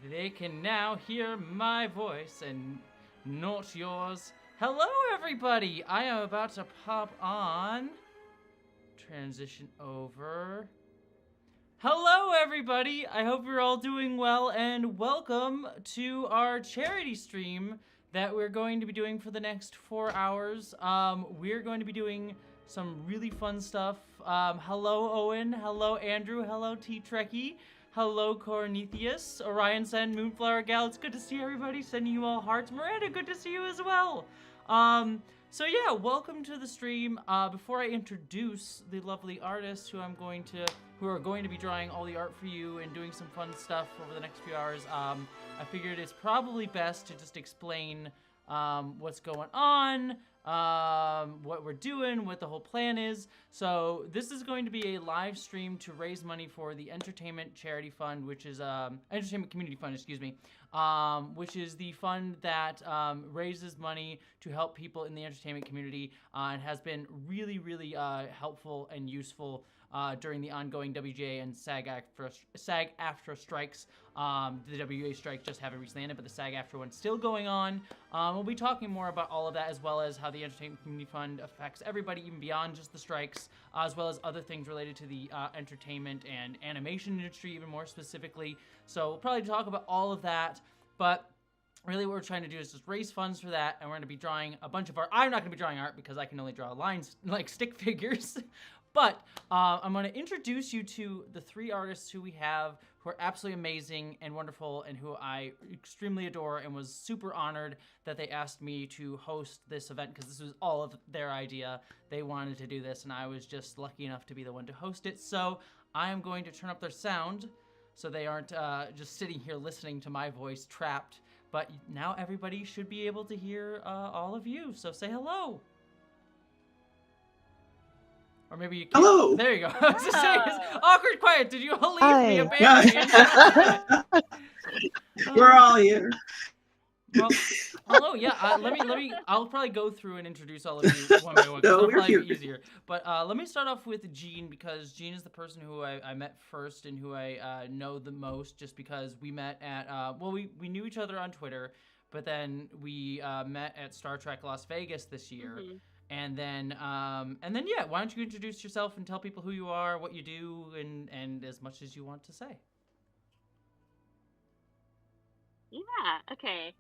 They can now hear my voice and not yours. Hello, everybody! I am about to pop on. Transition over. Hello, everybody! I hope you're all doing well, and welcome to our charity stream that we're going to be doing for the next 4 hours. We're going to be doing some really fun stuff. Hello, Owen. Hello, Andrew. Hello, T-Trekkie. Hello, Cornethius, Orion Sen, Moonflower Gal. It's good to see everybody. Sending you all hearts. Miranda, good to see you as well. So yeah, welcome to the stream. Before I introduce the lovely artists who are going to be drawing all the art for you and doing some fun stuff over the next few hours, I figured it's probably best to just explain what's going on, what we're doing, what the whole plan is. So this is going to be a live stream to raise money for the Entertainment Charity Fund, which is Entertainment Community Fund, which is the fund that raises money to help people in the entertainment community and has been really, really helpful and useful during the ongoing WGA and sag-aftra strikes. The WGA strike just haven't recently ended, but the sag-aftra one's still going on. We'll be talking more about all of that, as well as how the Entertainment Community Fund affects everybody, even beyond just the strikes, as well as other things related to the entertainment and animation industry, even more specifically. So we'll probably talk about all of that, but really what we're trying to do is just raise funds for that, and we're going to be drawing a bunch of art. I'm not going to be drawing art because I can only draw lines, like stick figures. But I'm going to introduce you to the three artists who we have, who are absolutely amazing and wonderful, and who I extremely adore, and was super honored that they asked me to host this event, because this was all of their idea. They wanted to do this, and I was just lucky enough to be the one to host it. So I am going to turn up their sound so they aren't just sitting here listening to my voice trapped. But now everybody should be able to hear all of you. So say hello. Or maybe you can't. Hello. There you go. I was just saying, it's awkward quiet. Did you all leave me? Hi. We're all here. Well, hello. Yeah. Let me. I'll probably go through and introduce all of you one by one. No, It'll we're probably here. be easier. But let me start off with Jean, because Jean is the person who I met first and who I know the most, just because we met at we knew each other on Twitter, but then we met at Star Trek Las Vegas this year. Mm-hmm. And then yeah, why don't you introduce yourself and tell people who you are, what you do, and as much as you want to say. Yeah, okay.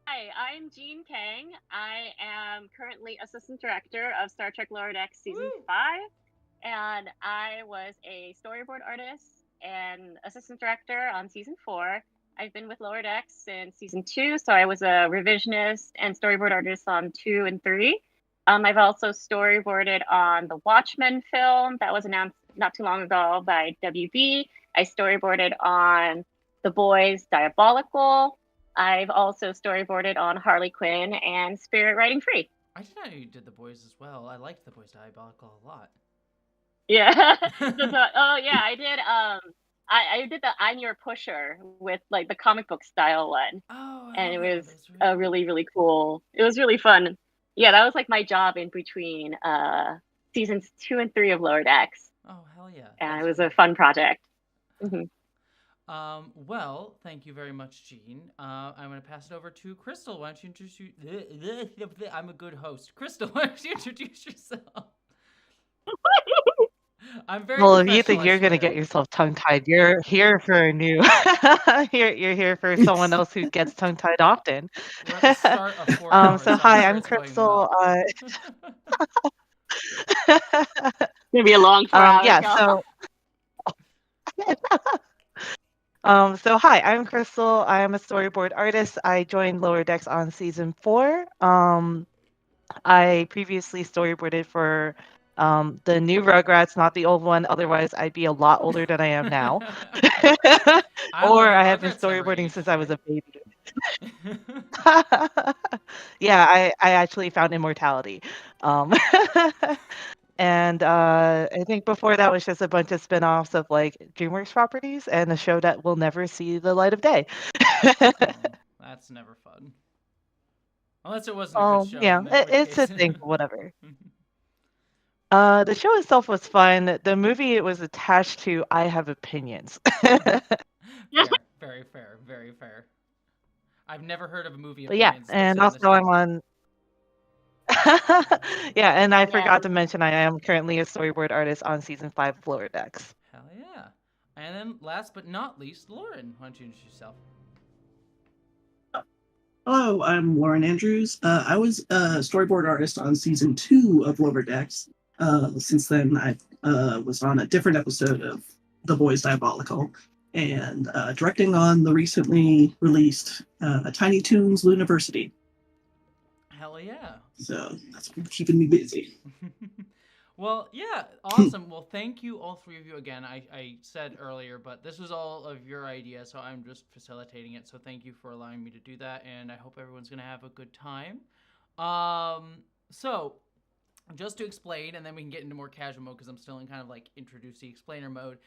Hi, I'm Jean Kang. I am currently Assistant Director of Star Trek Lower Decks Season 5, and I was a storyboard artist and Assistant Director on Season 4. I've been with Lower Decks since Season 2, so I was a revisionist and storyboard artist on 2 and 3. I've also storyboarded on the Watchmen film that was announced not too long ago by WB. I storyboarded on The Boys Diabolical. I've also storyboarded on Harley Quinn and Spirit Riding Free. I didn't know you did The Boys as well. I liked The Boys Diabolical a lot. Yeah. I did. I did the I'm Your Pusher with like the comic book style one. Oh, and it was really, really cool. It was really fun. Yeah, that was like my job in between seasons 2 and 3 of Lower Decks. Oh, hell yeah. And it was a fun project. Mm-hmm. Well, thank you very much, Jean. I'm going to pass it over to Crystal. Why don't you introduce you? I'm a good host. Crystal, why don't you introduce yourself? I'm very well, if you think you're going to get yourself tongue-tied, you're here for a new... you're here for someone else who gets tongue-tied often. So hi, I'm Crystal. It's going to be a long 4 hours. Yeah, so hi, I'm Crystal. I am a storyboard artist. I joined Lower Decks on Season 4. I previously storyboarded for the new Rugrats, not the old one. Otherwise, I'd be a lot older than I am now. I have been storyboarding since I was a baby. Yeah, I actually found immortality. And I think before that was just a bunch of spin-offs of like DreamWorks properties and a show that will never see the light of day. That's never fun. Unless it wasn't a good show. Yeah, it's a thing, whatever. The show itself was fun. The movie it was attached to, I have opinions. Very fair. Very fair. I've never heard of a movie But yeah, appearance. and listed also I'm on. Yeah, and I forgot Yes. to mention I am currently a storyboard artist on season 5 of Lower Decks. Hell yeah. And then last but not least, Lauren, why don't you introduce yourself? Hello, I'm Lauren Andrews. I was a storyboard artist on season 2 of Lower Decks. Since then, I was on a different episode of The Boys Diabolical and directing on the recently released Tiny Toons Luniversity. Hell yeah. So that's keeping me busy. Well, yeah, awesome. Well, thank you, all three of you again. I said earlier, but this was all of your idea, so I'm just facilitating it. So thank you for allowing me to do that, and I hope everyone's going to have a good time. So, just to explain, and then we can get into more casual mode because I'm still in kind of like introduce the explainer mode.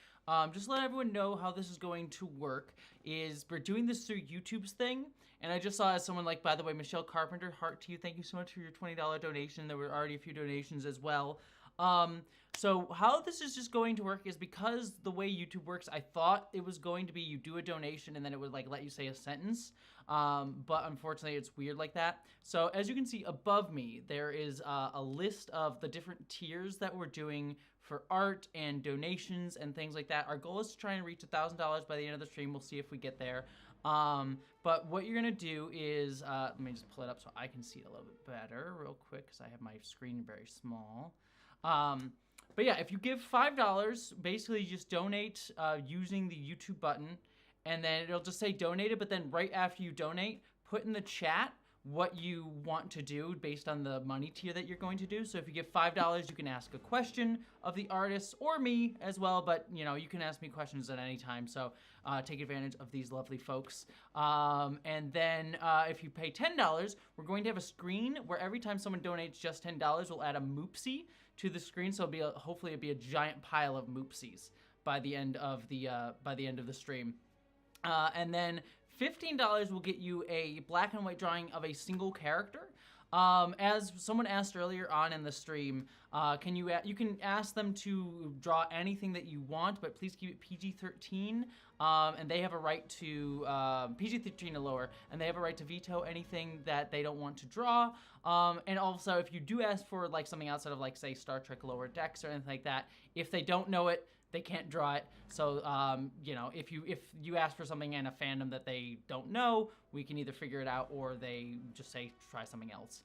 Just let everyone know how this is going to work. Is we're doing this through YouTube's thing, and I just saw someone like, by the way, Michelle Carpenter, heart to you. Thank you so much for your $20 donation. There were already a few donations as well. So how this is just going to work is because the way YouTube works, I thought it was going to be you do a donation and then it would like let you say a sentence. But unfortunately it's weird like that. So as you can see above me, there is a list of the different tiers that we're doing for art and donations and things like that. Our goal is to try and reach $1,000 by the end of the stream. We'll see if we get there. But what you're gonna do is, let me just pull it up so I can see it a little bit better real quick because I have my screen very small. But yeah, if you give $5, basically you just donate using the YouTube button, and then it'll just say donated, but then right after you donate, put in the chat what you want to do based on the money tier that you're going to do. So if you give $5, you can ask a question of the artist or me as well, but you know, you can ask me questions at any time. So take advantage of these lovely folks. And then if you pay $10, we're going to have a screen where every time someone donates just $10, we'll add a moopsie to the screen. So it'll be hopefully it'll be a giant pile of moopsies by the end of the stream. And then $15 will get you a black and white drawing of a single character. As someone asked earlier on in the stream, you can ask them to draw anything that you want, but please keep it PG-13. And they have a right to PG-13 or lower, and they have a right to veto anything that they don't want to draw. And also, if you do ask for like something outside of like say Star Trek Lower Decks or anything like that, if they don't know it, they can't draw it. So, you know, if you ask for something in a fandom that they don't know, we can either figure it out or they just say try something else.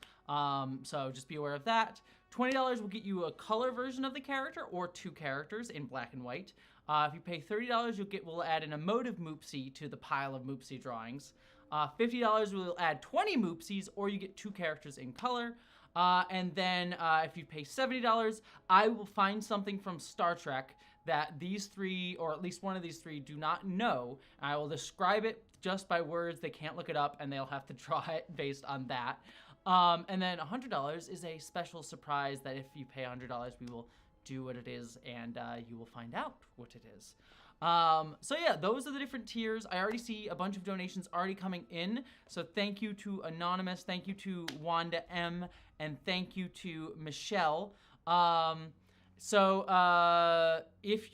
So just be aware of that. $20 will get you a color version of the character or 2 characters in black and white. If you pay $30, we'll add an emotive moopsie to the pile of moopsie drawings. $50 will add 20 moopsies, or you get 2 characters in color. And then if you pay $70, I will find something from Star Trek that these 3, or at least one of these 3, do not know. I will describe it just by words. They can't look it up, and they'll have to draw it based on that. And then $100 is a special surprise that if you pay $100, we will do what it is, and you will find out what it is. So yeah, those are the different tiers. I already see a bunch of donations already coming in. So thank you to Anonymous, thank you to Wanda M, and thank you to Michelle. So if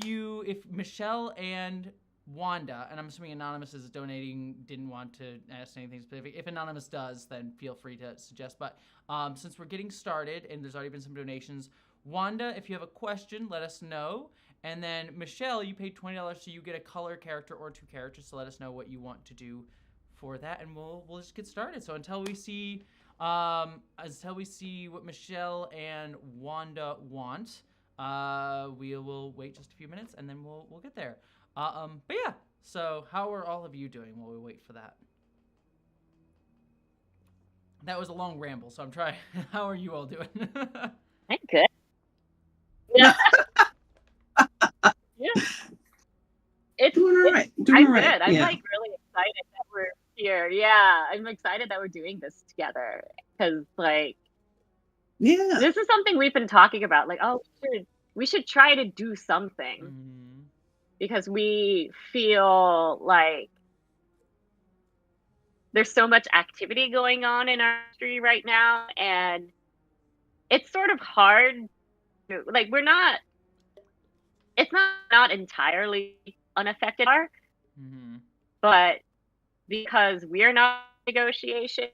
Michelle and Wanda, and I'm assuming Anonymous is donating, didn't want to ask anything specific. If Anonymous does, then feel free to suggest. But since we're getting started and there's already been some donations, Wanda, if you have a question, let us know. And then Michelle, you paid $20, so you get a color character or 2 characters. So let us know what you want to do for that, and we'll just get started. So until we see what Michelle and Wanda want, we will wait just a few minutes, and then we'll get there. But yeah. So how are all of you doing while we wait for that? That was a long ramble, so I'm trying. How are you all doing? I'm good. Yeah. Yeah. I'm good. I'm like really excited that we're here. Yeah, I'm excited that we're doing this together because like, yeah, this is something we've been talking about. Like, oh, we should try to do something because we feel like there's so much activity going on in our industry right now, and it's sort of hard. Like, it's not entirely unaffected, but because we're not in negotiation,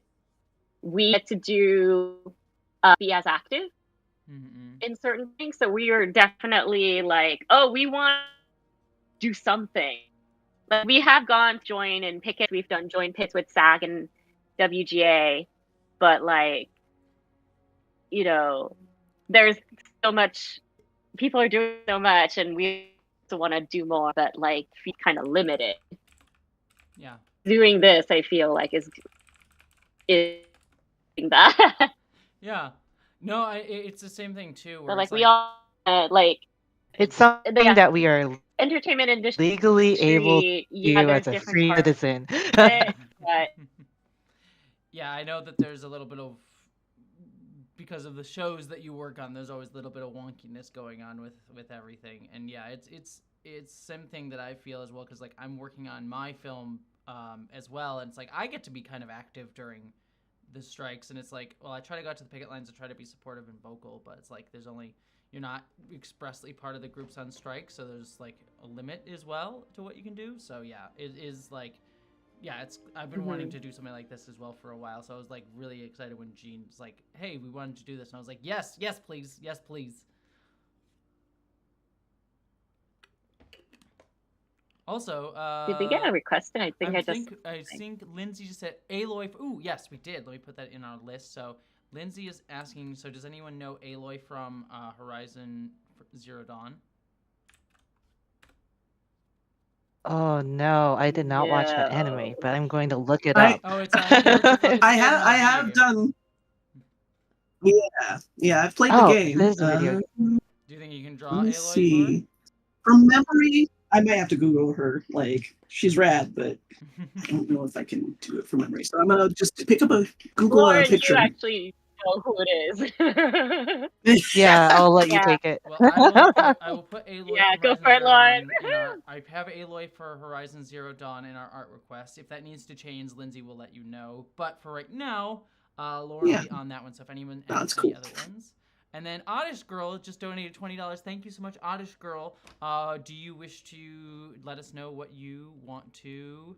we get to be as active in certain things. So we are definitely like, oh, we want to do something. Like we have gone join in pickets. We've done joint pits with SAG and WGA, but like, you know, there's so much. People are doing so much, and we also want to do more, but like feel kind of limited. Yeah. Doing this, I feel like is that. Yeah. No, it's the same thing too. Where So like it's we all like It's something that we are entertainment industry. legally able to Yeah, do there's as a different free parts citizen. of it, but Yeah, I know that there's a little bit of, because of the shows that you work on, there's always a little bit of wonkiness going on with everything. And yeah, it's same thing that I feel as well, because like I'm working on my film as well, and it's like I get to be kind of active during the strikes, and it's like, well, I try to go out to the picket lines and try to be supportive and vocal, but it's like you're not expressly part of the groups on strike, so there's like a limit as well to what you can do. So yeah, it is like, yeah, I've been wanting to do something like this as well for a while, so I was like really excited when Jean's like, hey, we wanted to do this, and I was like, yes, please, yes, please. Also, did we get a request? I think I think Lindsay just said Aloy. Ooh, yes, we did. Let me put that in our list. So Lindsay is asking, so does anyone know Aloy from Horizon Zero Dawn? Oh no, I did not watch that anime, but I'm going to look it up. Oh, it's I have done. Yeah, I've played the game. There's a video. Do you think you can draw Aloy? Let's see. From memory, I may have to Google her. Like, she's rad, but I don't know if I can do it from memory. So I'm gonna just pick up a Google Lauren, picture. you actually know who it is. Yeah, I'll let you take it. Well, I will put Aloy. Yeah, for go Horizon for it, Zero Lauren. Dawn I have Aloy for Horizon Zero Dawn in our art request. If that needs to change, Lindsay will let you know. But for right now, Lauren will be on that one. So if anyone has any other ones. And then Oddish Girl just donated $20. Thank you so much, Oddish Girl. Do you wish to let us know what you want to?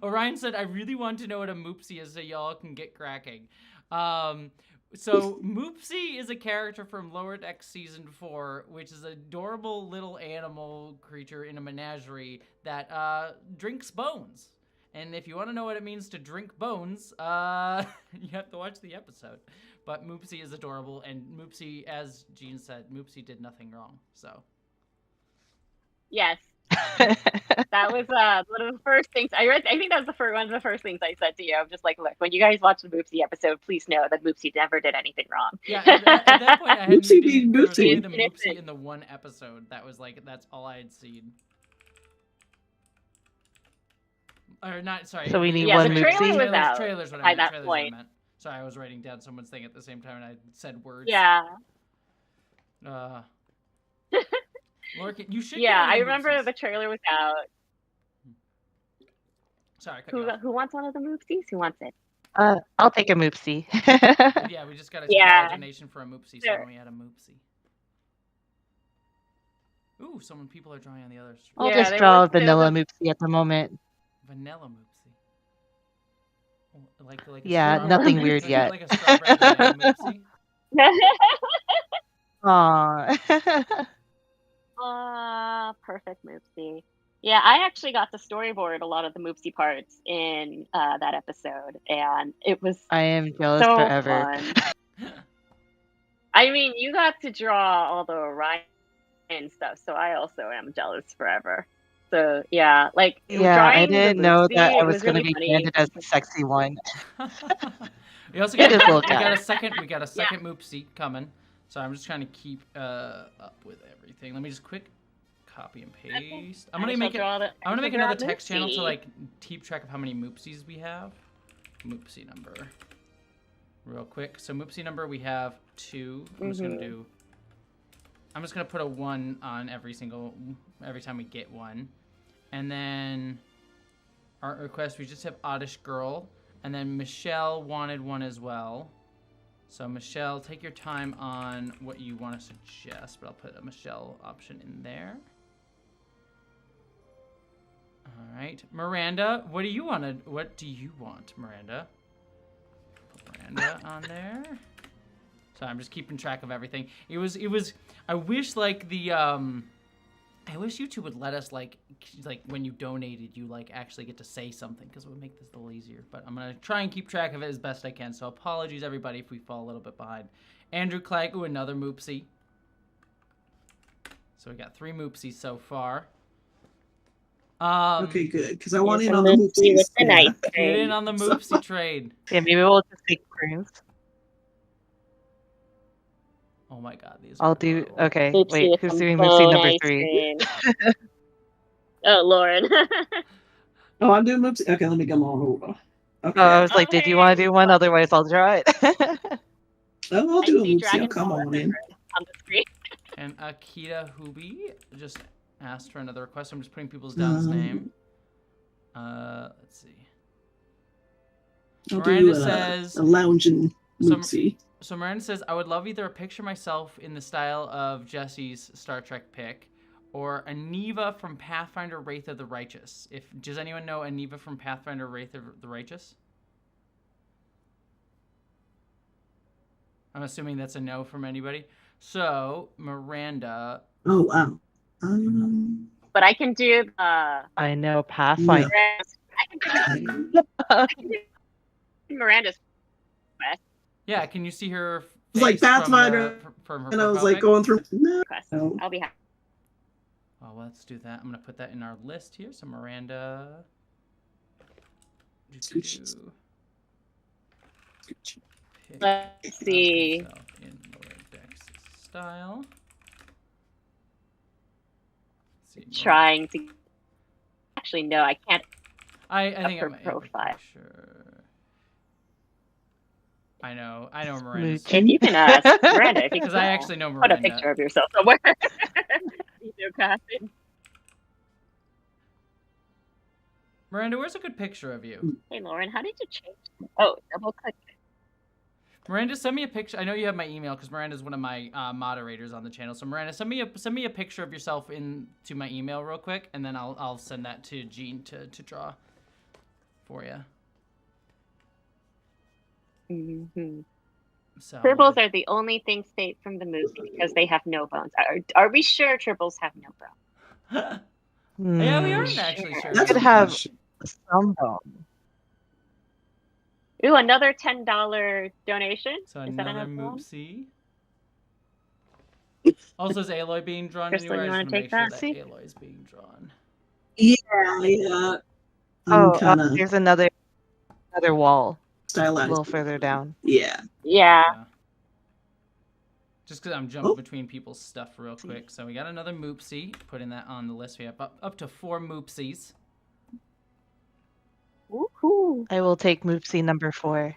Orion said, I really want to know what a Moopsie is so y'all can get cracking. So Moopsie is a character from Lower Decks Season 4, which is an adorable little animal creature in a menagerie that drinks bones. And if you want to know what it means to drink bones, you have to watch the episode. But Moopsie is adorable, and Moopsie, as Jean said, Moopsie did nothing wrong, so. Yes. That was one of the first things I read. I think that was one of the first things I said to you. I'm just like, look, when you guys watch the Moopsie episode, please know that Moopsie never did anything wrong. Yeah, at that point, I hadn't Moopsie seen being Moopsie. the Moopsie in the one episode. That was like, that's all I had seen. Or not, sorry. So we need one Moopsie? trailer was out Trailers what I by meant. that Trailers what I point. meant. Sorry, I was writing down someone's thing at the same time, and I said words. Yeah. Lorcan, you should. Yeah, get I one of the remember Moopsies. the trailer was out. Sorry, I cut you off. Who wants one of the Moopsies? Who wants it? I'll take a Moopsie. Yeah, we just got a $2 donation for a Moopsie, so then we had a Moopsie. Ooh, people are drawing on the others. I'll just draw a vanilla Moopsie at the moment. Vanilla Moopsie. Like yeah, nothing weird yet. Like a strawberry Moopsie. Aww. Perfect Moopsie. Yeah, I actually got to storyboard a lot of the Moopsie parts in that episode, and it was I am jealous so forever. Fun. I mean, you got to draw all the Orion stuff, so I also am jealous forever. So yeah, like I didn't know that I was going to be branded as the sexy one. We also got a second Moopsie coming. So I'm just trying to keep up with everything. Let me just quick copy and paste. I'm gonna make another text channel to like keep track of how many Moopsies we have. Moopsie number, real quick. So Moopsie number we have 2. I'm just gonna put a 1 on every time we get one, and then art request we just have Oddish Girl, and then Michelle wanted one as well. So Michelle, take your time on what you want to suggest, but I'll put a Michelle option in there. right, Miranda, what do you want, Miranda? Put Miranda on there. So I'm just keeping track of everything. It was. I wish like the I wish YouTube would let us like when you donated, you like actually get to say something because it would make this a little easier. But I'm gonna try and keep track of it as best I can. So apologies everybody if we fall a little bit behind. Andrew Clegg, ooh, another Moopsie. So we got 3 Moopsies so far. Okay, good, because I want Yes, in a on the Moopsie Moopsies. with the night Get train. in on the Moopsie trade. Yeah, maybe we'll just take turns. Oh my God, these. I'll are do. adorable. Okay, Moopsie wait. with Who's some doing bone Moopsie number ice 3? cream. Oh, Lauren. Oh, I'm doing Moopsie. Okay, let me come on. Okay. Oh, I was like, did you want to do one? Otherwise, I'll try it. I'll I do a see Moopsie. Dragon I'll come Ball on in. on the screen. And Akita Hubi just asked for another request. I'm just putting people's down's name. Let's see. I'll Miranda do says a lounging Some- Moopsie. So Miranda says, I would love either a picture of myself in the style of Jessie's Star Trek pick, or a Neva from Pathfinder Wraith of the Righteous. Does anyone know a Neva from Pathfinder Wraith of the Righteous? I'm assuming that's a no from anybody. So Miranda. Oh wow. But I can do the I know Pathfinder. I can do Miranda's quest. Yeah, can you see her face It's like Pathfinder, from her and I was profile like pic? going through. No. Quest. No. I'll be happy. Oh, well, let's do that. I'm going to put that in our list here. So Miranda. Scooch. Pick Let's see. himself in Lower Decks style. Let's see, Trying to. Actually, no, I can't. I think her I'm profile. Sure. I know Miranda. Smooch. If you can ask Miranda, if you Because can I actually know put Miranda. a picture of yourself somewhere. Video casting. Miranda, where's a good picture of you? Hey, Lauren, how did you change? Oh, double click. Miranda, send me a picture. I know you have my email because Miranda's one of my moderators on the channel. So Miranda, send me a picture of yourself to my email real quick, and then I'll send that to Jean to draw for you. Mm-hmm. So Tribbles are the only thing saved from the movie because they have no bones. Are we sure tribbles have no bones? Yeah, we aren't actually sure. That's Could a have question. some bone. Ooh, another $10 donation. So Is that another enough? Moopsie. Also, is Aloy being drawn Crystal, anywhere? you I wanna just want take to make that? sure that Aloy is being drawn. Yeah. Oh, kind of there's another wall a stylized. little further down. Yeah. Yeah. Just because I'm jumping Oh. between people's stuff real quick. So we got another Moopsie. Putting that on the list. We have up to 4 Moopsies. Woohoo. I will take Moopsie number 4.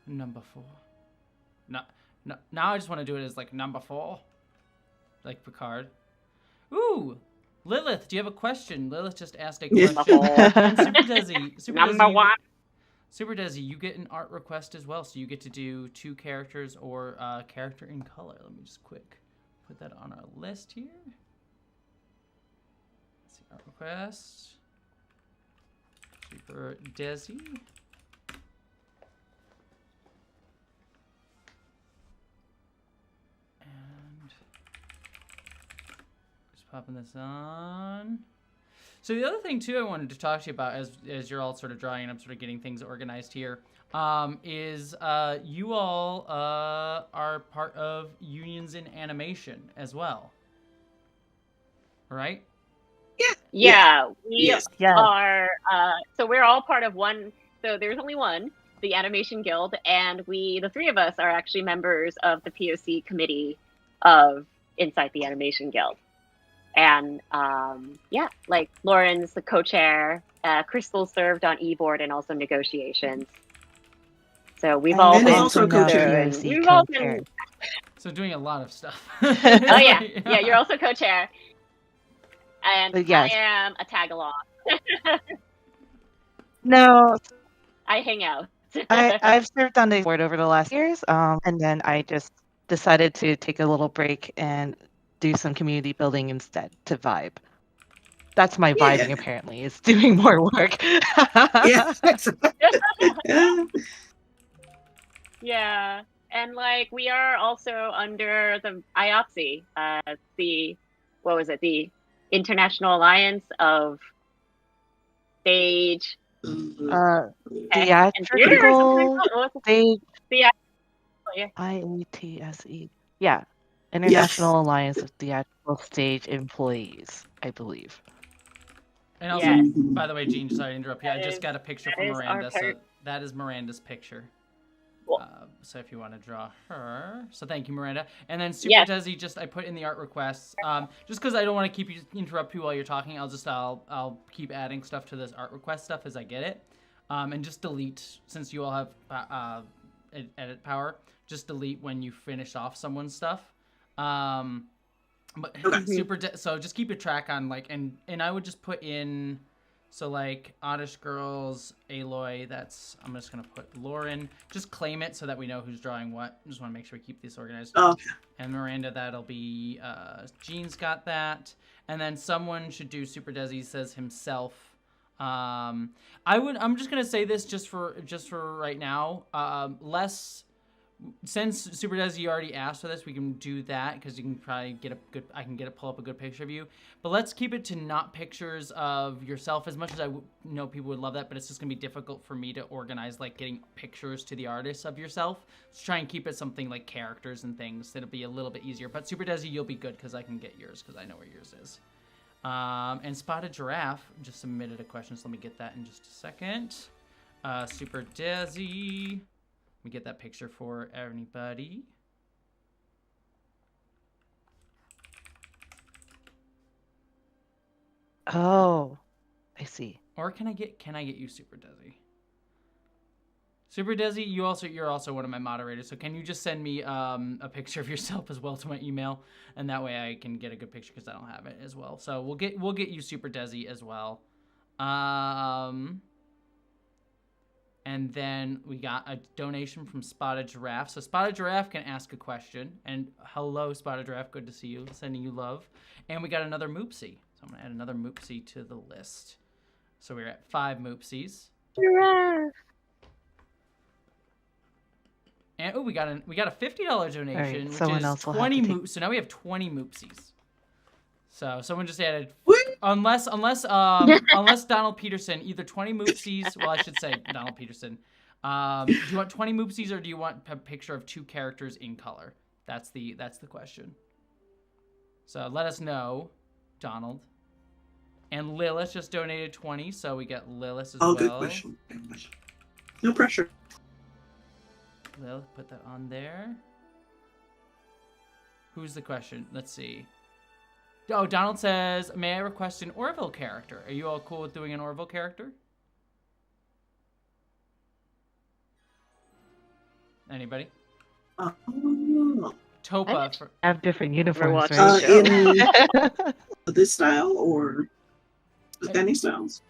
Number 4. No, now I just want to do it as like number 4. Like Picard. Ooh! Lilith, do you have a question? Lilith just asked a Yeah. question. And Super Desi. Number 1. Super Desi, you get an art request as well, so you get to do 2 characters or character in color. Let me just quick put that on our list here. Let's see, art request. Super Desi. And just popping this on. So the other thing too I wanted to talk to you about as you're all sort of drawing and I'm sort of getting things organized here, is you all are part of unions in animation as well, right? Yeah, we Yes. Yeah. are. So we're all part of one. So there's only one, the Animation Guild, and the 3 of us, are actually members of the POC committee of inside the Animation Guild. And yeah, like Lauren's the co-chair. Crystal served on e-board and also negotiations. So we've all And been is also co-chair. We've all been. So doing a lot of stuff. Oh yeah, yeah. You're also co-chair, and But yes. I am a tag-along. No, I hang out. I've served on the board over the last years, and then I just decided to take a little break and do some community building instead to vibe. That's my vibing, Yeah. apparently. It's doing more work. Yeah. Yeah. Yeah. And like we are also under the IATSE, the what was it? The International Alliance of Stage Tech and Theater or something like Theatrical that. What was stage, the yeah. IATSE. Yeah. Yes. International Alliance of Theatrical Stage Employees, I believe. And also, Yes. by the way, Gene, sorry to interrupt you. I That just is got a picture that from is our Miranda, so that is Miranda's picture. Cool. So if you want to draw her, so thank you, Miranda. And then Super Yes. Desi, I put in the art requests. Just because I don't want to keep you interrupt you while you're talking, I'll keep adding stuff to this art request stuff as I get it, and just delete since you all have edit power. Just delete when you finish off someone's stuff. But so just keep a track on like and I would just put in. So like Oddish Girls, Aloy, I'm just gonna put Lauren. Just claim it so that we know who's drawing what. Just want to make sure we keep this organized. Okay. And Miranda, that'll be Jean's got that. And then someone should do Super Desi says himself. I'm just gonna say this just for right now. Since Super Desi you already asked for this, we can do that because you can probably pull up a good picture of you. But let's keep it to not pictures of yourself as much as I know people would love that, but it's just gonna be difficult for me to organize like getting pictures to the artists of yourself. Let's try and keep it something like characters and things. It'll be a little bit easier. But Super Desi, you'll be good because I can get yours because I know where yours is. And Spotted Giraffe just submitted a question, so let me get that in just a second. Super Desi. Let me get that picture for everybody. Oh, I see. Or can I get you Super Desi? Super Desi, you're also one of my moderators, so can you just send me a picture of yourself as well to my email, and that way I can get a good picture because I don't have it as well. So we'll get you Super Desi as well. And then we got a donation from Spotted Giraffe. So Spotted Giraffe can ask a question. And hello, Spotted Giraffe. Good to see you. Sending you love. And we got another Moopsie. So I'm going to add another Moopsie to the list. So we're at 5 Moopsies. Giraffe. And we got a $50 donation, Right, which someone is else will 20 have to take... Moopsies. So now we have 20 Moopsies. So someone just added, What? unless Donald Peterson, either 20 Moopsies. Well, I should say Donald Peterson. Do you want 20 Moopsies or do you want a picture of 2 characters in color? That's the question. So let us know, Donald. And Lilith just donated 20, so we got Lilith as well. Good question. No pressure. Lilith, put that on there. Who's the question? Let's see. Oh, Donald says, may I request an Orville character? Are you all cool with doing an Orville character? Anybody? Topa. Have different uniforms, watched right? In this style or any styles?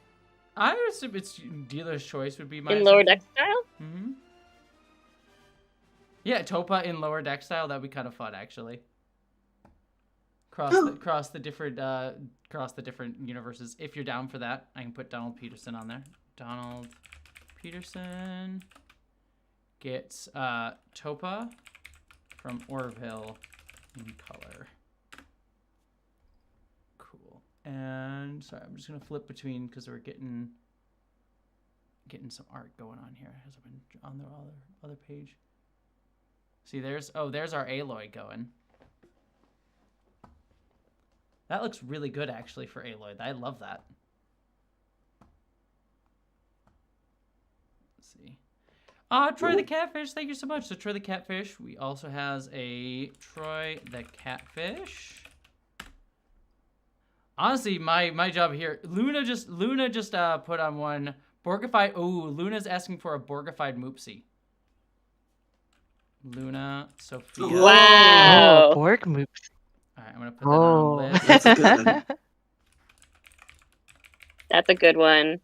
I would assume it's dealer's choice would be my In lower deck style? Mm-hmm. Yeah, Topa in lower deck style, that'd be kind of fun actually. Cross the different universes. If you're down for that, I can put Donald Peterson on there. Donald Peterson gets Topa from Orville in color. Cool. And sorry, I'm just gonna flip between because we're getting some art going on here. Has it been on the other page? See, there's our Aloy going. That looks really good, actually, for Aloy. I love that. Let's see. Troy the Catfish, thank you so much. So Troy the Catfish, we also has a Troy the Catfish. Honestly, my job here, Luna just put on one Borgified. Oh, Luna's asking for a Borgified Moopsie. Luna, Sophia. Wow. Oh, Borg moves. All right, I'm gonna put that on the list. That's a good one. That's a good one.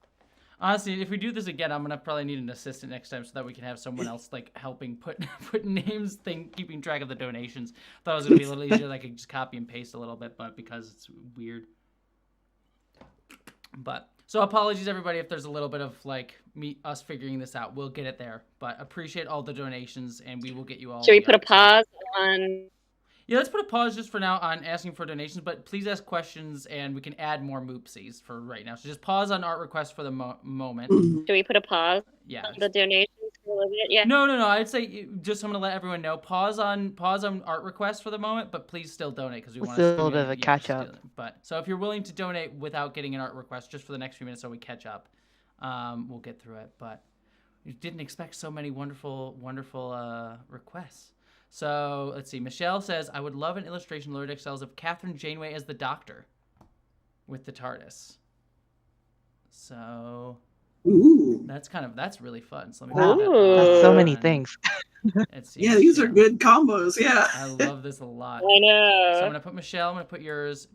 Honestly, if we do this again, I'm gonna probably need an assistant next time so that we can have someone else like helping put names, keeping track of the donations. Thought it was gonna be a little easier. I could just copy and paste a little bit, but because it's weird. But so apologies everybody if there's a little bit of like us figuring this out. We'll get it there. But appreciate all the donations and we will get you all. Should we put a pause on? Yeah, let's put a pause just for now on asking for donations, but please ask questions and we can add more moopsies for right now. So just pause on art requests for the moment. Should we put a pause on the donations for a little bit? Yeah. No. I'd say just I'm going to let everyone know. Pause on art requests for the moment, but please still donate because we want to still a little bit of a catch up. But so if you're willing to donate without getting an art request just for the next few minutes so we catch up, we'll get through it. But you didn't expect so many wonderful requests. So let's see. Michelle says, "I would love an illustration Lower Deck sells of Catherine Janeway as the Doctor with the TARDIS." So that's really fun. So let me that's so many things. Yeah, these are good combos. Yeah, I love this a lot. I know. So I'm gonna put Michelle. I'm gonna put yours,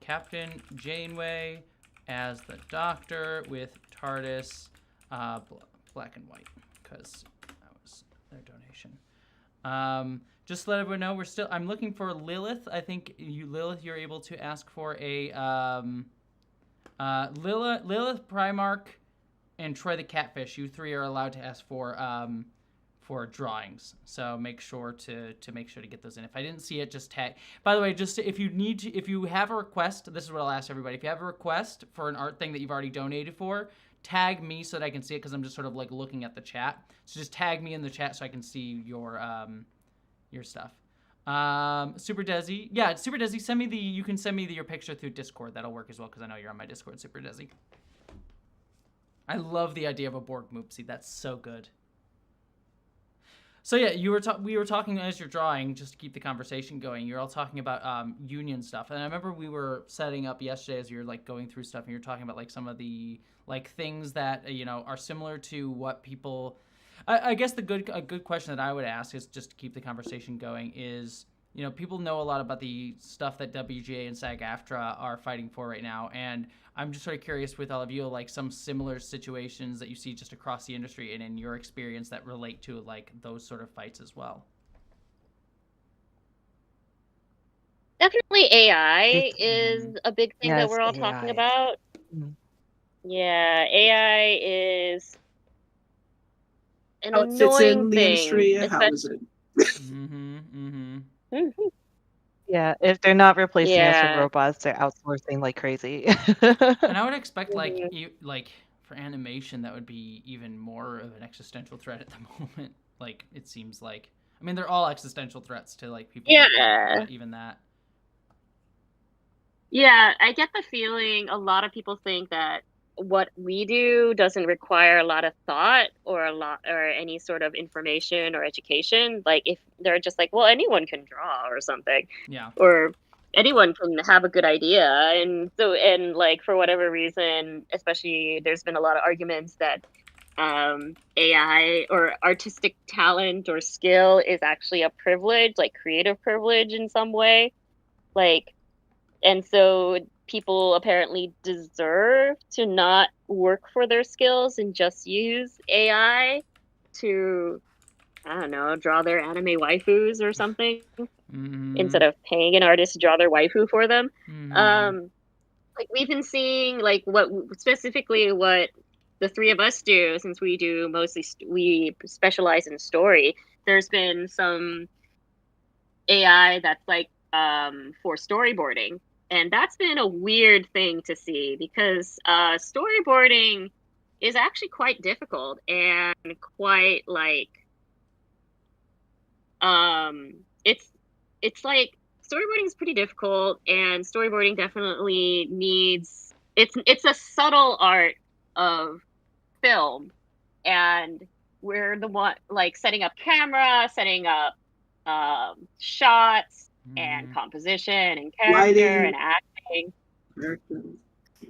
Captain Janeway as the Doctor with TARDIS, black and white, because that was their donation. Just to let everyone know, I'm looking for Lilith. I think Lilith, you're able to ask for a Lilith, Primarch, and Troy the Catfish. You three are allowed to ask for drawings. So make sure to get those in. If I didn't see it, just tag. By the way, just if you have a request, this is what I'll ask everybody. If you have a request for an art thing that you've already donated for, tag me so that I can see it because I'm just sort of like looking at the chat. So just tag me in the chat so I can see your stuff. Super Desi. Yeah, Super Desi, you can send me your picture through Discord. That'll work as well because I know you're on my Discord, Super Desi. I love the idea of a Borg Moopsie. That's so good. So yeah, we were talking as you're drawing, just to keep the conversation going. You're all talking about union stuff, and I remember we were setting up yesterday as you're like going through stuff, and you're talking about like some of the like things that are similar to what people. I guess a good question that I would ask is just to keep the conversation going is people know a lot about the stuff that WGA and SAG-AFTRA are fighting for right now, and I'm just sort of curious with all of you, like some similar situations that you see just across the industry and in your experience that relate to like those sort of fights as well. Definitely AI is a big thing that we're all talking about. Yeah, AI is an annoying thing. Industry, how is it? Yeah, if they're not replacing us with robots, they're outsourcing like crazy. And I would expect like for animation that would be even more of an existential threat at the moment. Like it seems like, I mean, they're all existential threats to like people. Yeah. Even that. Yeah, I get the feeling a lot of people think that what we do doesn't require a lot of thought or any sort of information or education. Like if they're just like, well, anyone can draw or something. Yeah. Or anyone can have a good idea. And so, and like for whatever reason, especially there's been a lot of arguments that AI or artistic talent or skill is actually a privilege, like creative privilege in some way. Like, and so people apparently deserve to not work for their skills and just use AI to, I don't know, draw their anime waifus or something instead of paying an artist to draw their waifu for them. Like we've been seeing like what the three of us do, since we do mostly, we specialize in story. There's been some AI that's like for storyboarding. And that's been a weird thing to see because storyboarding is actually quite difficult and quite like it's like storyboarding is pretty difficult, and storyboarding definitely needs it's a subtle art of film, and we're the one like setting up camera, setting up shots and composition and character lighting. And acting.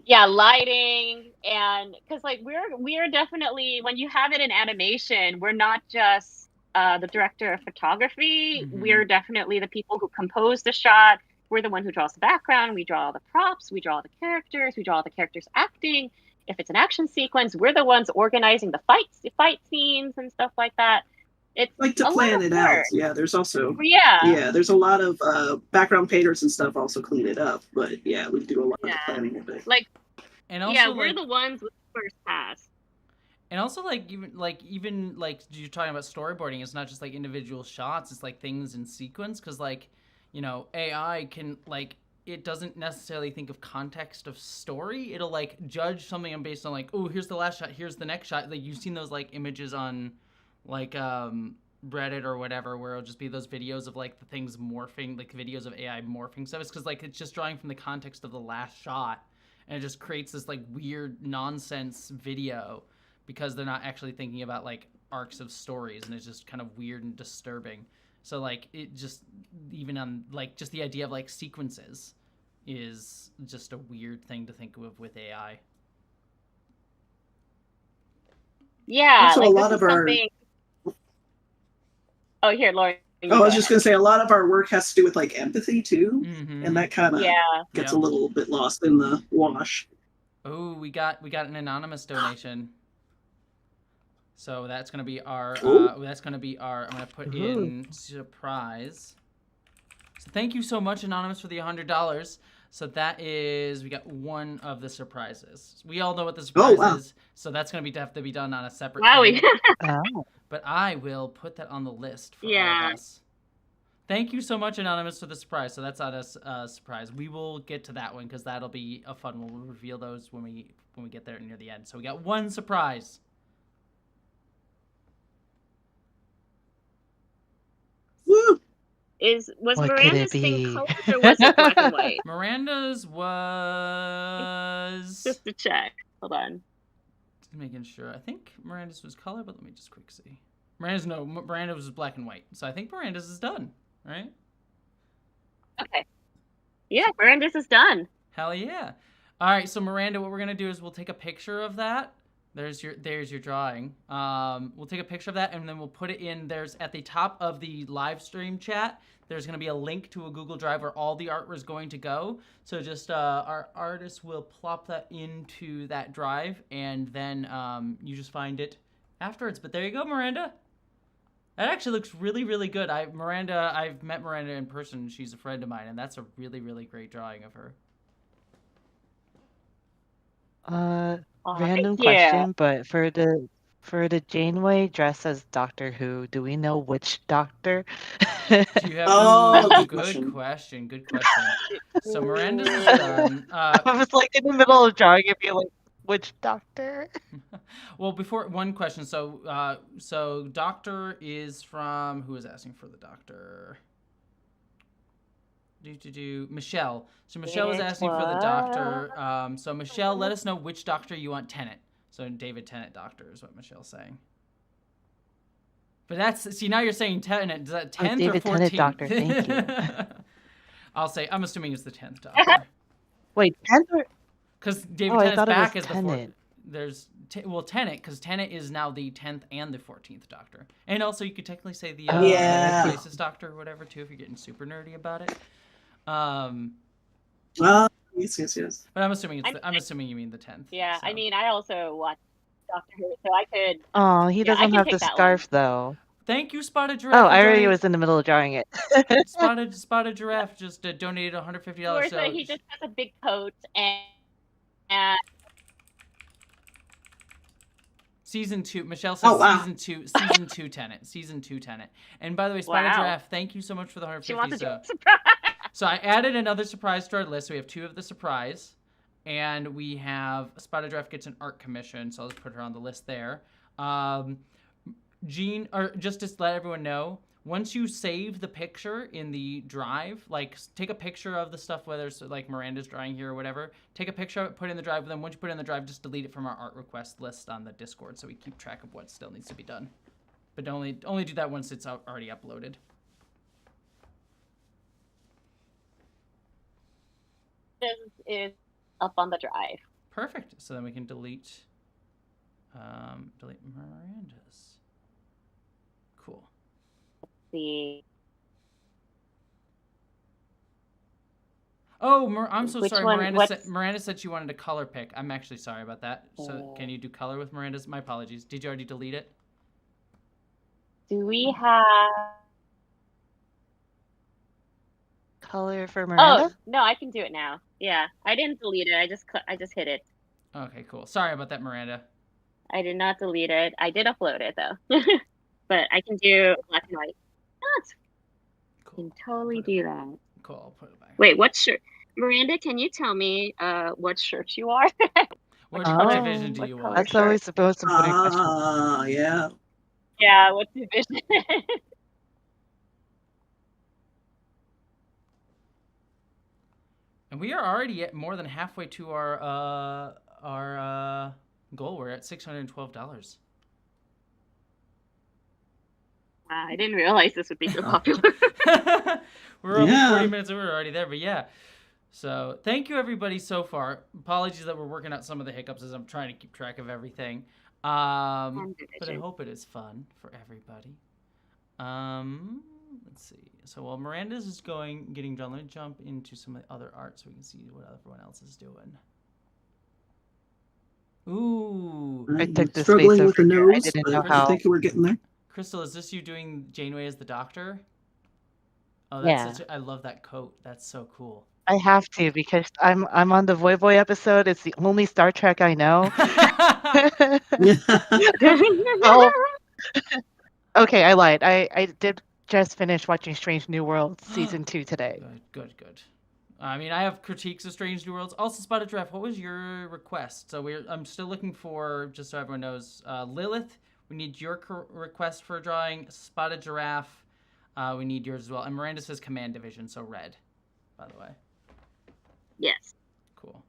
Yeah, lighting, and because like we're definitely, when you have it in animation, we're not just the director of photography. We're definitely the people who compose the shot. We're the one who draws the background. We draw the props. We draw the characters. We draw the characters acting. If it's an action sequence, we're the ones organizing the fight scenes and stuff like that. It's like to plan it out. Yeah, there's also there's a lot of background painters and stuff also clean it up. But yeah, we do a lot of the planning of it. Like And also, yeah, we're like, the ones with the first pass. and also even you're talking about storyboarding. It's not just like individual shots. It's like things in sequence. Because like, you know, AI can like it doesn't necessarily think of context of story. It'll like judge something based on like, oh, here's the last shot, here's the next shot. Like you've seen those like images on like Reddit or whatever, where it'll just be those videos of like the things morphing, like videos of AI morphing stuff. It's because like it's just drawing from the context of the last shot, and it just creates this like weird nonsense video because they're not actually thinking about like arcs of stories, and it's just kind of weird and disturbing. So like it just even on like just the idea of like sequences is just a weird thing to think of with AI. Yeah, Also, like a this lot is of our. something. Oh, here, Lauren. Oh, I was just going to say a lot of our work has to do with like empathy too, Mm-hmm. and that kind of Yeah. gets a little bit lost in the wash. Oh, we got an anonymous donation. So that's gonna be our. That's gonna be our. I'm gonna put in surprise. So thank you so much, anonymous, for the $100. So that is we got one of the surprises. We all know what the surprise is, so that's gonna have to be done on a separate. Thing. But I will put that on the list for all of us. Thank you so much, anonymous, for the surprise. So that's on a surprise. We will get to that one because that'll be a fun one. We'll reveal those when we get there near the end. So we got one surprise. Woo! Was Miranda's thing colored or was it black and white? Miranda's was just to check. Hold on. Just making sure. I think Miranda's was color, but let me just quick see. Miranda was black and white. So I think Miranda's is done, right? Okay. Yeah, Miranda's is done. Hell yeah. All right, so Miranda, what we're gonna do is we'll take a picture of that. There's your drawing. We'll take a picture of that and then we'll put it in. There's at the top of the live stream chat. There's going to be a link to a Google Drive where all the art was going to go. So just our artist will plop that into that drive and then you just find it afterwards. But there you go, Miranda. That actually looks really, really good. I've met Miranda in person. She's a friend of mine, and that's a really, really great drawing of her. Random question, but for the Janeway dressed as Doctor Who, do we know which Doctor? Do you have? Good question. So Miranda's is done. I was like in the middle of drawing it, be like, which Doctor? Well, before one question. So Doctor is from who is asking for the Doctor? Michelle. So Michelle was asking for the Doctor. So Michelle, let us know which Doctor you want. Tennant. So David Tennant Doctor is what Michelle's saying. But now you're saying Tennant. Is that 10th David or 14th? Tennant Doctor, thank you. I'm assuming it's the 10th Doctor. Wait, 10th or? Because David Tennant's back as the 4th. There's Tennant, because Tennant is now the 10th and the 14th Doctor. And also you could technically say the Places Doctor or whatever too if you're getting super nerdy about it. Yes. But I'm assuming you mean the 10th. Yeah, so. I mean, I also watched Doctor Who, so I could. Oh, he doesn't have the scarf though. Thank you, Spotted Giraffe. Oh, I already was in the middle of drawing it. Spotted Giraffe just donated $150. So he just has a big coat and. Season 2. Michelle says Season 2 Tenet. Season 2 Tenet. And by the way, Spider Giraffe, thank you so much for the $150. She wants a surprise. So I added another surprise to our list. So we have 2 of the surprise. And we have Spider Giraffe gets an art commission. So I'll just put her on the list there. Jean, or just to let everyone know, once you save the picture in the drive, like take a picture of the stuff, whether it's like Miranda's drawing here or whatever, take a picture of it, put it in the drive, and then once you put it in the drive, just delete it from our art request list on the Discord so we keep track of what still needs to be done. But only do that once it's already uploaded. This is up on the drive. Perfect. So then we can delete Miranda's. Cool. See. Oh, I'm so sorry. One? Miranda said she wanted a color pick. I'm actually sorry about that. So can you do color with Miranda's? My apologies. Did you already delete it? Do we have color for Miranda? Oh no, I can do it now. Yeah, I didn't delete it. I just hit it. Okay, cool. Sorry about that, Miranda. I did not delete it. I did upload it though. But I can do black and white. Oh, I Cool. can totally do that. Cool. I'll put it back. Wait, what shirt? Miranda, can you tell me what shirt you are? Which Oh, division do what you color want? That's always the most important question. Yeah. Yeah, what division? And we are already at more than halfway to our goal. We're at $612. I didn't realize this would be so popular. We're only Yeah. 40 minutes and we're already there, but yeah. So thank you everybody so far. Apologies that we're working out some of the hiccups as I'm trying to keep track of everything. But I hope it is fun for everybody. Let's see. So while Miranda's is getting done, let me jump into some of the other art so we can see what everyone else is doing. Ooh. I took this struggling space with the over here. I nose, didn't but know I how. think we're getting there. Crystal, is this you doing Janeway as the doctor? Oh, Yeah. I love that coat. That's so cool. I have to because I'm on the Voy Voy episode. It's the only Star Trek I know. Oh, okay, I lied. I did just finish watching Strange New Worlds season 2 today. Good. I mean, I have critiques of Strange New Worlds. Also, Spotted Giraffe, what was your request? So I'm still looking for, just so everyone knows, Lilith. We need your request for a drawing. Spotted Giraffe, we need yours as well. And Miranda says Command Division, so red, by the way. Yes. Cool.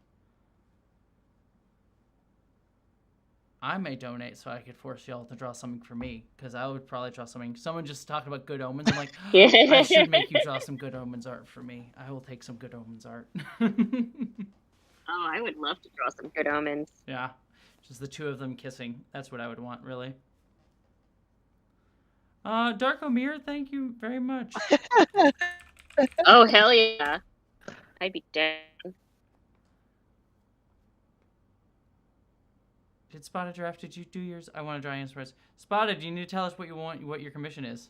I may donate so I could force y'all to draw something for me, because I would probably draw something. Someone just talked about Good Omens. I'm like, I should make you draw some Good Omens art for me. I will take some Good Omens art. Oh, I would love to draw some Good Omens. Yeah, just the two of them kissing. That's what I would want, really. Dark Omir, thank you very much. Oh, hell yeah. I'd be dead. Did Spotted Giraffe, did you do yours? I want to draw answers. Spotted, you need to tell us what you want, what your commission is.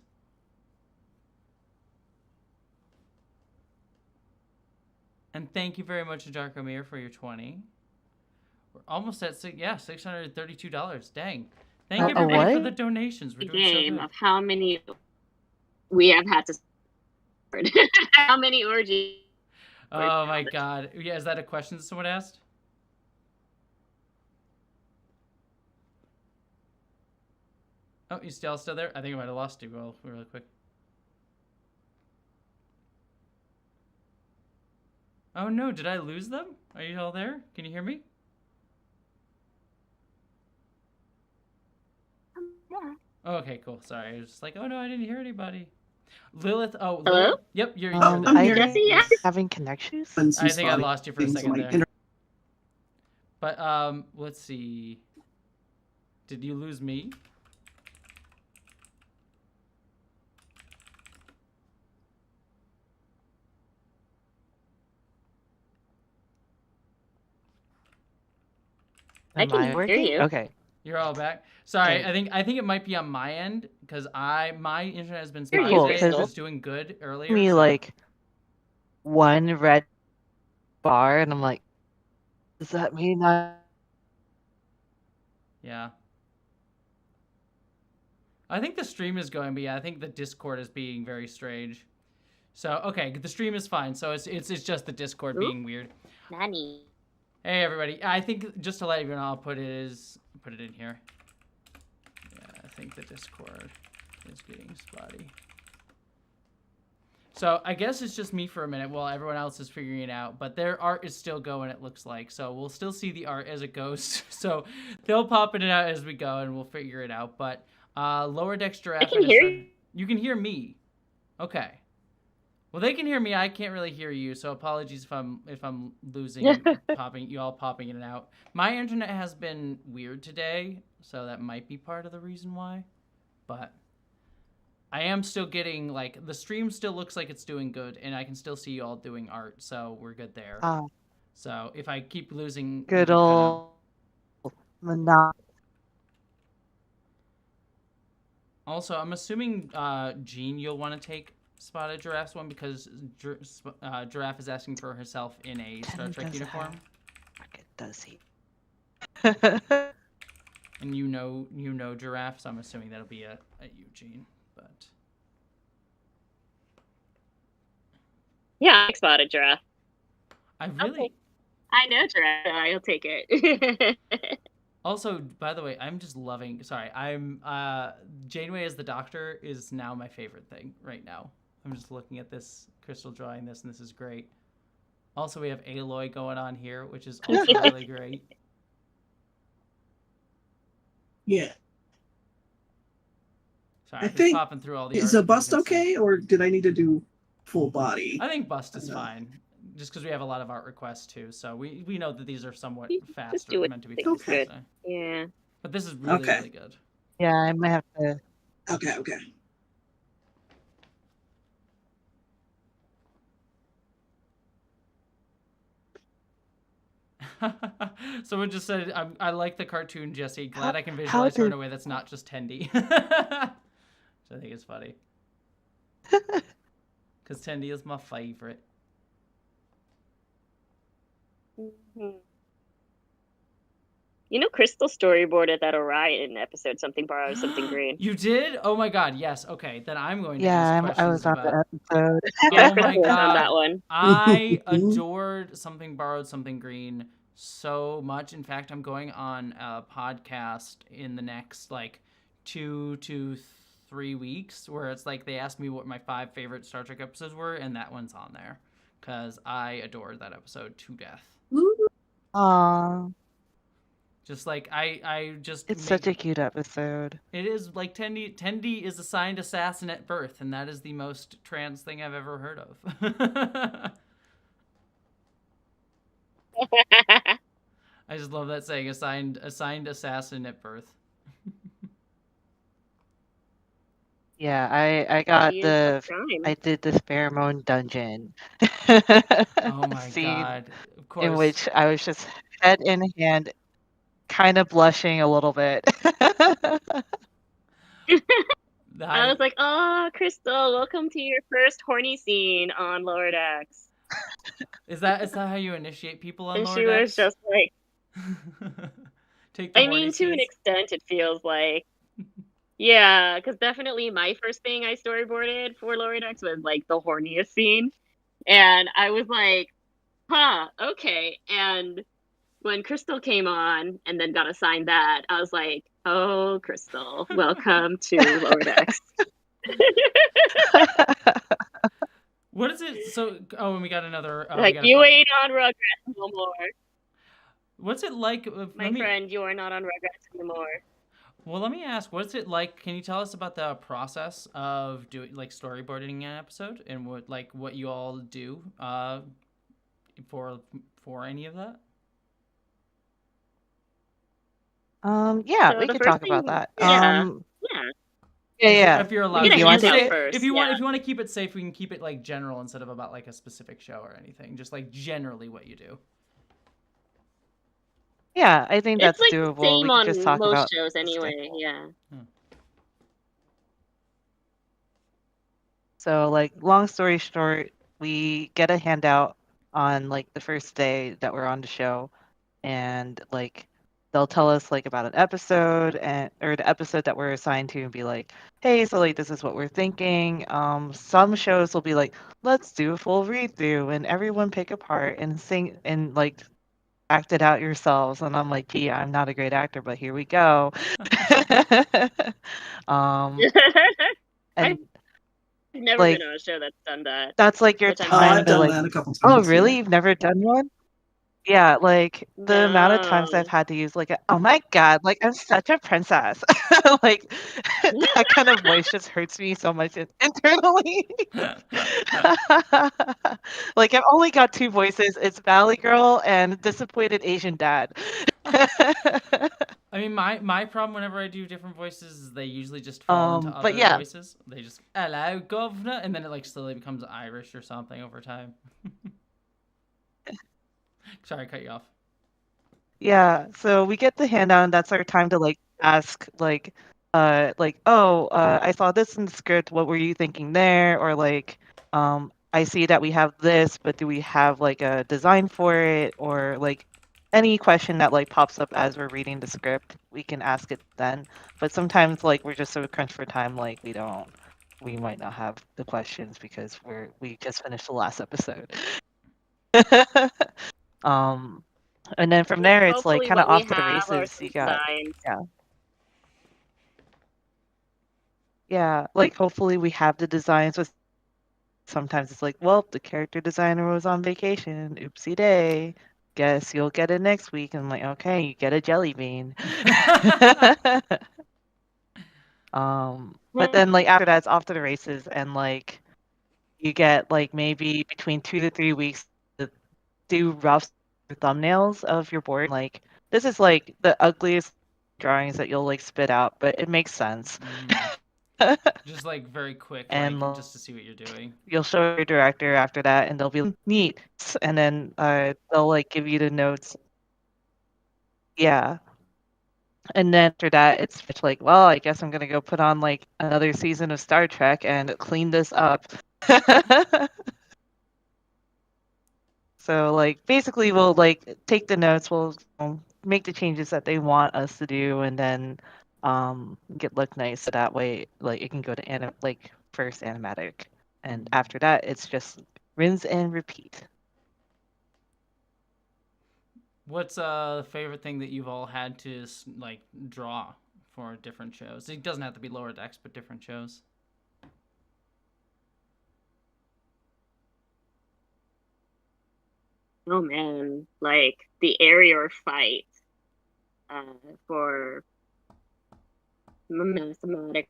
And thank you very much to Dark Omir for your 20. We're almost at $632. Dang. Thank you everybody for the donations. We're doing game so good. of how many we have had to how many orgies. Oh my god. Yeah, is that a question someone asked? Oh, you still there? I think I might have lost you really quick. Oh no, did I lose them? Are you all there? Can you hear me? Yeah. Oh, okay, cool. Sorry. I was just like, oh no, I didn't hear anybody. Lilith, oh, hello? Lilith, yep, you're I'm here. Jessie, yes. Having connections? I think I lost you for a second there. But let's see. Did you lose me? I can hear you. Okay. You're all back. Sorry, Okay. I think it might be on my end because my internet has been You're spotty cool, today. It Crystal. was doing good earlier. Me so- like one red bar, and I'm like, does that mean I? Yeah. I think the stream is going, but yeah, I think the Discord is being very strange. So okay, the stream is fine. So it's just the Discord Ooh. being weird. Nanny. Hey everybody, I think just to let you know, I'll put it in here. Yeah, I think the Discord is getting spotty. So I guess it's just me for a minute while everyone else is figuring it out, but their art is still going, it looks like. So we'll still see the art as it goes. So they'll pop in and out as we go and we'll figure it out. But Lower Decks Giraffe. I can hear you. You can hear me. Okay. Well, they can hear me. I can't really hear you, so apologies if I'm losing you all popping in and out. My internet has been weird today, so that might be part of the reason why. But I am still getting like the stream still looks like it's doing good, and I can still see you all doing art, so we're good there. So if I keep losing, Good old monopoly. Also, I'm assuming Jean, you'll want to take Spotted Giraffe's one because Giraffe is asking for herself in a Star Trek uniform. Does he? And you know Giraffe, so I'm assuming that'll be a Eugene. But Yeah, I spotted Giraffe. I really I know Giraffe, so I'll take it. also, by the way, I'm just loving. Sorry, I'm Janeway as the Doctor is now my favorite thing right now. I'm just looking at this Crystal drawing this, and this is great. Also, we have Aloy going on here, which is also really great. Yeah. Sorry, I I'm just think popping through all the is art a that you bust can see. okay, or did I need to do full body? I think bust is fine, just because we have a lot of art requests too. So we know that these are somewhat Just faster, do it. meant to be It's faster. good. So. Yeah. But this is really Okay. really good. Yeah, I might have to. Okay. Someone just said, I like the cartoon, Jessie. Glad I can How visualize her in did- a way that's not just Tendy. Which I think is funny. Because Tendy is my favorite. Mm-hmm. You know, Crystal storyboarded that Orion episode, Something Borrowed, Something Green. You did? Oh my god, yes. Okay, then I'm going to Yeah, ask I questions was on about... the episode. Yeah, Oh my Crystal was on that god. one. I adored Something Borrowed, Something Green so much. In fact, I'm going on a podcast in the next, 2 to 3 weeks where it's like they asked me what my 5 favorite Star Trek episodes were, and that one's on there. Because I adored that episode to death. Aww, Just I just... it's such a cute episode. It is like Tendi is assigned assassin at birth, and that is the most trans thing I've ever heard of. I just love that saying, assigned assassin at birth. Yeah, I got He is the I prime. did this pheromone dungeon. Oh my scene god. Of course. in which I was just head in hand, kind of blushing a little bit. I was like, "Oh, Crystal, welcome to your first horny scene on Lower Decks." Is that how you initiate people on And Lower she Decks? was just like, Take the I horny mean, to an scenes? extent, it feels like, yeah, because definitely my first thing I storyboarded for Lower Decks was like the horniest scene, and I was like, "Huh, okay." And when Crystal came on and then got assigned that, I was like, "Oh, Crystal, welcome to Lower Decks." What is it? So, and we got another... Like, you ain't on Rugrats no more. What's it like... My friend, you are not on Rugrats anymore. Well, let me ask, what's it like? Can you tell us about the process of doing storyboarding an episode and what you all do for any of that? Yeah, So we the could first talk about thing- that. yeah. Yeah. If you're allowed We to. get a You want handout to? first. If you want yeah. to keep it safe, we can keep it general instead of about a specific show or anything. Just generally what you do. Yeah, I think that's It's doable. the same We on could just talk most about shows the anyway. schedule. Yeah. So, long story short, we get a handout on the first day that we're on the show, and they'll tell us about an episode or the episode that we're assigned to, and be like, hey, so this is what we're thinking. Some shows will be like, let's do a full read through and everyone pick a part and sing and act it out yourselves. And I'm like, gee, I'm not a great actor, but here we go. And I've never been on a show that's done that. that's your which I'm Oh, glad time I've to done that a couple times. oh, really? You've never done one? Yeah, the amount of times No. I've had to use oh my God, I'm such a princess. That kind of voice just hurts me so much internally. I've only got 2 voices. It's Valley Girl and Disappointed Asian Dad. I mean, my problem whenever I do different voices is they usually just fall into But other yeah. voices. They just, hello, governor, and then it slowly becomes Irish or something over time. Sorry, I cut you off. Yeah, so we get the handout, and that's our time to ask oh, I saw this in the script. What were you thinking there? Or I see that we have this, but do we have a design for it? Or any question that like pops up as we're reading the script, we can ask it then. But sometimes like we're just so crunched for time, like we might not have the questions because we just finished the last episode. um, and then from there it's like Hopefully kind of what we off to the have are races. some You got designs. yeah, like hopefully we have the designs. But sometimes it's like, well, the character designer was on vacation. Oopsie day. Guess you'll get it next week. And I'm like, okay, you get a jelly bean. But then like after that, it's off to the races, and like you get like maybe between 2 to 3 weeks to do rough thumbnails of your board. Like this is like the ugliest drawings that you'll like spit out, but it makes sense. Just like very quick, And like just to see what you're doing. you'll show your director after that, and they'll be neat, and then they'll like give you the notes. Yeah. And then after that, it's like, well, I guess I'm gonna go put on like another season of Star Trek and clean this up. So like basically we'll like take the notes, we'll make the changes that they want us to do, and then get look nice so that way like it can go to like first animatic. And after that it's just rinse and repeat. What's the favorite thing that you've all had to like draw for different shows? It doesn't have to be Lower Decks, but different shows. Oh man, like the Arior fight for Mathematic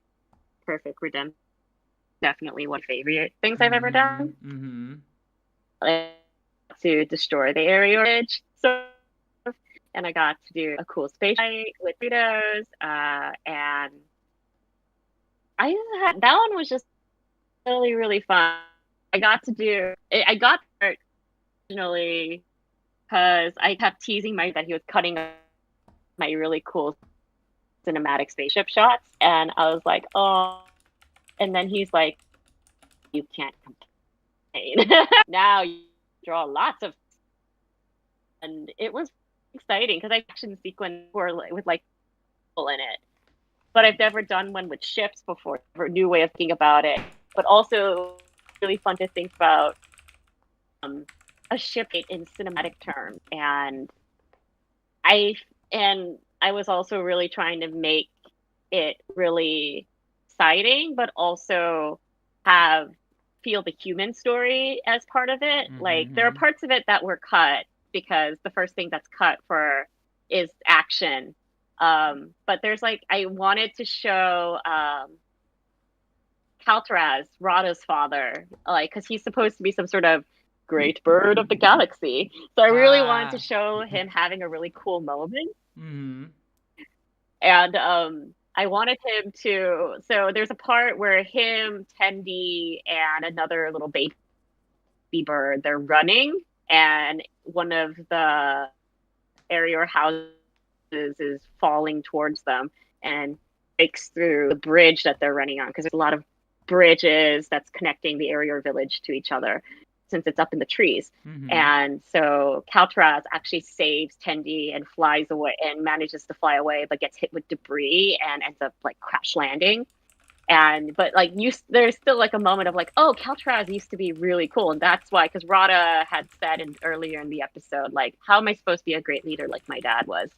Perfect Redemption. Definitely one of my favorite things I've ever done. Mm-hmm. Like, to destroy the Arior Ridge. So, and I got to do a cool space fight with Fritos, and that one was just really, really fun. I got there originally because I kept teasing Mike that he was cutting my really cool cinematic spaceship shots, and I was like, oh, and then he's like, you can't complain. Now you draw lots of, and it was exciting because I action sequence were with like people in it, but I've never done one with ships before. Never new way of thinking about it, but also really fun to think about a ship in cinematic terms. And I was also really trying to make it really exciting, but also feel the human story as part of it. Mm-hmm. Like there are parts of it that were cut because the first thing that's cut is action. But there's like I wanted to show Kaltraz, Rada's father, like because he's supposed to be some sort of great bird of the galaxy. So I really wanted to show him having a really cool moment. Mm-hmm. And I wanted him to. So there's a part where him, Tendi, and another little baby bird, they're running, and one of the Arior houses is falling towards them and breaks through the bridge that they're running on because there's a lot of bridges that's connecting the Arior village to each other since it's up in the trees. Mm-hmm. And so Kaltraz actually saves Tendi and flies away and manages to fly away, but gets hit with debris and ends up like crash landing. But like there's still like a moment of like, oh, Kaltraz used to be really cool, and that's why, because Rada had said earlier in the episode, like, how am I supposed to be a great leader like my dad was?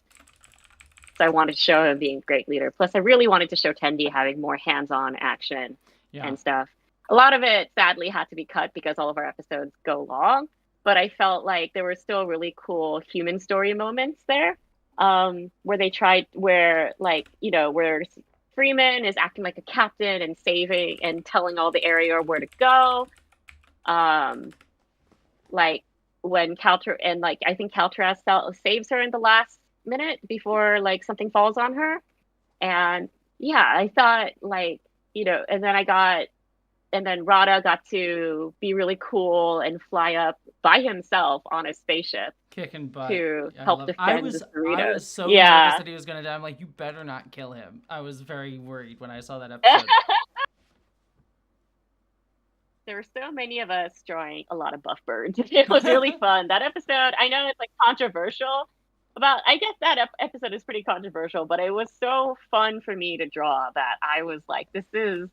So I wanted to show him being a great leader. Plus, I really wanted to show Tendi having more hands-on action and stuff. A lot of it sadly had to be cut because all of our episodes go long, but I felt like there were still really cool human story moments there, where Freeman is acting like a captain and saving and telling all the Arior where to go. Like when I think Kaltraz saves her in the last minute before like something falls on her. And yeah, I thought and then Rada got to be really cool and fly up by himself on a spaceship. Kicking butt to help defend the Cerritos. I was so nervous that he was gonna die. I'm like, you better not kill him. I was very worried when I saw that episode. There were so many of us drawing a lot of buff birds. It was really fun. That episode, I know it's like controversial, I guess that episode is pretty controversial, but it was so fun for me to draw that I was like, this is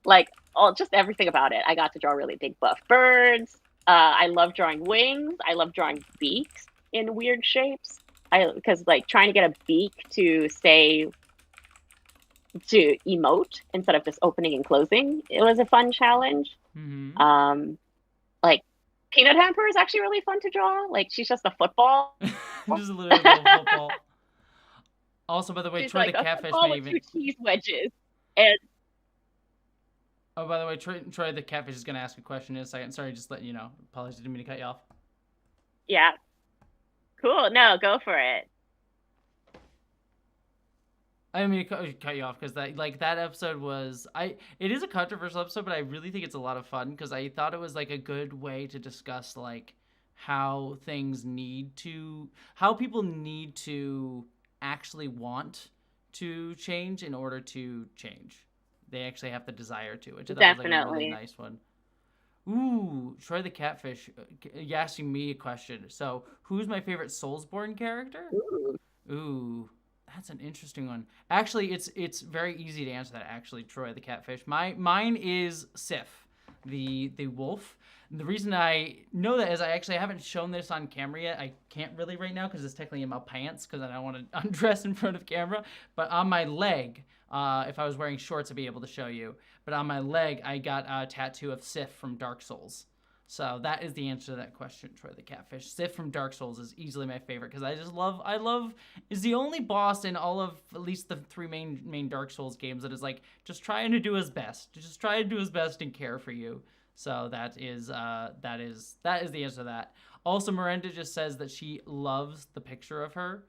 like all just everything about it. I got to draw really big buff birds. I love drawing wings. I love drawing beaks in weird shapes. Because like trying to get a beak to say to emote instead of just opening and closing, it was a fun challenge. Mm-hmm. Like Peanut Hamper is actually really fun to draw. Like she's just a football. Just a little bit of football. Also, by the way, She's Troy like the a catfish football may with even. 2 cheese wedges. And Oh, by the way, Troy the catfish is gonna ask a question in a second. Sorry, just letting you know. Apologies, didn't mean to cut you off. yeah, cool. No, go for it. I didn't mean to cut you off because that episode was it is a controversial episode, but I really think it's a lot of fun because I thought it was like a good way to discuss like how people need to actually want to change in order to change. They actually have the desire to, which I thought was like a really Definitely. nice one. Ooh, Troy the catfish, you asking me a question. So, who's my favorite Soulsborne character? Ooh. Ooh, that's an interesting one. Actually, it's very easy to answer that. Actually, Troy the catfish. Mine is Sif, the wolf. And the reason I know that is I actually haven't shown this on camera yet. I can't really right now because it's technically in my pants because I don't want to undress in front of camera. But on my leg, if I was wearing shorts, I'd be able to show you. But on my leg, I got a tattoo of Sif from Dark Souls. So that is the answer to that question, Troy the catfish. Sif from Dark Souls is easily my favorite because I love is the only boss in all of at least the 3 main Dark Souls games that is like just trying to do his best, just try to do his best and care for you. So that is the answer to that. Also, Miranda just says that she loves the picture of her.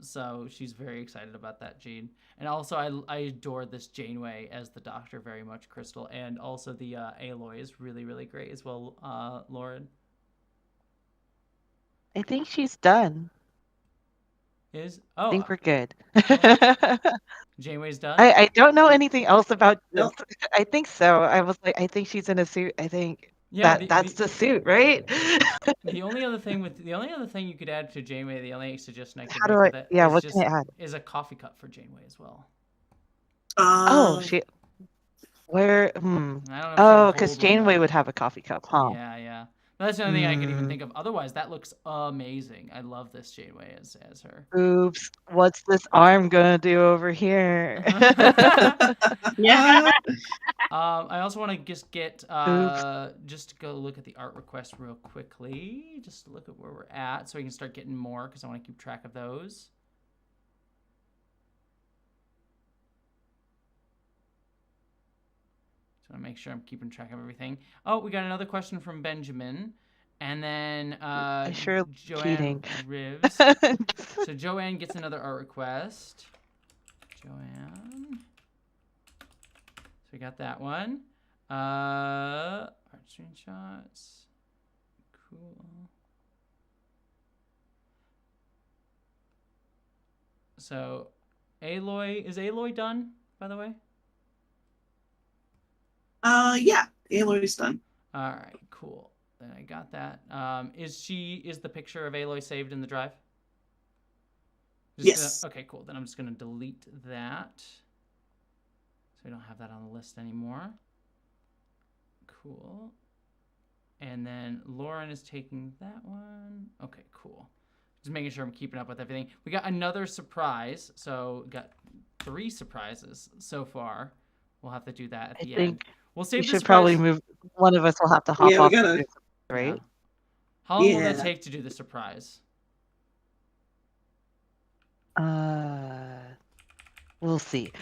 So she's very excited about that, Jean. And also, I adore this Janeway as the Doctor very much, Crystal. And also the Aloy is really, really great as well, Lauren. I think she's done. I think we're good. Janeway's done? I don't know anything else about this. Nope. I think so. I was like, I think she's in a suit. I think Yeah, that's the suit, right? The only other thing you could add to Janeway, the only suggestion I could How do make I? with it Yeah, is what can I add? is a coffee cup for Janeway as well. Oh, Uh, where? I don't know if Oh, she'll because hold one, Janeway though. would have a coffee cup, huh? Yeah. That's the only thing I could even think of. Otherwise, that looks amazing. I love this Janeway as her. Oops, what's this arm gonna do over here? Yeah. I also want to just get just to go look at the art request real quickly, just to look at where we're at, so we can start getting more because I want to keep track of those. Just want to make sure I'm keeping track of everything. Oh, we got another question from Benjamin. And then Sure Joanne cheating. Rivs. So Joanne gets another art request. Joanne. So we got that one. Art screenshots. Cool. So Aloy, is Aloy done, by the way? yeah, Aloy's done. All right, cool. Then I got that. Is the picture of Aloy saved in the drive? Yes. Okay, cool. Then I'm just gonna delete that, so we don't have that on the list anymore. Cool. And then Lauren is taking that one. Okay, cool. Just making sure I'm keeping up with everything. We got another surprise, so we got 3 surprises so far. We'll have to do that at the end. We'll save You the should probably surprise. move. One of us will have to hop Yeah, off, we gotta. right? Yeah. How long will Yeah. that take to do the surprise? We'll see.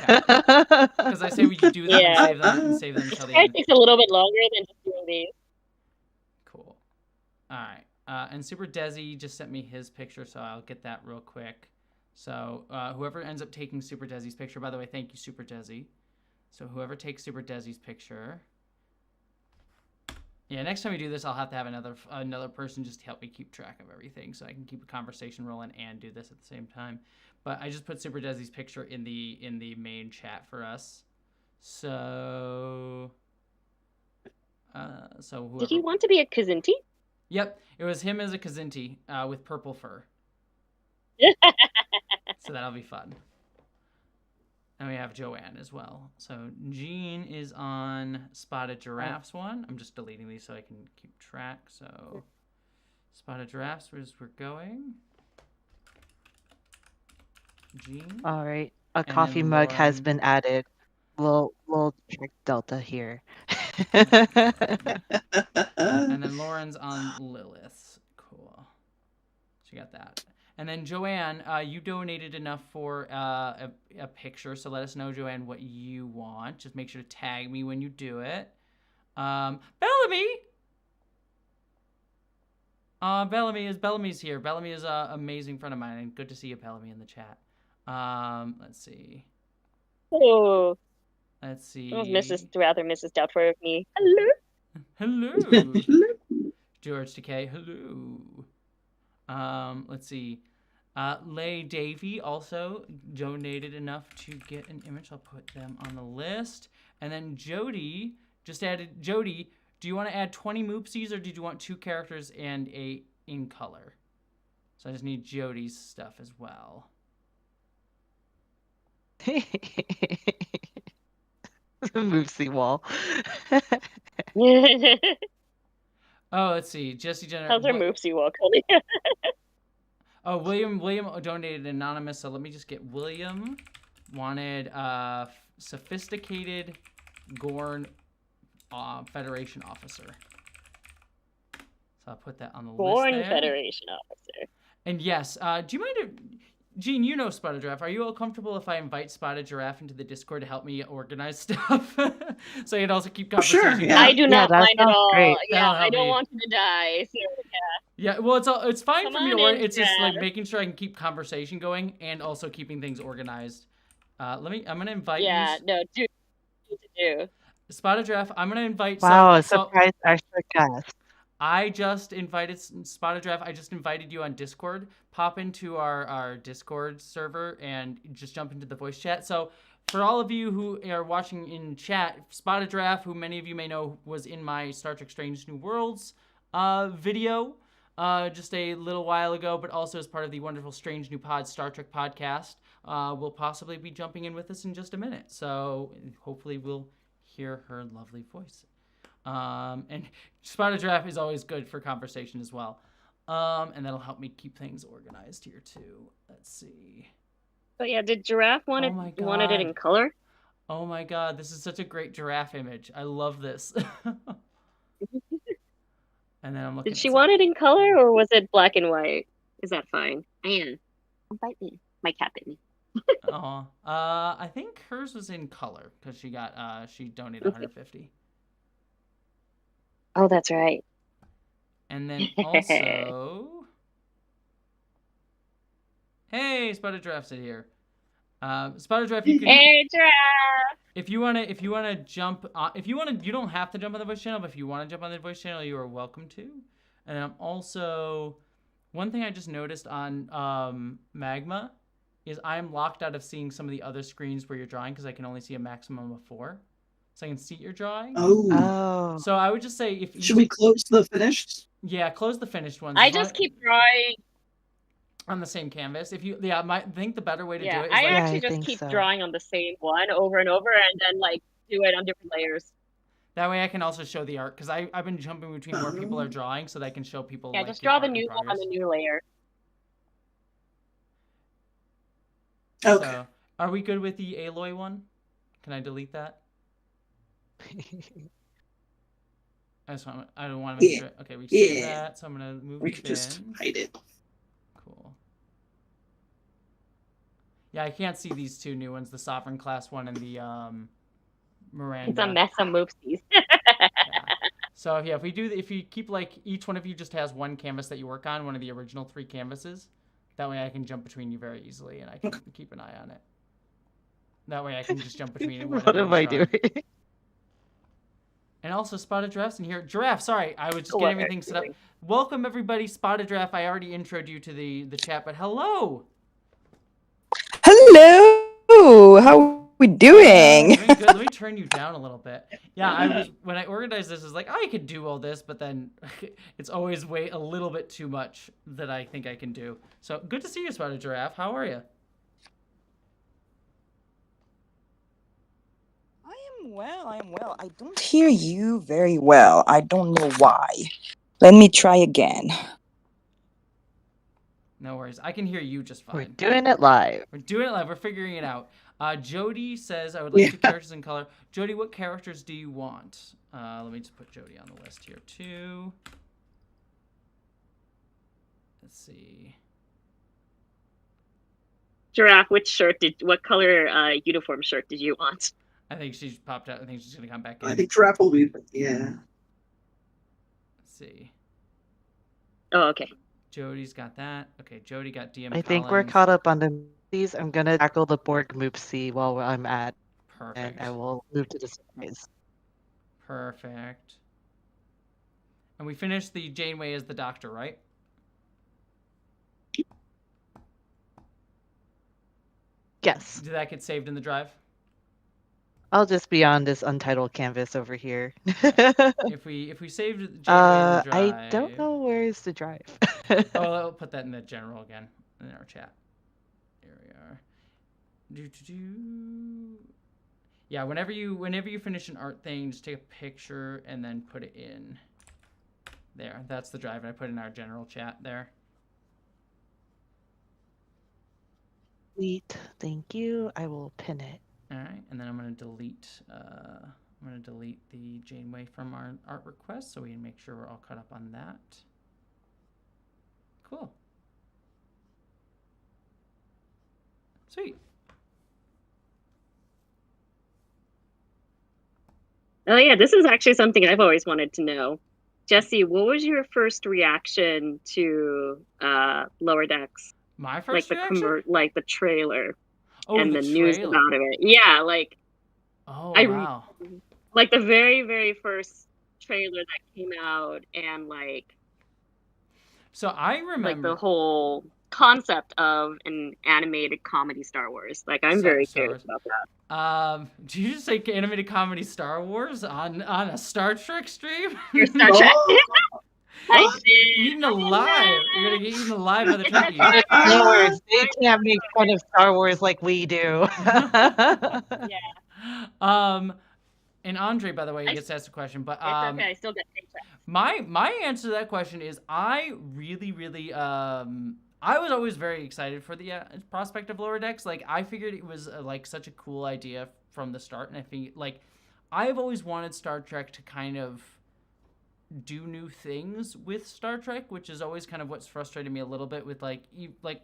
Okay. Because I say we do them Yeah. and save them until the It end. takes a little bit longer than just doing these. Cool. All right. And Super Desi just sent me his picture, so I'll get that real quick. So whoever ends up taking Super Desi's picture, by the way, thank you, Super Desi. So whoever takes Super Desi's picture. Yeah, next time we do this, I'll have to have another person just to help me keep track of everything, so I can keep a conversation rolling and do this at the same time. But I just put Super Desi's picture in the main chat for us. So whoever... Did you want to be a Kazinti? Yep, it was him as a Kazinti with purple fur. So that'll be fun. And we have Joanne as well. So Jean is on Spotted Giraffes one. I'm just deleting these so I can keep track. So Spotted Giraffes is we're going. Jean. All right. A And coffee then mug has Lauren. been added. We'll check Delta here. And then Lauren's on Lilith. Cool. So you got that. And then Joanne, you donated enough for a picture, so let us know, Joanne, what you want. Just make sure to tag me when you do it. Bellamy! Bellamy's here. Bellamy is an amazing friend of mine, and good to see you, Bellamy, in the chat. Let's see. Oh, Let's see. Mrs. Doubtfire of me. Hello. Hello. George Decay, hello. Let's see. Lay Davy also donated enough to get an image. I'll put them on the list. And then Jody just added. Jody, do you want to add 20 Moopsies or did you want 2 characters and a in color? So I just need Jody's stuff as well. Moopsie wall. Oh, let's see. Jessie Jenner. How's our Moopsie wall coming? Oh, William donated anonymous, so let me just get William. Wanted sophisticated Gorn Federation officer. So I'll put that on the list there. Federation officer. And yes, do you mind if... Jean, you know Spotted Giraffe. Are you all comfortable if I invite Spotted Giraffe into the Discord to help me organize stuff? So you can also keep conversation Sure, going? yeah. I do not mind at all. Great. Yeah, That'll I don't help me. want you to die. So, Yeah, well, it's fine Come for me to on work. in, It's just like Dad. making sure I can keep conversation going and also keeping things organized. I'm gonna invite yeah, you. no, do. Spotted Giraffe, I'm gonna invite Wow, a so surprise extra guest. I just invited Spotted Giraffe. I just invited you on Discord. Pop into our Discord server and just jump into the voice chat. So for all of you who are watching in chat, Spotted Giraffe, who many of you may know was in my Star Trek Strange New Worlds video just a little while ago, but also as part of the wonderful Strange New Pod Star Trek podcast, will possibly be jumping in with us in just a minute. So hopefully we'll hear her lovely voice. And Spotted Giraffe is always good for conversation as well. And that'll help me keep things organized here too. Let's see. But yeah, did Giraffe wanted it in color? Oh my god, this is such a great giraffe image. I love this. And then I'm looking. Did she want it in color or was it black and white? Is that fine? Anne, don't bite me. My cat bit me. Oh, I think hers was in color because she donated 150. Oh, that's right. And then also, hey, Spotted Giraffe's in here. Spotted Giraffe, you can. Hey, Giraffe. If you wanna jump, you don't have to jump on the voice channel, but if you wanna jump on the voice channel, you are welcome to. And I'm also, one thing I just noticed on Magma is I'm locked out of seeing some of the other screens where you're drawing because I can only see a maximum of 4. So I can see your drawing. Oh. So I would just say Should we close the finished? Yeah, close the finished ones. I just keep drawing on the same canvas. I think the better way to do it is I like, actually just keep drawing on the same one over and over and then like do it on different layers. That way I can also show the art because I've been jumping between where people are drawing so that I can show people. Yeah, like, just the draw art the in new one on progress. the new layer. Okay. So, are we good with the Aloy one? Can I delete that? I don't want to make sure. Okay, we save that, so I'm gonna move. We could just hide it. Cool. Yeah, I can't see these 2 new ones: the Sovereign class one and the Miranda. It's a mess of moopsies. Yeah. So if you keep like each one of you just has one canvas that you work on, one of the original 3 canvases. That way I can jump between you very easily, and I can keep an eye on it. That way I can just jump between it. What am I doing? And also Spotted Giraffe's in here. Giraffe, sorry, I was just getting everything set up. Welcome everybody, Spotted Giraffe. I already introed you to the chat, but hello. Hello. Hello, how are we doing? Doing good. Let me turn you down a little bit. Yeah, when I organized this, I was like, I could do all this, but then it's always a little bit too much that I think I can do. So good to see you, Spotted Giraffe. How are you? I am well. I don't hear you very well. I don't know why. Let me try again. No worries. I can hear you just fine. We're doing it live. We're doing it live. We're figuring it out. Jody says, I would like two characters in color. Jody, what characters do you want? Let me just put Jody on the list here, too. Let's see. Giraffe, what color uniform shirt did you want? I think she's popped out. I think she's going to come back in. I think Giraffe will be, yeah. Let's see. Oh, okay. Jody's got that. Okay, Jody got DM I think we're Collins. caught up on the movies. I'm gonna tackle the Borg Moopsie while I'm at, Perfect. and I will move to the surprise. Perfect. And we finished the Janeway as the Doctor, right? Yes. Did that get saved in the drive? I'll just be on this untitled canvas over here. If we saved Janeway in the drive, I don't know where's the drive. Oh, I'll put that in the general again in our chat. Here we are. Yeah, whenever you finish an art thing, just take a picture and then put it in. There, that's the drive I put in our general chat there. Sweet, thank you. I will pin it. All right, and then I'm gonna delete the Janeway from our art request so we can make sure we're all caught up on that. Cool. Sweet. Oh yeah, this is actually something I've always wanted to know. Jessie, what was your first reaction to Lower Decks? My first reaction? The trailer and the news about it. Yeah, like. Oh wow. Like the very, very first trailer that came out, and like. So I remember like the whole concept of an animated comedy Star Wars. Like I'm very curious about that. Did you just say animated comedy Star Wars on a Star Trek stream? Your Star Trek. I did. Eaten alive. You're gonna get eaten alive by the Trekkies. No worries. They can't make fun of Star Wars like we do. Yeah. And Andre, by the way, gets asked a question, but it's okay. I still get paycheck. My answer to that question is I really I was always very excited for the prospect of Lower Decks. Like I figured it was like such a cool idea from the start, and I think like I've always wanted Star Trek to kind of do new things with Star Trek, which is always kind of what's frustrated me a little bit with like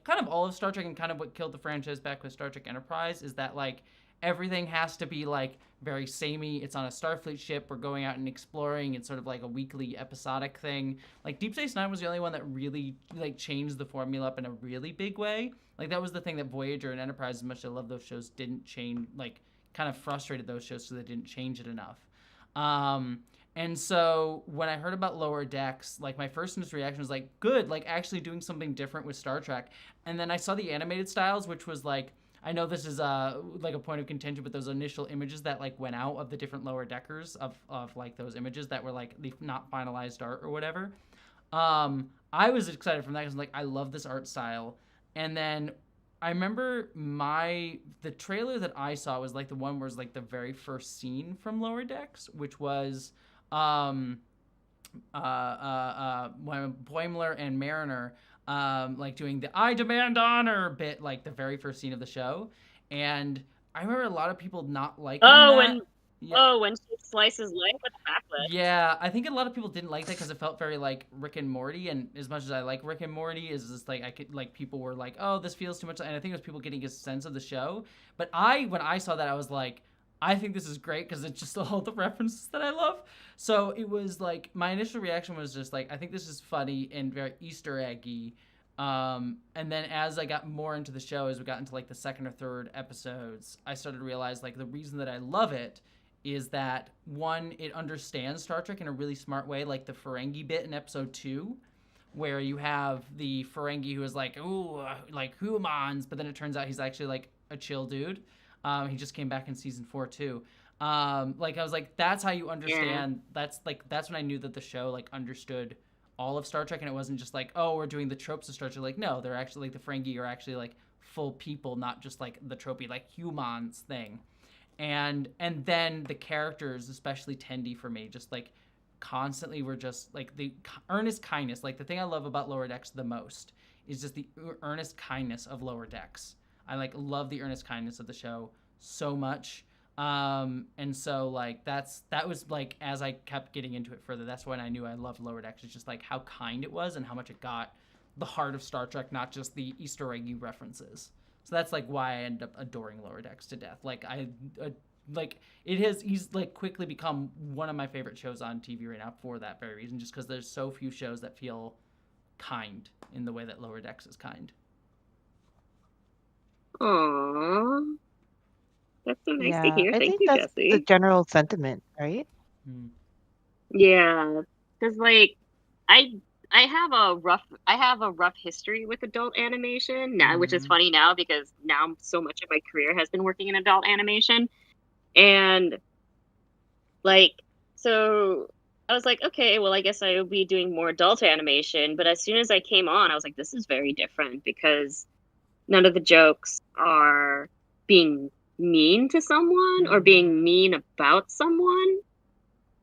kind of all of Star Trek, and kind of what killed the franchise back with Star Trek Enterprise is that like everything has to be like very samey. It's on a Starfleet ship. We're going out and exploring. It's sort of like a weekly episodic thing. Like Deep Space Nine was the only one that really like changed the formula up in a really big way. Like that was the thing that Voyager and Enterprise, as much as I love those shows, didn't change. Like kind of frustrated those shows so they didn't change it enough. And so when I heard about Lower Decks, like my first initial reaction was like, good, like actually doing something different with Star Trek. And then I saw the animated styles, which was like, I know this is like a point of contention, but those initial images that like went out of the different Lower Deckers of like those images that were like the not finalized art or whatever. I was excited from that because like I love this art style. And then I remember the trailer that I saw was like the one where it was like the very first scene from Lower Decks, which was when Boimler and Mariner like doing the "I demand honor" bit, like the very first scene of the show, and I remember a lot of people not liking that. When she slices life with a backlift. Yeah, I think a lot of people didn't like that because it felt very like Rick and Morty, and as much as I like Rick and Morty, is just like I could like people were like, oh, this feels too much, and I think it was people getting a sense of the show. But when I saw that, I was like, I think this is great because it's just all the references that I love. So it was like my initial reaction was just like, I think this is funny and very Easter eggy. And then as I got more into the show, as we got into like the second or third episodes, I started to realize like the reason that I love it is that one, it understands Star Trek in a really smart way, like the Ferengi bit in episode 2, where you have the Ferengi who is like, ooh, like humans, but then it turns out he's actually like a chill dude. He just came back in season 4 too. Like I was like, that's how you understand. That's when I knew that the show like understood all of Star Trek, and it wasn't just like, oh, we're doing the tropes of Star Trek. Like, no, they're actually like the Ferengi are actually like full people, not just like the tropey like humans thing. And then the characters, especially Tendi for me, just like constantly were just like the earnest kindness. Like the thing I love about Lower Decks the most is just the earnest kindness of Lower Decks. I like love the earnest kindness of the show so much. And so like that was like, as I kept getting into it further, that's when I knew I loved Lower Decks. It's just like how kind it was and how much it got the heart of Star Trek, not just the Easter eggy references. So that's like why I ended up adoring Lower Decks to death. Like he's like quickly become one of my favorite shows on TV right now for that very reason, just because there's so few shows that feel kind in the way that Lower Decks is kind. Aww. That's so nice to Yeah, hear. I Thank think you, that's the Jessie. general sentiment, right? Yeah, because like I have a rough history with adult animation now, which is funny now because now so much of my career has been working in adult animation, and like so I was like, okay, well I guess I will be doing more adult animation, but as soon as I came on, I was like, this is very different because none of the jokes are being mean to someone or being mean about someone.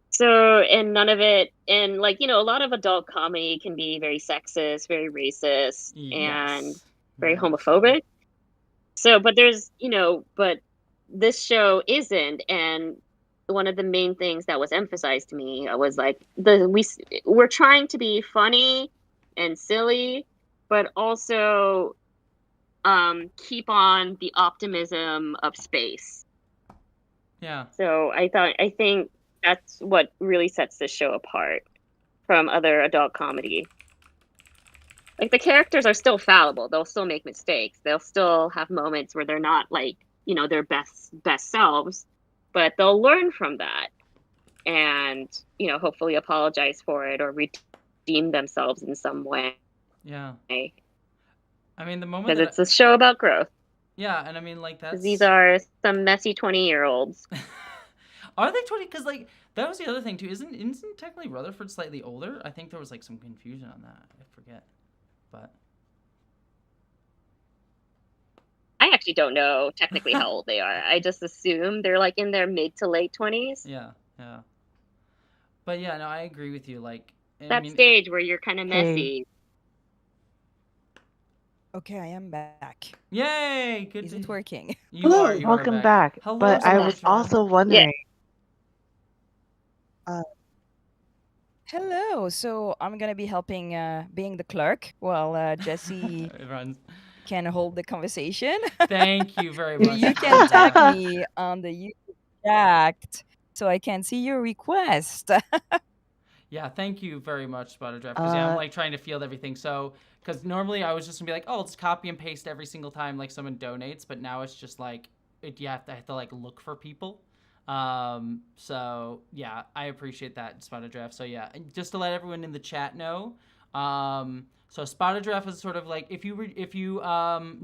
So, and none of it, and like, a lot of adult comedy can be very sexist, very racist, and very homophobic. So, but but this show isn't. And one of the main things that was emphasized to me was like, we're trying to be funny and silly, but also keep on the optimism of space. Yeah. So I think that's what really sets this show apart from other adult comedy. Like the characters are still fallible. They'll still make mistakes. They'll still have moments where they're not like, their best selves, but they'll learn from that and, hopefully apologize for it or redeem themselves in some way. Yeah. I mean, the moment because it's a show about growth. Yeah, and I mean, like, that's... These are some messy 20-year-olds. Are they 20? Because, like, that was the other thing, too. Isn't technically Rutherford slightly older? I think there was, like, some confusion on that. I forget. But... I actually don't know technically how old they are. I just assume they're, like, in their mid to late 20s. Yeah. But, yeah, no, I agree with you. Like... That stage where you're kind of messy. Okay, I am back. Yay! Good. Is it working? You are Welcome back. Hello, but I was also wondering. Hello. So I'm gonna be helping being the clerk while Jessie can hold the conversation. Thank you very much. You can tag me on the YouTube chat so I can see your request. Yeah, thank you very much, Spotted Draft. Because I'm like trying to field everything. So, because normally I was just gonna be like, oh, let's copy and paste every single time like someone donates, but now it's just like I have to like look for people. So yeah, I appreciate that, Spotted Draft. So yeah, and just to let everyone in the chat know, so Spotted Draft is sort of like if you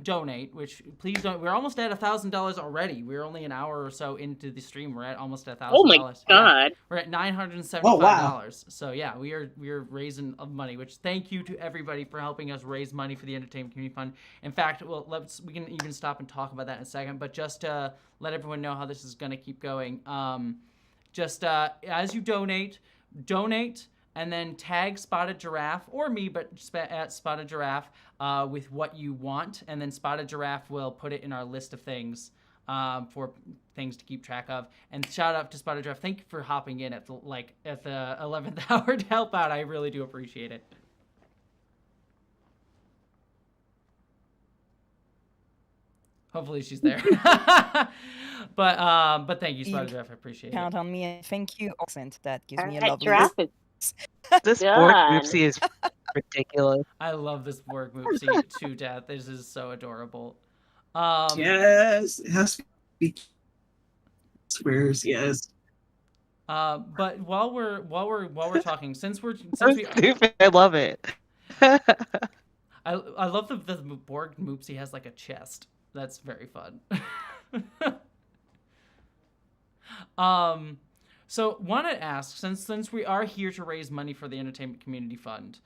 donate, which please don't. We're almost at $1,000 already. We're only an hour or so into the stream. We're at almost $1,000. Oh my god! Yeah, we're at $975. Oh, wow. So yeah, we're raising money. Which thank you to everybody for helping us raise money for the Entertainment Community Fund. In fact, well, we can even stop and talk about that in a second. But just to let everyone know how this is going to keep going, as you donate. And then tag Spotted Giraffe or me, but at Spotted Giraffe with what you want. And then Spotted Giraffe will put it in our list of things for things to keep track of. And shout out to Spotted Giraffe. Thank you for hopping in at the 11th hour to help out. I really do appreciate it. Hopefully she's there. But thank you, Spotted Giraffe. I appreciate it. Count on me and thank you, Accent. That gives me a lovely... This Borg Moopsie is ridiculous. I love this Borg Moopsie to death. This is so adorable. Yes, it has to be squares. Yes. But while we're talking, since we stupid, I love it. I love the Borg Moopsie has like a chest. That's very fun. So want to ask, since we are here to raise money for the Entertainment Community Fund,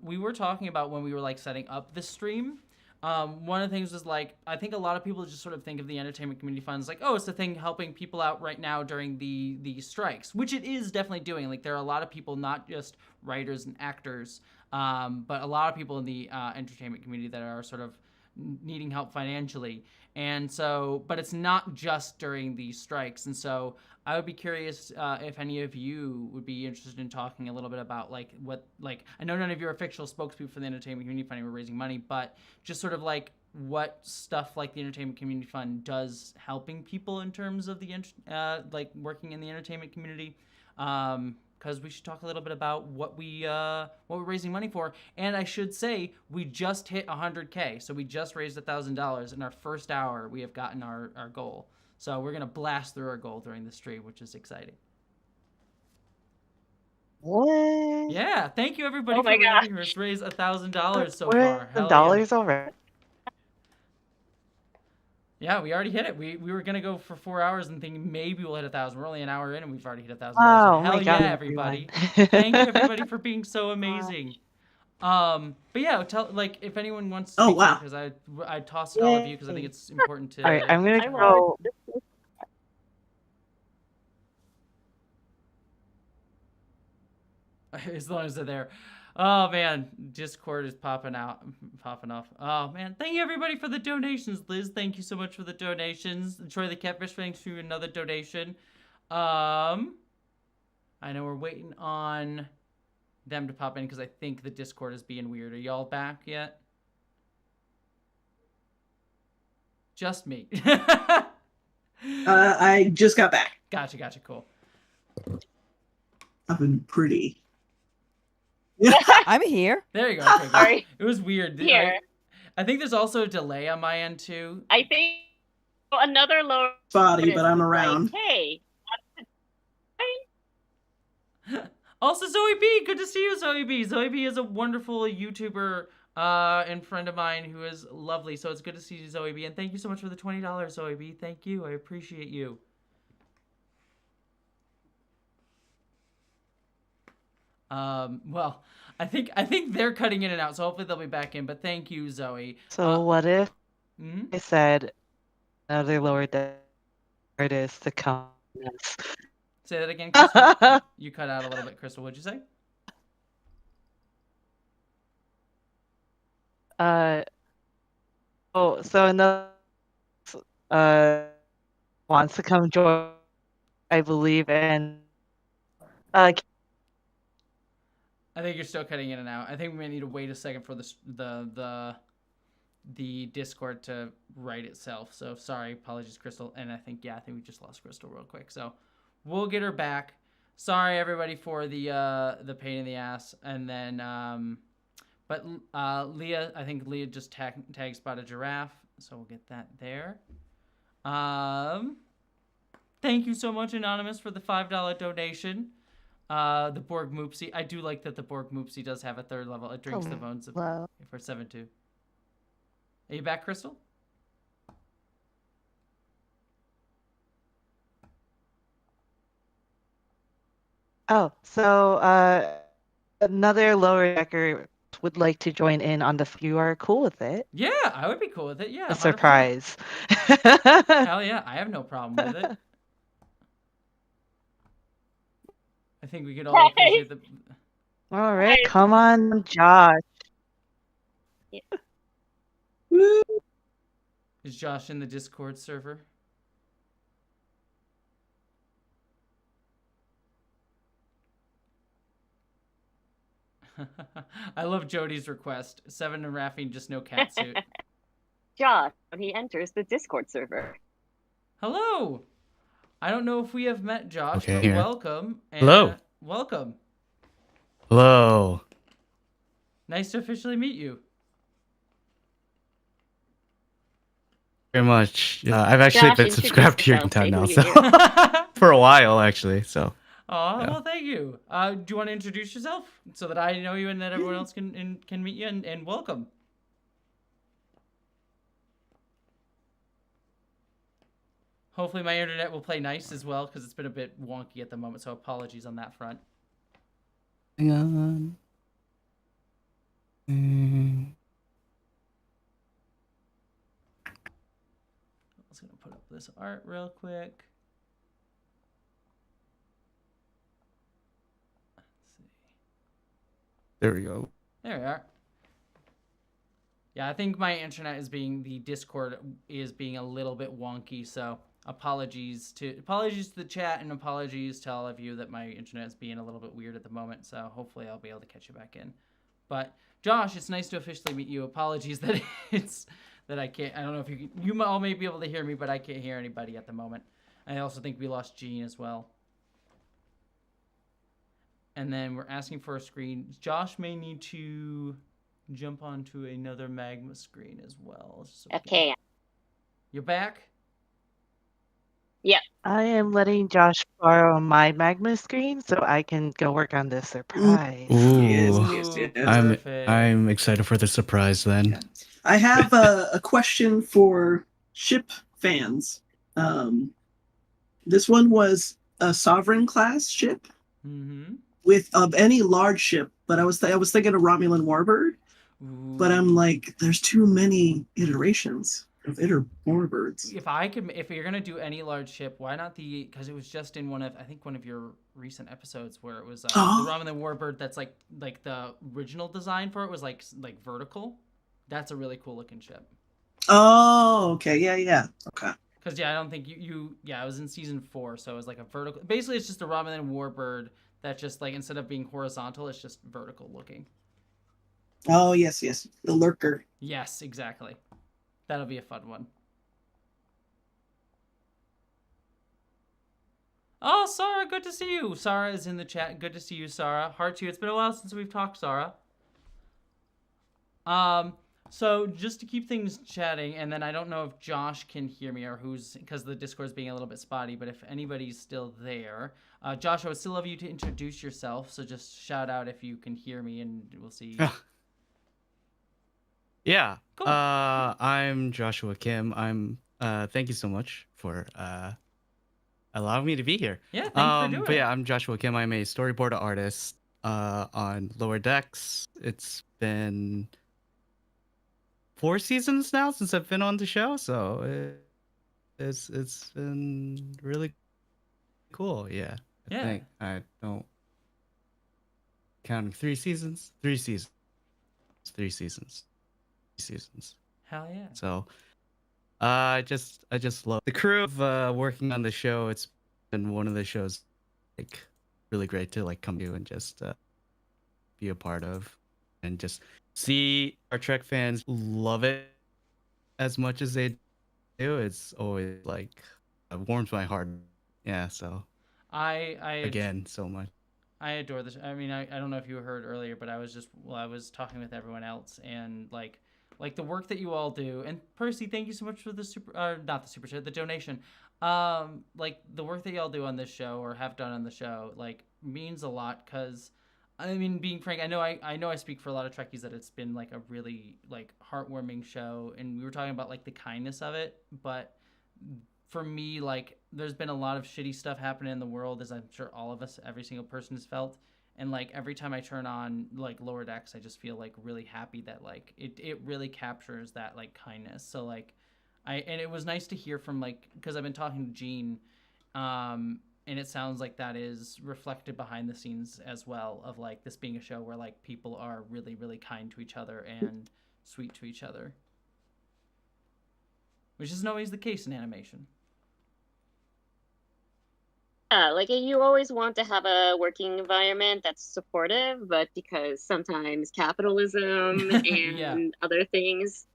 we were talking about when we were like setting up the stream. One of the things was like, I think a lot of people just sort of think of the Entertainment Community Fund as like, oh, it's the thing helping people out right now during the strikes, which it is definitely doing. Like there are a lot of people, not just writers and actors, but a lot of people in the entertainment community that are sort of needing help financially. And so, but it's not just during these strikes. And so I would be curious if any of you would be interested in talking a little bit about like what, like, I know none of you are official spokespeople for the Entertainment Community Fund, we're raising money, but just sort of like what stuff like the Entertainment Community Fund does helping people in terms of the, like working in the entertainment community. Because we should talk a little bit about what we're raising money for. And I should say, we just hit 100K. So we just raised $1,000 in our first hour. We have gotten our goal. So we're going to blast through our goal during the stream, which is exciting. What? Yeah, thank you everybody Oh for my gosh. helping us raise $1,000 so We're far. the Hell dollars already. yeah, we already hit it. We were going to go for 4 hours and thinking maybe we'll hit 1,000. We're only an hour in and we've already hit $1,000. Oh, Hell my God, yeah, everybody. everyone. Thank you everybody for being so amazing. But yeah, tell like if anyone wants to Oh, speak wow. because I tossed it all of you because I think it's important to All right, I'm gonna I go. as long as they're there. Oh man, Discord is popping off. Oh man, thank you everybody for the donations. Liz, thank you so much for the donations. Troy the Catfish, thanks for another donation. I know we're waiting on them to pop in because I think the Discord is being weird. Are y'all back yet? Just me. I just got back. Gotcha, cool. I've been pretty. I'm here. There you go. Okay, good. Sorry. It was weird. Here. I think there's also a delay on my end too. I think another lower Spotty, but I'm is around. Like, hey, Also, Zoe B, good to see you, Zoe B. Zoe B is a wonderful YouTuber and friend of mine who is lovely. So it's good to see you, Zoe B. And thank you so much for the $20, Zoe B. Thank you. I appreciate you. Well, I think they're cutting in and out, so hopefully they'll be back in. But thank you, Zoe. So what if Mhm. I said another lower deck artist to come? Say that again, Crystal. You cut out a little bit, Crystal. What'd you say? So another wants to come join, I believe, and I think you're still cutting in and out. I think we may need to wait a second for the Discord to write itself. So sorry, apologies, Crystal. And I think we just lost Crystal real quick. So we'll get her back. Sorry everybody for the pain in the ass. And then but Leah, I think Leah just tag spotted giraffe, so we'll get that there. Thank you so much, Anonymous, for the $5 donation. The Borg Moopsie. I do like that the Borg Moopsie does have a third level. It drinks the bones of wow. for 7-2. Are you back, Crystal? Oh, so another lower decker would like to join in on this. You are cool with it? Yeah, I would be cool with it. Yeah, A 100%. surprise. Hell yeah, I have no problem with it. I think we could all appreciate the. All right, come on, Josh. Is Josh in the Discord server? I love Jody's request. 7 and Raffine, just no catsuit. Josh, when he enters the Discord server. Hello. I don't know if we have met Josh, Okay, but here. welcome. And, Hello. Welcome. Hello. Nice to officially meet you. Very much. I've actually Josh, been subscribed to your introduce content now, yourself. so for a while actually. So Oh, Yeah. well, thank you. Do you want to introduce yourself so that I know you and that everyone else can meet you and welcome? Hopefully my internet will play nice as well because it's been a bit wonky at the moment, so apologies on that front. Hang on. I was going to put up this art real quick. Let's see. There we go. There we are. Yeah, I think my internet is the Discord is being a little bit wonky, so apologies to the chat and apologies to all of you that my internet is being a little bit weird at the moment, so hopefully I'll be able to catch you back in. But Josh, it's nice to officially meet you. Apologies that I can't. I don't know if you all may be able to hear me, but I can't hear anybody at the moment. I also think we lost Jean as well. And then we're asking for a screen. Josh may need to jump onto another magma screen as well. So Okay. You're back? Yep. I am letting Josh borrow my magma screen so I can go work on this surprise. Yes. Perfect. I'm excited for the surprise then. Yeah. I have a question for ship fans. This one was a sovereign class ship of any large ship, but I was thinking of Romulan Warbird, but I'm like, there's too many iterations of Warbirds. If you're gonna do any large ship, why not because it was just in one of your recent episodes where it was the Romulan Warbird that's like the original design for it was like vertical. That's a really cool looking ship. Oh, okay, yeah, okay. Because I don't think I was in season 4, so it was like a vertical. Basically, it's just a Romulan Warbird that just like instead of being horizontal, it's just vertical looking. Oh yes, the lurker. Yes, exactly. That'll be a fun one. Oh, Sarah, good to see you. Sarah is in the chat. Good to see you, Sarah. Heart to you. It's been a while since we've talked, Sarah. So just to keep things chatting, and then I don't know if Josh can hear me or because the Discord's being a little bit spotty, but if anybody's still there, Josh, I would still love you to introduce yourself. So just shout out if you can hear me, and we'll see. Yeah. Cool. I'm Joshua Kim. Thank you so much for allowing me to be here. Yeah, thanks for doing But it. yeah, I'm Joshua Kim. I'm a storyboard artist on Lower Decks. It's been 4 seasons now since I've been on the show, so it's been really cool. Yeah. I think I don't counting 3 seasons. 3 seasons. 3 seasons. Hell yeah. So I just love the crew of working on the show. It's been one of the shows like really great to like come to and just be a part of, and just see our Trek fans love it as much as they do. It's always like it warms my heart. Yeah, so I again so much. I adore this. I mean, I don't know if you heard earlier, but I was talking with everyone else, and like the work that you all do. And Percy, thank you so much for the not the super chat, the donation. Like the work that y'all do on this show or have done on the show, like means a lot. Cause I mean, being frank, I know I speak for a lot of Trekkies that it's been like a really like heartwarming show, and we were talking about like the kindness of it, but for me, like, there's been a lot of shitty stuff happening in the world, as I'm sure all of us, every single person has felt. And, like, every time I turn on, like, Lower Decks, I just feel, like, really happy that, like, it really captures that, like, kindness. So, like, and it was nice to hear from, like, because I've been talking to Jean, and it sounds like that is reflected behind the scenes as well, of, like, this being a show where, like, people are really, really kind to each other and sweet to each other. Which isn't always the case in animation. Yeah, like you always want to have a working environment that's supportive, but because sometimes capitalism and other things,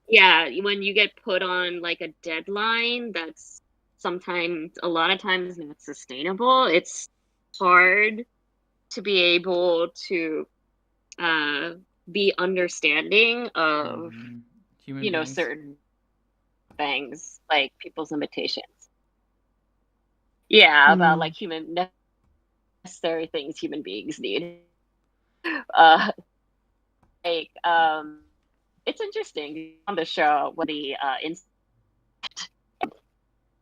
when you get put on like a deadline that's a lot of times not sustainable, it's hard to be able to be understanding of certain things like people's limitations. Yeah, about like human necessary things human beings need. Uh, like it's interesting on the show when the I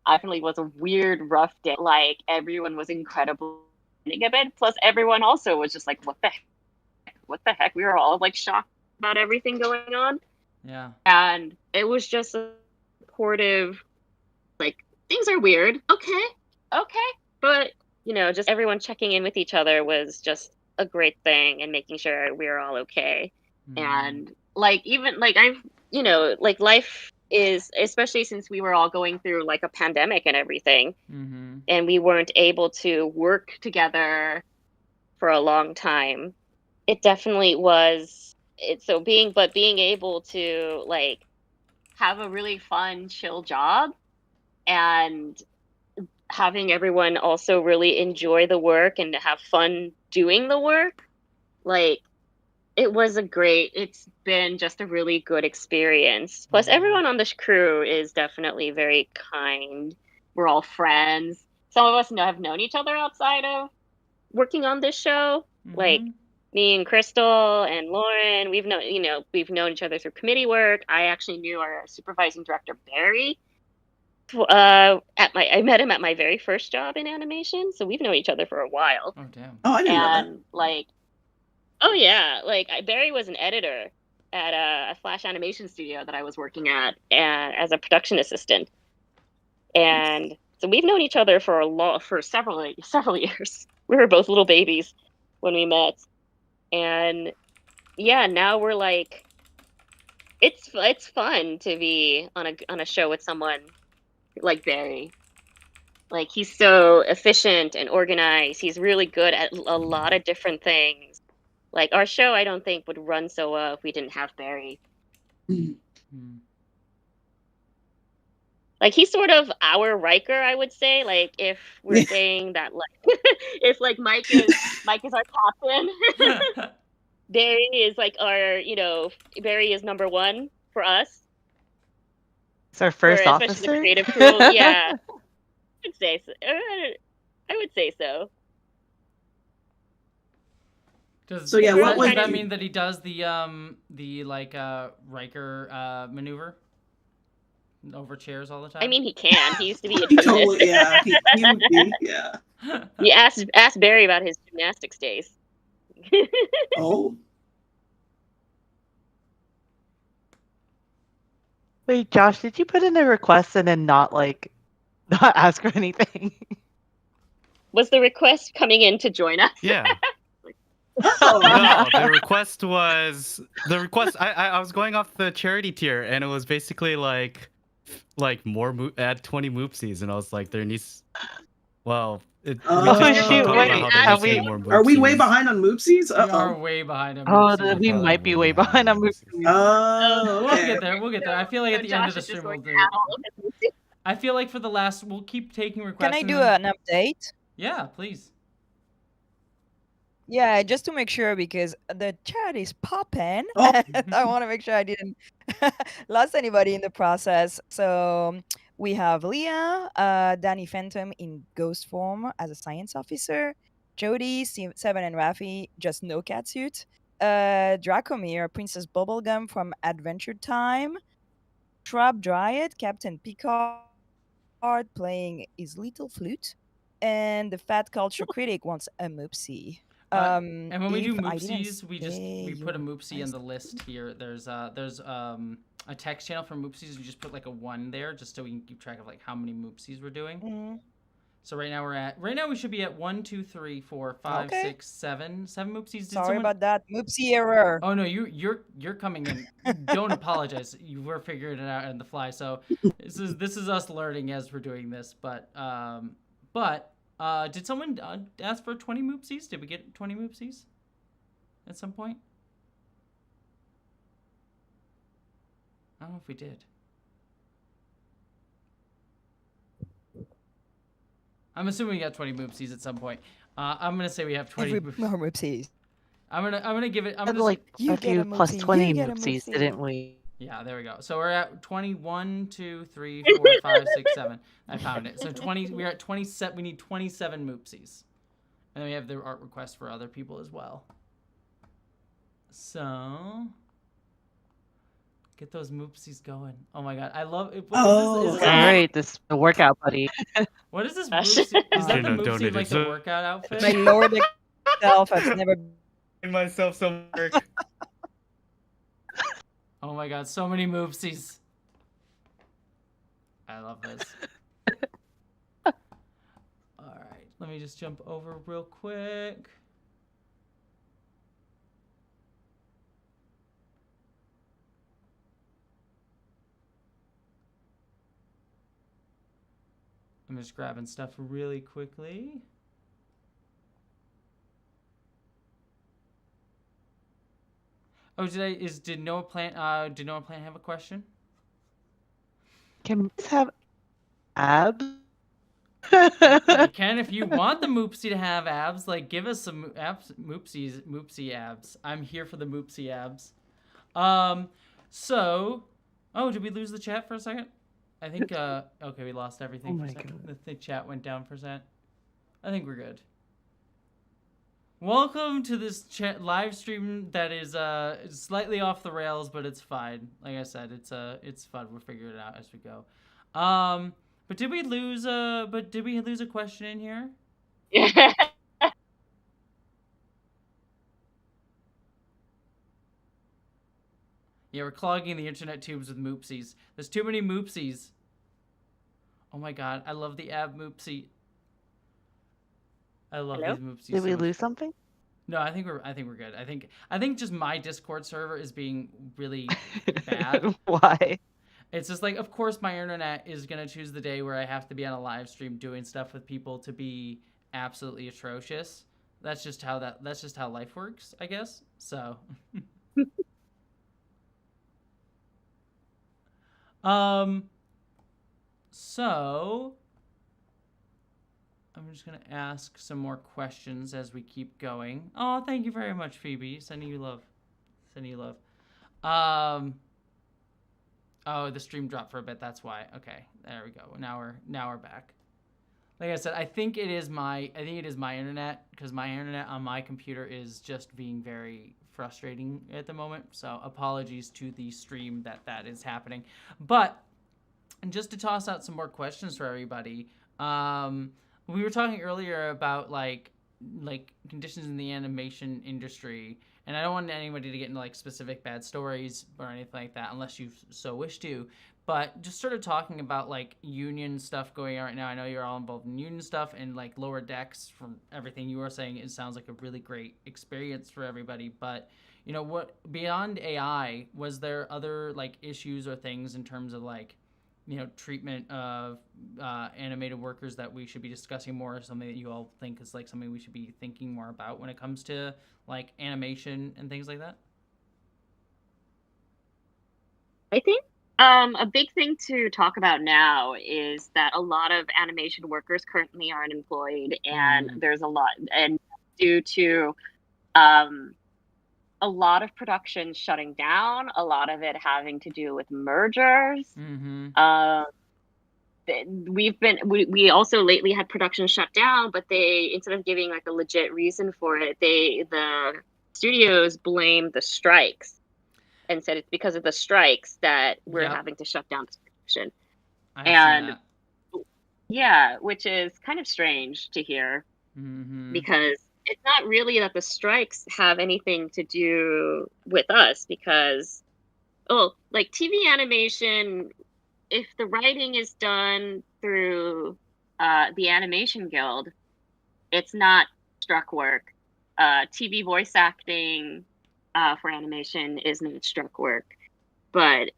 definitely was a weird, rough day. Like everyone was incredible a bit. Plus, everyone also was just like, "What the heck? What the heck?" We were all like shocked about everything going on. Yeah. And it was just supportive. Like things are weird. Okay, but just everyone checking in with each other was just a great thing, and making sure we were all okay. And like even like I've like life is, especially since we were all going through like a pandemic and everything, and we weren't able to work together for a long time. It definitely was being able to like have a really fun chill job, and having everyone also really enjoy the work and to have fun doing the work, like it's been just a really good experience. Plus everyone on this crew is definitely very kind. We're all friends. Some of us have known each other outside of working on this show. Like me and Crystal and Lauren, we've known each other through committee work. I actually knew our supervising director Barry. I met him at my very first job in animation, so we've known each other for a while. Oh damn. Oh, I didn't know that. And like, oh yeah, like Barry was an editor at a Flash animation studio that I was working at as a production assistant, and so we've known each other for several years. We were both little babies when we met, and yeah, now we're like, it's fun to be on a show with someone like Barry. Like he's so efficient and organized. He's really good at a lot of different things. Like our show, I don't think would run so well if we didn't have Barry. Like he's sort of our Riker, I would say. Like if we're saying that, like if like Mike is our captain, Barry is like our, Barry is number one for us. It's our first officer. Especially the creative crew. Yeah, I would say so. I would say so. Does So, yeah, what does would that you- mean that he does the like Riker maneuver over chairs all the time? I mean, he can. He used to be a He gymnast. totally, yeah, he would be, yeah. You ask Barry about his gymnastics days. Oh, Wait, Josh, did you put in a request and then not ask for anything? Was the request coming in to join us? Yeah. oh. No, the request. I was going off the charity tier, and it was basically like add 20 moopsies, and I was like, there needs. Well, it. Oh, shoot, wait, Are we way behind on moopsies? We are way behind him. Oh, we might be way behind on moopsies. Oh, We'll okay. get there. We'll get there. I feel like at the end of the Josh is stream we'll just do. going out. I feel like for the last, we'll keep taking requests. Can I and do then- an update? Yeah, please. Yeah, just to make sure because the chat is popping. Oh. I want to make sure I didn't lost anybody in the process. So we have Leah, Danny Phantom in ghost form as a science officer, Jody, Seven, and Rafi, just no catsuit. Dracomir, Princess Bubblegum from Adventure Time. Shrub Dryad, Captain Picard playing his little flute. And the Fat Culture Critic wants a moopsie. And when we do if I didn't moopsies, we put a your moopsie in the list here. There's a text channel for moopsies. We just put like a 1 there just so we can keep track of like how many moopsies we're doing. Mm. So right now we should be at 1, 2, 3, 4, 5, Okay. 6, 7 moopsies. Did Sorry someone... about that. Moopsie error. Oh no, you're coming in. Don't apologize. You were figuring it out on the fly. So this is us learning as we're doing this. But did someone ask for 20 moopsies? Did we get 20 moopsies at some point? I don't know if we did. I'm assuming we got 20 moopsies at some point. I'm gonna say we have 20. More moopsies. I'm gonna give it. I'm Had gonna like You a get a few plus moopsie, 20 you get a moopsies, moopsie. didn't we? Yeah, there we go. So we're at 21, 2, 3, 4, 5, 6, 7. I found it. So 20. We're at 27. We need 27 moopsies, And then we have the art requests for other people as well. So, get those moopsies going. Oh my god, I love it. Is this All right, this the workout buddy. what is this Gosh. moopsie? Is that the Shouldn't have moopsie of, like, the donated. workout outfit? My lower deck self has never. Made myself some work. Oh my god, so many moopsies. I love this. Alright, let me just jump over real quick. I'm just grabbing stuff really quickly. Oh, did Noah Plant have a question? Can we just have abs? You can if you want the moopsie to have abs. Like, give us some moopsie abs. I'm here for the moopsie abs. So, oh, did we lose the chat for a second? I think, okay, we lost everything for a second. The chat went down for a second. I think we're good. Welcome to this live stream that is slightly off the rails, but it's fine. Like I said, it's fun. We'll figure it out as we go. But did we lose a question in here? Yeah. Yeah, we're clogging the internet tubes with moopsies. There's too many moopsies. Oh my god, I love the ab moopsie. I love Hello? these moopsies. Did we so much. lose something? No, I think we're good. I think just my Discord server is being really bad. Why? It's just like, of course, my internet is gonna choose the day where I have to be on a live stream doing stuff with people to be absolutely atrocious. That's just how life works, I guess. So, so I'm just gonna ask some more questions as we keep going. Oh, thank you very much, Phoebe. Sending you love. Oh, the stream dropped for a bit. That's why. Okay, there we go. Now we're back. Like I said, I think it is my internet, because my internet on my computer is just being very frustrating at the moment. So apologies to the stream that is happening. But just to toss out some more questions for everybody, we were talking earlier about like conditions in the animation industry, and I don't want anybody to get into like specific bad stories or anything like that unless you so wish to, but just sort of talking about like union stuff going on right now. I know you're all involved in union stuff, and like Lower Decks, from everything you were saying, it sounds like a really great experience for everybody. But you know, what beyond AI, was there other like issues or things in terms of like, you know, treatment of animated workers that we should be discussing more, or something that you all think is like something we should be thinking more about when it comes to like animation and things like that? I think a big thing to talk about now is that a lot of animation workers currently are unemployed, and there's a lot, and due to a lot of production shutting down, a lot of it having to do with mergers. We also lately had production shut down, but they, instead of giving like a legit reason for it, the studios blamed the strikes and said it's because of the strikes that we're having to shut down this production. And yeah, which is kind of strange to hear, because it's not really that the strikes have anything to do with us, because, like TV animation, if the writing is done through the Animation Guild, it's not struck work. TV voice acting for animation is not struck work. But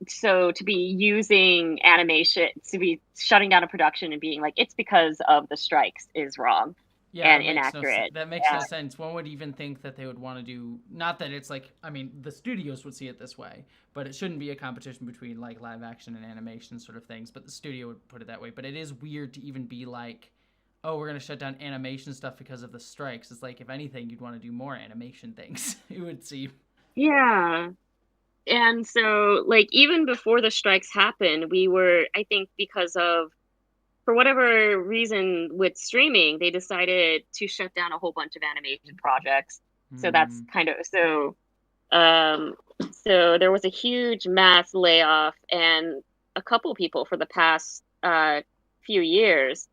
so to be using animation, to be shutting down a production and being like, it's because of the strikes, is wrong. Yeah, and inaccurate. That makes no sense. One would even think that they would want to do, not that it's like, I mean, the studios would see it this way, but it shouldn't be a competition between like live action and animation sort of things, but the studio would put it that way. But it is weird to even be like, oh, we're going to shut down animation stuff because of the strikes. It's like, if anything, you'd want to do more animation things, it would seem. Yeah. And so, like, even before the strikes happened, we were, I think, because of for whatever reason with streaming, they decided to shut down a whole bunch of animation projects. So that's kind of so there was a huge mass layoff, and a couple people for the past few years,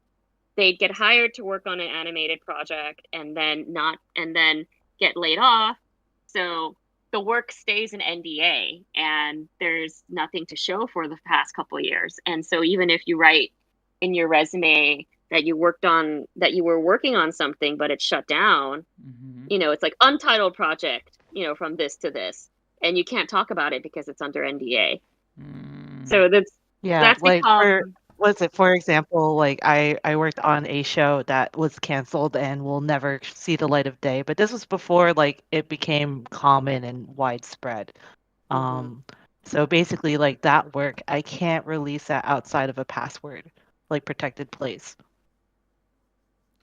they'd get hired to work on an animated project and then get laid off. So the work stays in NDA and there's nothing to show for the past couple of years. And so even if you write in your resume that you were working on something but it's shut down, it's like untitled project, from this to this, and you can't talk about it because it's under NDA. So that's like become for example, like I worked on a show that was canceled and will never see the light of day, but this was before like it became common and widespread. So basically like that work, I can't release that outside of a password, like protected place.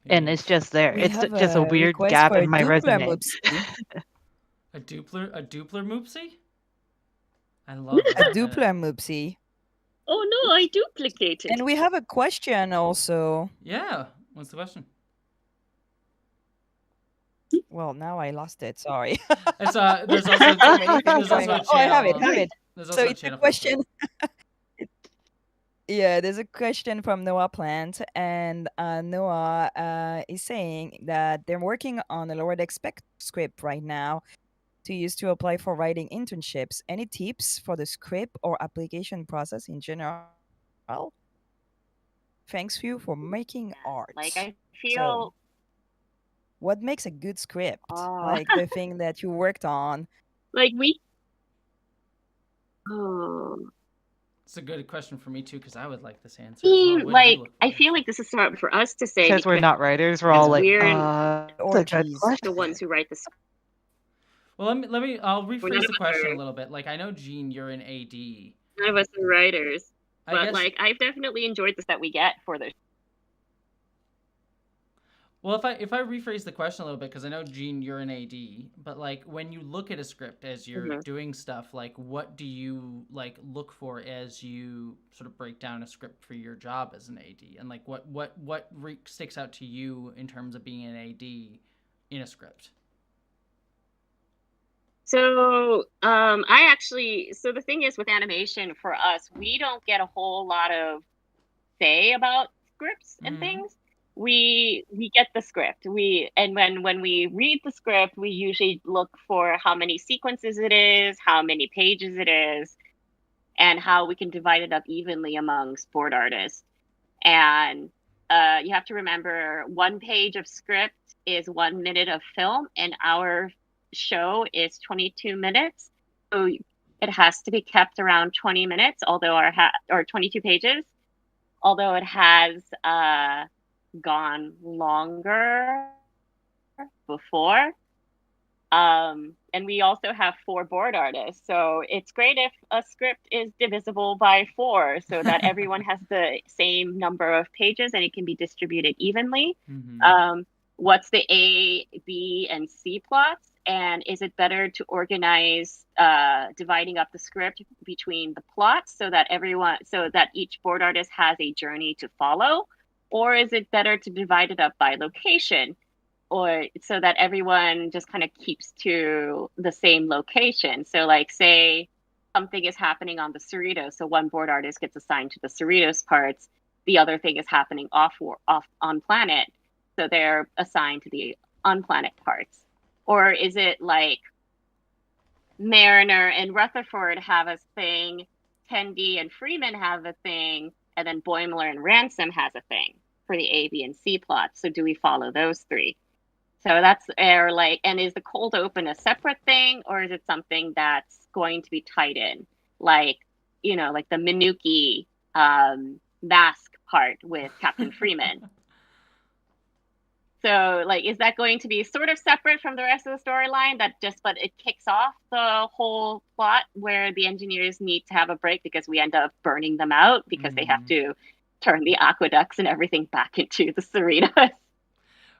And it's just there. We It's have just a a weird request gap for in my Dupler resume. Moopsie. A dupler moopsie? I love A that. Dupler Moopsie. Oh no, I duplicated. And we have a question also. Yeah. What's the question? Well, now I lost it. Sorry. It's there's also there's also a channel. Oh, I have it. There's So also a it's a channel for question. Yeah, there's a question from Noah Plant, and Noah is saying that they're working on a Lower Deck spec script right now to use to apply for writing internships. Any tips for the script or application process in general? Thanks you for making art. Like I feel So, what makes a good script? Like the thing that you worked on. like we oh It's a good question for me too, because I would like this answer as well. What do you like look I for? feel like this is hard for us to say Because we're not writers, we're all like, we're that's a good question. the ones who write the script. Well, I'll rephrase none the of question us a little bit. Like, I know, Gene, you're an AD. None of us are writers, I but guess- like I've definitely enjoyed this that we get for this. Well, if I rephrase the question a little bit, because I know, Gene, you're an AD, but like when you look at a script as you're doing stuff, like what do you like look for as you sort of break down a script for your job as an AD, and like what sticks out to you in terms of being an AD in a script? So so the thing is with animation for us, we don't get a whole lot of say about scripts and things. We get the script. When we read the script, we usually look for how many sequences it is, how many pages it is, and how we can divide it up evenly amongst board artists. And you have to remember, 1 page of script is 1 minute of film, and our show is 22 minutes. So it has to be kept around 20 minutes, or 22 pages, although it has gone longer before. And we also have 4 board artists. So it's great if a script is divisible by 4 so that everyone has the same number of pages and it can be distributed evenly. What's the A, B, and C plots? And is it better to organize dividing up the script between the plots so that each board artist has a journey to follow? Or is it better to divide it up by location, or so that everyone just kind of keeps to the same location? So like say something is happening on the Cerritos, so one board artist gets assigned to the Cerritos parts, the other thing is happening off on planet, so they're assigned to the on planet parts. Or is it like Mariner and Rutherford have a thing, Tendy and Freeman have a thing, and then Boimler and Ransom has a thing for the A, B, and C plots? So do we follow those 3? So that's and is the cold open a separate thing, or is it something that's going to be tied in, like like the Minuki mask part with Captain Freeman? So like, is that going to be sort of separate from the rest of the storyline but it kicks off the whole plot where the engineers need to have a break because we end up burning them out because they have to turn the aqueducts and everything back into the Cerritos.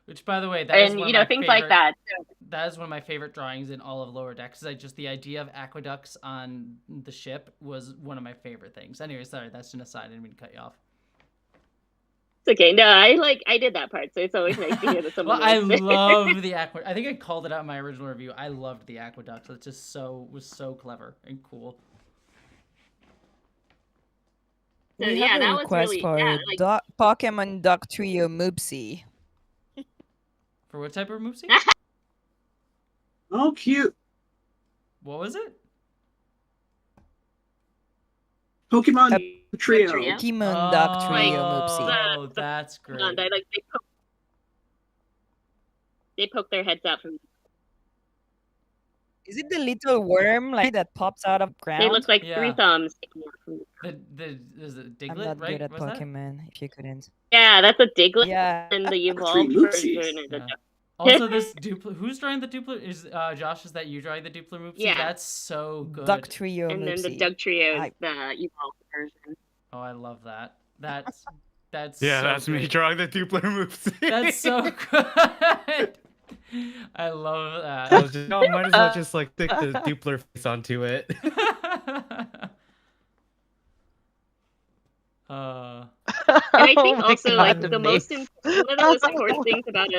Which, by the way, that is one of my things favorite, like that. So, that is one of my favorite drawings in all of Lower Decks. Just the idea of aqueducts on the ship was one of my favorite things. Anyway, sorry, that's an aside. I didn't mean to cut you off. It's okay. No, I did that part, so it's always nice to hear that someone Well, I likes it. love the aqueduct. I think I called it out in my original review. I loved the aqueduct. It just was so clever and cool. So We yeah, have a that was request really for Pokemon Duck Trio Moopsy. For what type of moopsie? Oh, cute. What was it? Pokemon Trio. Trio. Pokemon Duck Trio Moopsy. Oh, that's great. They poke their heads out from. Is it the little worm like that pops out of ground? They look like three thumbs. Is it Diglett, I'm not right? good at What's that? Pokemon, if you couldn't. Yeah, that's a Diglett. Yeah. And the Three evolved Moopsies. version is a Yeah. duck. Also, this Duplo. Who's drawing the Duplo? Is Josh? Is that you drawing the Duplo Moopsie? Yeah. That's so good. Duck Trio And then the Moopsy. Doug Trio is the evolved version. Oh, I love that. That's Yeah, so that's me great. drawing the Duplo moves. That's so good. I love that. I was just, oh, might as well just like stick the Dupler face onto it. And I think Oh my also God, like the most amazing. one of the most important things about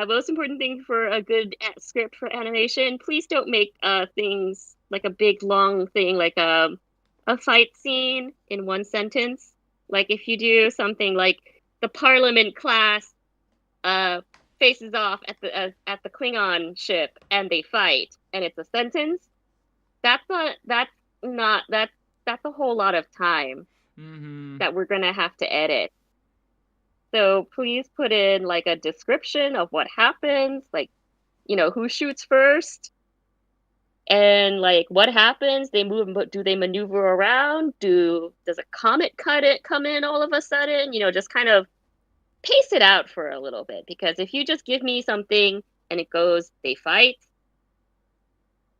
most important thing for a good script for animation, please don't make things like a big long thing like a fight scene in one sentence. Like if you do something like the Parliament class faces off at the Klingon ship and they fight and it's a sentence, that's a whole lot of time that we're gonna have to edit. So please put in like a description of what happens, like, you know, who shoots first and like what happens. They move, but do they maneuver around? Does a comet come in all of a sudden? You know, just kind of pace it out for a little bit, because if you just give me something and it goes, they fight,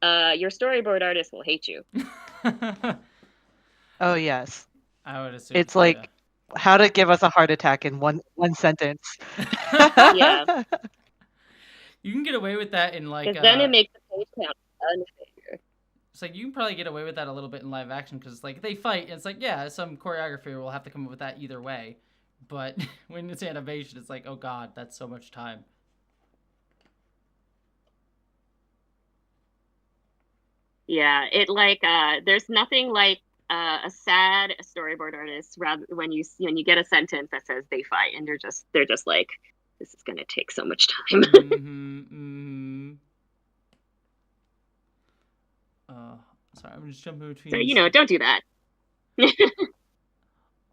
your storyboard artist will hate you. Oh yes. I would assume. It's like how to give us a heart attack in one sentence. Yeah. You can get away with that in like. Because then it makes the page count unfair. It's like you can probably get away with that a little bit in live action because like they fight. And it's like some choreographer will have to come up with that either way, but when it's animation, it's like, oh god, that's so much time. Yeah, it like there's nothing like a sad storyboard artist rather when you get a sentence that says they fight and they're just like, this is gonna take so much time. Sorry, I'm just jumping between. So don't do that.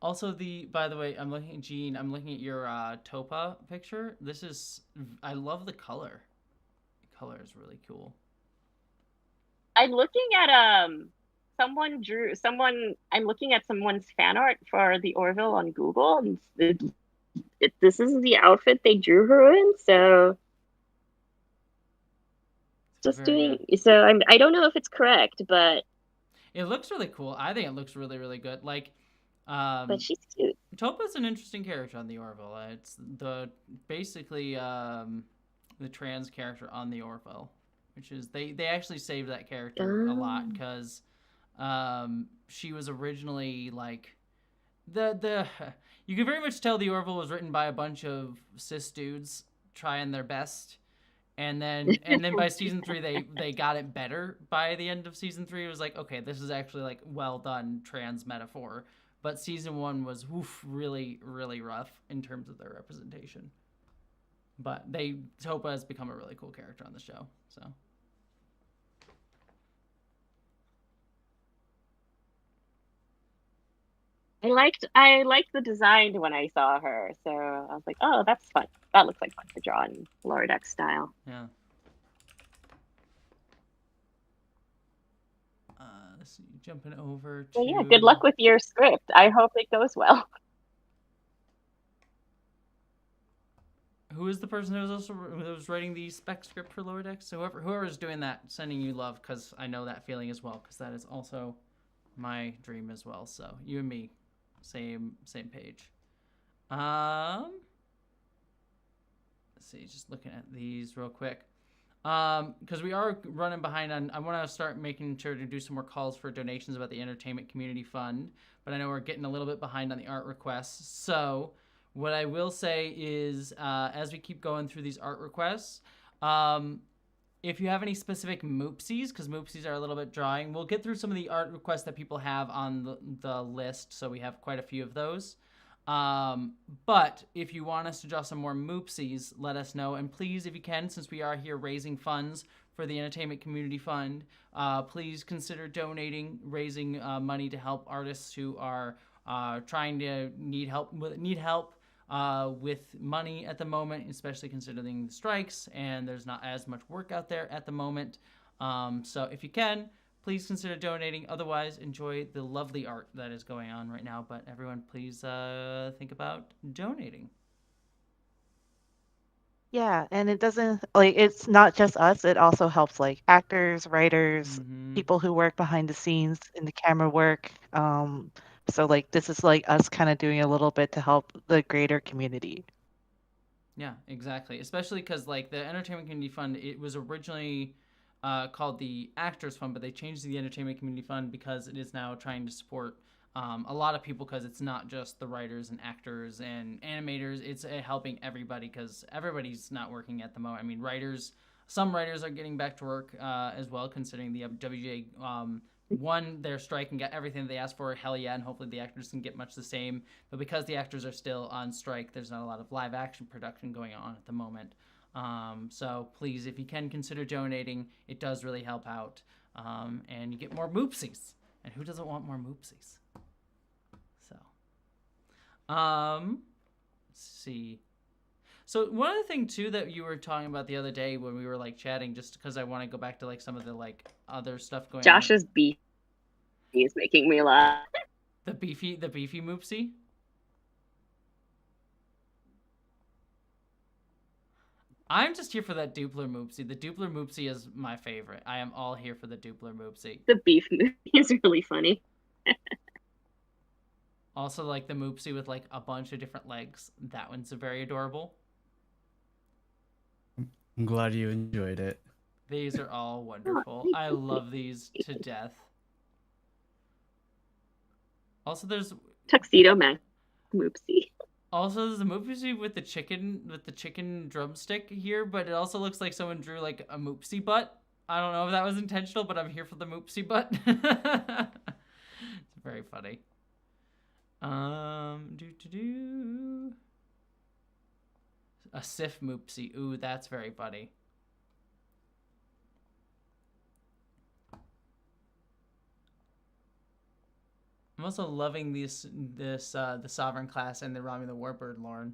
Also, by the way, I'm looking at Gene. I'm looking at your Topa picture. I love the color. The color is really cool. I'm looking at I'm looking at someone's fan art for the Orville on Google, and this is the outfit they drew her in. So I don't know if it's correct, but it looks really cool. I think it looks really, really good. Like, but she's cute. Topa's an interesting character on the Orville. It's basically the trans character on the Orville, which is they actually saved that character a lot because she was originally like you can very much tell the Orville was written by a bunch of cis dudes trying their best. And then by season 3, they got it better. By the end of season 3, it was like, okay, this is actually like well done trans metaphor. But season 1 was really, really rough in terms of their representation. But Topa has become a really cool character on the show. So I liked the design when I saw her, so I was like, oh, that's fun. That looks like fun to draw in Lower Deck style. Yeah. Let's see, jumping over to. Well, yeah, good luck with your script. I hope it goes well. Who is the person who was writing the spec script for Lower Decks? So whoever is doing that, sending you love, because I know that feeling as well, because that is also my dream as well. So you and me, same page. Let's see, just looking at these real quick. because we are running behind on, I want to start making sure to do some more calls for donations about the Entertainment Community Fund, but I know we're getting a little bit behind on the art requests. So what I will say is, as we keep going through these art requests, if you have any specific moopsies, because moopsies are a little bit drawing, we'll get through some of the art requests that people have on the list, so we have quite a few of those. But if you want us to draw some more moopsies, let us know. And please, if you can, since we are here raising funds for the Entertainment Community Fund, please consider donating, raising money to help artists who are trying to need help with money at the moment, especially considering the strikes and there's not as much work out there at the moment. So if you can, please consider donating. Otherwise, enjoy the lovely art that is going on right now. But everyone, please think about donating. Yeah, and it doesn't it's not just us. It also helps like actors, writers, people who work behind the scenes in the camera work. So like this is like us kind of doing a little bit to help the greater community. Yeah, exactly. Especially because like the Entertainment Community Fund, it was originally called the Actors Fund, but they changed the Entertainment Community Fund because it is now trying to support a lot of people, because it's not just the writers and actors and animators. It's helping everybody, because everybody's not working at the moment. I mean, some writers are getting back to work as well, considering the WGA won their strike and got everything they asked for. Hell yeah, and hopefully the actors can get much the same. But because the actors are still on strike, there's not a lot of live action production going on at the moment. So please, if you can, consider donating. It does really help out. And you get more moopsies. And who doesn't want more moopsies? So, let's see. So one other thing too that you were talking about the other day when we were like chatting, just because I want to go back to like some of the like other stuff going on. Josh's beef is making me laugh. The beefy moopsie? I'm just here for that Dupler moopsie. The Dupler moopsie is my favorite. I am all here for the Dupler moopsie. The beef movie is really funny. Also, like the moopsie with like a bunch of different legs. That one's very adorable. I'm glad you enjoyed it. These are all wonderful. I love these to death. Also, there's Tuxedo Man moopsie. Also, there's a moopsie with the chicken drumstick here, but it also looks like someone drew like a moopsie butt. I don't know if that was intentional, but I'm here for the moopsie butt. It's very funny. A Sif moopsie. Ooh, that's very funny. I'm also loving the Sovereign class and the Rami the Warbird, Lauren.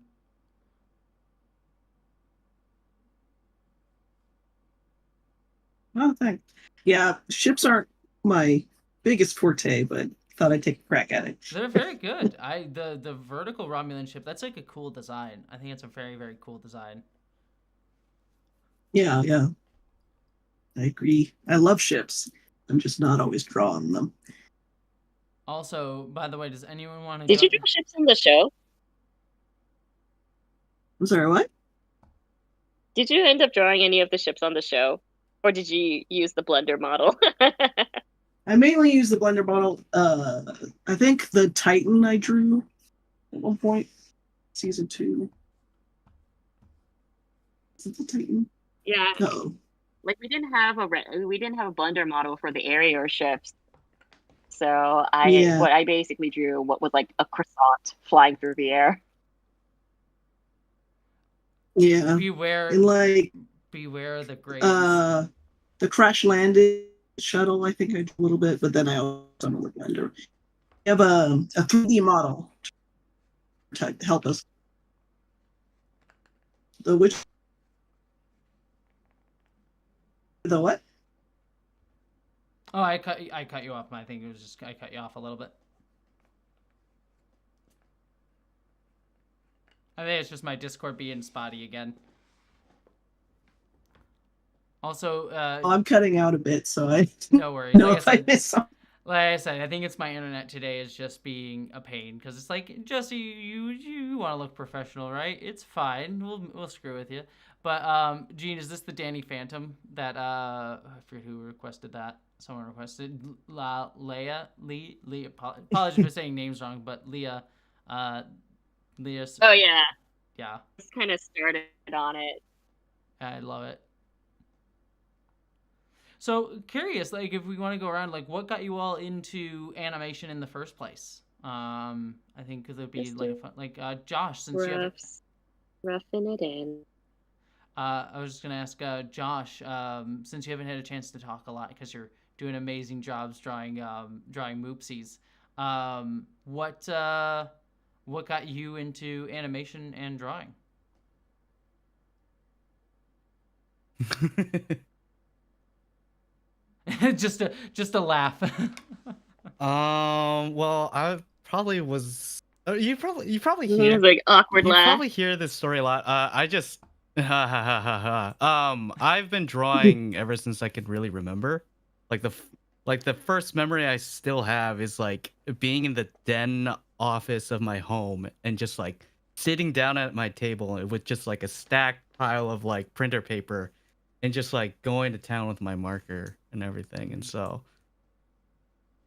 Oh, thanks. Yeah, ships aren't my biggest forte, but thought I'd take a crack at it. They're very good. The vertical Romulan ship, that's like a cool design. I think it's a very, very cool design. Yeah. I agree. I love ships. I'm just not always drawing them. Also, by the way, does anyone want to... Did you draw ships on the show? I'm sorry, what? Did you end up drawing any of the ships on the show? Or did you use the Blender model? I mainly use the Blender model. I think the Titan I drew at one point, season 2. Is it the Titan? Yeah. Uh-oh. Like we didn't have a Blender model for the area ships. So I basically drew what was like a croissant flying through the air. Yeah. Beware the grades. The crash landed shuttle, I think I did a little bit, but then I also done with Blender. We have a 3D model to help us. The what? Oh, I cut you off. I think it was just I cut you off a little bit. I think it's just my Discord being spotty again. Also, I'm cutting out a bit, so I no worries. know if I miss something. Like I said, I think it's my internet today is just being a pain, because it's like, Jessie, you want to look professional, right? It's fine. We'll screw with you. But Gene, is this the Danny Phantom that I forget who requested that? Someone requested Leah. Apologies for saying names wrong, but Leah. Leah. Oh yeah, Yeah, just kind of started on it. I love it. So curious, like if we want to go around, like what got you all into animation in the first place? I think because it'd be Just like a a fun, like Josh, since you have. roughing it in. I was just gonna ask Josh, since you haven't had a chance to talk a lot because you're doing amazing jobs drawing Moopsies. What got you into animation and drawing? just a laugh. Well, I probably was. You probably It hear. was like awkward You laugh. probably hear this story a lot. I just. I've been drawing ever since I could really remember. Like the first memory I still have is like being in the den office of my home and just like sitting down at my table with just like a stacked pile of like printer paper and just like going to town with my marker and everything. And so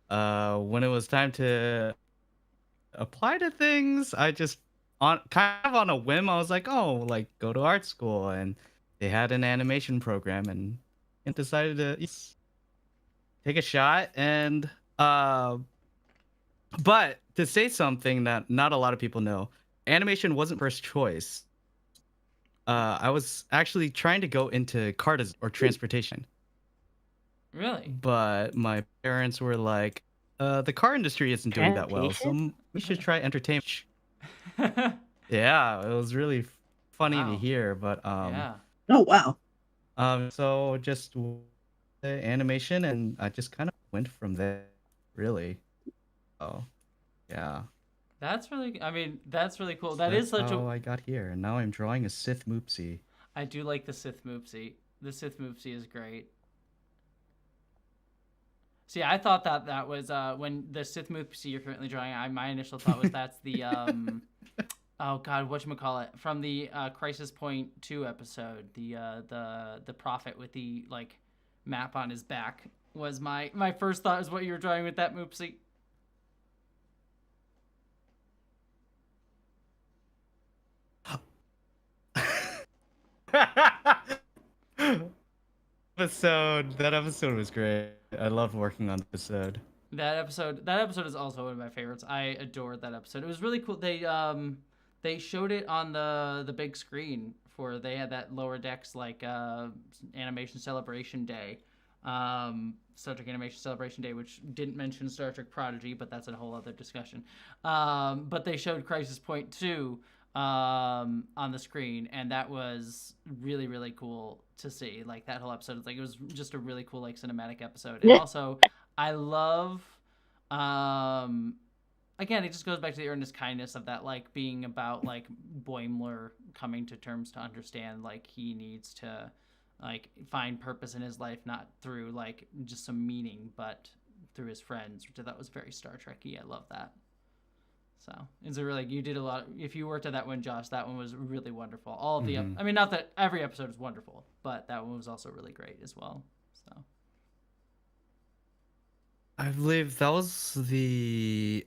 when it was time to apply to things, I just on a whim, I was like, oh, like go to art school, and they had an animation program, and decided to take a shot. And but to say something that not a lot of people know, animation wasn't first choice. I was actually trying to go into car design or transportation. Really? But my parents were like, the car industry isn't doing that well, so we should try entertainment. Yeah, it was really funny to hear, but yeah. Oh wow. So just animation, and I just kind of went from there, really. Oh, yeah. That's really. I mean, that's really cool. That That's is such how a. I got here, and now I'm drawing a Sith Moopsie. I do like the Sith Moopsie. The Sith Moopsie is great. See, I thought that was when the Sith Moopsie you're currently drawing. My initial thought was that's the oh god, whatchamacallit, from the Crisis Point 2 episode, the prophet with the like map on his back was my first thought is what you were drawing with that Moopsie. That episode was great. I loved working on the episode. That episode is also one of my favorites. I adored that episode. It was really cool. They showed it on the big screen they had that Lower Decks like animation celebration day. Star Trek Animation Celebration Day, which didn't mention Star Trek Prodigy, but that's a whole other discussion. But they showed Crisis Point 2 on the screen, and that was really, really cool to see. Like that whole episode, it was just a really cool like cinematic episode. And also, I love again, it just goes back to the earnest kindness of that, like being about like Boimler coming to terms to understand like he needs to like find purpose in his life, not through like just some meaning, but through his friends, which I thought was very Star Trek-y. I love that. So it's a really, you did a lot. If you worked on that one, Josh, that one was really wonderful. All of the, I mean, not that every episode is wonderful, but that one was also really great as well. So I believe that was the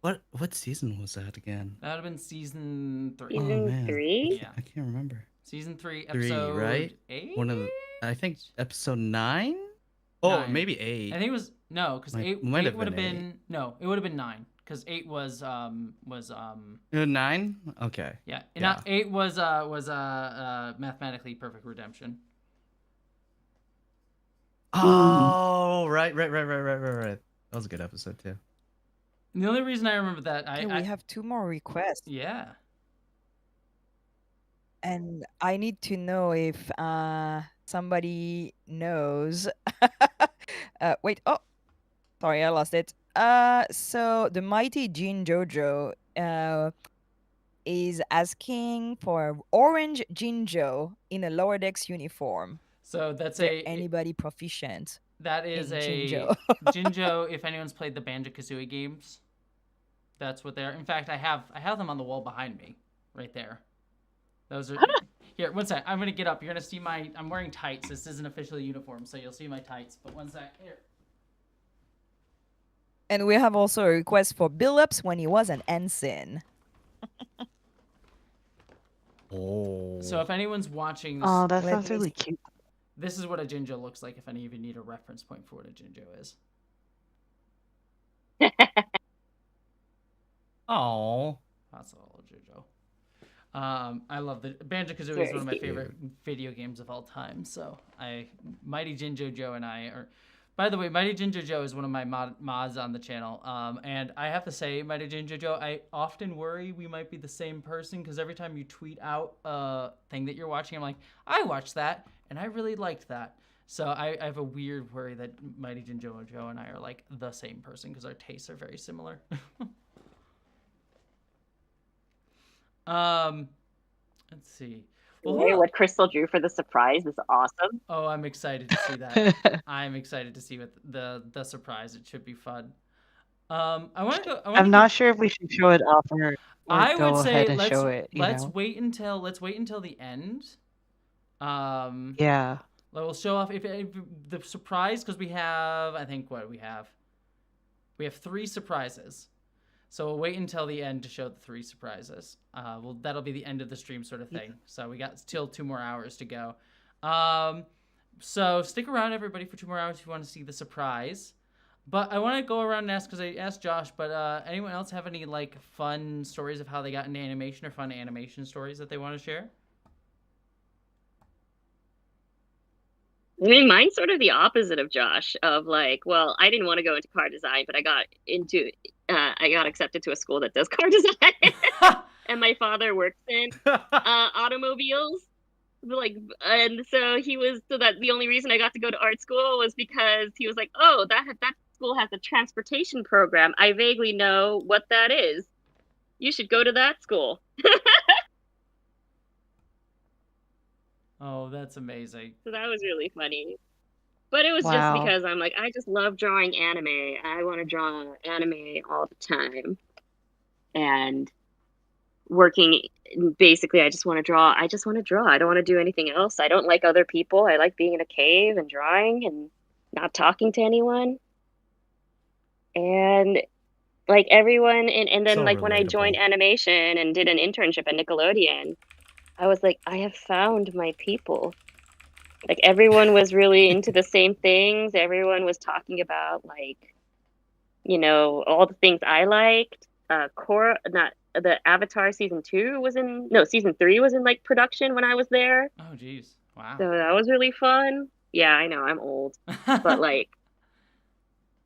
what season was that again? that would have been season 3. Season 3? Yeah. I can't remember. Season 3, episode right? 8? I think episode 9? Oh, 9. maybe 8. I think it was, no, because 8 might have would have been been, no, it would have been 9. Because 8 was 9? Okay. Yeah. Not 8 was Mathematically Perfect Redemption. Oh, right. That was a good episode too. And the only reason I remember that Okay, we have 2 more requests. Yeah. And I need to know if somebody knows. Wait, oh, sorry, I lost it. So the mighty Jin Jojo is asking for orange Jinjo in a Lower Decks uniform. So that's Is there anybody proficient? That is in a Jinjo. Jinjo. If anyone's played the Banjo-Kazooie games, that's what they are. In fact, I have them on the wall behind me, right there. Those are here. One sec. I'm gonna get up. You're gonna see my. I'm wearing tights. This isn't officially uniform, so you'll see my tights. But one sec. Here. And we have also a request for Billups when he was an ensign. Oh. So if anyone's watching this, Oh, that Let sounds me really cute. this is what a Jinjo looks like. If any of you need a reference point for what a Jinjo is. Oh. That's all Jinjo. I love the Banjo-Kazooie is Very one of my cute. favorite video games of all time. So Mighty Jinjo Joe and I are. By the way, Mighty Jinjo Joe is one of my mods on the channel. And I have to say, Mighty Jinjo Joe, I often worry we might be the same person because every time you tweet out a thing that you're watching, I'm like, I watched that and I really liked that. So I have a weird worry that Mighty Jinjo Joe and I are like the same person because our tastes are very similar. Let's see. Well, What Crystal drew for the surprise is awesome. Oh, I'm excited to see that. I'm excited to see what the surprise. It should be fun. I want to go. I'm not sure if we should show it off or I go would say ahead and show it. let's wait until the end. Yeah. We'll show off if the surprise because we have I think what we have 3 surprises. So we'll wait until the end to show the 3 surprises. Well, that'll be the end of the stream sort of thing. So we got still 2 more hours to go. So stick around, everybody, for 2 more hours if you want to see the surprise. But I want to go around and ask, because I asked Josh, but anyone else have any like fun stories of how they got into animation or fun animation stories that they want to share? I mean, mine's sort of the opposite of Josh. Of like, well, I didn't want to go into car design, but I got accepted to a school that does car design, and my father works in automobiles. Like, and so that the only reason I got to go to art school was because he was like, oh, that school has a transportation program. I vaguely know what that is. You should go to that school. Oh, that's amazing. So that was really funny. But it was just because I'm like, I just love drawing anime. I want to draw anime all the time. And working, basically, I just want to draw. I don't want to do anything else. I don't like other people. I like being in a cave and drawing and not talking to anyone. And like everyone, and then So like when I joined relatable. animation and did an internship at Nickelodeon, I was like, I have found my people. Like everyone was really into the same things. Everyone was talking about like, you know, all the things I liked. The Avatar season 3 was in like production when I was there. Oh, geez. Wow. So that was really fun. Yeah, I know, I'm old. But like,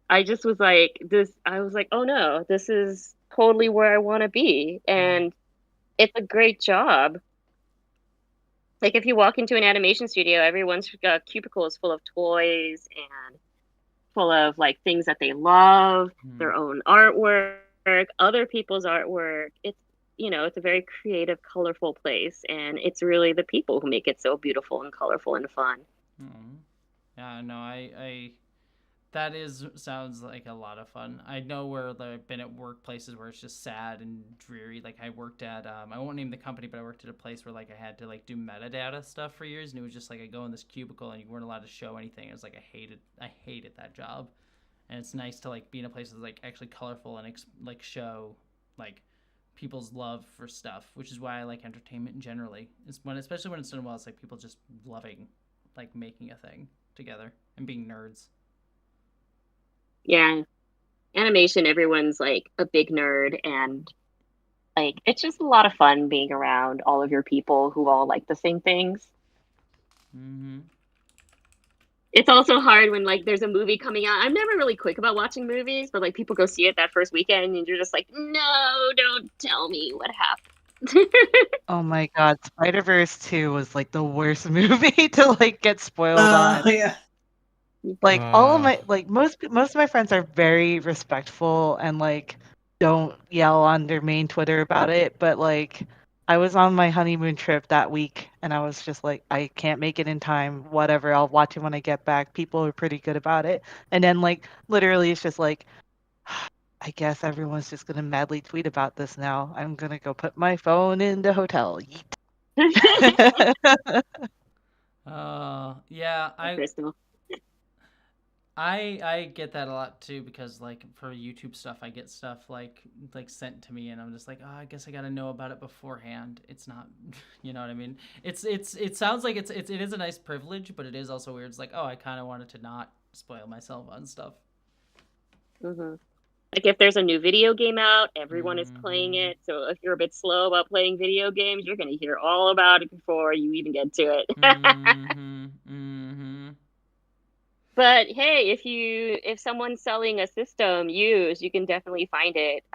I just was like, I was like, oh no, this is totally where I want to be. And it's a great job. Like if you walk into an animation studio, everyone's cubicle is full of toys and full of like things that they love, their own artwork, other people's artwork. It's it's a very creative, colorful place, and it's really the people who make it so beautiful and colorful and fun. Yeah, no, I that sounds like a lot of fun. I know where I've been at workplaces where it's just sad and dreary. Like I worked at I won't name the company, but I worked at a place where like I had to like do metadata stuff for years, and it was just like I go in this cubicle and you weren't allowed to show anything. It was like I hated that job, and it's nice to like be in a place that's like actually colorful and like show like people's love for stuff, which is why I like entertainment generally. Especially when it's done well, it's like people just loving like making a thing together and being nerds. Yeah, animation, everyone's like a big nerd, and like it's just a lot of fun being around all of your people who all like the same things. It's also hard when like there's a movie coming out. I'm never really quick about watching movies, but like people go see it that first weekend and you're just like, no, don't tell me what happened. Oh my god, Spider-Verse 2 was like the worst movie to like get spoiled on. Yeah. Like all of my like most of my friends are very respectful and like don't yell on their main Twitter about it, but like I was on my honeymoon trip that week and I was just like, I can't make it in time, whatever, I'll watch it when I get back. People are pretty good about it. And then like literally it's just like I guess everyone's just gonna madly tweet about this now. I'm gonna go put my phone in the hotel. Yeet. Yeah, Crystal. I get that a lot too, because like for YouTube stuff I get stuff like sent to me, and I'm just like, oh, I guess I gotta know about it beforehand. It's not, you know what I mean? It sounds like it is a nice privilege, but it is also weird. It's like, oh, I kind of wanted to not spoil myself on stuff. Mm-hmm. Like if there's a new video game out, everyone is playing it. So if you're a bit slow about playing video games, you're gonna hear all about it before you even get to it. But hey, if someone's selling a system used, you can definitely find it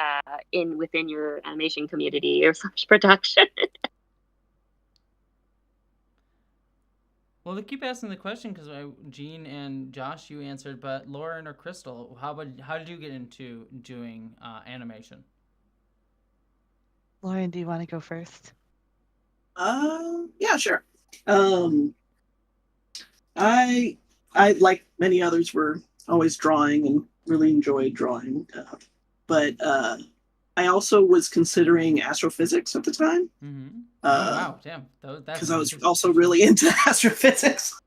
within your animation community or slash production. Well, they keep asking the question because Gene and Josh, you answered, but Lauren or Crystal, how did you get into doing animation? Lauren, do you want to go first? Yeah, sure. I like many others were always drawing and really enjoyed drawing, but I also was considering astrophysics at the time. Mm-hmm. Oh wow, damn! Because I was also really into astrophysics.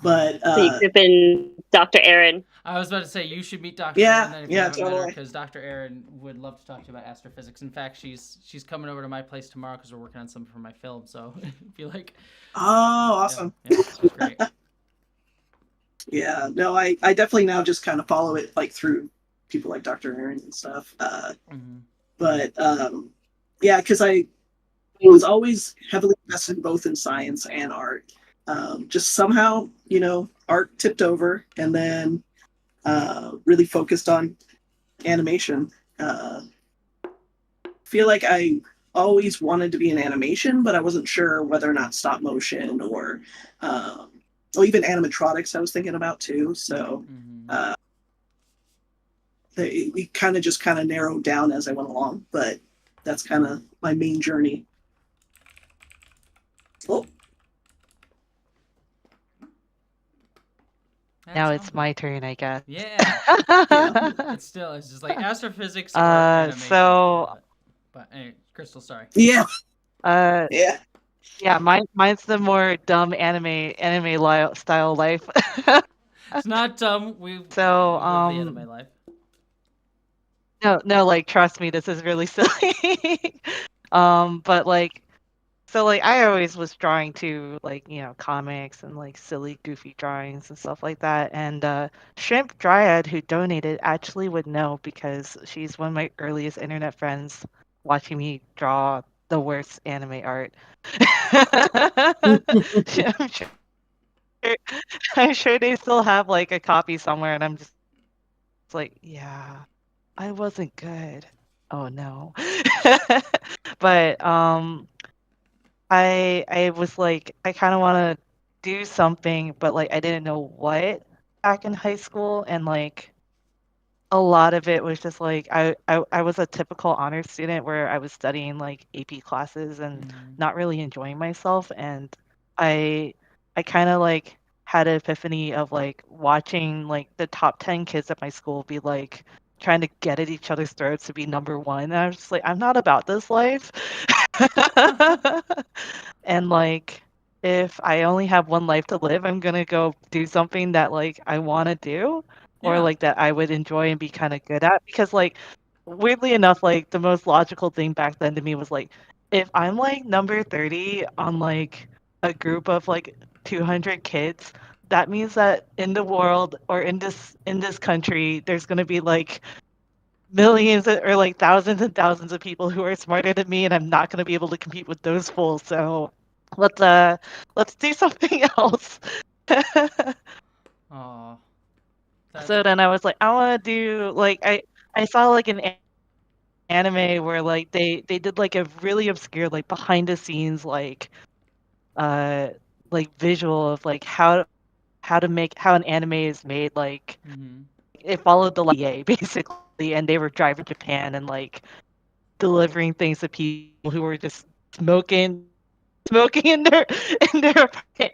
But so you could have been Dr. Aaron. I was about to say you should meet Dr. Yeah, Aaron yeah, totally. Because Dr. Aaron would love to talk to you about astrophysics. In fact, she's coming over to my place tomorrow because we're working on something for my film. So if you like, oh, awesome, yeah, that's great. Yeah, no, I definitely now just kind of follow it like through people like Dr. Aaron and stuff. But yeah, because I was always heavily invested both in science and art. Just somehow, art tipped over, and then really focused on animation. Feel like I always wanted to be in animation, but I wasn't sure whether or not stop motion or even animatronics I was thinking about too. So we kind of narrowed down as I went along, but that's kind of my main journey. Oh. Now it's my turn, I guess. Yeah. It's just like astrophysics or animation. But anyway, Crystal, sorry. Yeah. Yeah. Yeah, mine's the more dumb anime style life. It's not dumb. We live the anime life. No, like trust me, this is really silly. But like, so like I always was drawing to like, comics and like silly goofy drawings and stuff like that. And Shrimp Dryad, who donated, actually would know because she's one of my earliest internet friends watching me draw the worst anime art. I'm sure they still have like a copy somewhere, and I'm just like, yeah, I wasn't good. Oh no. But I was like, I kind of want to do something, but like I didn't know what back in high school, and like a lot of it was just like I was a typical honor student where I was studying like AP classes and not really enjoying myself, and I kind of like had an epiphany of like watching like the top 10 kids at my school be like trying to get at each other's throats to be number one, and I was just like, I'm not about this life. And like if I only have one life to live, I'm gonna go do something that like I want to do, or like that I would enjoy and be kind of good at, because like weirdly enough, like the most logical thing back then to me was like, if I'm like number 30 on like a group of like 200 kids, that means that in the world or in this country there's going to be like millions or like thousands and thousands of people who are smarter than me, and I'm not going to be able to compete with those fools. So let's do something else. Aw. So then I was like, I want to do like I saw like an anime where like they did like a really obscure like behind the scenes like visual of like how an anime is made, like it followed the EA basically, and they were driving Japan and like delivering things to people who were just smoking in their apartment.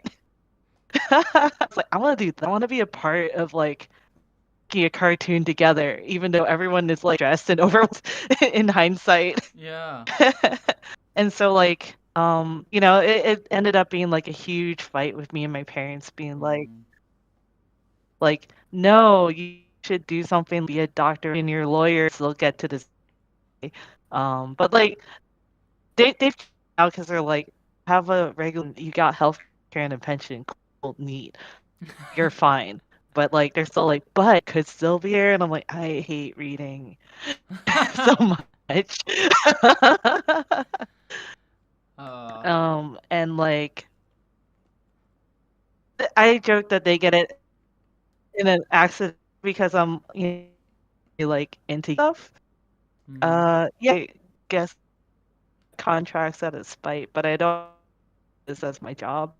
I was like, I want to do that. I want to be a part of like a cartoon together, even though everyone is like dressed and over in hindsight. Yeah. And so like you know, it ended up being like a huge fight with me and my parents being like, no, you should do something, be a doctor and your lawyer still get to this. But like they've out because they're like, have a regular, you got health care and a pension, cool, neat, you're fine. But like they're still like, but could still be here, and I'm like, I hate reading so much. And like I joke that they get it in an accident because I'm like into stuff. Yeah, I guess contracts out of spite, but I don't this as my job.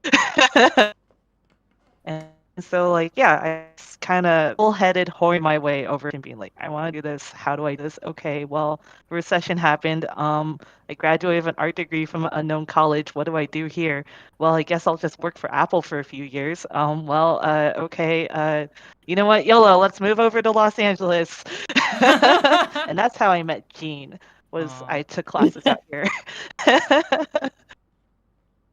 And so like yeah, I kind of bullheaded whoring my way over and being like, I want to do this. How do I do this? Okay, well, recession happened. I graduated with an art degree from an unknown college. What do I do here? Well, I guess I'll just work for Apple for a few years. Okay. You know what? YOLO, let's move over to Los Angeles. And that's how I met Jean. I took classes out here.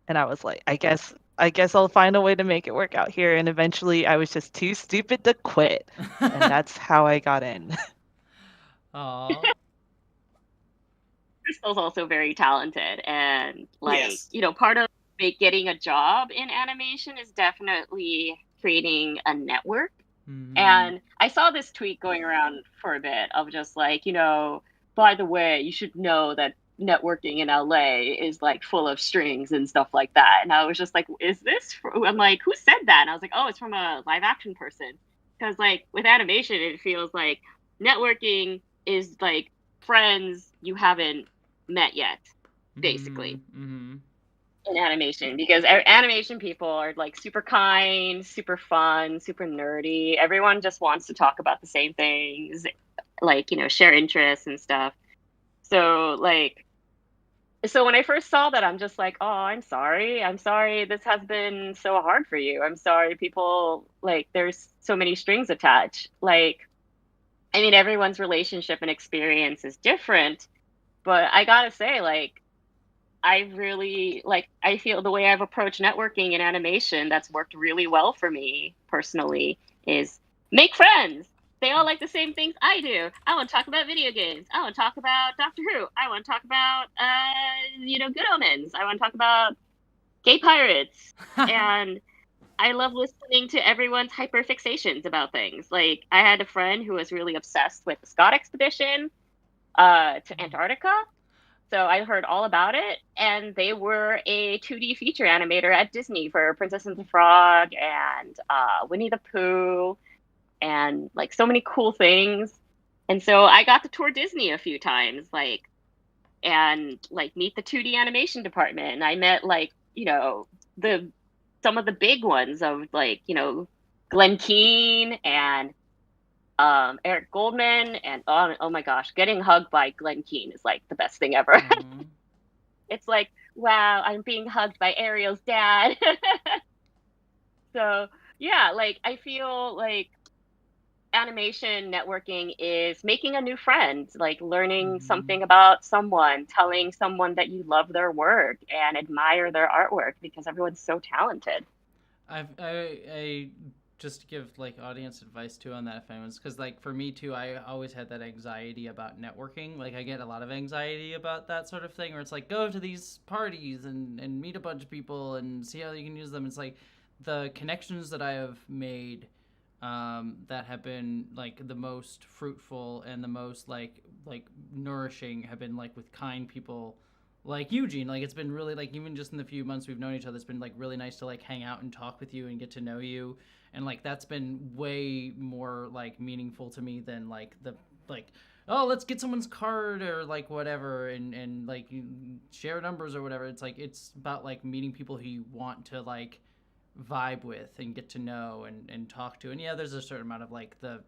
And I was like, I guess I'll find a way to make it work out here. And eventually I was just too stupid to quit. And that's how I got in. Aw. Crystal's also very talented, and like Yes. part of getting a job in animation is definitely creating a network. And I saw this tweet going around for a bit of just like, by the way, you should know that networking in LA is like full of strings and stuff like that. And I was just like, I'm like, who said that? And I was like, oh, it's from a live action person. Because like with animation, it feels like networking is like friends you haven't met yet, basically. In animation, because animation people are like super kind, super fun, super nerdy. Everyone just wants to talk about the same things, like share interests and stuff. So when I first saw that, I'm just like, oh, I'm sorry this has been so hard for you. I'm sorry people, like, there's so many strings attached. Like, I mean, everyone's relationship and experience is different, but I gotta say, like, I feel the way I've approached networking in animation that's worked really well for me personally is make friends. They all like the same things I do. I want to talk about video games. I want to talk about Doctor Who. I want to talk about Good Omens. I want to talk about gay pirates. And I love listening to everyone's hyperfixations about things. Like I had a friend who was really obsessed with the Scott expedition to Antarctica. So I heard all about it, and they were a 2D feature animator at Disney for Princess and the Frog and Winnie the Pooh and like so many cool things. And so I got to tour Disney a few times, and meet the 2D animation department. And I met some of the big ones of Glenn Keane and Eric Goldman, and oh my gosh, getting hugged by Glenn Keane is like the best thing ever. It's like, wow, I'm being hugged by Ariel's dad. So yeah, like I feel like animation networking is making a new friend, like learning something about someone, telling someone that you love their work and admire their artwork because everyone's so talented. I just to give like audience advice too on that if anyone's, because like for me too, I always had that anxiety about networking. Like I get a lot of anxiety about that sort of thing where it's like go to these parties and meet a bunch of people and see how you can use them. It's like the connections that I have made that have been like the most fruitful and the most like nourishing have been like with kind people like Eugene. Like it's been really like even just in the few months we've known each other, it's been like really nice to like hang out and talk with you and get to know you. And like that's been way more like meaningful to me than like the like, oh, let's get someone's card or like whatever and like share numbers or whatever. It's like it's about like meeting people who you want to like vibe with and get to know and talk to. And yeah, there's a certain amount of like the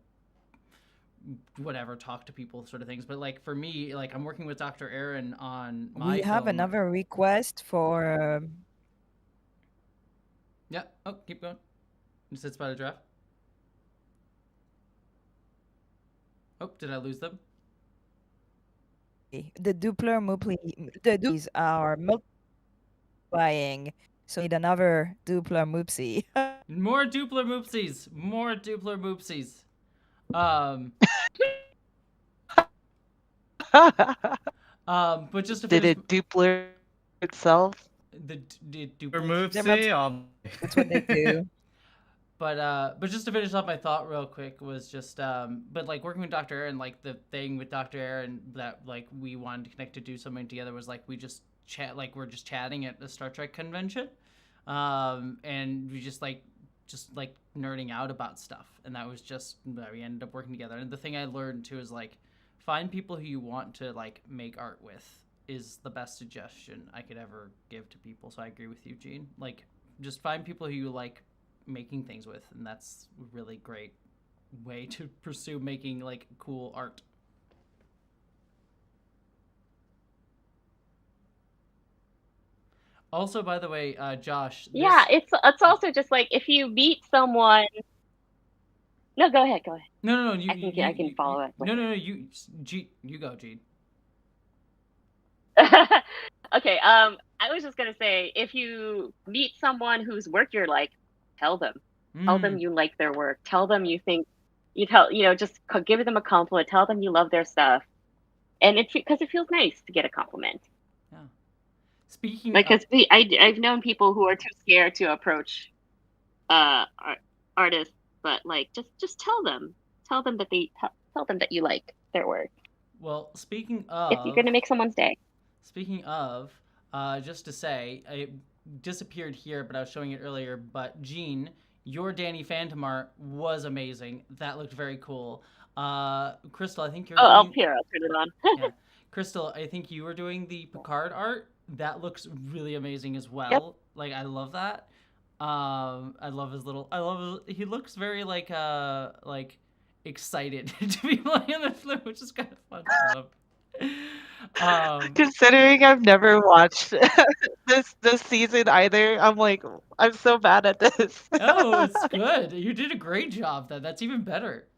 whatever talk to people sort of things, but like for me, like I'm working with Dr. Aaron on my We have film. another request for. Yeah. Oh, keep going. You said Spider Draft. Oh, did I lose them? The Dupler the Duplies are multiplying, so need another Dupler Moopsie. More Dupler Moopsies. More Dupler Moopsies. But just to Did finish, it duplicate itself? the Or Dupler. That's what they do. But just to finish off my thought real quick was just but like working with Dr. Aaron, like the thing with Dr. Aaron that like we wanted to connect to do something together was like we just we're just chatting at the Star Trek convention, and we just nerding out about stuff, and that was just we ended up working together. And the thing I learned too is like find people who you want to like make art with is the best suggestion I could ever give to people. So I agree with you, Gene. Like just find people who you like making things with, and that's a really great way to pursue making like cool art. Also, by the way, Josh. Yeah, it's also just like if you meet someone. No, go ahead. No. I can follow up. No. You go, Gene. Okay. I was just gonna say, if you meet someone whose work you're like, tell them. Tell them you like their work. Tell them you think just give them a compliment. Tell them you love their stuff, and because it feels nice to get a compliment. Yeah. Speaking because I've known people who are too scared to approach artists, but like just tell them that you like their work. Well, speaking of, if you're gonna make someone's day. Speaking of, just to say, it disappeared here, but I was showing it earlier. But Gene, your Danny Phantom art was amazing. That looked very cool. Crystal, I think you're. I'll turn it on. Yeah. Crystal, I think you were doing the Picard art. That looks really amazing as well. Yep. Like I love that. I love his little. He looks very like excited to be playing the flute, which is kind of fun. Considering I've never watched this season either, I'm so bad at this. Oh, it's good. You did a great job. That's even better.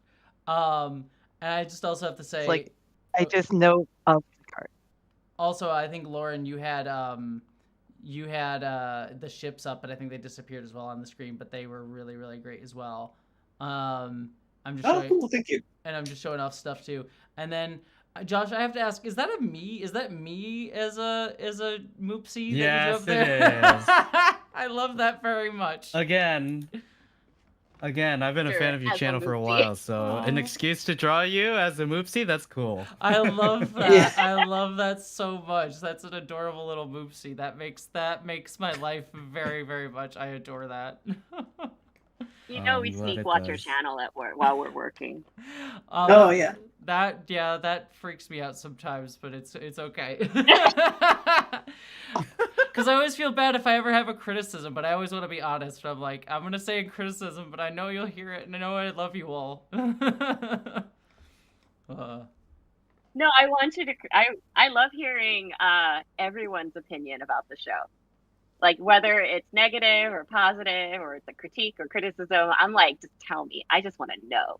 And I just also have to say, It's like I just know of the card. Also, I think Lauren, you had the ships up, but I think they disappeared as well on the screen. But they were really, really great as well. I'm just showing, cool, thank you. And I'm just showing off stuff too. And then Josh, I have to ask, is that me? Is that me as a Moopsie? Yes, that you drew up there? It is. I love that very much. Again, I've been a fan of your channel for a while, so an excuse to draw you as a Moopsie, that's cool. I love that. Yeah. I love that so much. That's an adorable little Moopsie. That makes my life very, very much. I adore that. We sneak watch your channel at work while we're working. Oh yeah. That freaks me out sometimes, but it's okay. Because I always feel bad if I ever have a criticism, but I always want to be honest. I'm like, I'm gonna say a criticism, but I know you'll hear it, and I know I love you all. No, I want you to. I love hearing everyone's opinion about the show, like whether it's negative or positive or it's a critique or criticism. I'm like, just tell me. I just want to know.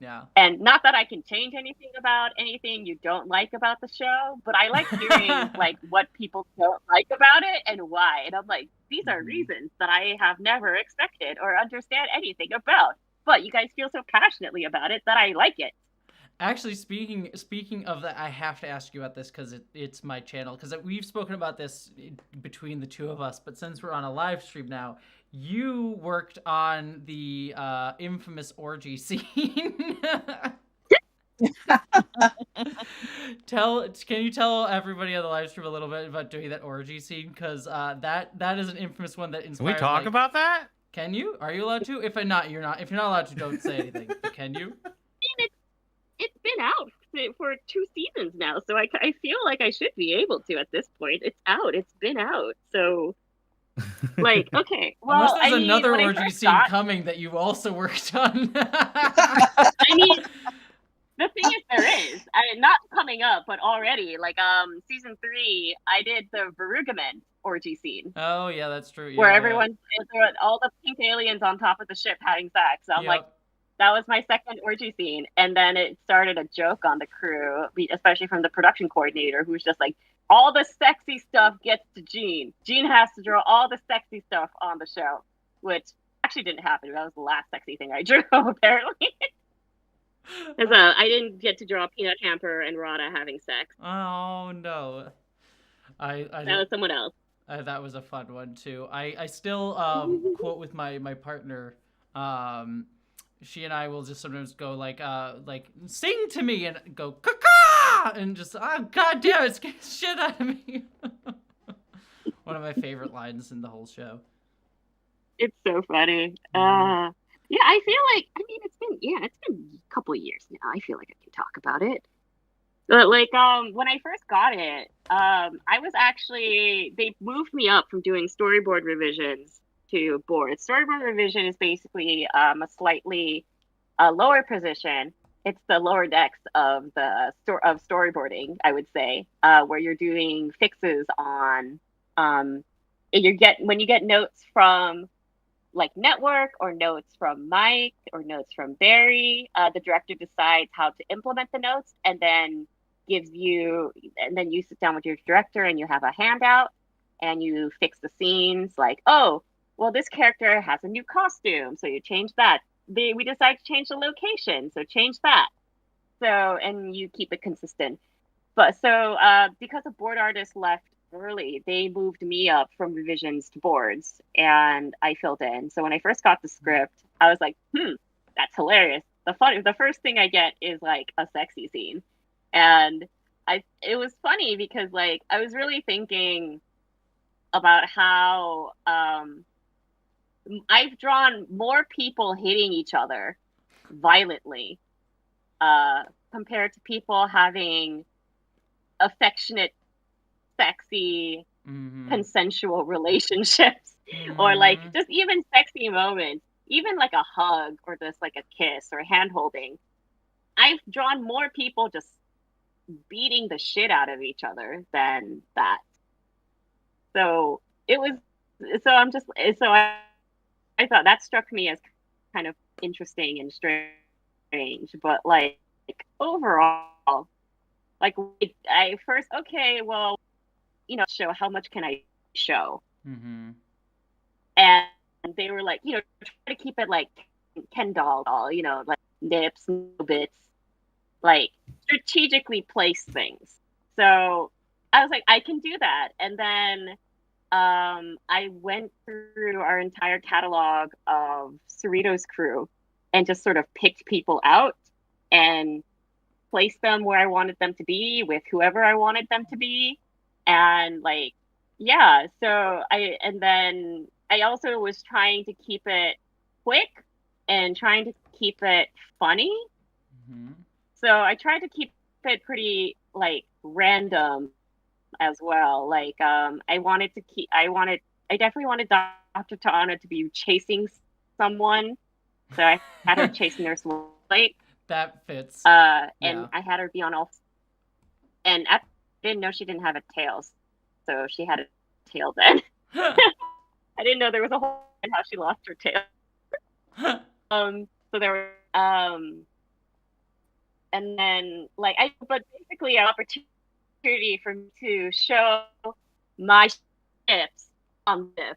Yeah. And not that I can change anything about anything you don't like about the show, but I like hearing like what people don't like about it and why. And I'm like, these are reasons that I have never expected or understand anything about. But you guys feel so passionately about it that I like it. Actually, speaking of that, I have to ask you about this because it's my channel. Because we've spoken about this between the two of us, but since we're on a live stream now, you worked on the infamous orgy scene. Can you tell everybody on the live stream a little bit about doing that orgy scene? Because that is an infamous one that inspired. Can we talk about that? Can you? Are you allowed to? If not, you're not. If you're not allowed to, don't say anything. But can you? It's been out for 2 seasons now, so I feel like I should be able to at this point. It's out. It's been out. So, like, okay. Well, unless there's another orgy scene coming that you also worked on. I mean, the thing is, there is. Not coming up, but already. Like, season 3, I did the Verugamen orgy scene. Oh, yeah, that's true. Yeah, where everyone's all the pink aliens on top of the ship having sex. So I'm like, That was my second orgy scene. And then it started a joke on the crew, especially from the production coordinator, who's just like, all the sexy stuff gets to Gene. Gene has to draw all the sexy stuff on the show, which actually didn't happen. That was the last sexy thing I drew, apparently. I didn't get to draw Peanut Hamper and Rada having sex. Oh no. That was someone else. That was a fun one too. I still quote with my partner. She and I will just sometimes go like sing to me and go caca and just god damn it, scare the shit out of me. One of my favorite lines in the whole show. It's so funny. Yeah, I feel like it's been a couple of years now. I feel like I can talk about it. But like when I first got it, I was actually they moved me up from doing storyboard revisions to board. Storyboard revision is basically a slightly lower position. It's the lower decks of the storyboarding, I would say, where you're doing fixes on when you get notes from like network or notes from Mike or notes from Barry, the director decides how to implement the notes and then you sit down with your director and you have a handout and you fix the scenes like, oh, well, this character has a new costume, so you change that. We decide to change the location, so change that. So, and you keep it consistent. But so because a board artist left early, they moved me up from revisions to boards and I filled in. So when I first got the script, I was like, that's hilarious. The first thing I get is like a sexy scene. And it was funny because like I was really thinking about how I've drawn more people hitting each other violently compared to people having affectionate, sexy, consensual relationships or like just even sexy moments, even like a hug or just like a kiss or hand holding. I've drawn more people just beating the shit out of each other than that. So it was I thought that struck me as kind of interesting and strange, but like overall, like I first, okay, well, show how much can I show? And they were like, try to keep it like Ken doll, like nips, bits, like strategically place things. So I was like, I can do that. And then I went through our entire catalog of Cerritos crew and just sort of picked people out and placed them where I wanted them to be with whoever I wanted them to be. And like, yeah, so I also was trying to keep it quick and trying to keep it funny. So I tried to keep it pretty like random as well. Like I definitely wanted Dr. Ta'ana to be chasing someone. So I had her chasing Nurse White. That fits. And I had her be on all. And I didn't know she didn't have a tail, so she had a tail then. I didn't know there was a whole in how she lost her tail. So there were and then like but basically an opportunity for me to show my ships on this.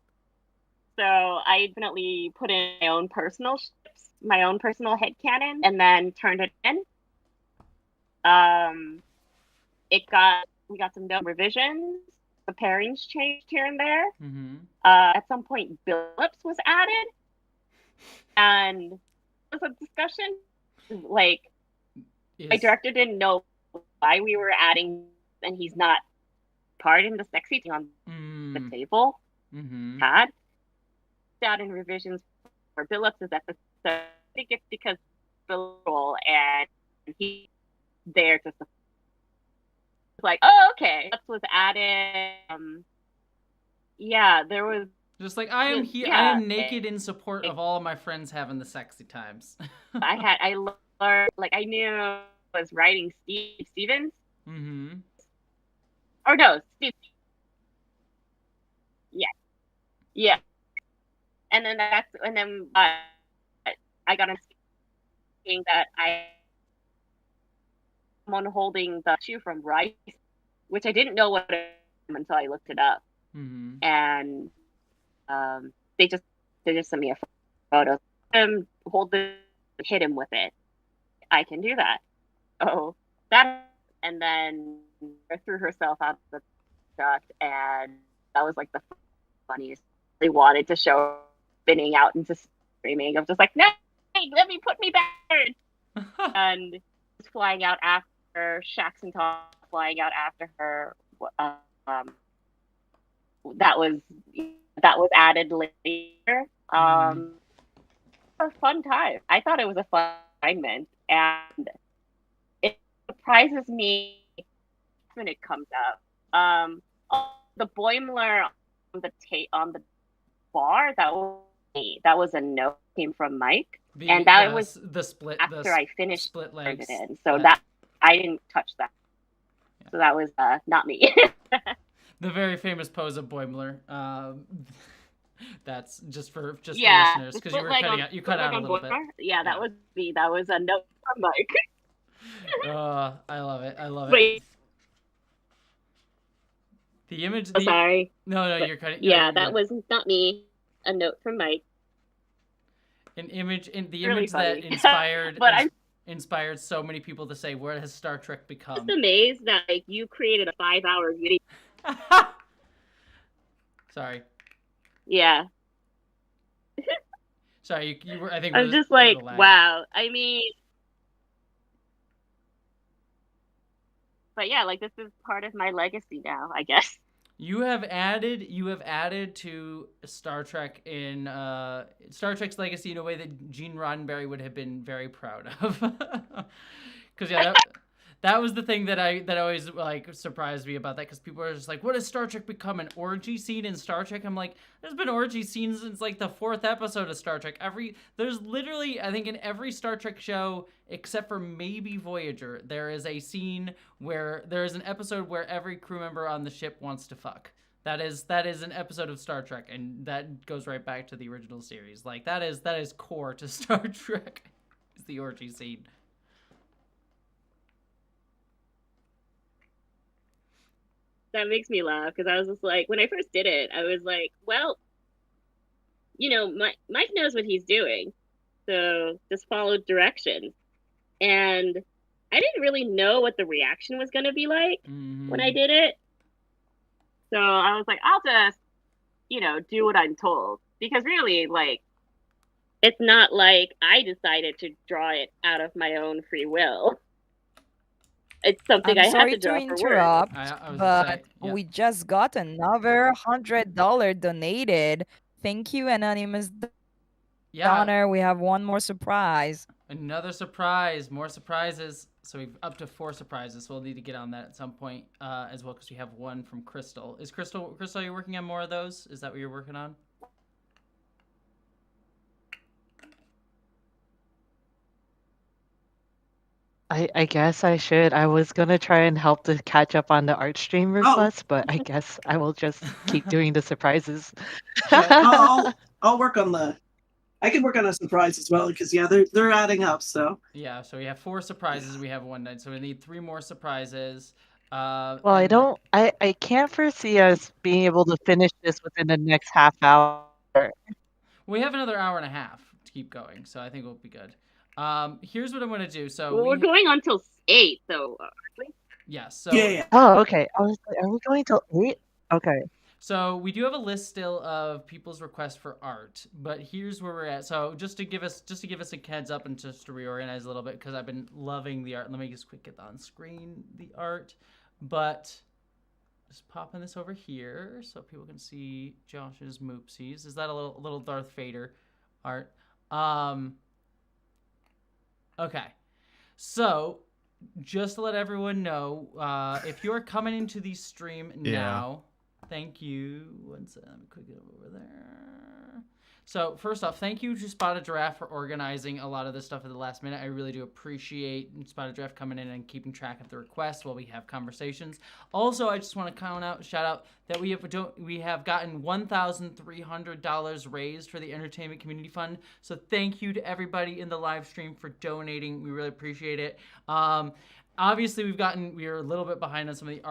So I definitely put in my own personal ships, my own personal headcanon, and then turned it in. We got some revisions. The pairings changed here and there. At some point, Billups was added, and there was a discussion. Like, my director didn't know why we were adding, and he's not part in the sexy thing on the table. Had that in revisions for Billups' episode. I think it's because Bill and he's there to support. Like, oh, okay, that was added. Yeah, there was just like I am here. I am naked in support of all of my friends having the sexy times. I learned, like, I knew I was writing Stevens. Or no, Steve. Yeah. And then I got a thinking that someone holding the shoe from Rice, which I didn't know what it was until I looked it up. Mm-hmm. And they just sent me a photo. Hold the hit him with it. I can do that. Oh, that, and then threw herself out the truck, and that was like the funniest. They wanted to show spinning out into screaming of just like, no, hey, let me put me back, and flying out after her, Shax and Tom flying out after her. That was added later. A fun time. I thought it was a fun assignment, and it surprises me when it comes up. The Boimler on the bar, that was a note came from Mike, and that was the split after I finished split legs. it in. So that I didn't touch that. Yeah. So that was not me. The very famous pose of Boimler. That's just for listeners, because you were cutting out. You cut out a little bit. Yeah, that was me. That was a note from Mike. I love it. I love it. Wait. The image. Sorry. No, you're cutting. Yeah, that was not me. A note from Mike. An image. The really image funny. that inspired. But I'm inspired so many people to say, "What has Star Trek become?" I'm just amazed that you created a 5-hour video. Sorry. Yeah. Sorry, you were. I think I'm just like, wow. I mean, but yeah, like this is part of my legacy now, I guess. You have added to Star Trek in Star Trek's legacy in a way that Gene Roddenberry would have been very proud of. Because that was the thing that always like surprised me about that, because people are just like, what has Star Trek become, an orgy scene in Star Trek? I'm like, there's been orgy scenes since like the 4th episode of Star Trek. There's literally, I think in every Star Trek show except for maybe Voyager, there is a scene where there is an episode where every crew member on the ship wants to fuck. That is an episode of Star Trek, and that goes right back to the original series. Like that is core to Star Trek. Is the orgy scene. That makes me laugh, because I was just like, when I first did it, I was like, well, you know, Mike knows what he's doing, so just follow directions. And I didn't really know what the reaction was going to be like when I did it. So I was like, I'll just, you know, do what I'm told. Because really, like, it's not like I decided to draw it out of my own free will. It's something I had to draw for work. But we just got another $100 donated. Thank you, Anonymous Donor. We have one more surprise. Another surprise. More surprises. So we've up to 4 surprises. So we'll need to get on that at some point as well, because we have one from Crystal. Is Crystal, you're working on more of those? Is that what you're working on? I guess I should. I was gonna try and help to catch up on the art stream requests, but I guess I will just keep doing the surprises. I'll work on I can work on a surprise as well, because they're adding up. So yeah, so we have 4 surprises. We have one night, so we need 3 more surprises. Well, I can't foresee us being able to finish this within the next half hour. We have another hour and a half to keep going, so I think we'll be good. Here's what I'm going to do. So well, we're going on till 8, so aren't we? Yeah. So yeah. Oh, okay. I was like, are we going till 8? Okay. So we do have a list still of people's requests for art, but here's where we're at. So just to give us a heads up and just to reorganize a little bit, because I've been loving the art. Let me just quick get on screen the art, but just popping this over here so people can see Josh's moopsies. Is that a little Darth Vader art? Okay, so just to let everyone know, if you're coming into the stream now, thank you. One second, let me quick get over there. So first off, thank you to Spotted Giraffe for organizing a lot of this stuff at the last minute. I really do appreciate Spotted Giraffe coming in and keeping track of the requests while we have conversations. Also, I just want to shout out that we have gotten $1,300 raised for the Entertainment Community Fund. So thank you to everybody in the live stream for donating. We really appreciate it. Obviously, we are a little bit behind on some of the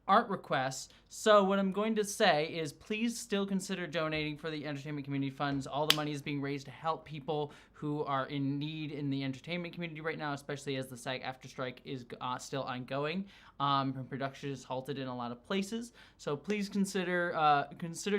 art requests. So what I'm going to say is please still consider donating for the Entertainment Community Funds. All the money is being raised to help people who are in need in the entertainment community right now, especially as the SAG-AFTRA strike is still ongoing. And production is halted in a lot of places. So please consider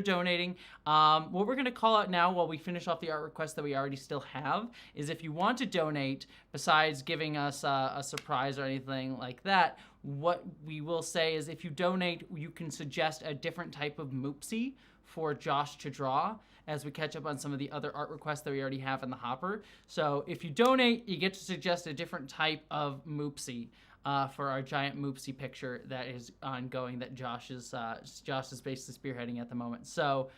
donating. What we're going to call out now while we finish off the art requests that we already still have is if you want to donate, besides giving us a surprise or anything like that, what we will say is if you donate, you can suggest a different type of Moopsie for Josh to draw as we catch up on some of the other art requests that we already have in the hopper. So if you donate, you get to suggest a different type of Moopsie for our giant Moopsie picture that is ongoing that Josh is basically spearheading at the moment. So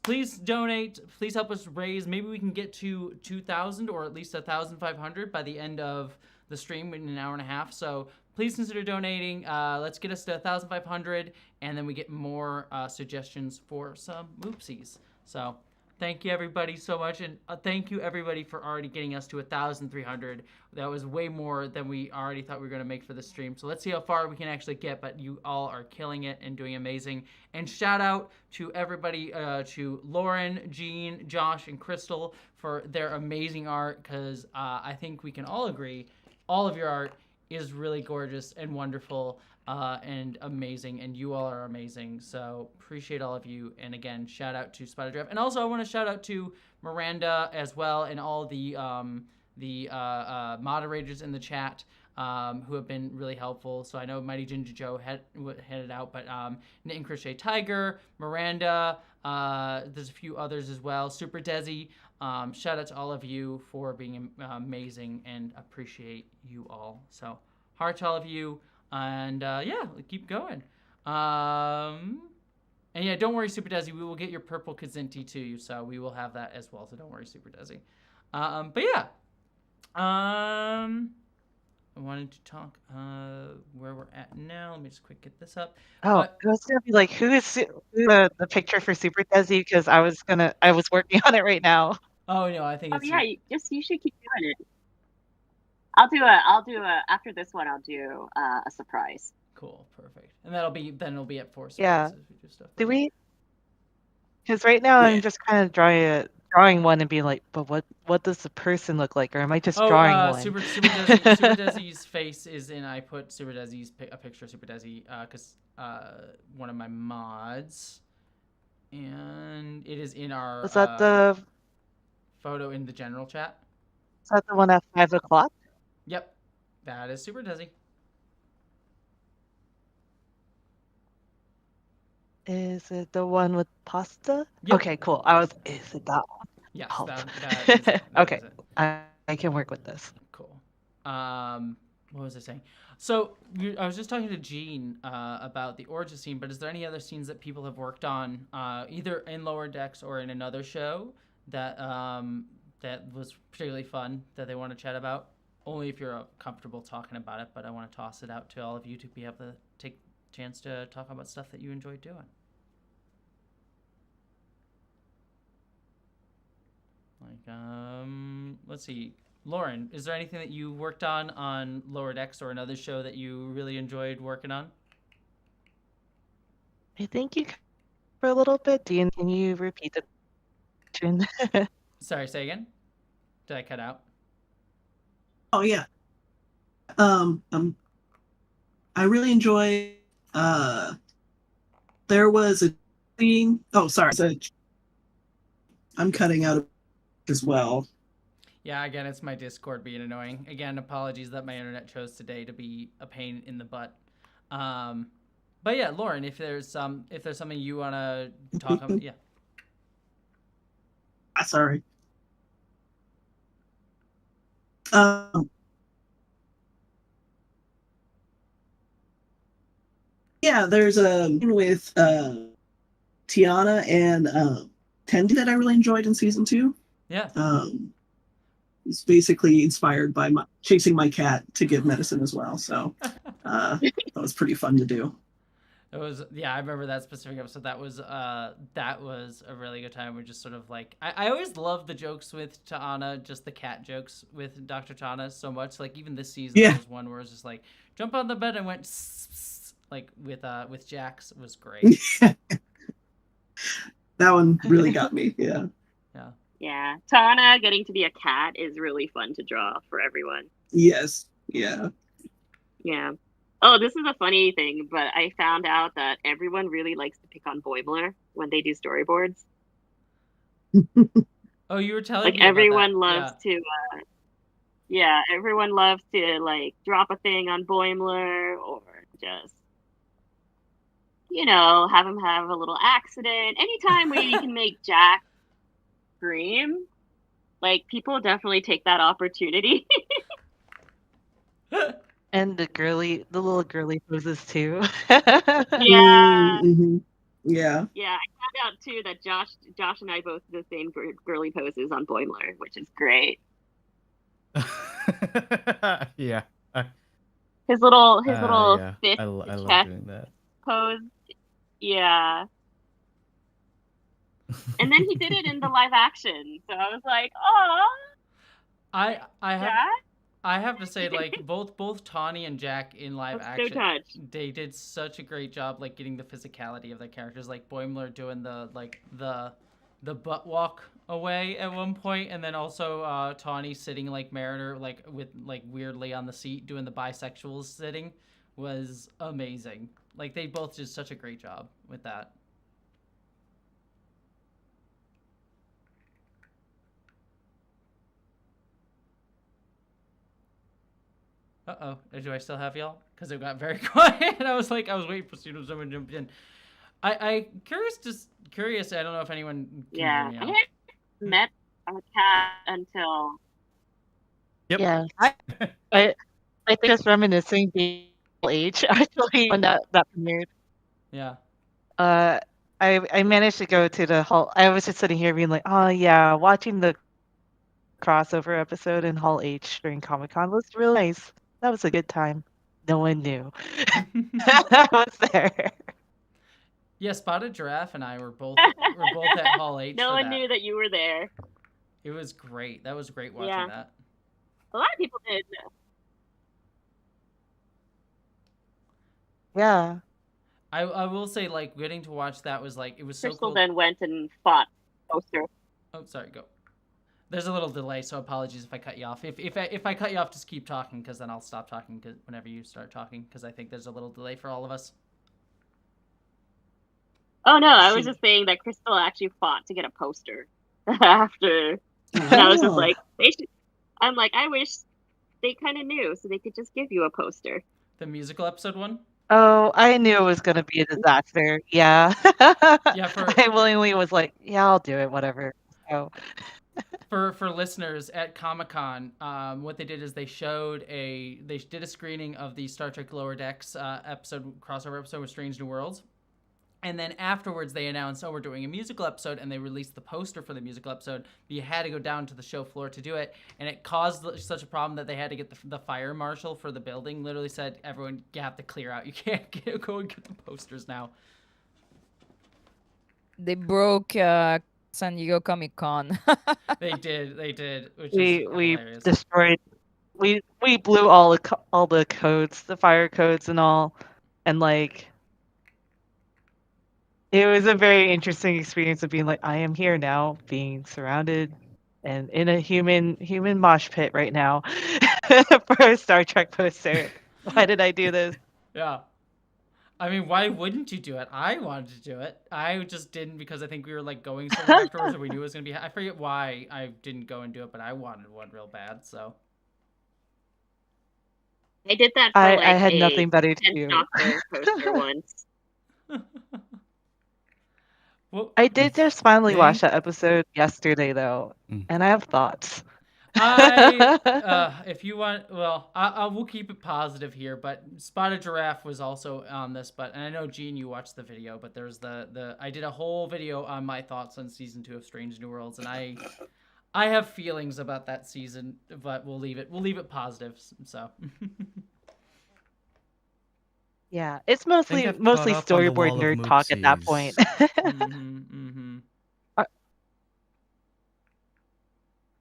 please donate. Please help us raise. Maybe we can get to 2,000 or at least 1,500 by the end of the stream in an hour and a half. So please consider donating. Let's get us to 1,500, and then we get more suggestions for some Moopsies. So thank you everybody so much, and thank you everybody for already getting us to 1,300. That was way more than we already thought we were going to make for the stream. So let's see how far we can actually get, but you all are killing it and doing amazing. And shout out to everybody, to Lauren, Jean, Josh, and Crystal for their amazing art, because I think we can all agree all of your art is really gorgeous and wonderful and amazing, and you all are amazing. So appreciate all of you. And again, shout out to Spider Draft. And also I want to shout out to Miranda as well, and all the moderators in the chat who have been really helpful. So I know Mighty Ginger Joe headed out, but Knit and Crochet Tiger, Miranda, there's a few others as well. Super Desi. Shout out to all of you for being amazing, and appreciate you all. So heart to all of you, and yeah, keep going. And yeah, don't worry, Super Desi, we will get your purple Kazinti to you, so we will have that as well. So don't worry, Super Desi. But yeah, I wanted to talk where we're at now. Let me just quick get this up. Oh, I was gonna be like, who is the picture for Super Desi? Because I was working on it right now. Oh no, I think it's yeah, you should keep doing it. I'll do after this one. I'll do a surprise. Cool, perfect, and it'll be at 4 surprises. Yeah. We do stuff. Do we? Because right now I'm just kind of drawing one and being like, but what does the person look like, or am I just drawing one? Super Desi's face is in. I put Super Desi's a picture of Super Desi because one of my mods, and it is in our. Was that the photo in the general chat? Is that the one at 5 o'clock? Yep, that is Super Desi. Is it the one with pasta? Yep. Okay, cool. Is it that one? Yes, Oh. that is it. Okay, is it. I can work with this. Cool. What was I saying? So I was just talking to Jean about the origin scene, but is there any other scenes that people have worked on, either in Lower Decks or in another show that that was particularly fun that they want to chat about? Only if you're comfortable talking about it, but I want to toss it out to all of you to be able to take a chance to talk about stuff that you enjoyed doing. Like, let's see. Lauren, is there anything that you worked on Lower Decks or another show that you really enjoyed working on? I think you for a little bit. Dean, can you repeat the question? Sorry, say again? Did I cut out? Oh yeah. I really enjoy. There was a scene. Oh, sorry. I'm cutting out as well. Yeah, again, it's my Discord being annoying. Again, apologies that my internet chose today to be a pain in the butt. But yeah, Lauren, if there's something you want to talk about, yeah. Sorry. Yeah, there's a with Tiana and Tendi that I really enjoyed in season 2. Yeah. It's basically inspired by chasing my cat to give medicine as well. So that was pretty fun to do. It was, yeah, I remember that specific episode. That was a really good time. We're just sort of like, I always love the jokes with Ta'ana, just the cat jokes with Dr. Ta'ana so much. Like even this season, there was one where it's just like, jump on the bed and went like with Jax. Was great. That one really got me. Yeah. Yeah, Tana getting to be a cat is really fun to draw for everyone. Yes. Yeah. Yeah. Oh, this is a funny thing, but I found out that everyone really likes to pick on Boimler when they do storyboards. Oh, you were telling like me about everyone that. loves to. Yeah, everyone loves to like drop a thing on Boimler or just, have him have a little accident. Anytime where you can make Jack scream, like people definitely take that opportunity. And the little girly poses too. Yeah. Mm-hmm. Yeah. Yeah, I found out too that Josh and I both do the same girly poses on Boimler, which is great. Yeah. His little Yeah. fist I love chest doing that. pose. Yeah. And then he did it in the live action. So I was like, "Oh." I have to say, like both Tawny and Jack in live action, they did such a great job, like getting the physicality of their characters. Like Boimler doing the butt walk away at one point, and then also Tawny sitting like Mariner, like with like weirdly on the seat doing the bisexual sitting, was amazing. Like they both did such a great job with that. Uh-oh. Do I still have y'all? Because it got very quiet. And I was waiting for someone to jump in. I curious. I don't know if anyone can hear me now. I haven't met a cat until. Yep. Yeah. I think it's reminiscing the age actually when that premiered. Yeah. I managed to go to the hall. I was just sitting here being like, oh yeah, watching the crossover episode in Hall H during Comic-Con was really nice. That was a good time. No one knew. I was there. Yeah, Spotted Giraffe and I were both at Hall H. No one knew that you were there. It was great. That was great watching that. A lot of people did. Yeah. I will say, like, getting to watch that was like, it was so Crystal cool. then went and fought Poster. Oh, sorry, go. There's a little delay, so apologies if I cut you off. If I cut you off, just keep talking, because then I'll stop talking whenever you start talking, because I think there's a little delay for all of us. Oh no, I was just saying that Crystal actually fought to get a poster after. And I was just like, I'm like, I wish they kind of knew, so they could just give you a poster. The musical episode one? Oh, I knew it was going to be a disaster. Yeah. Yeah. I willingly was like, yeah, I'll do it, whatever. So. For listeners at Comic-Con, what they did is they did a screening of the Star Trek Lower Decks crossover episode with Strange New Worlds. And then afterwards, they announced, we're doing a musical episode, and they released the poster for the musical episode. But you had to go down to the show floor to do it, and it caused such a problem that they had to get the fire marshal for the building. Literally said, everyone, you have to clear out. You can't go and get the posters now. They broke San Diego Comic-Con. They did. Which we destroyed. We blew all the codes, the fire codes, and all, and like. It was a very interesting experience of being like, I am here now, being surrounded and in a human mosh pit right now for a Star Trek poster. Why did I do this? Yeah. I mean, why wouldn't you do it? I wanted to do it. I just didn't because I think we were like going somewhere afterwards and we knew it was going to be... I forget why I didn't go and do it, but I wanted one real bad, so... I did that for I had nothing better to do. Poster once. Well, I did just finally watch that episode yesterday, though, and I have thoughts. If you want, well, we'll keep it positive here. But Spotted Giraffe was also on this. But and I know Gene, you watched the video. But there's I did a whole video on my thoughts on season 2 of Strange New Worlds, and I have feelings about that season. But we'll leave it positive. So. Yeah, it's I think mostly I've caught up on the storyboard wall of nerd talk at that point. moopsies.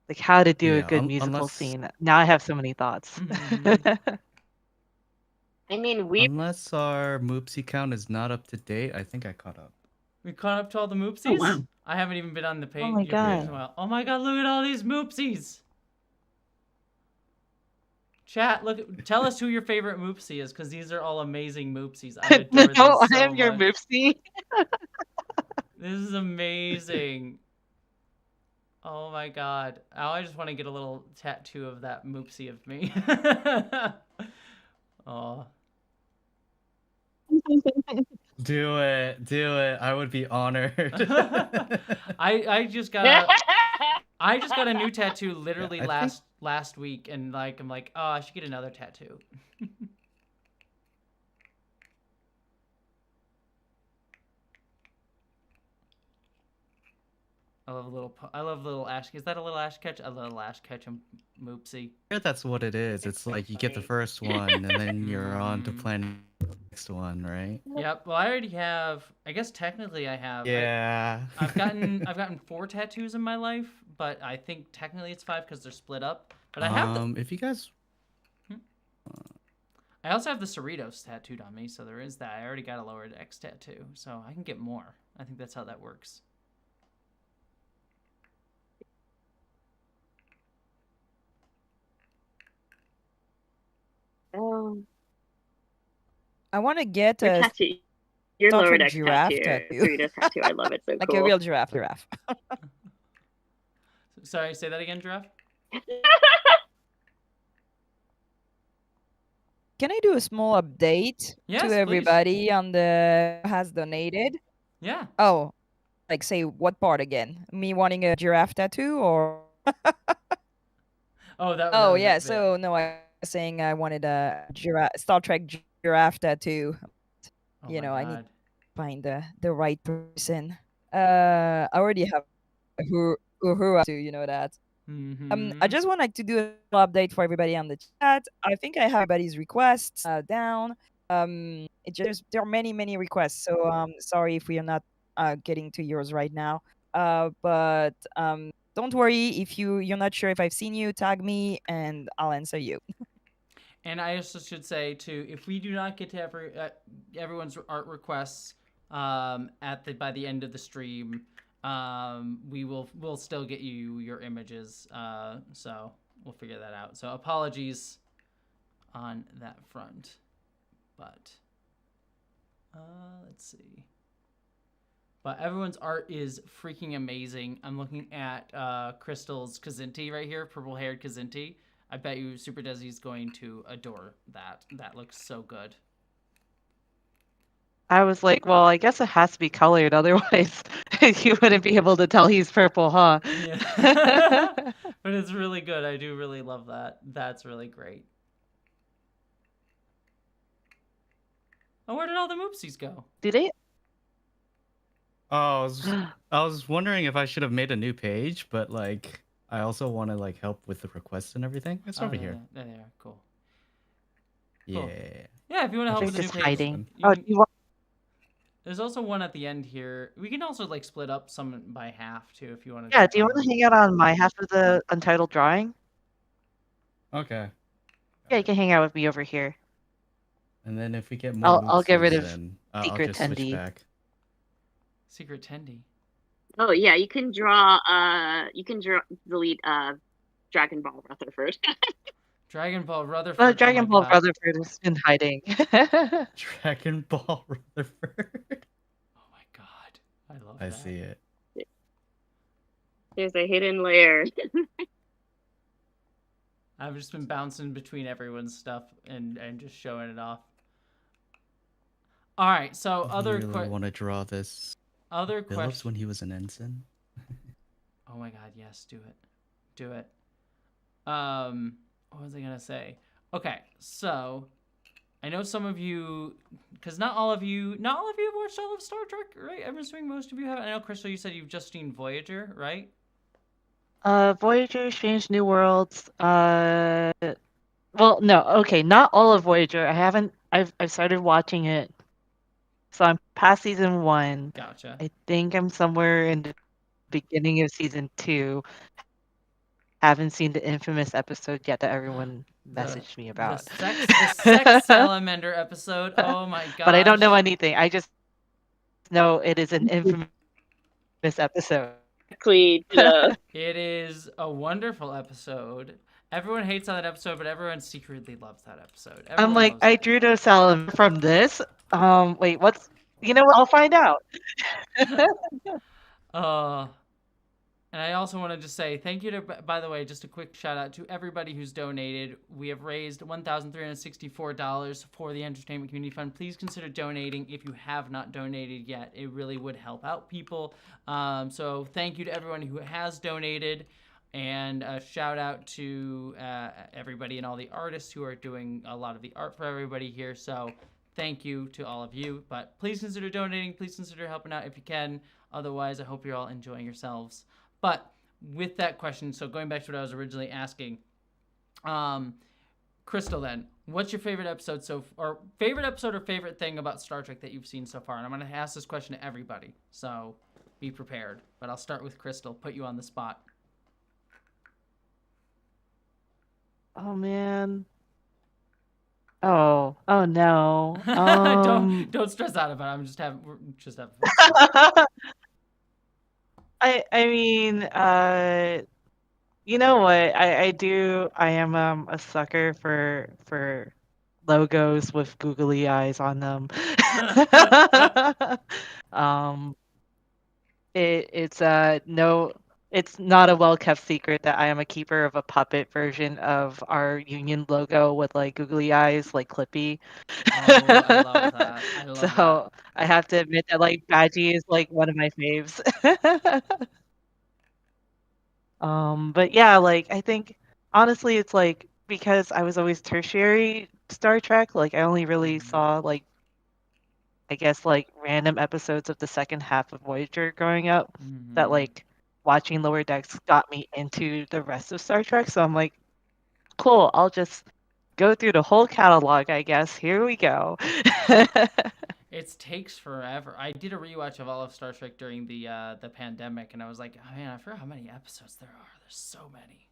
Like how to do a Yeah, good musical unless scene. Now I have so many thoughts. I mean, unless our moopsie count is not up to date, I think I caught up. We caught up to all the moopsies? Oh, wow. I haven't even been on the page. Oh my your page in a God. while. Oh my god, look at all these moopsies. Chat, tell us who your favorite moopsie is, because these are all amazing moopsies. I adore these No, so I am your much. moopsie. This is amazing. Oh my god. Now I just want to get a little tattoo of that moopsie of me. Oh. Do it. I would be honored. I just got a new tattoo literally I think- last week, and like I'm like, oh, I should get another tattoo. I love little Ash. Is that a little Ash Ketchum? A little Ash Ketchum moopsie. I hear that's what it is. It's like you get the first one, and then you're on to plan the next one, right? Yep. Well, I already have. I guess technically I have. Yeah. I've gotten 4 tattoos in my life, but I think technically it's 5 because they're split up. But I have if you guys. I also have the Cerritos tattooed on me, so there is that. I already got a Lower Decks tattoo, so I can get more. I think that's how that works. I want to get your a tattoo, your Star lower Trek deck giraffe tattoo, tattoo. Cerritos tattoo. I love it. So like cool. a real giraffe. Sorry, say that again, Giraffe? Can I do a small update Yes, to please. everybody on the has donated? Yeah. Oh, like say what part again? Me wanting a giraffe tattoo or? Oh, that. Oh was yeah. it, So no, I was saying I wanted a Star Trek giraffe tattoo. Oh you my know, I need God. to find the right person. I already have Uhura too. You know that. I just wanted to do a little update for everybody on the chat. I think I have everybody's requests down. There are many requests, so sorry if we are not getting to yours right now. But don't worry if you're not sure if I've seen you, tag me and I'll answer you. And I also should say too, if we do not get to everyone's art requests by the end of the stream, we'll still get you your images. So we'll figure that out. So apologies on that front, but let's see. But everyone's art is freaking amazing. I'm looking at Crystal's Kazinti right here, purple-haired Kazinti. I bet you Super Desi's going to adore that. That looks so good. I was like, well, I guess it has to be colored, otherwise you wouldn't be able to tell he's purple, huh? Yeah. But it's really good. I do really love that. That's really great. Oh, where did all the moopsies go? Do they? Oh, I was wondering if I should have made a new page, but like I also want to like help with the requests and everything. It's over here. There they are. Cool. Yeah. Yeah, if you want to help They're with the new just page, hiding. you can- There's also one at the end here. We can also like split up some by half too if you want to. Yeah, do you want to hang out on my half of the untitled drawing? Okay. Yeah, you can hang out with me over here. And then if we get more, I'll get rid of then, Secret I'll just switch Tendy. back. Secret Tendy. Oh yeah, you can draw. Delete Dragon Ball Rutherford. Dragon Ball Rutherford. Well, Dragon Ball God. Rutherford has been hiding. Dragon Ball Rutherford. Oh my God, I love I that. see it. There's a hidden layer. I've just been bouncing between everyone's stuff and just showing it off. All right, so I other really want to draw this. Other Phillips questions. when he was an ensign. Oh my God, yes, do it. Do it. What was I gonna say? Okay, so I know some of you, because not all of you have watched all of Star Trek, right? I'm assuming most of you have. I know, Crystal, you said you've just seen Voyager, right? Voyager, Strange New Worlds. Well, no, okay, not all of Voyager. I haven't. I've started watching it, so I'm past season 1. Gotcha. I think I'm somewhere in the beginning of season 2. Haven't seen the infamous episode yet that everyone messaged me The about. sex salamander episode. Oh my gosh. But I don't know anything. I just know it is an infamous episode. Exactly. It is a wonderful episode. Everyone hates on that episode, but everyone secretly loves that episode. I'm Everyone like, loves I it. drew the salamander from this. Wait, what's? You know what? I'll find out. And I also wanted to say thank you to, by the way, just a quick shout out to everybody who's donated. We have raised $1,364 for the Entertainment Community Fund. Please consider donating if you have not donated yet. It really would help out people. So thank you to everyone who has donated. And a shout out to everybody and all the artists who are doing a lot of the art for everybody here. So thank you to all of you. But please consider donating. Please consider helping out if you can. Otherwise, I hope you're all enjoying yourselves. But with that question, so going back to what I was originally asking, Crystal, then, what's your favorite episode or favorite thing about Star Trek that you've seen so far? And I'm going to ask this question to everybody, so be prepared. But I'll start with Crystal, put you on the spot. Oh man. Oh no. Don't stress out about it. We're just having fun. I mean, you know what? I am a sucker for logos with googly eyes on them. It's not a well-kept secret that I am a keeper of a puppet version of our union logo with like googly eyes, like Clippy. Oh, I love that. I love So I have to admit that like Badgie is like one of my faves. But yeah, like I think honestly it's like because I was always tertiary Star Trek, like I only really saw like I guess like random episodes of the second half of Voyager growing up that like watching Lower Decks got me into the rest of Star Trek. So I'm like, cool, I'll just go through the whole catalog, I guess. Here we go. It takes forever. I did a rewatch of all of Star Trek during the pandemic, and I was like, oh, man, I forgot how many episodes there are. There's so many.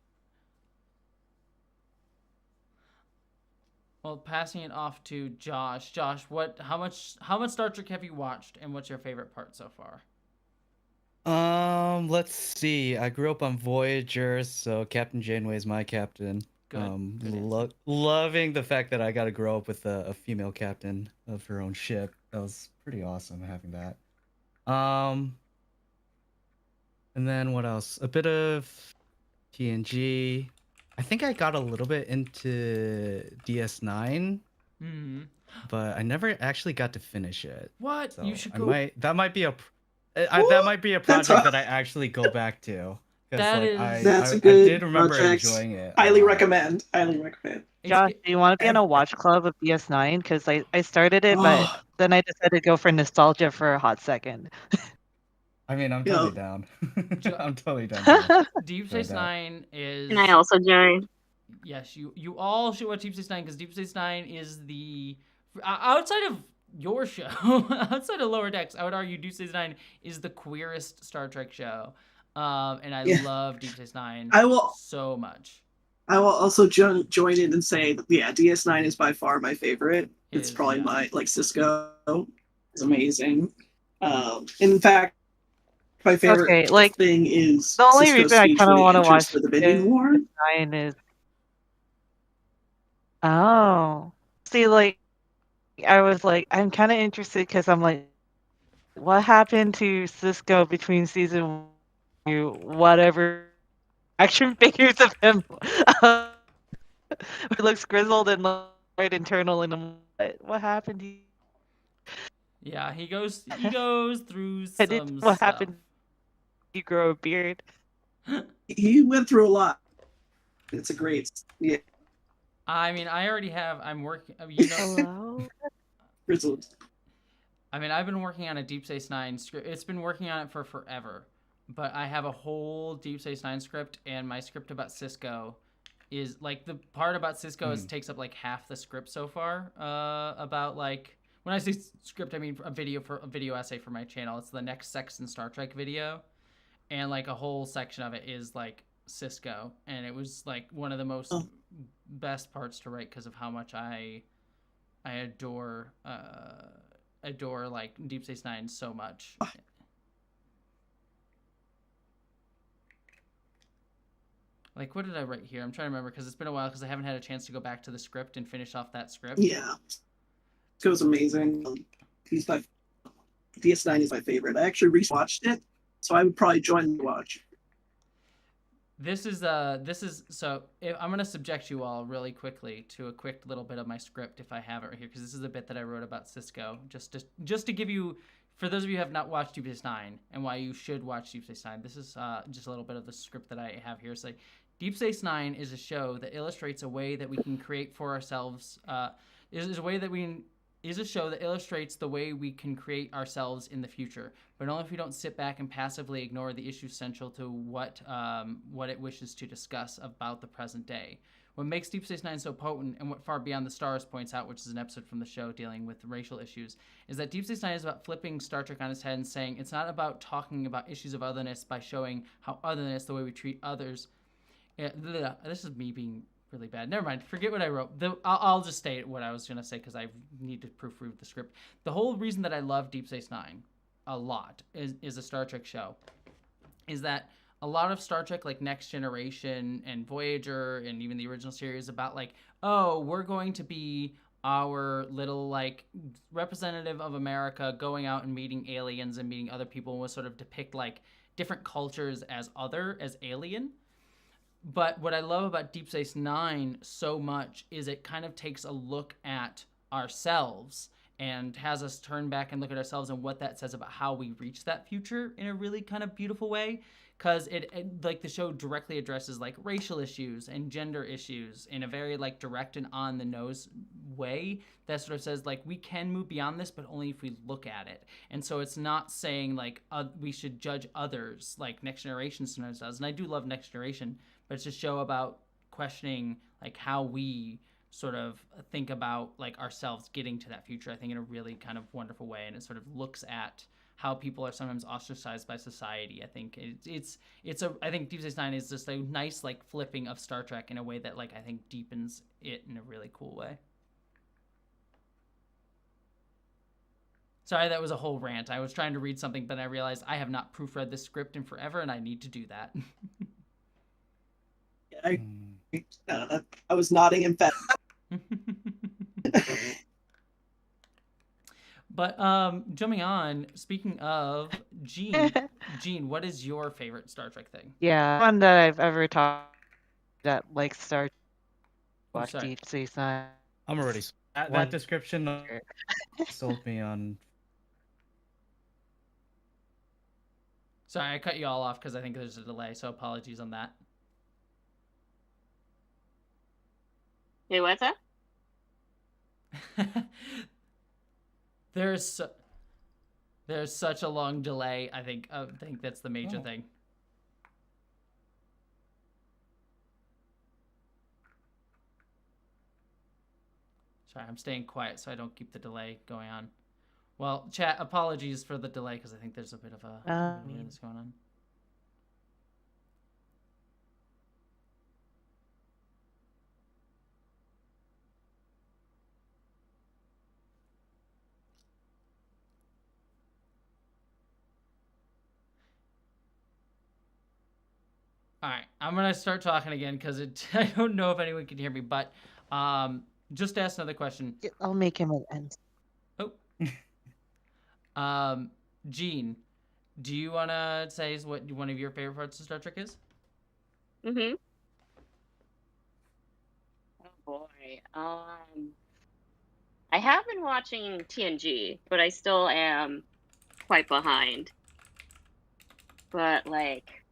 Well, passing it off to Josh. Josh, how much Star Trek have you watched, and what's your favorite part so far? Let's see. I grew up on Voyager, so Captain Janeway is my captain. Good Loving the fact that I got to grow up with a female captain of her own ship. That was pretty awesome having that. And then what else? A bit of TNG. I think I got a little bit into DS9. But I never actually got to finish it. What? So you should go. That might be a project that I actually go back to. That's a good I did remember project. enjoying it. Highly recommend. Josh, do you want to be on a watch club of DS9? Because I started it, but then I decided to go for nostalgia for a hot second. I mean, I'm totally down. I'm totally down. Deep Space Nine is. And I also joined. Yes, you all should watch Deep Space Nine because Deep Space Nine is the outside of your show, outside of Lower Decks, I would argue Deep Space Nine is the queerest Star Trek show. And I love Deep Space Nine so much. I will also join in and say that, yeah, DS9 is by far my favorite. It's probably my, like, Cisco is amazing. In fact, my favorite thing is the only Cisco's reason I kind of want to watch for the bidding war. DS9 is see, like, I was like, I'm kind of interested because I'm like, what happened to Cisco between season 2, whatever action figures of him? It looks grizzled and right internal, and I'm like, what happened to you? Yeah, he goes through some what stuff. happened? You grow a beard. He went through a lot. It's a great, yeah, I mean, I already have. I'm working. You know, Hello. grizzled. I mean, I've been working on a Deep Space Nine script. It's been working on it for forever, but I have a whole Deep Space Nine script, and my script about Cisco is like the part about Cisco is takes up like half the script so far. About like when I say script, I mean a video essay for my channel. It's the next Sex and Star Trek video, and like a whole section of it is like Cisco, and it was like one of the most best parts to write because of how much I adore like Deep Space Nine so much. Like, what did I write here? I'm trying to remember because it's been a while because I haven't had a chance to go back to the script and finish off that script. Yeah, it was amazing. DS9 is my favorite. I actually rewatched it, so I would probably join the watch. This is so I'm gonna subject you all really quickly to a quick little bit of my script if I have it right here because this is a bit that I wrote about Cisco just to give you, for those of you who have not watched Deep Space Nine and why you should watch Deep Space Nine. This is just a little bit of the script that I have here. So Deep Space Nine is a show that illustrates a way that we can create for ourselves. Is a show that illustrates the way we can create ourselves in the future, but only if we don't sit back and passively ignore the issues central to what it wishes to discuss about the present day. What makes Deep Space Nine so potent, and what Far Beyond the Stars points out, which is an episode from the show dealing with racial issues, is that Deep Space Nine is about flipping Star Trek on its head and saying it's not about talking about issues of otherness by showing how otherness, the way we treat others. This is me being really bad. Never mind. Forget what I wrote. I'll just state what I was going to say because I need to proofread the script. The whole reason that I love Deep Space Nine a lot is a Star Trek show is that a lot of Star Trek, like Next Generation and Voyager and even the original series about like, oh, we're going to be our little like representative of America going out and meeting aliens and meeting other people and will sort of depict like different cultures as alien. But what I love about Deep Space Nine so much is it kind of takes a look at ourselves and has us turn back and look at ourselves and what that says about how we reach that future in a really kind of beautiful way. Because it like the show directly addresses like racial issues and gender issues in a very like direct and on the nose way that sort of says like we can move beyond this, but only if we look at it. And so it's not saying like we should judge others like Next Generation sometimes does. And I do love Next Generation, but it's a show about questioning like how we sort of think about like ourselves getting to that future, I think in a really kind of wonderful way. And it sort of looks at how people are sometimes ostracized by society. I think I think Deep Space Nine is just a nice like flipping of Star Trek in a way that like I think deepens it in a really cool way. Sorry, that was a whole rant. I was trying to read something, but I realized I have not proofread this script in forever, and I need to do that. I was nodding in bed. But jumping on, speaking of Gene, what is your favorite Star Trek thing? Yeah, one that I've ever talked that like Star Trek. Watch Deep Space Nine. I'm already that description sold me on. Sorry, I cut you all off because I think there's a delay, so apologies on that. Hey, what's that? There's such a long delay. I think that's the major thing. Sorry, I'm staying quiet so I don't keep the delay going on. Well, chat, apologies for the delay because I think there's a bit of a that's going on. All right, I'm gonna start talking again because I don't know if anyone can hear me, but just ask another question. I'll make him an end. Oh. Gene, do you wanna say what one of your favorite parts of Star Trek is? Mm-hmm. Oh boy. I have been watching TNG, but I still am quite behind. But like,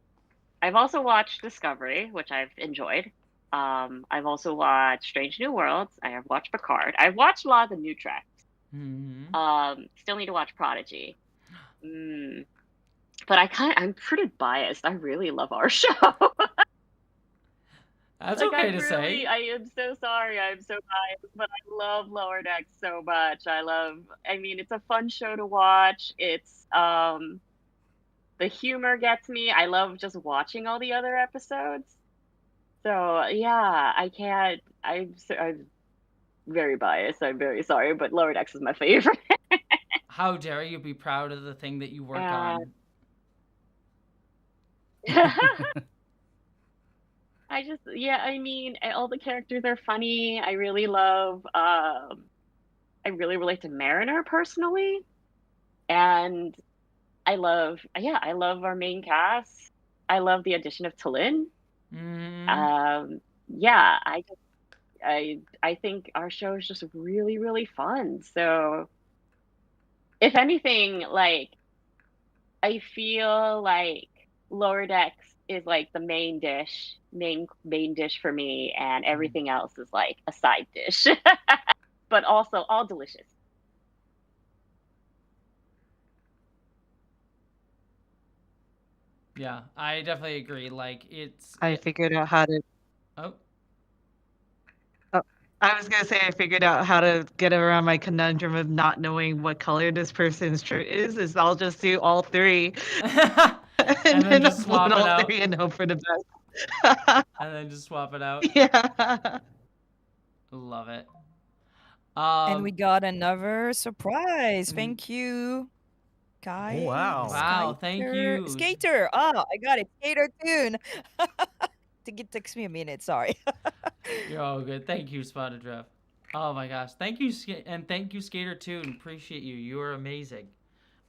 I've also watched Discovery, which I've enjoyed. I've also watched Strange New Worlds. I have watched Picard. I've watched a lot of the new tracks. Still need to watch Prodigy. But I'm pretty biased. I really love our show. That's Like, okay to say. I am so sorry. I'm so biased, but I love Lower Decks so much. I mean, it's a fun show to watch. It's, the humor gets me. I love just watching all the other episodes. So, yeah, I'm very biased. I'm very sorry, but Lower Decks is my favorite. How dare you be proud of the thing that you work And- on? I mean, all the characters are funny. I really relate to Mariner personally. And I love our main cast. I love the addition of Talin. Yeah, I think our show is just really, really fun. So if anything, like, I feel like Lower Decks is like the main dish for me, and everything else is like a side dish. But also all delicious. Yeah, I definitely agree. Like, I figured out how to. Oh. I was gonna say I figured out how to get around my conundrum of not knowing what color this person's shirt is. Is I'll just do all three, and then just swap it all out. three and hope for the best. And then just swap it out. Yeah. Love it. And we got another surprise. Thank you, guys. Oh, wow. Wow, thank you. Skater. Oh, I got it. Skater Tune. It takes me a minute. Sorry. You're all good. Thank you, Spotted Ref. Oh my gosh. Thank you, and thank you, Skater Tune. Appreciate you. You are amazing.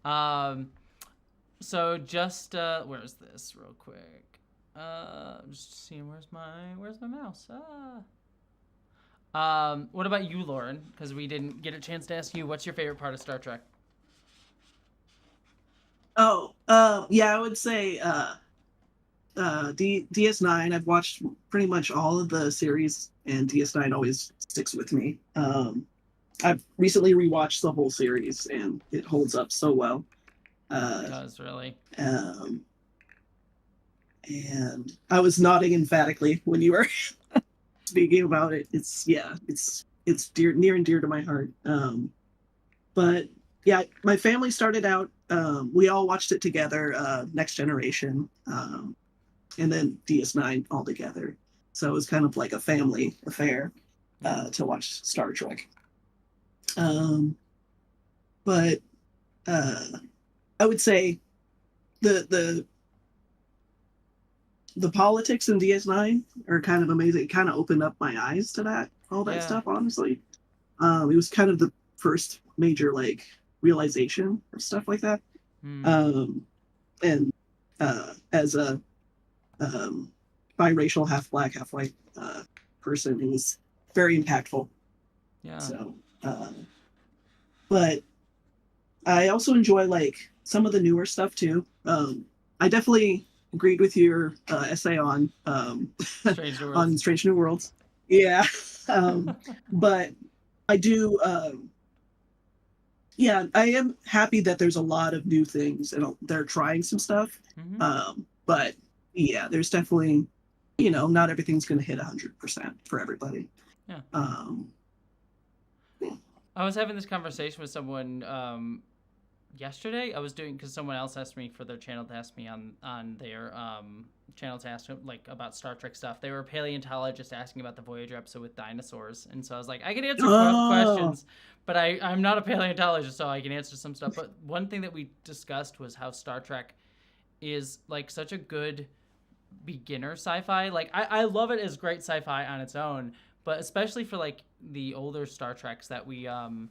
So just where's this real quick? I'm just seeing where's my mouse. What about you, Lauren? Because we didn't get a chance to ask you. What's your favorite part of Star Trek? Oh, yeah, I would say DS9. I've watched pretty much all of the series, and DS9 always sticks with me. I've recently rewatched the whole series, and it holds up so well. It does, really. And I was nodding emphatically when you were speaking about it. It's near and dear to my heart. But yeah, my family started out. We all watched it together. Next Generation, and then DS9 all together. So it was kind of like a family affair to watch Star Trek. But I would say the politics in DS9 are kind of amazing. It kind of opened up my eyes to all that stuff, honestly. It was kind of the first major like realization of stuff like that. And as a biracial, half black, half white person, it was very impactful. Yeah. So, but I also enjoy like some of the newer stuff too. I definitely agreed with your essay on Strange New Worlds. Yeah. But I do. Yeah, I am happy that there's a lot of new things and they're trying some stuff. But yeah, there's definitely, not everything's going to hit 100% for everybody. Yeah. I was having this conversation with someone yesterday. I was doing, because someone else asked me for their channel to ask me on their channel to ask like about Star Trek stuff. They were a paleontologist asking about the Voyager episode with dinosaurs, and so I was like, I can answer questions, but I'm not a paleontologist, so I can answer some stuff. But one thing that we discussed was how Star Trek is like such a good beginner sci-fi. Like I love it as great sci-fi on its own, but especially for like the older Star Treks that we had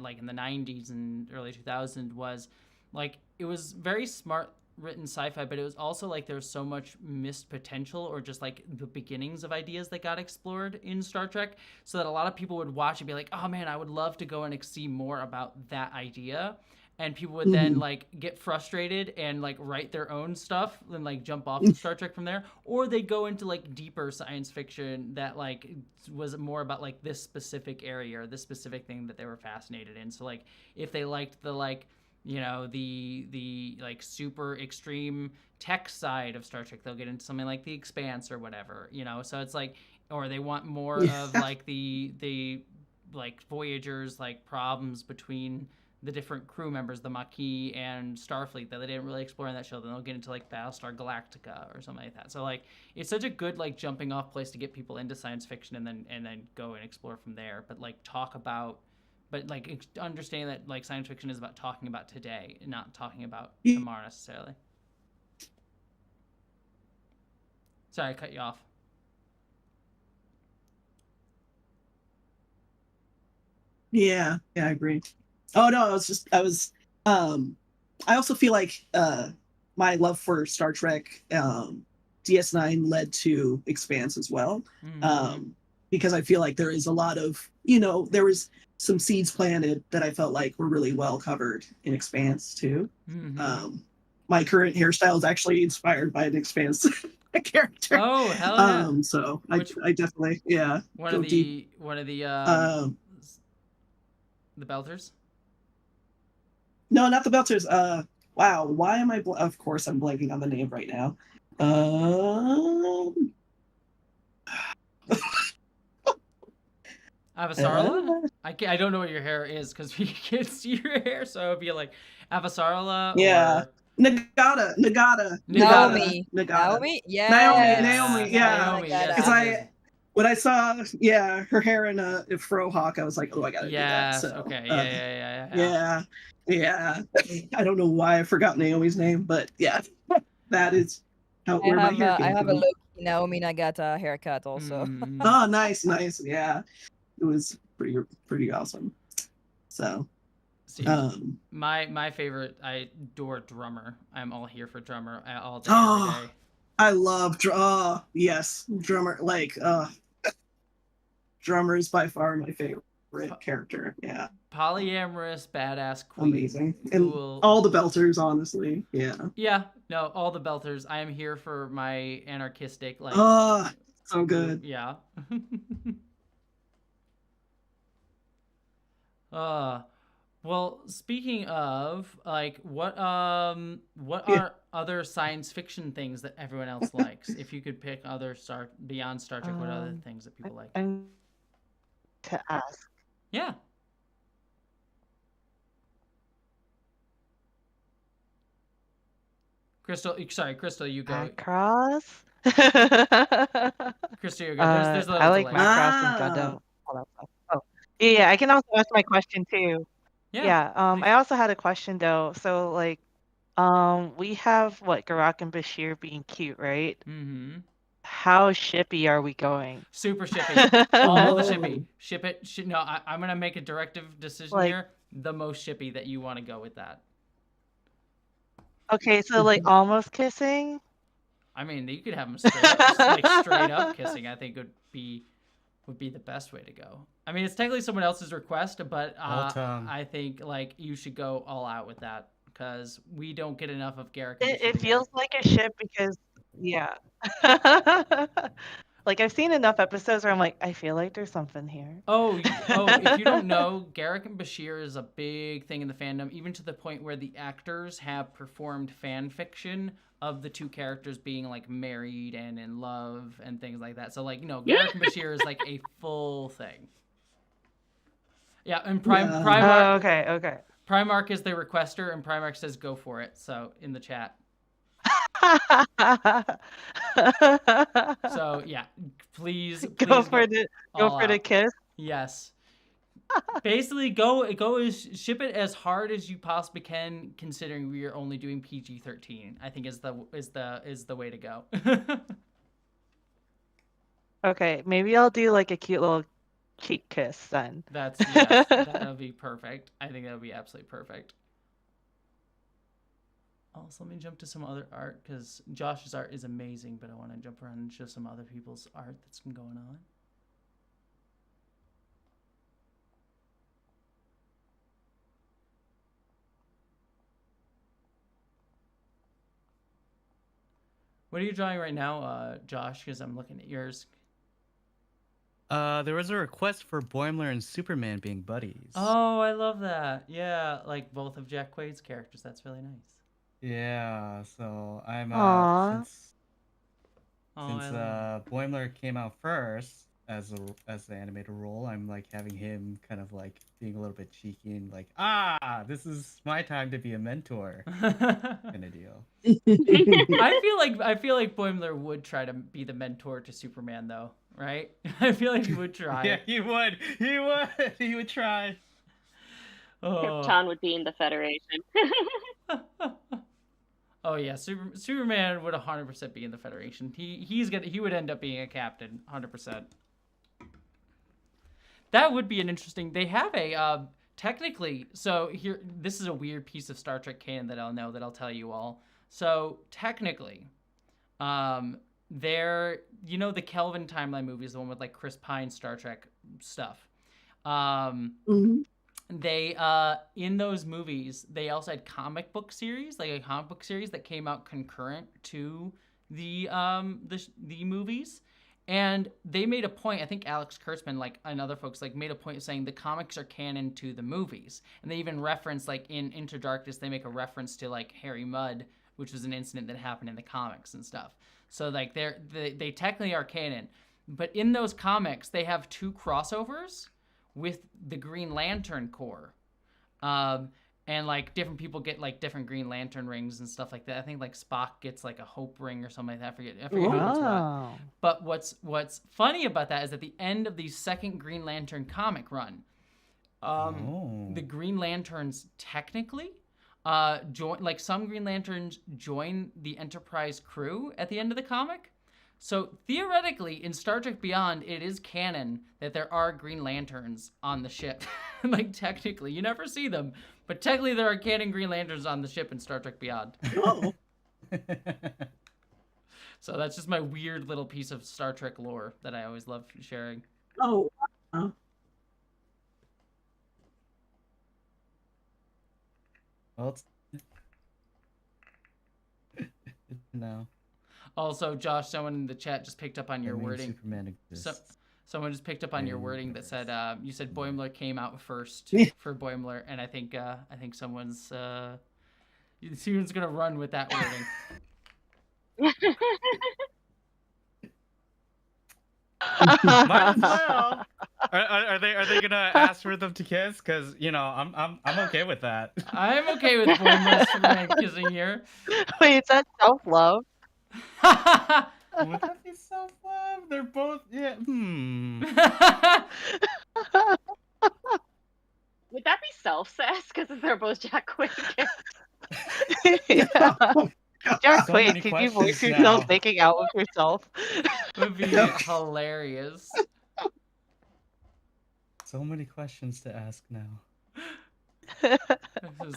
like in the 90s and early 2000s, was like it was very smart written sci-fi, but it was also like there was so much missed potential, or just like the beginnings of ideas that got explored in Star Trek, so that a lot of people would watch and be like, oh man, I would love to go and see more about that idea. and people would then Mhm. like get frustrated and like write their own stuff and like jump off of Star Trek from there, or they go into like deeper science fiction that like was more about like this specific area or this specific thing that they were fascinated in. So like if they liked the like, you know, the like super extreme tech side of Star Trek, they'll get into something like The Expanse or whatever, you know. So it's like, or they want more of like the like Voyager's like problems between the different crew members, the Maquis and Starfleet, that they didn't really explore in that show. Then they'll get into like Battlestar Galactica or something like that. So like it's such a good like jumping off place to get people into science fiction and then go and explore from there. But like talk about, but like understand that like science fiction is about talking about today and not talking about tomorrow necessarily. Sorry, I cut you off. Yeah, I agree. Oh no, I also feel like my love for Star Trek DS9 led to Expanse as well. Because I feel like there is a lot of, you know, there was some seeds planted that I felt like were really well covered in Expanse too. My current hairstyle is actually inspired by an Expanse character. Oh, hell yeah. So I definitely, yeah. One of the Belters? No, not the Belters. Wow, why am I? Of course, I'm blanking on the name right now. Avasarala? I don't know what your hair is because we can't see your hair, so it would be like Avasarala Yeah. or Nagata. Naomi. Yeah. Naomi, Yeah. Because when I saw her hair in a Frohawk, I was like, oh, I gotta do that. So, okay. Yeah. I don't know why I forgot Naomi's name, but yeah, that is where my hair came I have from. a low Naomi Nagata haircut also. Oh, nice. Yeah, it was pretty awesome. So, see, my favorite, I adore Drummer. I'm all here for Drummer all day, every day. I love yes, Drummer. Like Drummer is by far my favorite character. Yeah, polyamorous badass queen. Amazing. And all the Belters, honestly. Yeah, no, all the Belters. I am here for my anarchistic like so good. Yeah. Well, speaking of, like, what are other science fiction things that everyone else likes? If you could pick other beyond Star Trek, what other things that people like? To ask. Yeah. Crystal, you go. Macross? Crystal, you go. There's I like Macross and Gundam. All that stuff. Oh, yeah, I can also ask my question too. Yeah. I also had a question though. So like, we have what Garak and Bashir being cute, right? Mm-hmm. How shippy are we going? Super shippy. All the shippy. Ship it. No, I'm gonna make a directive decision here. The most shippy that you want to go with that. Okay, so like almost kissing. I mean, you could have them straight up kissing. I think would be the best way to go. I mean, it's technically someone else's request, but I think like you should go all out with that because we don't get enough of Garrick. It feels like a ship because like I've seen enough episodes where I'm like, I feel like there's something here. If you don't know, Garrick and Bashir is a big thing in the fandom, even to the point where the actors have performed fan fiction of the two characters being like married and in love and things like that. So like, Garrick and Bashir is like a full thing. Yeah, and Primark. Okay. Primark is the requester, and Primark says go for it. So in the chat. So yeah, please go for the kiss. Yes. Basically, go ship it as hard as you possibly can, considering we are only doing PG-13. I think is the way to go. Okay, maybe I'll do like a cute little cheek kiss then. That'll be perfect. I think that'll be absolutely perfect. Also, let me jump to some other art because Josh's art is amazing, but I want to jump around and show some other people's art that's been going on. What are you drawing right now, Josh? Because I'm looking at yours. There was a request for Boimler and Superman being buddies. Oh, I love that. Yeah, like both of Jack Quaid's characters. That's really nice. Yeah, so I'm Aww. since Boimler came out first as the animated role, I'm like having him kind of like being a little bit cheeky and like, this is my time to be a mentor kind of deal. I feel like Boimler would try to be the mentor to Superman, though, right? I feel like he would try. Yeah, he would try. Oh. Krypton would be in the Federation. Oh yeah, Superman would 100% be in the Federation. He would end up being a captain, 100%. That would be an interesting. They have a technically. So here, this is a weird piece of Star Trek canon that I'll tell you all. So technically, there, the Kelvin timeline movies, the one with like Chris Pine Star Trek stuff. They in those movies they also had comic book series, like a comic book series that came out concurrent to the movies, and they made a point. I think Alex Kurtzman, like, and other folks, like, made a point of saying the comics are canon to the movies, and they even reference, like, in Into Darkness, they make a reference to like Harry Mudd, which was an incident that happened in the comics and stuff. So like they technically are canon, but in those comics they have two crossovers with the Green Lantern Corps. And like different people get like different Green Lantern rings and stuff like that. I think like Spock gets like a Hope ring or something like that. I forget who gets what. But what's funny about that is at the end of the second Green Lantern comic run, the Green Lanterns technically join, like some Green Lanterns join the Enterprise crew at the end of the comic. So theoretically, in Star Trek Beyond, it is canon that there are Green Lanterns on the ship. Like technically, you never see them, but technically there are canon Green Lanterns on the ship in Star Trek Beyond. Oh. So that's just my weird little piece of Star Trek lore that I always love sharing. Oh. Well, no. Also, Josh, someone in the chat just picked up on your wording. Superman exists. Someone just picked up on your wording that said you said Boimler came out first for Boimler, and I think someone's gonna run with that wording. Might as well. Are they gonna ask for them to kiss? Because I'm okay with that. I'm okay with Boimler Superman kissing here. Wait, is that self-love? Would that be self-love? They're both, yeah. Would that be self-cess? Because they're both Jack Quaid. Yeah. Jack So Quaid, many can you voice questions yourself now. making out with yourself? Would be hilarious. So many questions to ask now.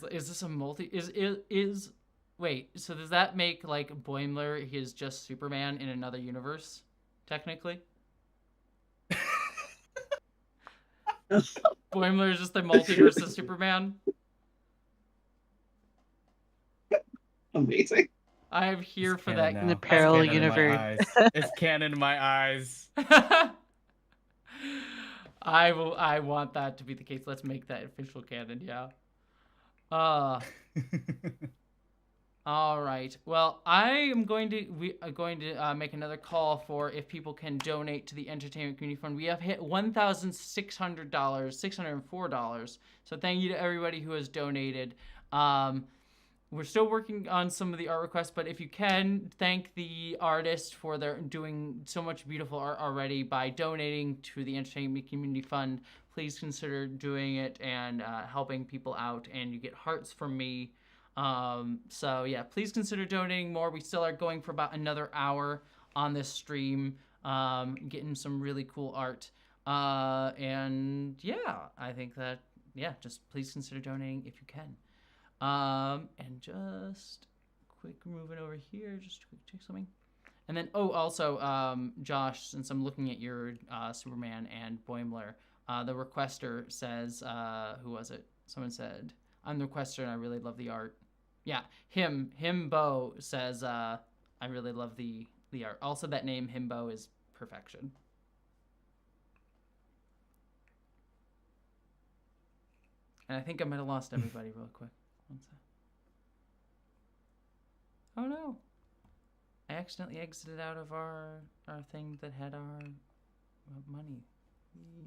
Is this a multi? Wait, so does that make like Boimler his just Superman in another universe, technically? Boimler is just the multiverse of Superman? Amazing. I'm here It's for canon that. now. In the It's parallel canon in my universe. eyes. It's canon in my eyes. I want that to be the case. Let's make that official canon, yeah. All right. Well, we are going to make another call for if people can donate to the Entertainment Community Fund. We have hit $1,600, $604. So thank you to everybody who has donated. We're still working on some of the art requests, but if you can, thank the artists for their doing so much beautiful art already by donating to the Entertainment Community Fund. Please consider doing it and helping people out, and you get hearts from me. So yeah, please consider donating more. We still are going for about another hour on this stream, getting some really cool art. And yeah, I think that, yeah, just please consider donating if you can. And just quick moving over here, just quick check something. And then, also, Josh, since I'm looking at your Superman and Boimler, the requester says, who was it? Someone said, I'm the requester and I really love the art. Yeah, Bo says, I really love the art. Also, that name Himbo is perfection. And I think I might have lost everybody real quick. One sec. Oh no! I accidentally exited out of our thing that had our money, the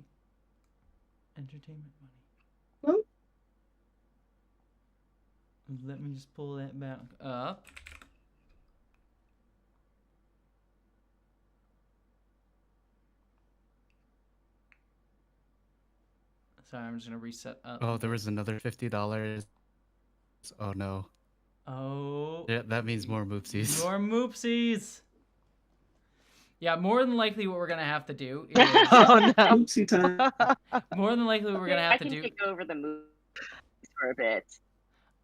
entertainment money. Oh. Let me just pull that back up. Sorry, I'm just gonna reset up. Oh, there was another $50. Oh no. Oh. Yeah, that means more moopsies. More moopsies. Yeah, more than likely what we're gonna have to do is Oh no. Oopsie time. more than likely what we're gonna have to I can do. take over the movie for a bit.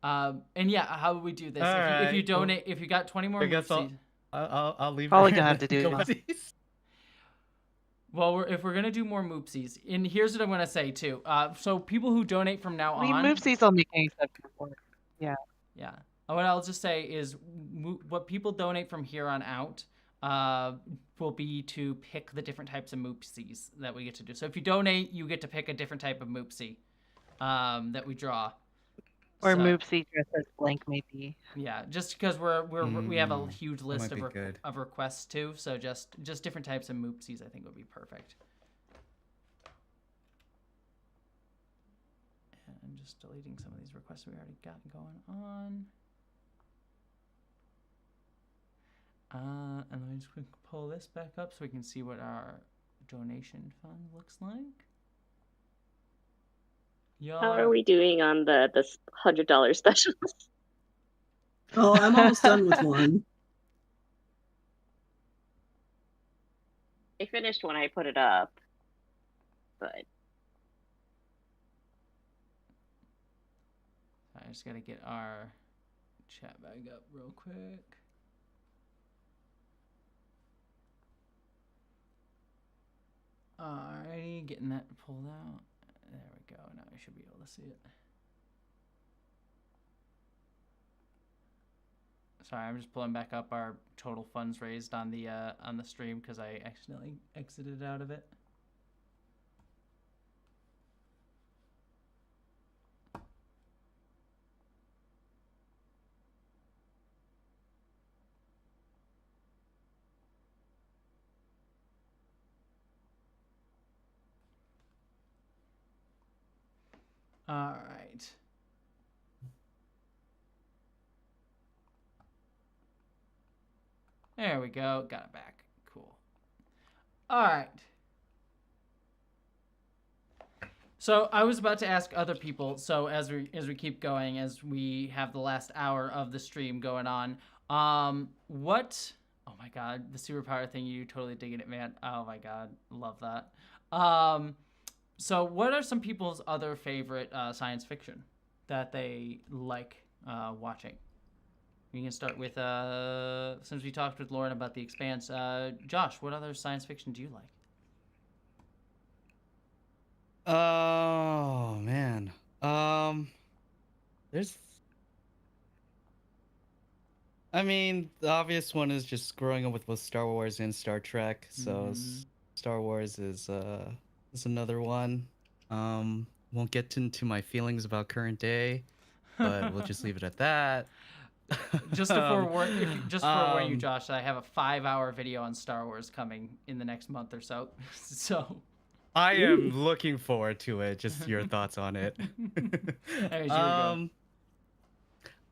And yeah, how would we do this? All If you right, well, donate, if you got 20 more I guess moopsies. I'll leave. All it we gonna have to do Go is- moopsies. Well, if we're gonna do more moopsies, and here's what I'm gonna say too. So people who donate from now I mean, on, moopsies will make any exception for it. Yeah. yeah. What I'll just say is, what people donate from here on out, will be to pick the different types of moopsies that we get to do. So if you donate, you get to pick a different type of moopsie, that we draw. Or So, moopsie dressed as blank, maybe. Yeah, just because we have a huge list might be good. of requests too, so just different types of moopsies I think would be perfect. And I'm just deleting some of these requests we already got going on. And let me just quick pull this back up so we can see what our donation fund looks like. How are we doing on the $100 specials? Oh, I'm almost done with one. I finished when I put it up, but I just gotta get our chat back up real quick. Alrighty, getting that pulled out. There we go. Now I should be able to see it. Sorry, I'm just pulling back up our total funds raised on the stream because I accidentally exited out of it. All right. There we go. Got it back. Cool. All right. So I was about to ask other people. So as we keep going, as we have the last hour of the stream going on, what? Oh my God, the superpower thing, you totally digging it, man. Oh my God, love that. So what are some people's other favorite science fiction that they like watching? We can start with, since we talked with Lauren about The Expanse, Josh, what other science fiction do you like? Oh man. There's. I mean, the obvious one is just growing up with both Star Wars and Star Trek. So Star Wars is another one. Won't get into my feelings about current day, but we'll just leave it at that. Just to forewarn you, Josh, I have a 5-hour video on Star Wars coming in the next month or so. So I am looking forward to it. Just your thoughts on it. Anyways, you go.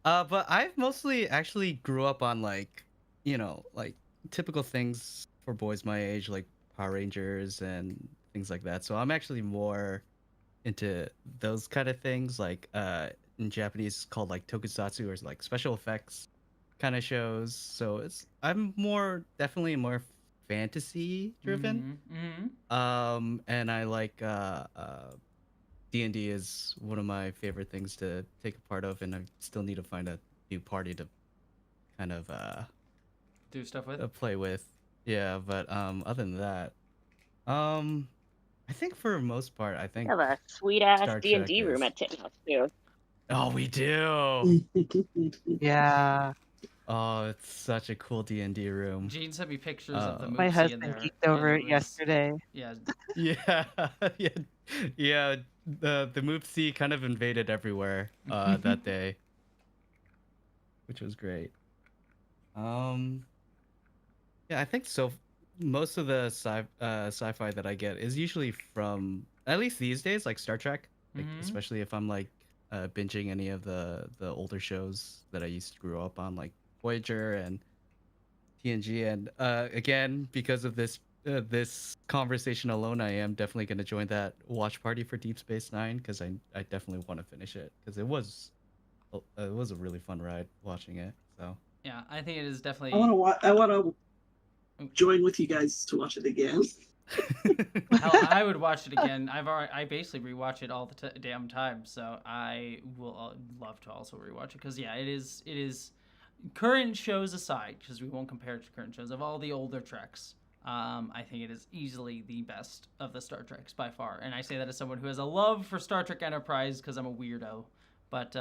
But I've mostly actually grew up on like typical things for boys my age, like Power Rangers and things like that. So I'm actually more into those kind of things, like in Japanese it's called like tokusatsu, or like special effects kind of shows. So I'm definitely more fantasy driven. And I like D&D is one of my favorite things to take a part of, and I still need to find a new party to kind of do stuff with, play with. Yeah, but other than that, I think for the most part, I think we have a sweet ass Star D&D Trek room is- at Tittenhouse too. Oh, we do. Yeah. Oh, it's such a cool D&D room. Gene sent me pictures of the Uh, Moopsie My in husband there. peeked over and it yesterday. Yeah, Yeah, yeah, yeah. The Moopsie kind of invaded everywhere that day, which was great. Um, yeah, I think so. Most of the sci-fi that I get is usually from, at least these days, like Star Trek. Like Mhm. especially if I'm like binging any of the older shows that I used to grow up on, like Voyager and TNG. And again, because of this conversation alone, I am definitely going to join that watch party for Deep Space Nine because I definitely want to finish it because it was a really fun ride watching it. So yeah. I think it is I definitely. want to. I want to join with you guys to watch it again. Hell, I would watch it again. I basically rewatch it all the damn time, so I will love to also rewatch it because yeah, it is current shows aside, because we won't compare it to current shows of all the older Treks. I think it is easily the best of the Star Treks by far, and I say that as someone who has a love for Star Trek Enterprise because I'm a weirdo. But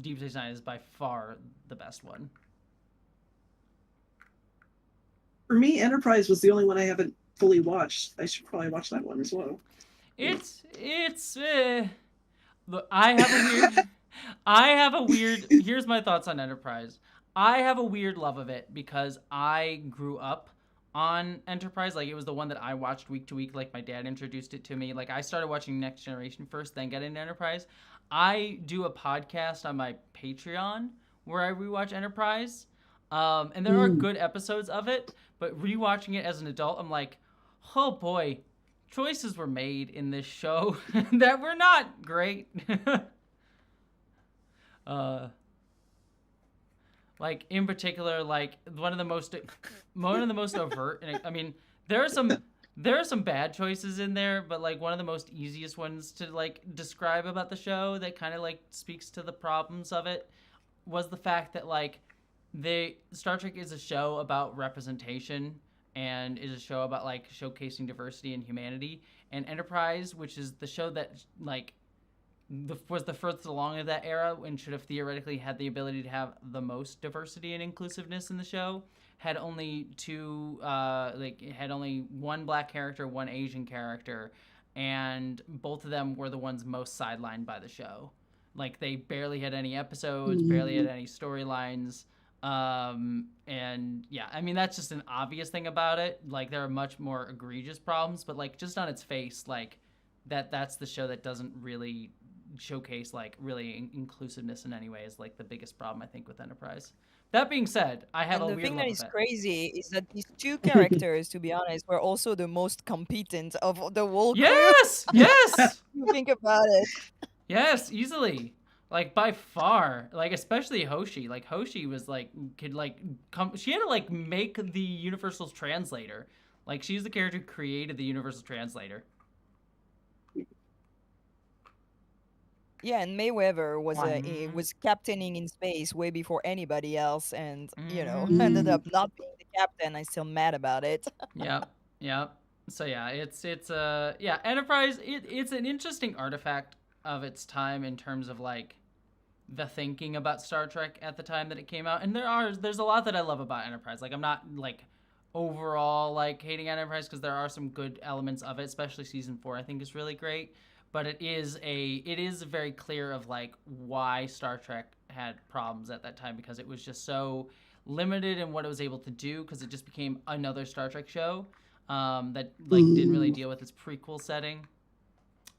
Deep Space Nine is by far the best one. For me, Enterprise was the only one I haven't fully watched. I should probably watch that one as well. It's look, I have a weird here's my thoughts on Enterprise. I have a weird love of it because I grew up on Enterprise. Like, it was the one that I watched week to week. Like, my dad introduced it to me. Like, I started watching Next Generation first, then got into Enterprise. I do a podcast on my Patreon where I rewatch Enterprise. And there are good episodes of it, but rewatching it as an adult, I'm like, oh boy, choices were made in this show that were not great. Like, in particular, like one of the most overt, and I mean, there are some bad choices in there, but like one of the most easiest ones to like describe about the show that kind of like speaks to the problems of it was the fact that like Star Trek is a show about representation and is a show about like showcasing diversity and humanity, and Enterprise, which is the show that like was the furthest along of that era and should have theoretically had the ability to have the most diversity and inclusiveness in the show, had only one black character, one Asian character, and both of them were the ones most sidelined by the show. Like, they barely had any episodes, barely had any storylines. And yeah, I mean, that's just an obvious thing about it. Like, there are much more egregious problems, but like just on its face, like that's the show that doesn't really showcase like really inclusiveness in any way is like the biggest problem I think with Enterprise. That being said, I have And a the weird thing love that of is it. crazy is that these two characters, to be honest, were also the most competent of the whole crew. Yes, yes, You think about it. yes, easily. Like, by far, like, especially Hoshi. Like, Hoshi was like could like come. She had to like make the Universal Translator. Like, she's the character who created the Universal Translator. Yeah, and Mayweather was captaining in space way before anybody else, and ended up not being the captain. I'm still mad about it. Yep, yep. So yeah, it's Enterprise. It's an interesting artifact of its time in terms of like the thinking about Star Trek at the time that it came out, and there's a lot that I love about Enterprise. Like, I'm not like overall like hating Enterprise because there are some good elements of it, especially season 4. I think is really great. But it is very clear of like why Star Trek had problems at that time, because it was just so limited in what it was able to do, because it just became another Star Trek show that like didn't really deal with its prequel setting,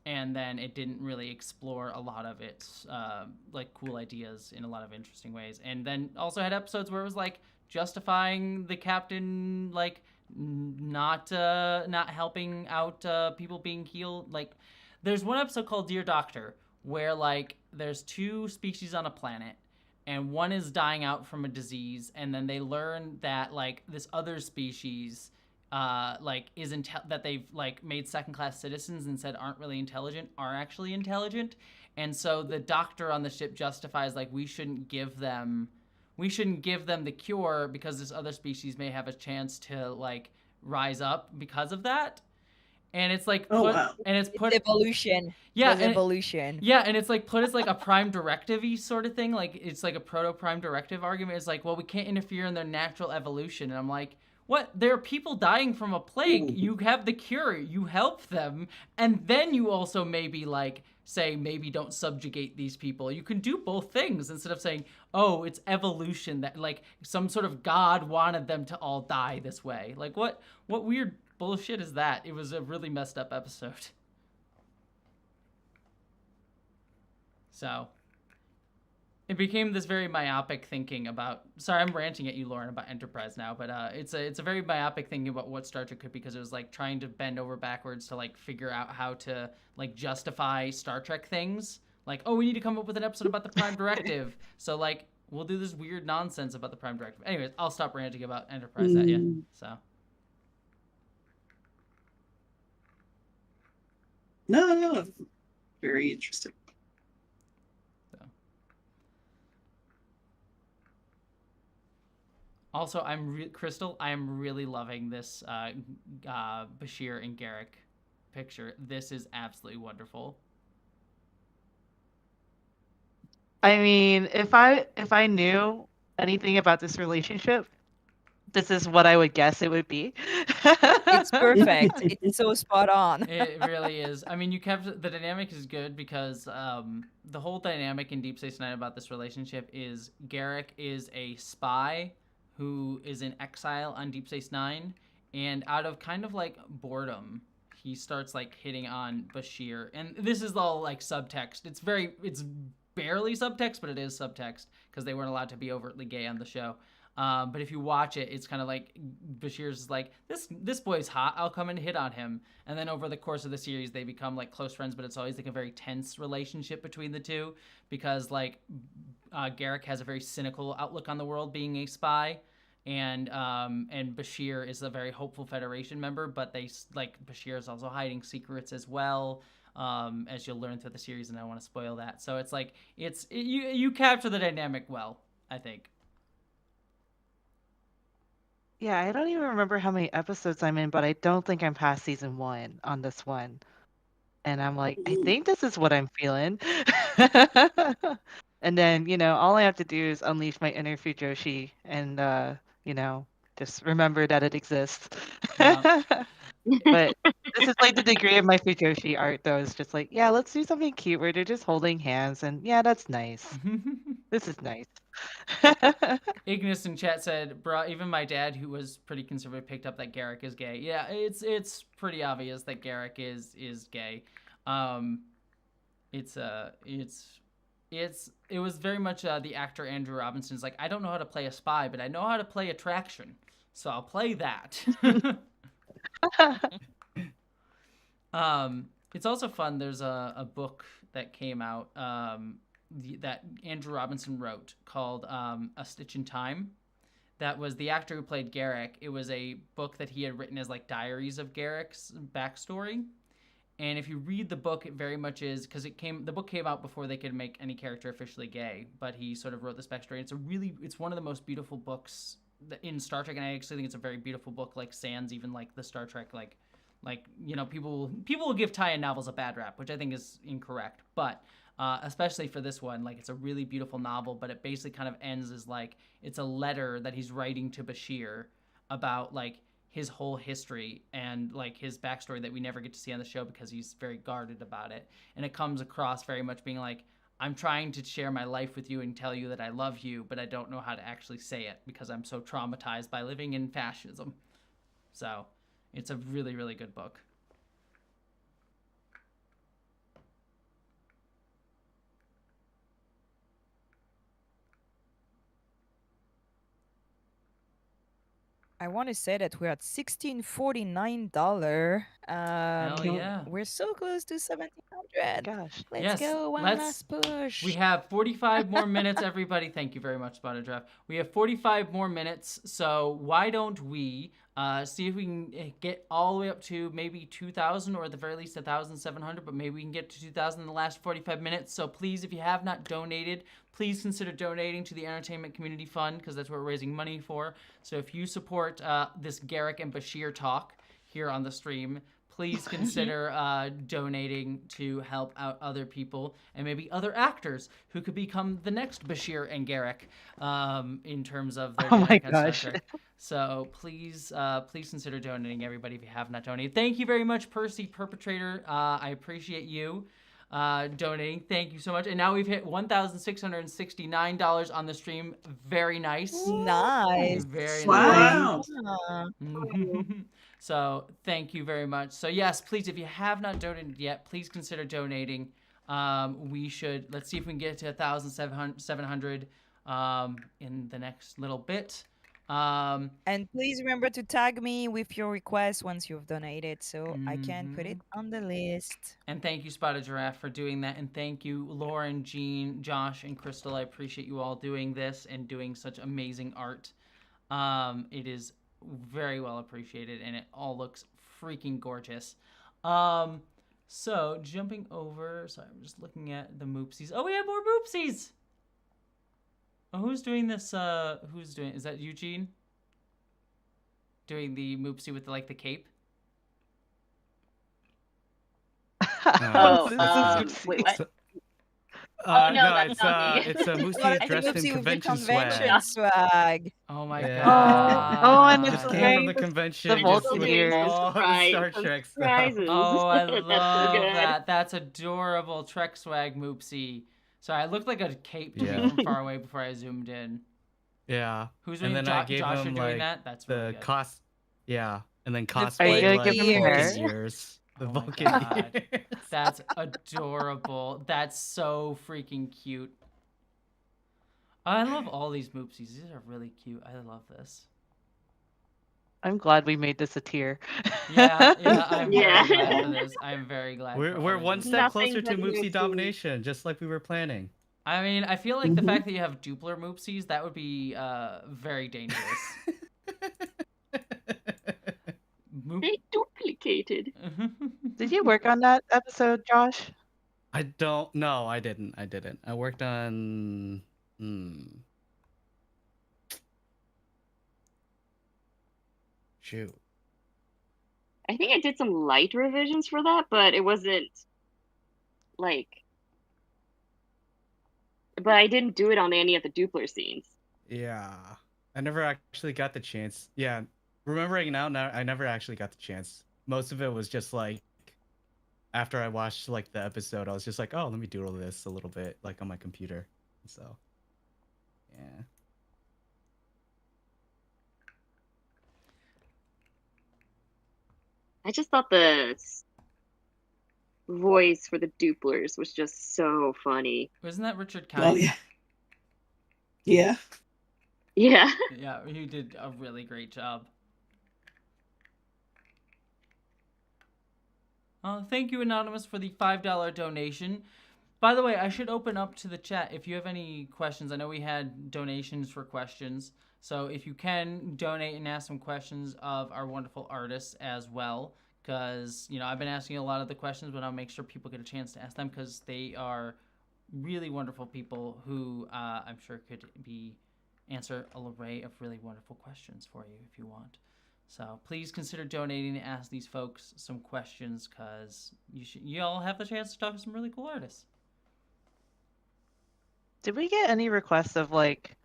and then it didn't really explore a lot of its like cool ideas in a lot of interesting ways, and then also had episodes where it was like justifying the captain like not helping out people being healed. Like, there's one episode called Dear Doctor where like there's 2 species on a planet and one is dying out from a disease, and then they learn that like this other species like that they've like made second-class citizens and said aren't really intelligent are actually intelligent. And so the doctor on the ship justifies like we shouldn't give them the cure because this other species may have a chance to like rise up because of that. and it's like Oh, put, wow. and it's It's put, evolution. yeah, It was and evolution. yeah, and it's like put as like a prime directive-y sort of thing. Like it's like a proto-prime directive argument. It's like, well, we can't interfere in their natural evolution. And I'm like, what? There are people dying from a plague. Ooh. You have the cure. You help them, and then you also maybe like say maybe don't subjugate these people. You can do both things instead of saying, oh, it's evolution that like some sort of god wanted them to all die this way. Like what weird bullshit is that? It was a really messed up episode. So it became this very myopic thinking about. Sorry, I'm ranting at you, Lauren, about Enterprise now, but it's a very myopic thinking about what Star Trek could be, because it was like trying to bend over backwards to like figure out how to like justify Star Trek things. Like, oh, we need to come up with an episode about the Prime Directive, so like we'll do this weird nonsense about the Prime Directive. Anyways, I'll stop ranting about Enterprise at you. So. No, very interesting. Also, Crystal, I am really loving this Bashir and Garrick picture. This is absolutely wonderful. I mean, if I knew anything about this relationship, this is what I would guess it would be. It's perfect. It's so spot on. It really is. I mean, the dynamic is good because the whole dynamic in Deep Space Nine about this relationship is Garrick is a spy who is in exile on Deep Space Nine, and out of kind of like boredom, he starts like hitting on Bashir. And this is all like subtext. It's barely subtext, but it is subtext because they weren't allowed to be overtly gay on the show. But if you watch it, it's kind of like Bashir's like, this boy's hot, I'll come and hit on him. And then over the course of the series, they become like close friends, but it's always like a very tense relationship between the two because like Garrick has a very cynical outlook on the world, being a spy. And Bashir is a very hopeful Federation member, but Bashir is also hiding secrets as well. As you'll learn through the series, and I don't want to spoil that. So it's like you capture the dynamic well, I think. Yeah, I don't even remember how many episodes I'm in, but I don't think I'm past season 1 on this one. And I'm like, I think this is what I'm feeling. And then, all I have to do is unleash my inner Fujoshi and, just remember that it exists. Yeah. But this is like the degree of my Fujoshi art, though. It's just like, yeah, let's do something cute where they're just holding hands. And yeah, that's nice. This is nice. Ignis in chat said, "Bruh, even my dad, who was pretty conservative, picked up that Garrick is gay." Yeah, it's pretty obvious that Garrick is gay. It was very much the actor Andrew Robinson's like, I don't know how to play a spy, but I know how to play attraction, so I'll play that. It's also fun. There's a book that came out that Andrew Robinson wrote called A Stitch in Time. That was the actor who played Garrick. It was a book that he had written as like diaries of Garrick's backstory. And if you read the book, it very much is, because the book came out before they could make any character officially gay, but he sort of wrote this backstory. It's one of the most beautiful books in Star Trek, and I actually think it's a very beautiful book, like sans even like the Star Trek, people will give tie-in novels a bad rap, which I think is incorrect, but especially for this one, like it's a really beautiful novel, but it basically kind of ends as like it's a letter that he's writing to Bashir about like his whole history and like his backstory that we never get to see on the show because he's very guarded about it. And it comes across very much being like, I'm trying to share my life with you and tell you that I love you, but I don't know how to actually say it because I'm so traumatized by living in fascism. So it's a really, really good book. I want to say that we're at $1,649. Hell yeah. We're so close to 1,700. Gosh. Let's go. One last push. We have 45 more minutes, everybody. Thank you very much, Spotted Draft. We have 45 more minutes, so why don't we see if we can get all the way up to maybe 2,000 or at the very least 1,700, but maybe we can get to 2,000 in the last 45 minutes. So please, if you have not donated, please consider donating to the Entertainment Community Fund because that's what we're raising money for. So if you support this Garrick and Bashir talk here on the stream, please consider donating to help out other people and maybe other actors who could become the next Bashir and Garrick in terms of their Oh my dynamic on Star gosh. Trek. So please consider donating, everybody, if you have not donated. Thank you very much, Percy Perpetrator. I appreciate you donating. Thank you so much. And now we've hit $1,669 on the stream. Very nice. Nice. Very Wow. nice. So thank you very much. So yes, please, if you have not donated yet, please consider donating. We should, let's see if we can get to 1,700 in the next little bit. And please remember to tag me with your request once you've donated so I can put it on the list. And thank you, Spotted Giraffe, for doing that. And thank you, Lauren, Jean, Josh, and Crystal. I appreciate you all doing this and doing such amazing art. It is very well appreciated, and it all looks freaking gorgeous. So jumping over, sorry, I'm just looking at the Moopsies. Oh, we have more Moopsies! Oh, who's doing this? Who's doing? Is that Eugene? Doing the Moopsie with the cape? Wait, what? That's not me. It's a Moosey dressed in Moopsie with the convention swag. swag. Oh my Yeah. god. and Just it's came from the like convention. the Just looked multi-years. at all the Star Trek stuff. Surprises. Oh, I That's so love good. that. That's adorable. Trek swag Moopsie. Sorry, I looked like a cape to me Yeah. from far away before I zoomed in. Yeah. Who's And doing then I gave Josh are him doing like that? That's really the good. cost. Yeah. And then Are cosplay you gonna like give him Vulcan hair? years. The Oh my Vulcan God. years. That's adorable. That's so freaking cute. I love all these Moopsies. These are really cute. I love this. I'm glad we made this a tier. Yeah, I'm Yeah. very glad for this. I'm very glad. for We're all one these. step Nothing closer to but Moopsie Moopsie. domination, just like we were planning. I mean, I feel like the fact that you have dupler Moopsies, that would be very dangerous. Moop- They duplicated. Did you work on that episode, Josh? I don't. No, I didn't. I worked on. Shoot. I think I did some light revisions for that, but it wasn't like. But I didn't do it on any of the Dupler scenes. Yeah, I never actually got the chance. Yeah, remembering now, I never actually got the chance. Most of it was just like after I watched like the episode, I was just like, oh, let me doodle this a little bit like on my computer. So, yeah. I just thought the voice for the Duplers was just so funny. Wasn't that Richard Oh Kind? yeah. Yeah. Yeah. Yeah, he did a really great job. Thank you, Anonymous, for the $5 donation. By the way, I should open up to the chat if you have any questions. I know we had donations for questions. So if you can donate and ask some questions of our wonderful artists as well. Because, I've been asking a lot of the questions, but I'll make sure people get a chance to ask them because they are really wonderful people who I'm sure could answer an array of really wonderful questions for you if you want. So please consider donating to ask these folks some questions because you all have the chance to talk to some really cool artists. Did we get any requests of like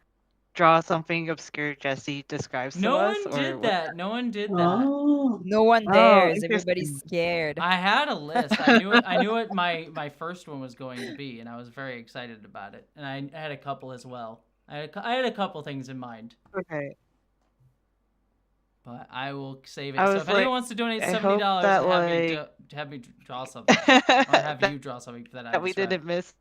draw something obscure Jessie describes to No us? one or did what- that. No one did that. Oh. No one Oh, dares. Everybody's interesting. scared. I had a list. I knew what my first one was going to be, and I was very excited about it. And I had a couple as well. I had a couple things in mind, Okay. but I will save it. I So was if anyone like, wants to donate I $70, hope that, have me draw something, or have you draw something that I that we described. didn't miss.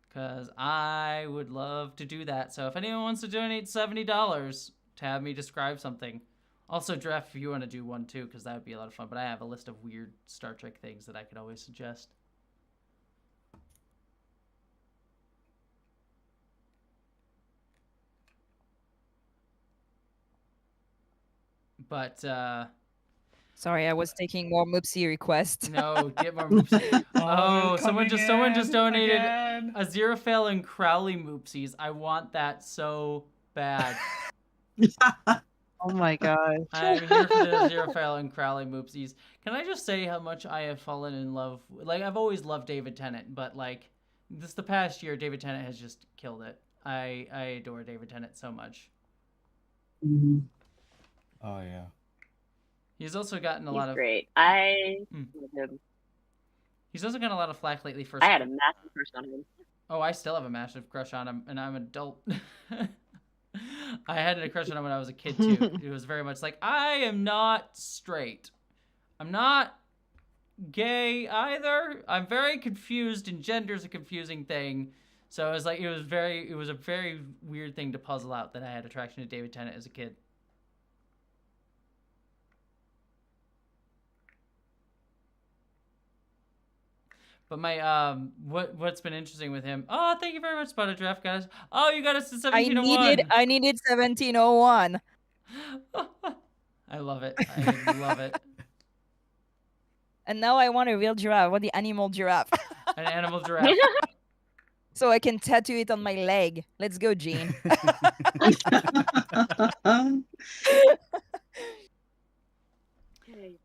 Because I would love to do that. So if anyone wants to donate $70 to have me describe something. Also, Dreff, if you want to do one too, because that would be a lot of fun. But I have a list of weird Star Trek things that I could always suggest. But, Sorry, I was taking more Moopsie requests. no, get more Moopsies. Oh, someone just donated again. Aziraphale and Crowley Moopsies. I want that so bad. Oh my gosh. I'm here for the Zero Fail and Crowley Moopsies. Can I just say how much I have fallen in love? Like, I've always loved David Tennant, but like the past year, David Tennant has just killed it. I adore David Tennant so much. Mhm. Oh yeah. He's also gotten a He's lot of. great. I Mm. love him. He's also gotten a lot of flack lately for. I had a massive crush on him. Oh, I still have a massive crush on him, and I'm an adult. I had a crush on him when I was a kid too. It was very much like, I am not straight. I'm not gay either. I'm very confused, and gender's a confusing thing. So it was like it was a very weird thing to puzzle out that I had attraction to David Tennant as a kid. But my what's been interesting with him? Oh, thank you very much, Spider Draft guys. Oh, you got us to 1701. I needed 1701. I love it. I love it. And now I want a real giraffe. I want the animal giraffe. An animal giraffe. So I can tattoo it on my leg. Let's go, Gene. Okay.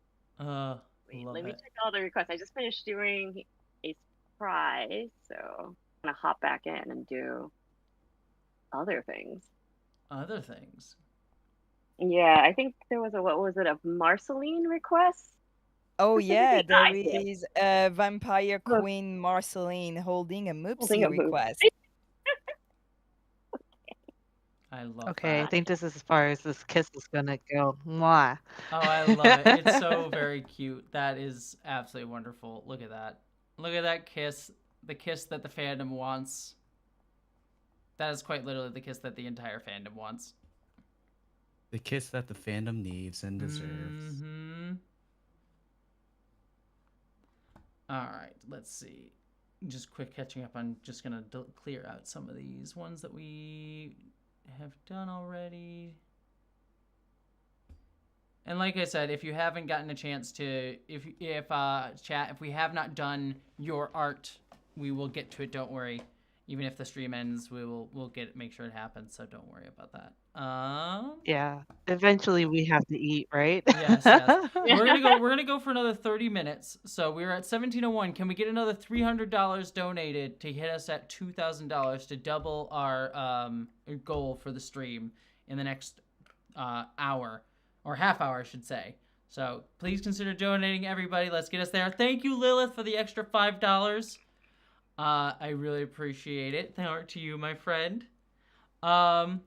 Wait, let me check all the requests. I just finished doing a surprise, so I'm gonna hop back in and do other things. Other things. Yeah, I think there was a Marceline request? Oh yeah, Specifically, there I think. is a vampire queen Marceline holding a Holding Moopsie a moop. request. I love Okay, I that. think this is as far as this kiss is gonna go. Mwah. Oh, I love it. It's so very cute. That is absolutely wonderful. Look at that. Look at that kiss. The kiss that the fandom wants. That is quite literally the kiss that the entire fandom wants. The kiss that the fandom needs and deserves. Mm-hmm. All right, let's see. Just quick catching up. I'm just gonna clear out some of these ones that we have done already. And like I said, if you haven't gotten a chance to, if chat, if we have not done your art, we will get to it. Don't worry. Even if the stream ends, we'll make sure it happens. So don't worry about that. Yeah. Eventually we have to eat, right? Yes, yes. We're gonna go for another 30 minutes. So we're at 1701. Can we get another $300 donated to hit us at $2,000 to double our goal for the stream in the next hour or half hour, I should say. So please consider donating, everybody. Let's get us there. Thank you, Lilith, for the extra $5. I really appreciate it. Thank you to you, my friend. Let's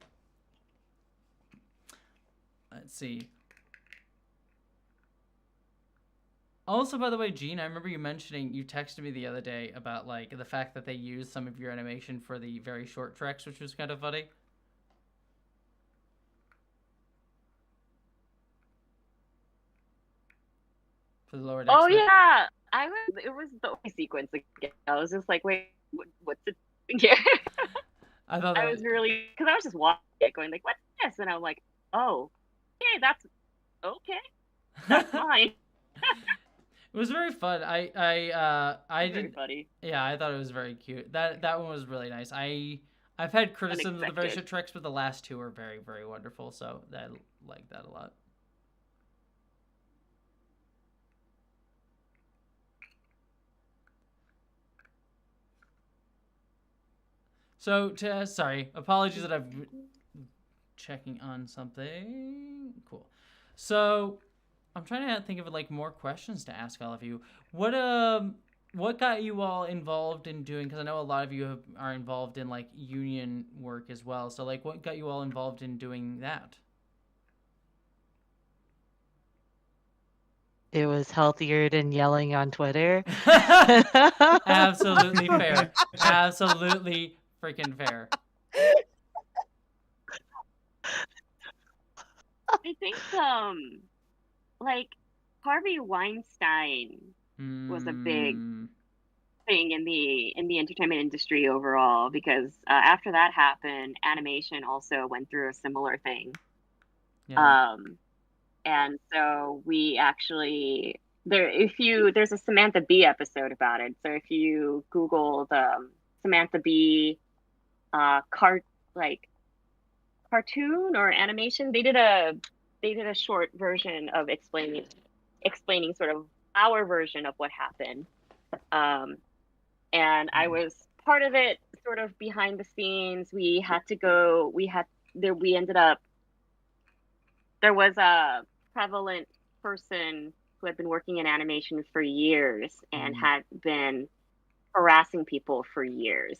see. Also, by the way, Gene, I remember you mentioning, you texted me the other day about like the fact that they used some of your animation for the very short treks, which was kind of funny. For the lower decks. Oh yeah, it was the only sequence again. I was just like, wait, what's it here? I thought I was really, because I was just watching it, going like, what's this? And I'm like, oh, okay, that's fine. It was very fun. I Very funny. Yeah, I thought it was very cute. That one was really nice. I've had criticisms of the very short treks, but the last two are very, very wonderful. So I like that a lot. So, sorry, apologies that I've checking on something. Cool. So, I'm trying to think of like more questions to ask all of you. What got you all involved in doing? Because I know a lot of you are involved in like union work as well. So, like, what got you all involved in doing that? It was healthier than yelling on Twitter. Absolutely fair. Absolutely freaking fair. I think like Harvey Weinstein was a big thing in the entertainment industry overall, because after that happened, animation also went through a similar thing. Yeah. And so we actually there's a Samantha Bee episode about it. So if you Googled Samantha Bee cartoon or animation, they did a they did a short version of explaining sort of our version of what happened. And I was part of it, sort of behind the scenes. We ended up, there was a prevalent person who had been working in animation for years and had been harassing people for years.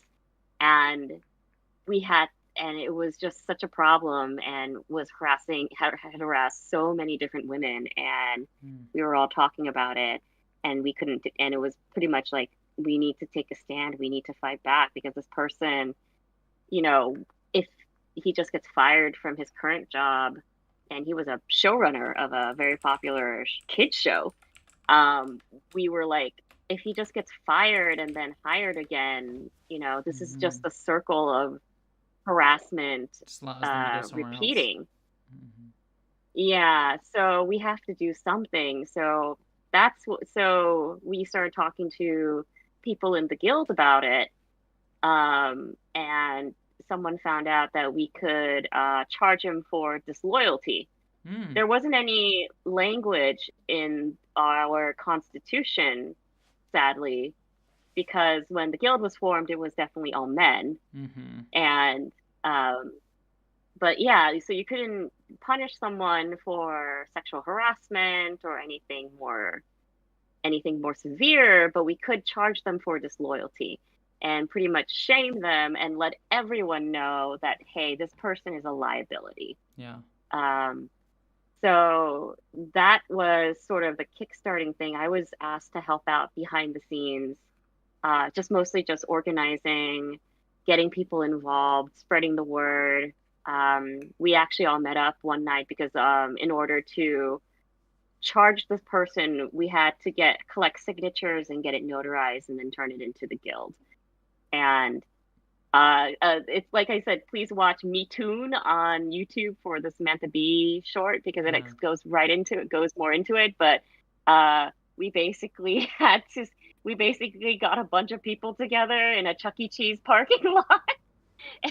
And it was just such a problem, and had harassed so many different women, and we were all talking about it, and we couldn't, and it was pretty much like, we need to take a stand, we need to fight back, because this person, if he just gets fired from his current job, and he was a showrunner of a very popular kids show, we were like, if he just gets fired and then hired again, this is just a circle of harassment repeating. Yeah, so we have to do something. So so we started talking to people in the guild about it, and someone found out that we could charge him for disloyalty. There wasn't any language in our constitution, sadly, because when the guild was formed, it was definitely all men. And but yeah, so you couldn't punish someone for sexual harassment or anything more severe, but we could charge them for disloyalty and pretty much shame them and let everyone know that, hey, this person is a liability. So that was sort of the kickstarting thing. I was asked to help out behind the scenes, mostly just organizing, getting people involved, spreading the word. We actually all met up one night because in order to charge this person, we had to collect signatures and get it notarized and then turn it into the guild. And it's like I said, please watch Me Toon on YouTube for the Samantha Bee short, because it goes more into it. But we basically got a bunch of people together in a Chuck E. Cheese parking lot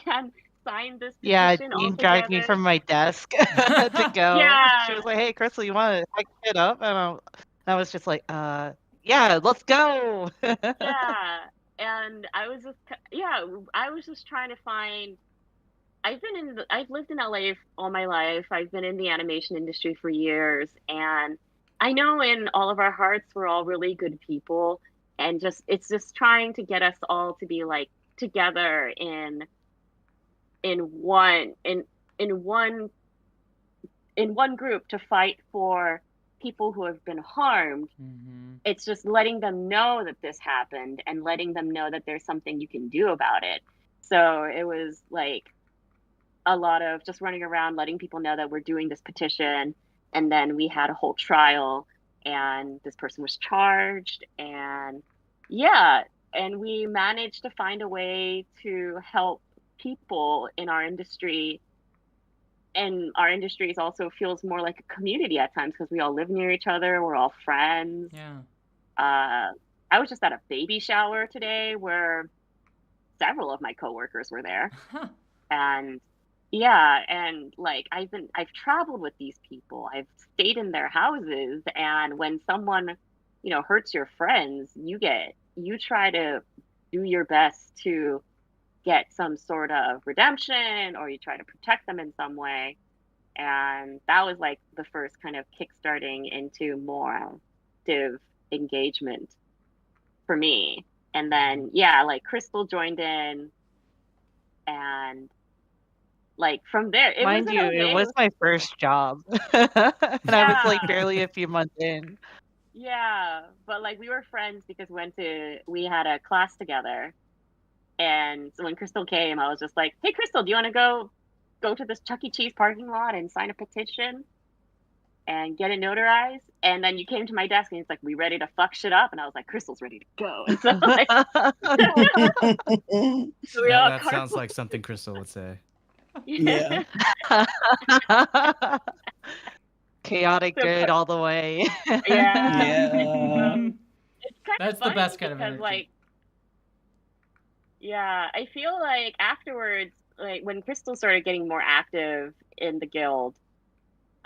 and signed this petition all Dean together. dragged me from my desk to go. Yeah. She was like, "Hey, Crystal, you want to pick it up?" And I was just like, yeah, let's go." Yeah. And I was just trying to find. I've lived in LA all my life. I've been in the animation industry for years, and I know in all of our hearts we're all really good people, and it's just trying to get us all to be like together in one group to fight for people who have been harmed. It's just letting them know that this happened and letting them know that there's something you can do about it. So it was like a lot of just running around letting people know that we're doing this petition, and then we had a whole trial, and this person was charged, and and we managed to find a way to help people in our industry. And our industry also feels more like a community at times because we all live near each other. We're all friends. I was just at a baby shower today where several of my coworkers were there. And like I've traveled with these people. I've stayed in their houses, and when someone, hurts your friends, you try to do your best to get some sort of redemption, or you try to protect them in some way. And that was like the first kind of kickstarting into more active engagement for me. And then like Crystal joined in, and like from there, it was my first job, and I was like barely a few months in. Yeah, but like we were friends because we had a class together, and so when Crystal came, I was just like, "Hey, Crystal, do you want to go to this Chuck E. Cheese parking lot and sign a petition and get it notarized?" And then you came to my desk and it's like, "We ready to fuck shit up?" And I was like, "Crystal's ready to go." And so like, that sounds like something Crystal would say. Yeah. Chaotic good all the way. Yeah. It's kind That's of the best funny kind of because, energy. like, I feel like afterwards, like when Crystal started getting more active in the guild,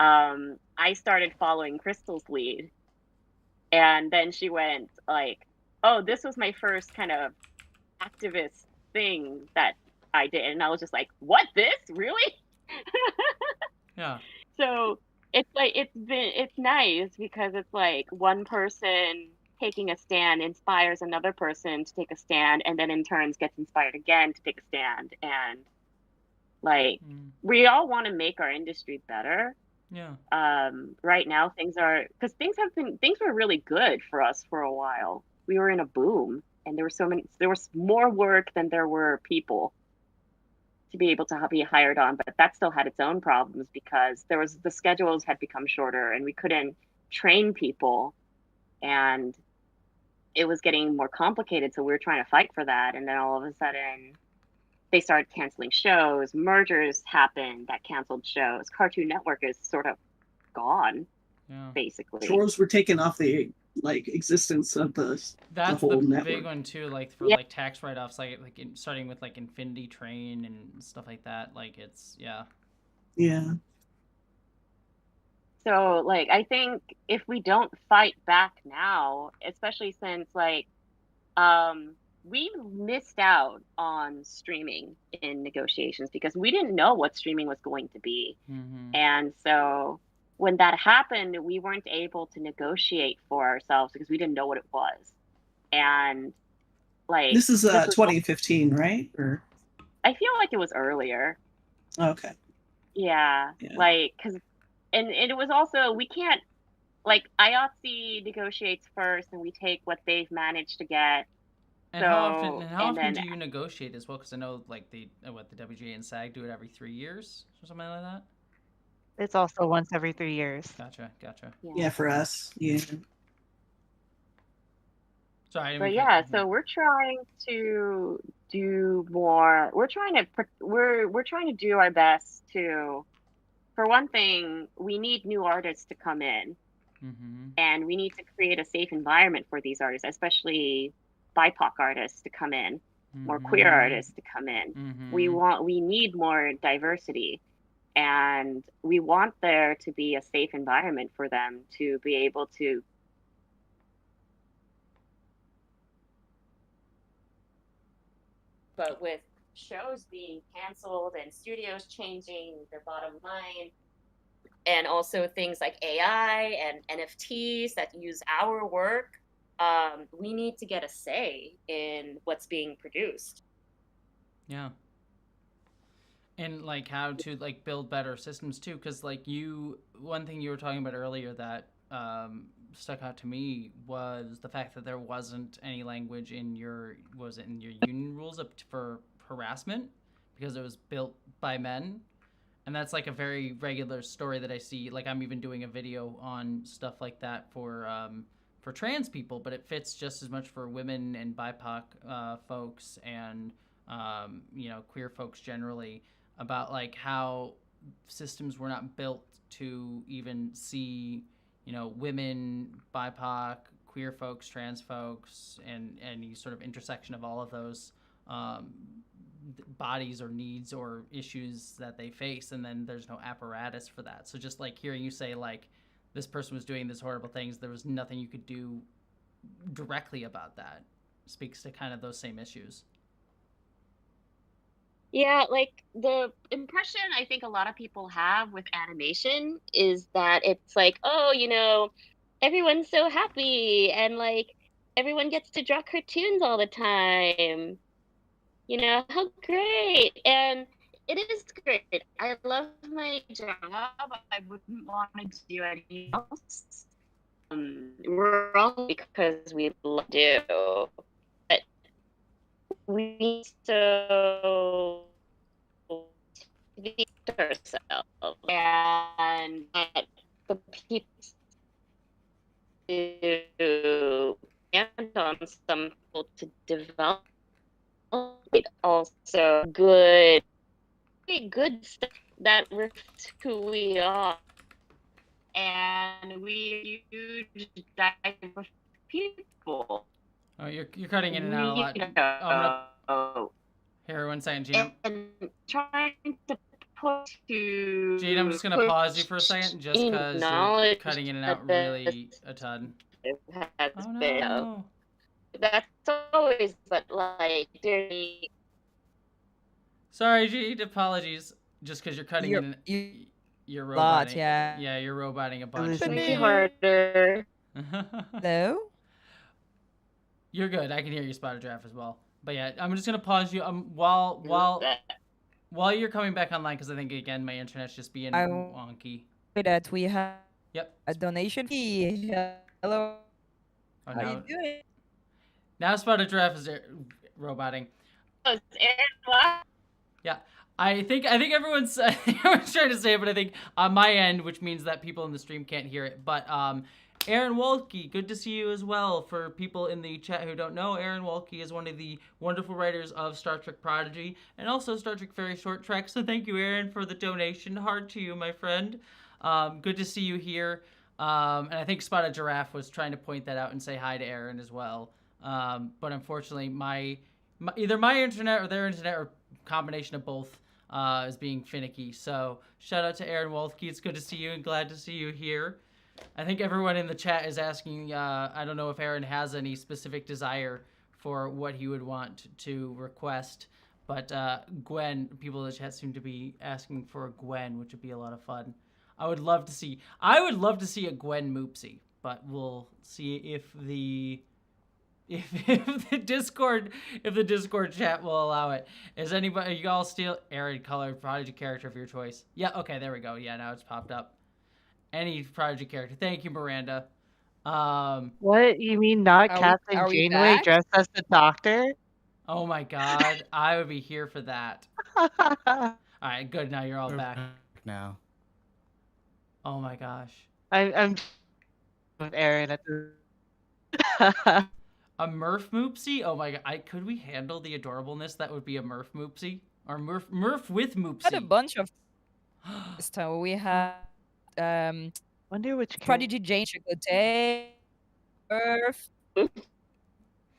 I started following Crystal's lead, and then she went like, "Oh, this was my first kind of activist thing that I did," and I was just like, "What? This really?" Yeah. So it's like it's nice because it's like one person taking a stand inspires another person to take a stand, and then in turns gets inspired again to take a stand, and like we all want to make our industry better. Yeah. Right now things were really good for us for a while. We were in a boom, and there was more work than there were people to be able to be hired on, but that still had its own problems because the schedules had become shorter and we couldn't train people, and it was getting more complicated, so we were trying to fight for that, and then all of a sudden they started canceling shows, mergers happened that canceled shows. Cartoon Network is sort of gone. Yeah. Basically Shows were taken off the existence of that's the whole network. Big one too, like for like tax write-offs, like starting with like Infinity Train and stuff like that. Like it's yeah. So like I think if we don't fight back now, especially since like we missed out on streaming in negotiations because we didn't know what streaming was going to be. And so when that happened, we weren't able to negotiate for ourselves because we didn't know what it was. And like this is 2015, right? Or I feel like it was earlier. Okay. Yeah. Like and it was also, we can't, like IATSE negotiates first and we take what they've managed to get. And how often do you negotiate as well? Because I know like the WGA and SAG do it every 3 years or something like that. It's also once every 3 years. Gotcha. Yeah, for us. Yeah. Sorry. But yeah, so we're trying to do more. We're trying to do our best to. For one thing, we need new artists to come in, and we need to create a safe environment for these artists, especially BIPOC artists to come in, more queer artists to come in. We need more diversity, and we want there to be a safe environment for them to be able to. But with shows being canceled and studios changing their bottom line, and also things like AI and NFTs that use our work, we need to get a say in what's being produced. Yeah. And like how to like build better systems too, because like one thing you were talking about earlier that stuck out to me was the fact that there wasn't any language in your union rules for harassment because it was built by men. And that's like a very regular story that I see. Like I'm even doing a video on stuff like that for trans people, but it fits just as much for women and BIPOC folks and queer folks generally, about like how systems were not built to even see women, BIPOC, queer folks, trans folks, and any sort of intersection of all of those bodies or needs or issues that they face, and then there's no apparatus for that. So just like hearing you say like this person was doing these horrible things, there was nothing you could do directly about that, speaks to kind of those same issues. Yeah, like the impression I think a lot of people have with animation is that it's like, oh, everyone's so happy and like everyone gets to draw cartoons all the time. How great. And it is great. I love my job. I wouldn't want to do anything else. We're all because we love to do. But we need to ourselves and get the people to stand on some people to develop also good stuff that reflects who we are, and we huge diverse people. Oh, you're cutting in and out a lot. Oh, no. Here, 1 second, Gina. And trying to point to Jade, I'm just gonna pause you for a push second, just any because you're knowledge cutting in and that out really a ton. this has Oh failed. no. That's always, but like, there's Sorry, Jade. Apologies. Just because you're cutting in and you're roboting. yeah. Yeah, you're roboting a bunch. losing be you. harder. Hello? You're good. I can hear you, Spotted Giraffe, as well. But yeah, I'm just gonna pause you. While you're coming back online, because I think again my internet's just being wonky. That we have Yep. a donation fee. Hello. Oh, How you doing? Now Spotted Giraffe is roboting. Oh, it's Aaron, what? Yeah. I think everyone's everyone's trying to say it, but I think on my end, which means that people in the stream can't hear it. But Aaron Wolke, good to see you as well. For people in the chat who don't know, Aaron Wolke is one of the wonderful writers of Star Trek Prodigy and also Star Trek Very Short Trek. So thank you, Aaron, for the donation. Heart to you, my friend. Good to see you here. And I think Spotted Giraffe was trying to point that out and say hi to Aaron as well. But unfortunately, either my internet or their internet or combination of both is being finicky. So shout out to Aaron Wolfke. It's good to see you and glad to see you here. I think everyone in the chat is asking, I don't know if Aaron has any specific desire for what he would want to request, but Gwen, people in the chat seem to be asking for a Gwen, which would be a lot of fun. I would love to see a Gwen Moopsie, but we'll see if the Discord chat will allow it. Is anybody, you all still Aaron colored Prodigy character of your choice? Yeah, okay, there we go. Yeah, now it's popped up. Any Prodigy character. Thank you, Miranda. What, you mean not Captain Janeway dressed as the Doctor? Oh my god, I would be here for that. Alright, good, now you're all back. Now. Oh my gosh. I'm with Aaron at the A Murph Moopsie? Oh my god, could we handle the adorableness that would be a Murph Moopsie? Or Murph with Moopsie? Had a bunch of so we have wonder which Prodigy Jane Chicote, Murph.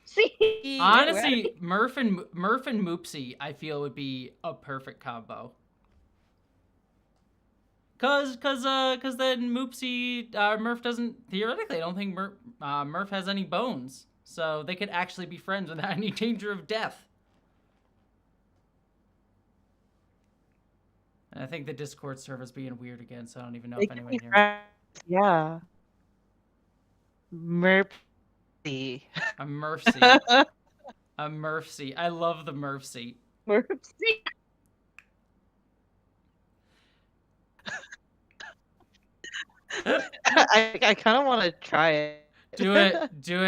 See, honestly, Murph and Moopsie, I feel would be a perfect combo. Cause then Moopsie, Murph doesn't, theoretically, I don't think Murph has any bones. So they could actually be friends without any danger of death. And I think the Discord server's being weird again, so I don't even know if anyone here. Yeah. Murphy. A Murphy. A Murphy. I love the Murphy. Murphy. I kind of want to try it. Do it. Do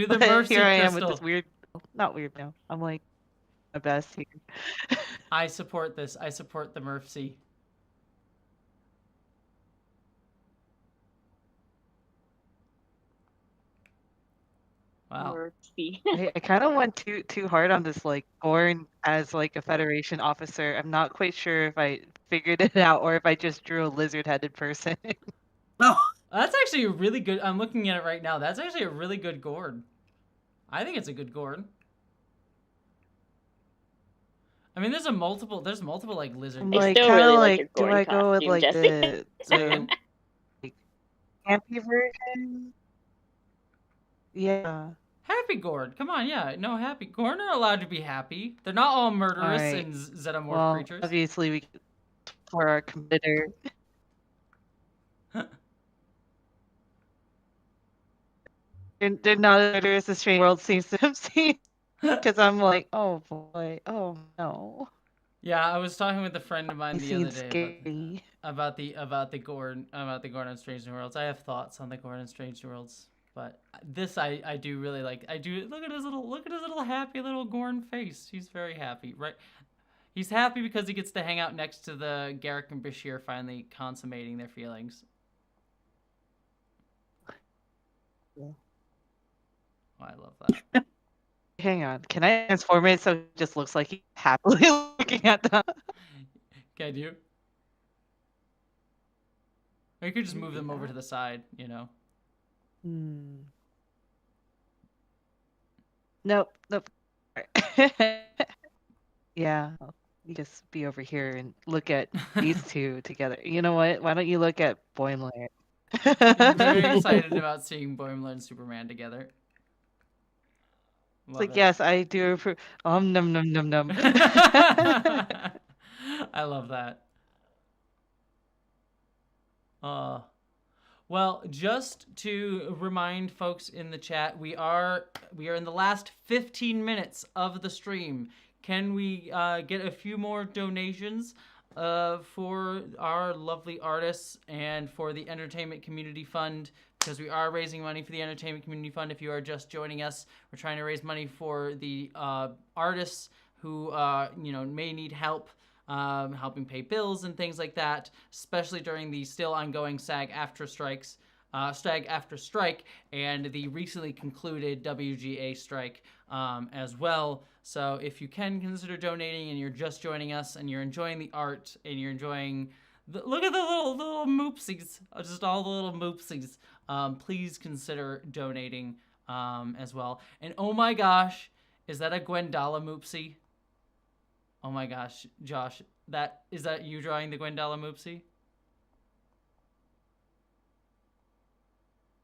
the Murphy. Here I am Crystal. with this weird, not weird now. I'm like my best here. I support this. I support the Murphy. Wow. I kind of went too hard on this, like Gorn as like a Federation officer. I'm not quite sure if I figured it out or if I just drew a lizard-headed person. Oh, that's actually a really good. I'm looking at it right now. That's actually a really good Gorn. I think it's a good Gorn. I mean, there's multiple like lizard. Like, kind of really like do I go with like the like, campy version? Yeah. Happy Gorn. Come on, yeah. No, happy. Gorn are allowed to be happy. They're not all murderous and xenomorph creatures. Obviously, we for our committer. They're not as murderous as Strange World seems to seem. Because I'm like, oh boy, oh no. Yeah, I was talking with a friend of mine the other day scary. about the Gorn on Strange New Worlds. I have thoughts on the Gorn on Strange New Worlds, but this I do really like. I do look at his little happy little Gorn face. He's very happy, right? He's happy because he gets to hang out next to the Garrick and Bashir finally consummating their feelings. Yeah. Oh, I love that. Hang on, can I transform it so it just looks like he's happily looking at them? Can you? Or you could just move them over to the side, you know? Nope. Yeah. just be over here and look at these two together. You know what? Why don't you look at Boimler? I'm very excited about seeing Boimler and Superman together. It's Love like, it. yes, I do approve. Num num num num. I love that. Well, just to remind folks in the chat, we are in the last 15 minutes of the stream. Can we get a few more donations for our lovely artists and for the Entertainment Community Fund? Because we are raising money for the Entertainment Community Fund. If you are just joining us, we're trying to raise money for the artists who may need help. Helping pay bills and things like that, especially during the still ongoing SAG-aftra strikes, SAG-aftra strike, and the recently concluded WGA strike as well. So if you can consider donating and you're just joining us and you're enjoying the art and you're enjoying look at the little moopsies, just all the little moopsies, please consider donating as well. And oh my gosh, is that a Gwendala moopsie? Oh my gosh, Josh, is that you drawing the Gwendala moopsie?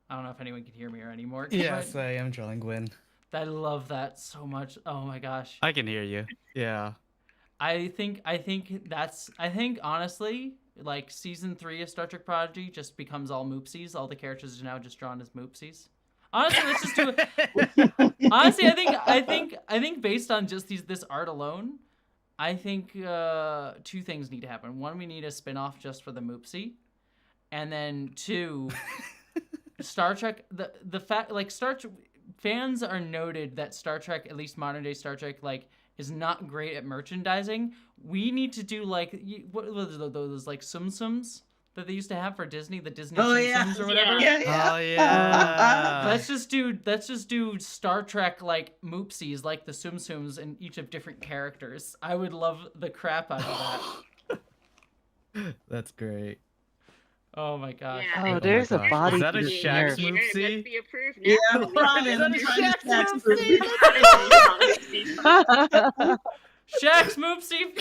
I don't know if anyone can hear me or anymore. Yes, I am drawing Gwen. I love that so much. Oh my gosh. I can hear you. Yeah. I think honestly, like season 3 of Star Trek Prodigy just becomes all moopsies. All the characters are now just drawn as moopsies. Honestly, let's just do it. Honestly, I think based on just this art alone, I think 2 things need to happen. 1, we need a spin-off just for the moopsie. And then 2, Star Trek, the fact, like, fans are noted that Star Trek, at least modern day Star Trek, like, is not great at merchandising. We need to do, like, what was those, like, Tsum-Tsums that they used to have for Disney, the Disney Tsum-Tsums or whatever? Yeah. Oh yeah. Let's just do Star Trek like moopsies, like the Tsum-Tsums in each of different characters. I would love the crap out of that. That's great. Oh my gosh. Yeah. Oh, there's a gosh. body Is that a piece Shax here. moopsie? Let's be approved Yeah, now. Brian, Is trying that to a Shax moopsie. Shax moopsie.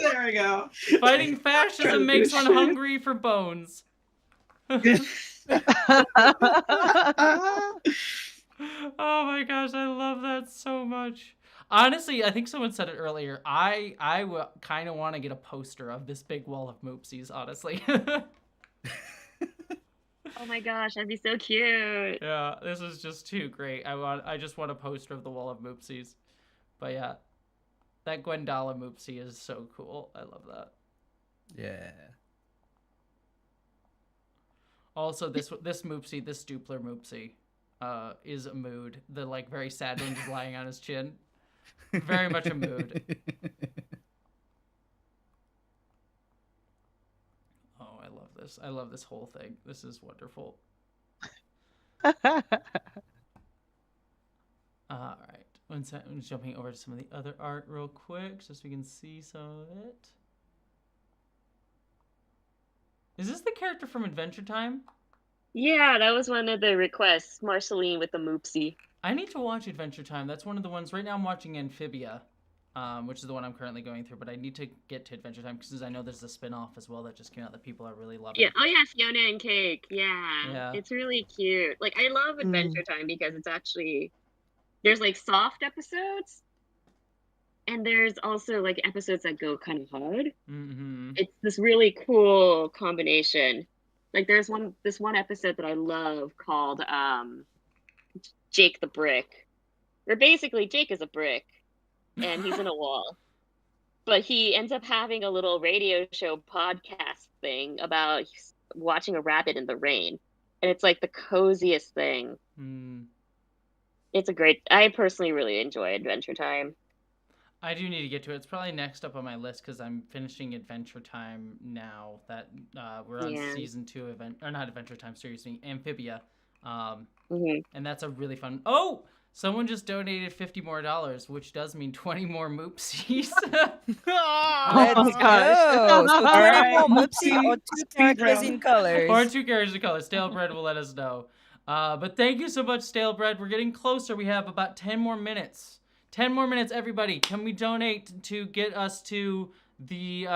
There we go. Fighting fascism makes one hungry for bones. Oh my gosh, I love that so much. Honestly, I think someone said it earlier. I kind of want to get a poster of this big wall of moopsies, honestly. Oh my gosh, that'd be so cute. Yeah, this is just too great. I just want a poster of the wall of moopsies. But yeah, that Gwendala moopsie is so cool. I love that. Yeah. Also, this moopsie, this Dupler moopsie, is a mood. The like very sad one just lying on his chin. Very much a mood. Oh, I love this. I love this whole thing. This is wonderful. All right. One sec. I'm jumping over to some of the other art real quick, just so we can see some of it. Is this the character from Adventure Time? Yeah, that was one of the requests. Marceline with the moopsie. I need to watch Adventure Time. That's one of the ones. Right now I'm watching Amphibia, which is the one I'm currently going through. But I need to get to Adventure Time because I know there's a spin-off as well that just came out that people are really loving. Yeah. Oh yeah, Fiona and Cake. Yeah. It's really cute. Like I love Adventure Time because it's actually there's like soft episodes, and there's also like episodes that go kind of hard. Mm-hmm. It's this really cool combination. Like there's this one episode that I love called Jake the Brick, where basically Jake is a brick and he's in a wall, but he ends up having a little radio show podcast thing about watching a rabbit in the rain, and it's like the coziest thing. It's a great, I personally really enjoy Adventure Time. I do need to get to it. It's probably next up on my list because I'm finishing Adventure Time now. That we're on season 2 not Adventure Time, seriously, Amphibia. And that's a really fun. Oh, someone just donated $50 more, which does mean 20 more moopsies. Let's go. So 20 more moopsie or 2 characters in colors. Or 2 characters in colors. Stale Bread will let us know. But thank you so much, Stale Bread. We're getting closer. We have about 10 more minutes 10 more minutes, everybody. Can we donate to get us to the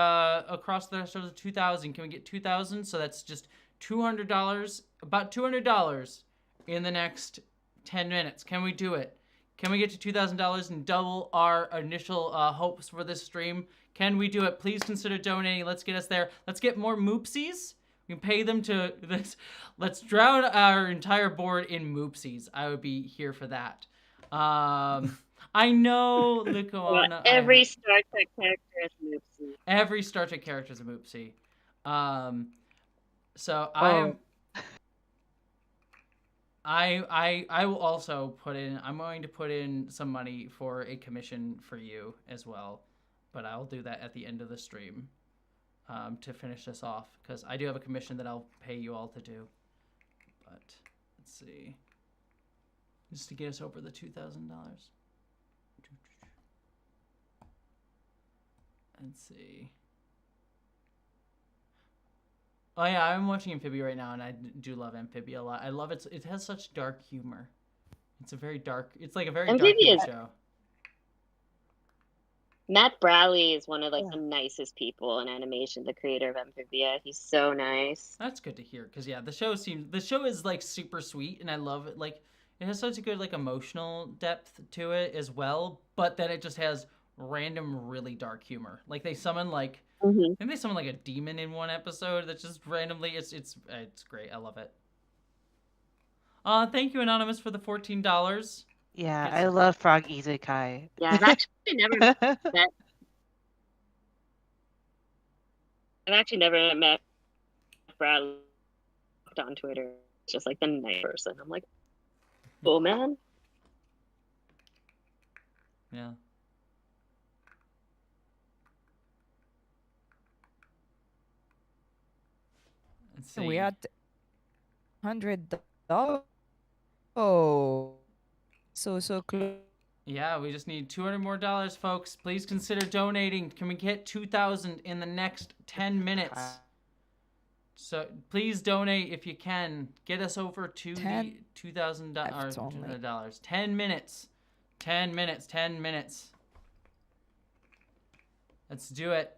across the threshold of 2,000? Can we get 2,000? So that's just $200, about $200 in the next 10 minutes. Can we do it? Can we get to $2,000 and double our initial hopes for this stream? Can we do it? Please consider donating. Let's get us there. Let's get more moopsies. We can pay them to this. Let's drown our entire board in moopsies. I would be here for that. I know, Lukawana. Every Star Trek character is Moopsie. Every Star Trek character is a moopsie. So I will also put in. I'm going to put in some money for a commission for you as well, but I'll do that at the end of the stream to finish this off, because I do have a commission that I'll pay you all to do. But let's see, just to get us over the $2,000. Let's see. Oh yeah, I'm watching Amphibia right now, and I do love Amphibia a lot. I love it. It has such dark humor. It's a very dark. It's like a very dark humor show. Matt Bradley is one of like the nicest people in animation. The creator of Amphibia, he's so nice. That's good to hear, because yeah, the show is like super sweet, and I love it. Like it has such a good like emotional depth to it as well, but then it just has random really dark humor. Like they summon like. I think they summon like a demon in one episode that's just randomly. It's great. I love it. Thank you, Anonymous, for the $14. Yeah, I love Frog Isekai. Yeah, I've actually never met. I've actually never met Bradley on Twitter. It's just like the nice person. I'm like, oh man. Yeah. Let's see. We had $100. Oh, so close. Yeah, we just need $200 more, folks. Please consider donating. Can we get 2,000 in the next 10 minutes? So please donate if you can. Get us over to the $2,000. 10 minutes. 10 minutes. 10 minutes. Let's do it.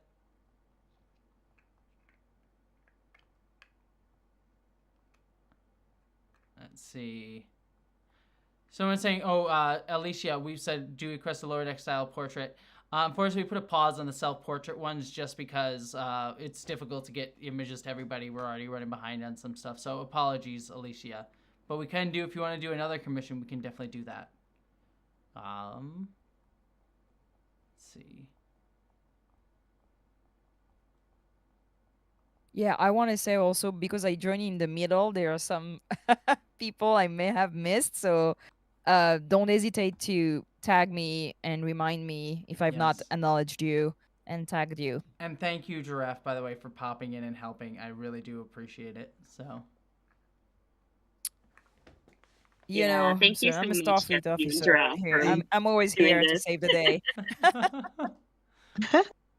Let's see. Someone's saying, Alicia, we've said, do request a lower deck style portrait. Unfortunately, we put a pause on the self-portrait ones just because it's difficult to get images to everybody. We're already running behind on some stuff. So apologies, Alicia. But we can do, if you want to do another commission, we can definitely do that. Let's see. Yeah, I want to say also, because I joined in the middle, there are some people I may have missed. So don't hesitate to tag me and remind me if I've not acknowledged you and tagged you. And thank you, Giraffe, by the way, for popping in and helping. I really do appreciate it. So. You know, thank you so I'm a much, Starfleet Jessie officer and here. Giraffe, I'm always doing here to this. save the day.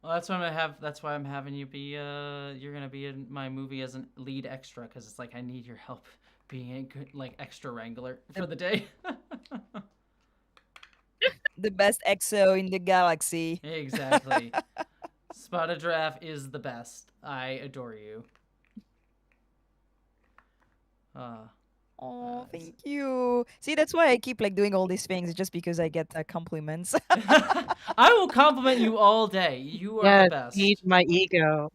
Well, that's why I'm gonna have. That's why I'm having you be. You're gonna be in my movie as a lead extra, because it's like I need your help being a good, like, extra wrangler for the day. The best EXO in the galaxy. Exactly. Spotted Giraffe is the best. I adore you. Oh, thank you. See, that's why I keep like doing all these things, just because I get compliments. I will compliment you all day. You are the best. Feed my ego.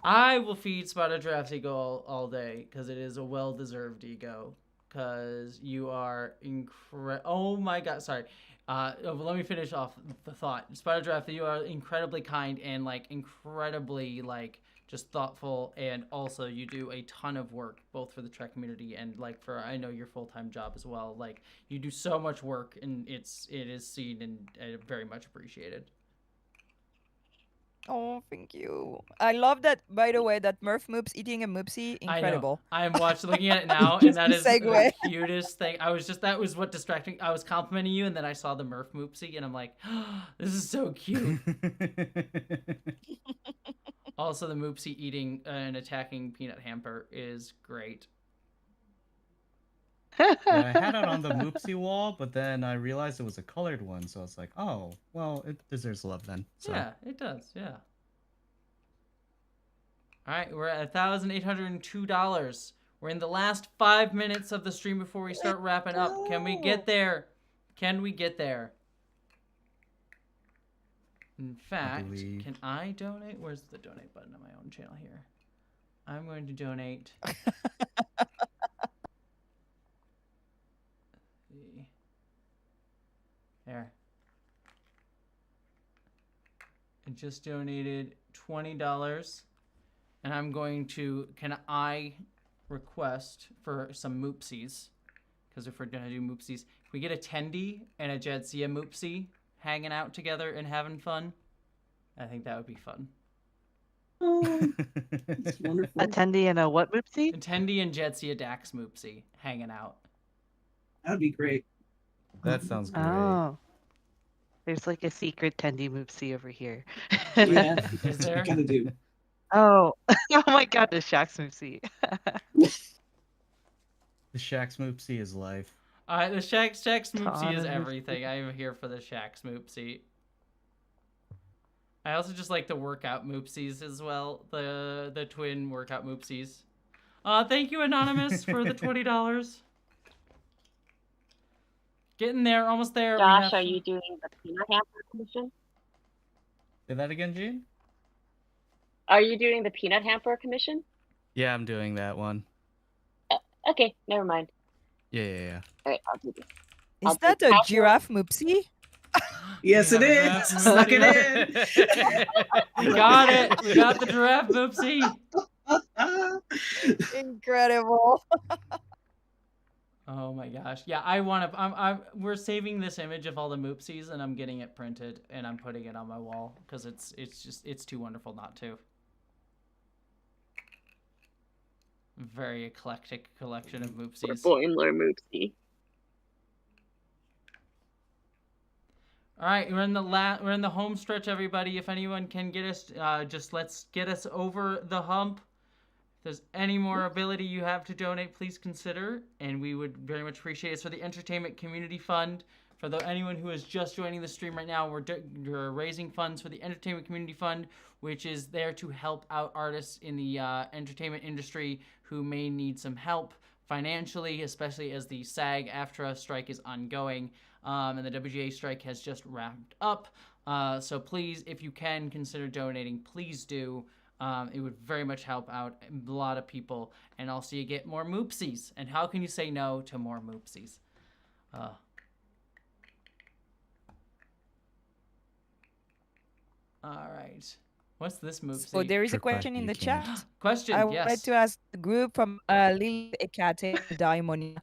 I will feed Spotted Giraffe's ego all day, because it is a well-deserved ego. Because you are incredible. Oh my god, sorry. Let me finish off the thought. Spotted Giraffe, you are incredibly kind and like incredibly like just thoughtful, and also you do a ton of work both for the Trek community and like for, I know, your full-time job as well. Like you do so much work, and it is seen and very much appreciated. Oh, thank you. I love that, by the way, that Murph Moops eating a Moopsie. Incredible. I know. I'm looking at it now, and that is segue. the cutest thing. That was what distracting. I was complimenting you, and then I saw the Murph Moopsie, and I'm like, oh, this is so cute. Also, the Moopsie eating and attacking Peanut Hamper is great. Yeah, I had it on the Moopsy wall, but then I realized it was a colored one, so I was like, oh, well, it deserves love then. So. Yeah, it does. Yeah. All right, we're at $1,802. We're in the last 5 minutes of the stream before we start wrapping up. Can we get there? Can we get there? In fact, can I donate? Where's the donate button on my own channel here? I'm going to donate. There. I just donated $20. And I'm going to, can I request for some moopsies? Because if we're going to do moopsies, if we get a Tendy and a Jedsia moopsie hanging out together and having fun, I think that would be fun. Oh, that's wonderful. A Tendy and a what moopsie? A Tendy and Jetsia Dax moopsie hanging out. That'd be great. That sounds great. Oh. There's like a secret Tendy moopsie over here. Yeah, Is there? Gotta do. Oh. Oh my god, the Shax moopsie. The Shax Moopsie is life. The Shax moopsie is Tana everything. I am here for the Shax moopsie. I also just like the workout moopsies as well. The twin workout moopsies. Thank you, Anonymous, for the $20. Getting there, almost there. Josh, are you doing the peanut hamper commission? Say that again, Gene? Are you doing the peanut hamper commission? Yeah, I'm doing that one. Okay, never mind. Yeah. All right, I'll do this. Is that a giraffe moopsie? Yes, it is. Suck it in. We got it. We got the giraffe moopsie. Incredible. Oh my gosh. Yeah, I want to. We're saving this image of all the moopsies, and I'm getting it printed, and I'm putting it on my wall because it's too wonderful not to. Very eclectic collection of moopsies. Boimler moopsie. All right, we're in the home stretch, everybody. If anyone can get us, just let's get us over the hump. If there's any more ability you have to donate, please consider, and we would very much appreciate it. It's for the Entertainment Community Fund. For anyone who is just joining the stream right now, we're raising funds for the Entertainment Community Fund, which is there to help out artists in the entertainment industry who may need some help financially, especially as the SAG-AFTRA strike is ongoing, and the WGA strike has just wrapped up. So please, if you can consider donating, please do. It would very much help out a lot of people, and also you get more moopsies. And how can you say no to more moopsies? All right. What's this moopsie? So there is a question in the chat. Question, I yes. would like to ask the group from Lily, Ekate, Daimon.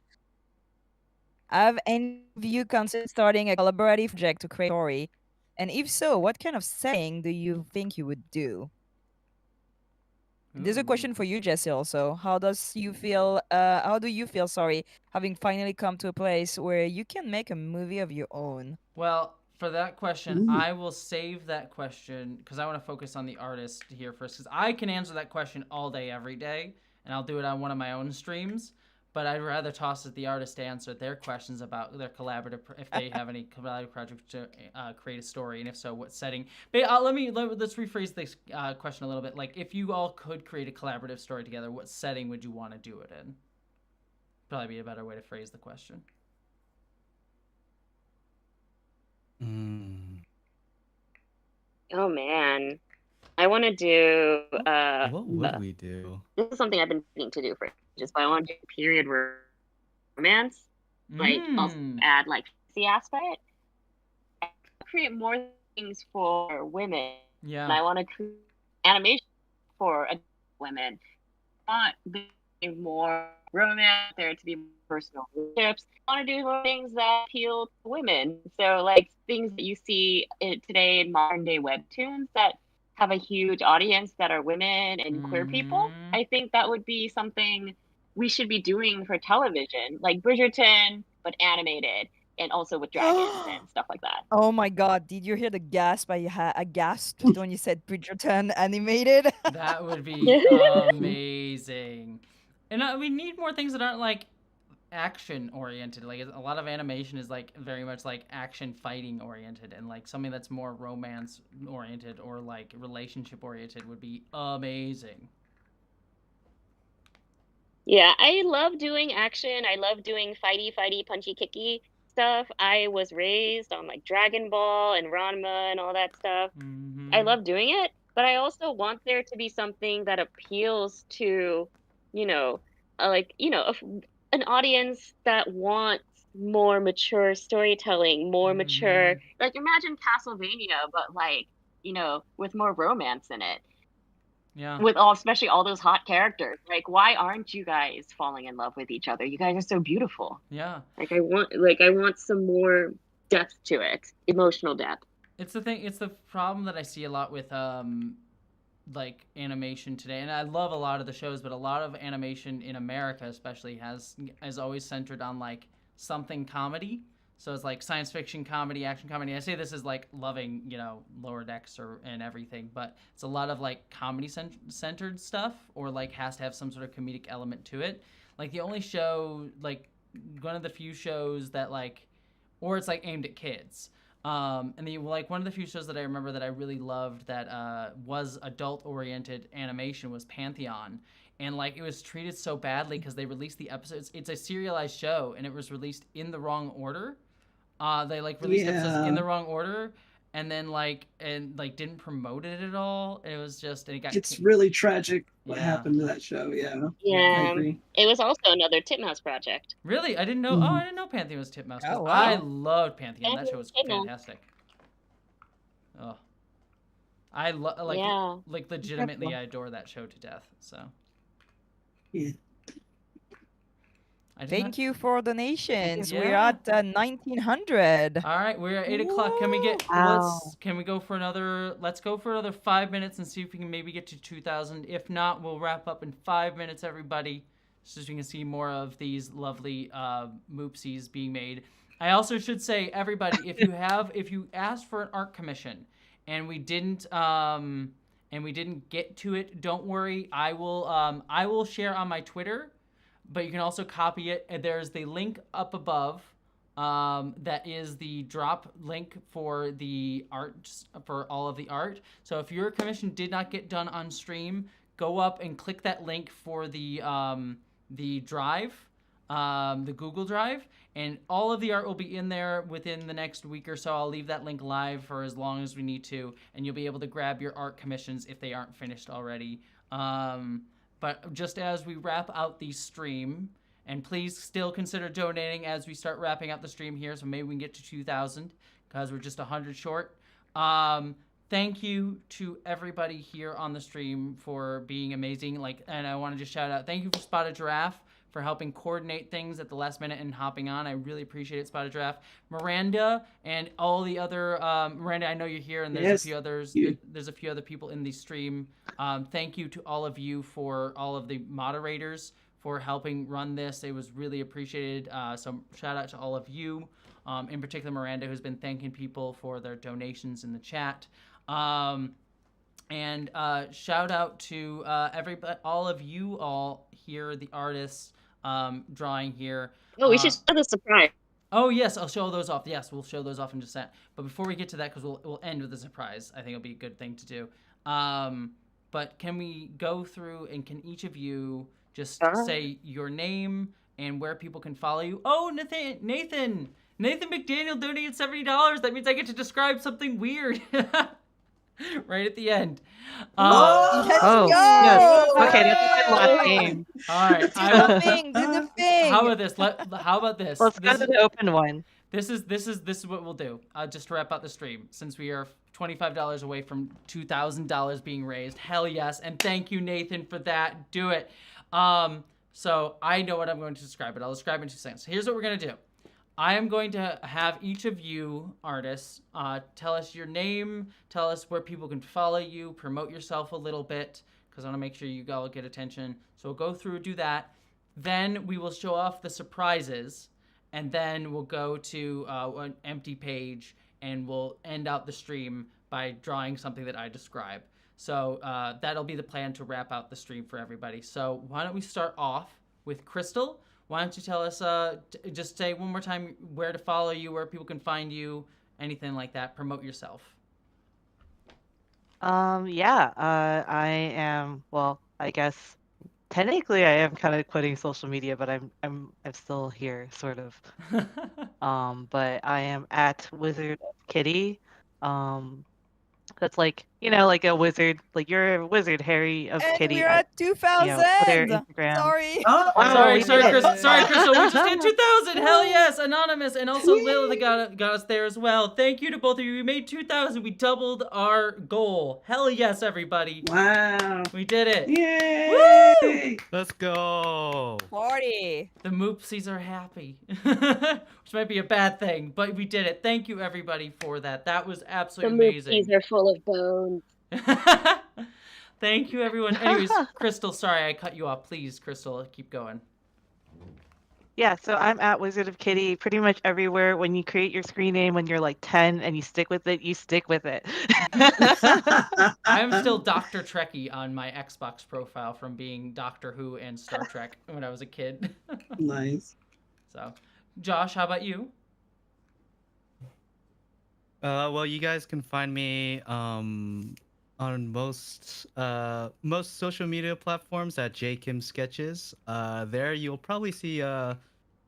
Have any of you considered starting a collaborative project to create a story? And if so, what kind of setting do you think you would do? There's a question for you, Jessie, also. How do you feel, having finally come to a place where you can make a movie of your own? Well, for that question, I will save that question because I want to focus on the artist here first, because I can answer that question all day, every day, and I'll do it on one of my own streams. But I'd rather toss it the artist to answer their questions about their collaborative, if they have any collaborative projects to create a story, and if so, what setting. But let's rephrase this question a little bit. Like, if you all could create a collaborative story together, what setting would you want to do it in? Probably be a better way to phrase the question. Oh man, I want to do. What would we do? This is something I've been meaning to do for ages, but I want to do period romance. Like, also add like the aspect. Create more things for women. Yeah. And I want to create animation for women. I want to be more romance, there to be personal relationships. I want to do more things that appeal to women. So, like, things that you see today in modern day webtoons that have a huge audience that are women and queer people. I think that would be something we should be doing for television, like Bridgerton, but animated, and also with dragons and stuff like that. Oh my god, did you hear the gasp I gasped when you said Bridgerton animated? That would be amazing. And we need more things that aren't like action oriented. Like a lot of animation is like very much like action fighting oriented, and like something that's more romance oriented or like relationship oriented would be amazing. Yeah, I love doing action. I love doing fighty, punchy, kicky stuff. I was raised on like Dragon Ball and Ranma and all that stuff. I love doing it, but I also want there to be something that appeals to, you know, like, an audience that wants more mature storytelling, more mature, like imagine Castlevania, but like, with more romance in it. Yeah. With especially all those hot characters. Like, why aren't you guys falling in love with each other? You guys are so beautiful. Yeah. Like I want some more depth to it, emotional depth. It's the problem that I see a lot with like animation today, and I love a lot of the shows, but a lot of animation in America especially has always centered on like something comedy. So it's like science fiction comedy, action comedy. I say this is like loving, Lower Decks and everything, but it's a lot of like comedy centered stuff, or like has to have some sort of comedic element to it. Like the only show, like one of the few shows that like, or it's like aimed at kids. And like one of the few shows that I remember that I really loved that was adult oriented animation was Pantheon. And like it was treated so badly because they released the episodes. It's a serialized show, and it was released in the wrong order. They like released episodes in the wrong order, and then didn't promote it at all. It was just, and it got. It's really tragic what happened to that show. Yeah. Yeah. I agree. It was also another Titmouse project. Really, I didn't know. Oh, I didn't know Pantheon was Titmouse. Oh, wow. I loved Pantheon. That show was Titmouse. fantastic. Oh, I like legitimately, I adore that show to death. So. Yeah. Thank you for donations. We're Yeah. at 1900. All right, we're at 8 o'clock. Can we get? Wow. Can we go for another? Let's go for another 5 minutes and see if we can maybe get to 2,000. If not, we'll wrap up in 5 minutes, everybody, so we can see more of these lovely moopsies being made. I also should say, everybody, if you asked for an art commission and we didn't get to it, don't worry. I will share on my Twitter. But you can also copy it. There's the link up above. That is the drop link for the art, for all of the art. So if your commission did not get done on stream, go up and click that link for the drive, the Google Drive, and all of the art will be in there within the next week or so. I'll leave that link live for as long as we need to, and you'll be able to grab your art commissions if they aren't finished already. But just as we wrap out the stream, and please still consider donating as we start wrapping out the stream here, so maybe we can get to 2,000 because we're just 100 short. Thank you to everybody here on the stream for being amazing. And I want to just shout out, thank you for Spotted Giraffe for helping coordinate things at the last minute and hopping on. I really appreciate it, Spotted Giraffe. Miranda and all the other, Miranda, I know you're here, and there's a few others. There's a few other people in the stream. Thank you to all of you, for all of the moderators for helping run this. It was really appreciated. So shout out to all of you, in particular Miranda, who's been thanking people for their donations in the chat. And shout out to everybody, all of you all here, the artists drawing here. Oh, we should show the surprise. Oh yes, I'll show those off. Yes, we'll show those off in just a sec. But before we get to that, because we'll end with a surprise, I think it'll be a good thing to do. But can we go through, and can each of you just say your name and where people can follow you? Oh, Nathan McDaniel donated $70. That means I get to describe something weird. Right at the end. Let's go! Yes. Okay, that's a good last name. All right. Do the thing. How about this? How about this? Let's go to the open one. This is what we'll do. Just to wrap out the stream, since we are $25 away from $2,000 being raised. Hell yes, and thank you, Nathan, for that. Do it. So I know what I'm going to describe it. I'll describe it in 2 seconds. Here's what we're gonna do. I am going to have each of you artists tell us your name, tell us where people can follow you, promote yourself a little bit, because I want to make sure you all get attention. So we'll go through, do that. Then we will show off the surprises, and then we'll go to an empty page, and we'll end out the stream by drawing something that I describe. So that'll be the plan to wrap out the stream for everybody. So why don't we start off with Crystal? why don't you tell us, just say one more time where to follow you, where people can find you, anything like that. Promote yourself. Yeah, I am, well, I guess technically I am kind of quitting social media, but I'm still here, sort of. But I am at Wizard of Kitty. Um, that's like, like a wizard, like you're a wizard, Harry of And Kitty we're at, at Twitter, 2000. Instagram. Sorry. Oh, Wow, we Sorry, did it. Crystal. We just hit 2,000. Hell yes, anonymous, and also Lila got us there as well. Thank you to both of you. We made 2,000. We doubled our goal. Hell yes, everybody. wow. We did it. Yay! Let's go. Party. The Moopsies are happy, which might be a bad thing, but we did it. Thank you, everybody, for that. That was The absolutely amazing. movies are full of bones. Thank you, everyone. Anyways, Crystal, sorry I cut you off. Please, Crystal, keep going. Yeah, so I'm at Wizard of Kitty pretty much everywhere. When you create your screen name when you're like 10 and you stick with it, you stick with it. I'm still Dr. Trekkie on my Xbox profile from being Doctor Who and Star Trek when I was a kid. Nice. So, Josh, how about you? Well, you guys can find me on most social media platforms at JKim Sketches. There you'll probably see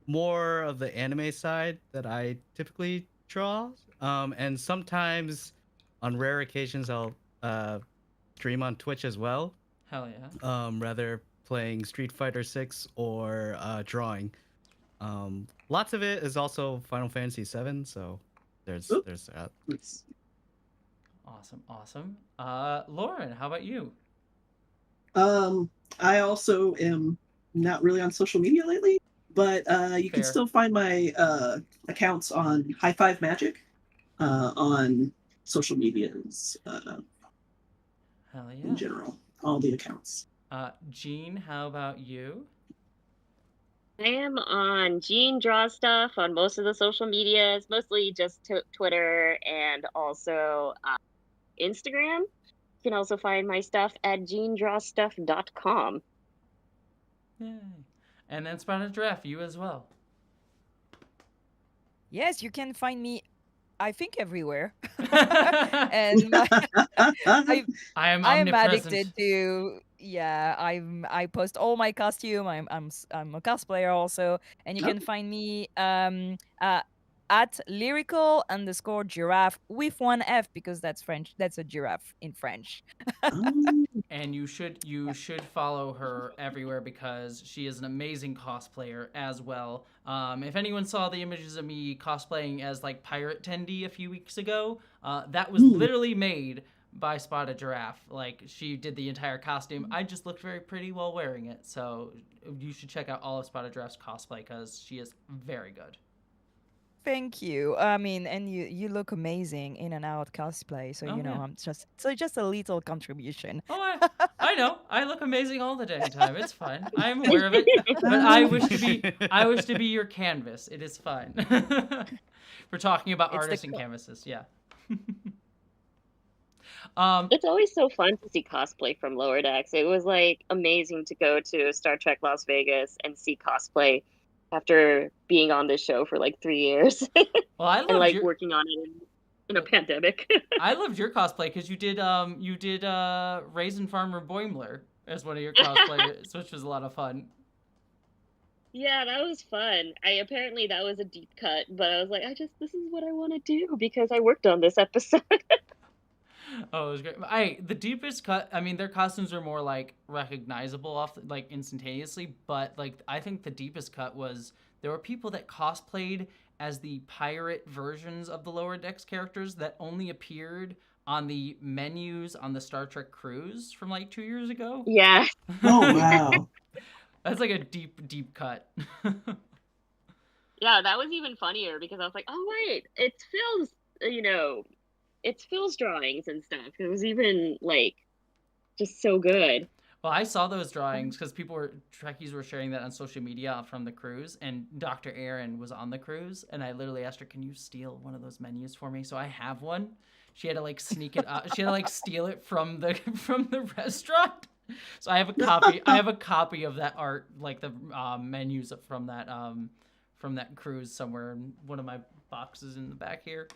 more of the anime side that I typically draw. And sometimes, on rare occasions, I'll stream on Twitch as well. Hell yeah. Rather playing Street Fighter 6 or drawing. Lots of it is also Final Fantasy 7, so there's that. Nice. Awesome. Lauren, how about you? I also am not really on social media lately, but you can Fair. still find my accounts on High Five Magic on social medias Hell in yeah. general. All the accounts. Jean, how about you? I am on Gene Draw Stuff on most of the social medias, mostly just Twitter and also Instagram. You can also find my stuff at genedrawstuff.com. Yay. And then Spotted Giraffe, you as well. Yes, you can find me, I think, everywhere. And I am I'm omnipresent. addicted to, yeah, I post all my costume. I'm a cosplayer also, and you can find me at lyrical_giraffe with one F, because that's French. That's a giraffe in French. And you should follow her everywhere because she is an amazing cosplayer as well. If anyone saw the images of me cosplaying as like Pirate Tendy a few weeks ago, that was literally made by Spotted Giraffe. Like, she did the entire costume. I just looked very pretty while wearing it. So you should check out all of Spotted Giraffe's cosplay because she is very good. Thank you. I mean, and you look amazing in and out cosplay. So Oh, yeah. I'm just a little contribution. Oh, I know. I look amazing all the dang time. It's fine. I'm aware of it. But I wish to be your canvas. It is fine. We're talking about artists and canvases. Yeah. It's always so fun to see cosplay from Lower Decks. It was like amazing to go to Star Trek Las Vegas and see cosplay after being on this show for like 3 years. Well, I loved and like working on it in a pandemic. I loved your cosplay because you did Raisin Farmer Boimler as one of your cosplayers, which was a lot of fun. Yeah, that was fun. Apparently that was a deep cut, but I was like, this is what I want to do because I worked on this episode. Oh, it was great. The deepest cut, I mean, their costumes were more like recognizable like instantaneously, but like I think the deepest cut was there were people that cosplayed as the pirate versions of the Lower Decks characters that only appeared on the menus on the Star Trek cruise from like 2 years ago. Yeah. Oh, wow. That's like a deep cut. Yeah, that was even funnier because I was like, oh wait, it's Phil's drawings and stuff. It was even like just so good. Well, I saw those drawings because Trekkies were sharing that on social media from the cruise, and Dr. Erin was on the cruise, and I literally asked her, "Can you steal one of those menus for me?" So I have one. She had to like sneak it out. She had to like steal it from the restaurant. So I have a copy. I have a copy of that art, like the menus from that cruise somewhere in one of my boxes in the back here.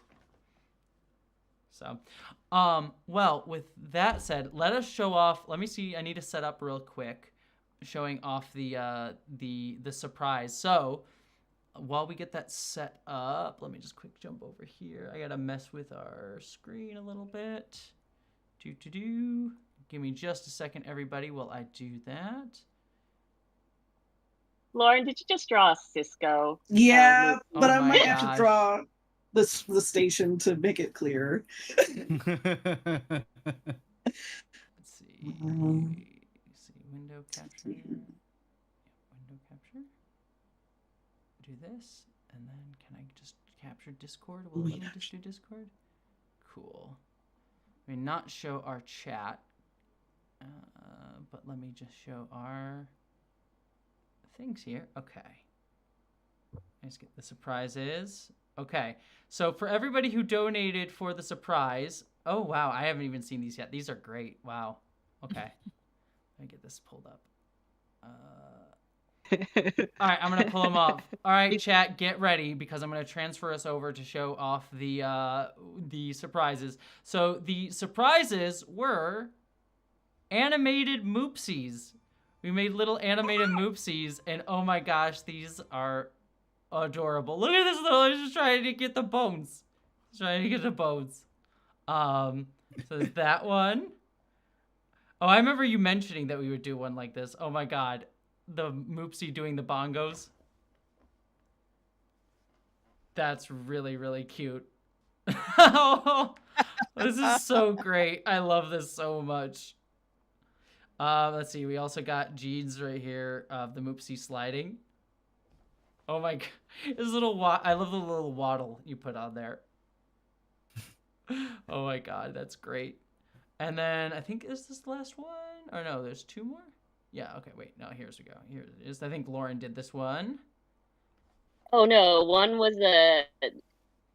So, well, with that said, let us show off. Let me see. I need to set up real quick, showing off the surprise. So, while we get that set up, let me just quick jump over here. I gotta mess with our screen a little bit. Give me just a second, everybody, while I do that. Lauren, did you just draw a Cisco? Yeah, but Oh I my might have gosh. to draw the station to make it clear. Let's see. Window capture. Window capture. Do this, and then can I just capture Discord? Will it let me just do Discord? Cool. I mean, not show our chat, but let me just show our things here. Okay. Let's get the surprises. Okay. So for everybody who donated for the surprise, oh wow, I haven't even seen these yet. These are great. Wow. Okay. Let me get this pulled up. All right, I'm gonna pull them up. All right, chat, get ready because I'm gonna transfer us over to show off the surprises. So the surprises were animated moopsies. We made little animated moopsies, and oh my gosh, these are adorable. Look at this little, he's just trying to get the bones. He's trying to get the bones. So there's that one. Oh, I remember you mentioning that we would do one like this. Oh my god. The Moopsie doing the bongos. That's really, really cute. This is so great. I love this so much. Let's see. We also got Jeans right here of the Moopsie sliding. Oh my god. This little I love the little waddle you put on there. Oh my god. That's great. And then I think, is this the last one? Or no, there's two more? Yeah, okay, wait, no, here's we go. Here it is. I think Lauren did this one. Oh no, one was